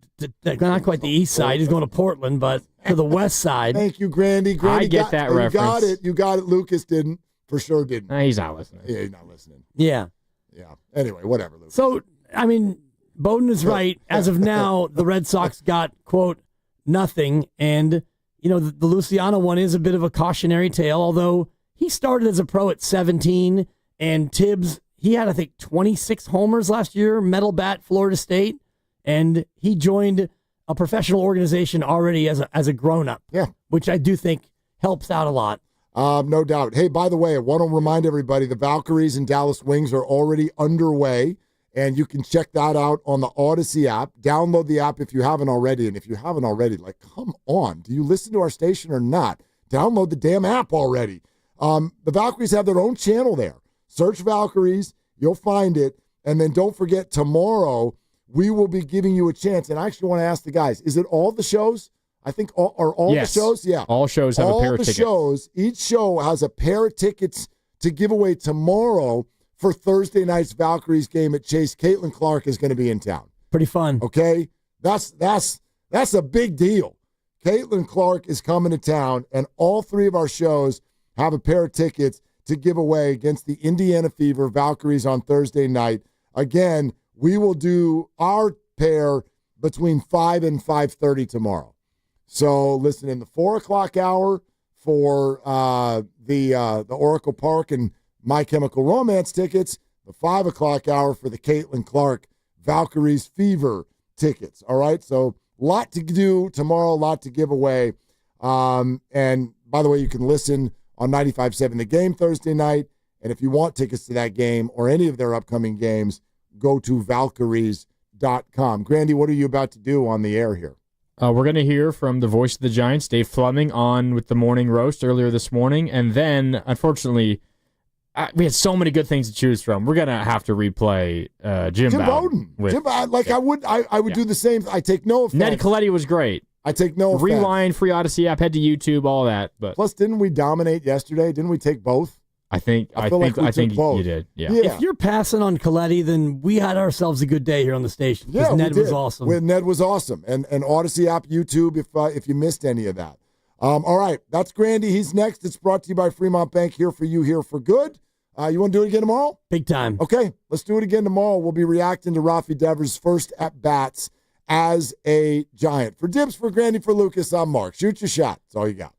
Not quite the east side. He's going to Portland, but to the west side. Thank you, Grandy. I get that reference. You got it. Lucas didn't. For sure didn't. He's not listening. Yeah, he's not listening. Yeah. Yeah. Anyway, whatever, Lucas. So, I mean, Bowden is right. As of now, the Red Sox got, quote, nothing. And, you know, the Luciano one is a bit of a cautionary tale, although he started as a pro at 17, and Tibbs, he had, I think, 26 homers last year, metal bat, Florida State, and he joined a professional organization already as a grown-up, which I do think helps out a lot. No doubt. Hey, by the way, I want to remind everybody, the Valkyries and Dallas Wings are already underway, and you can check that out on the Odyssey app. Download the app if you haven't already, and if you haven't already, like, come on. Do you listen to our station or not? Download the damn app already. The Valkyries have their own channel there. Search Valkyries. You'll find it. And then don't forget, tomorrow we will be giving you a chance. And I actually want to ask the guys, is it all the shows? I think all the shows? Yeah. All shows have a pair of tickets. All the shows, each show has a pair of tickets to give away tomorrow for Thursday night's Valkyries game at Chase. Caitlin Clark is going to be in town. Pretty fun. Okay? That's a big deal. Caitlin Clark is coming to town, and all three of our shows have a pair of tickets to give away against the Indiana Fever Valkyries on Thursday night. Again, we will do our pair between 5 and 5:30 tomorrow. So listen, in the 4 o'clock hour, for the Oracle Park and My Chemical Romance tickets, the 5 o'clock hour for the Caitlin Clark Valkyries Fever tickets. All right, so a lot to do tomorrow, a lot to give away. And by the way, you can listen on 95.7 The Game Thursday night. And if you want tickets to that game or any of their upcoming games, go to Valkyries.com. Grandy, what are you about to do on the air here? We're going to hear from the voice of the Giants, Dave Fleming, on with the morning roast earlier this morning. And then, unfortunately, we had so many good things to choose from. We're going to have to replay Jim Bowden. I would do the same. I take no offense. Ned Colletti was great. I take no offense. Rewind, free Odyssey app, head to YouTube, all that. But plus, didn't we dominate yesterday? Didn't we take both? I think you did. Yeah. If you're passing on Colletti, then we had ourselves a good day here on the station. Yeah, Ned was awesome. Ned was awesome. And Odyssey app, YouTube, if you missed any of that. All right, that's Grandy. He's next. It's brought to you by Fremont Bank, here for you, here for good. You want to do it again tomorrow? Big time. Okay, let's do it again tomorrow. We'll be reacting to Rafi Devers' first at-bats as a Giant. For Dibs, for Grandy, for Lucas, I'm Mark. Shoot your shot. That's all you got.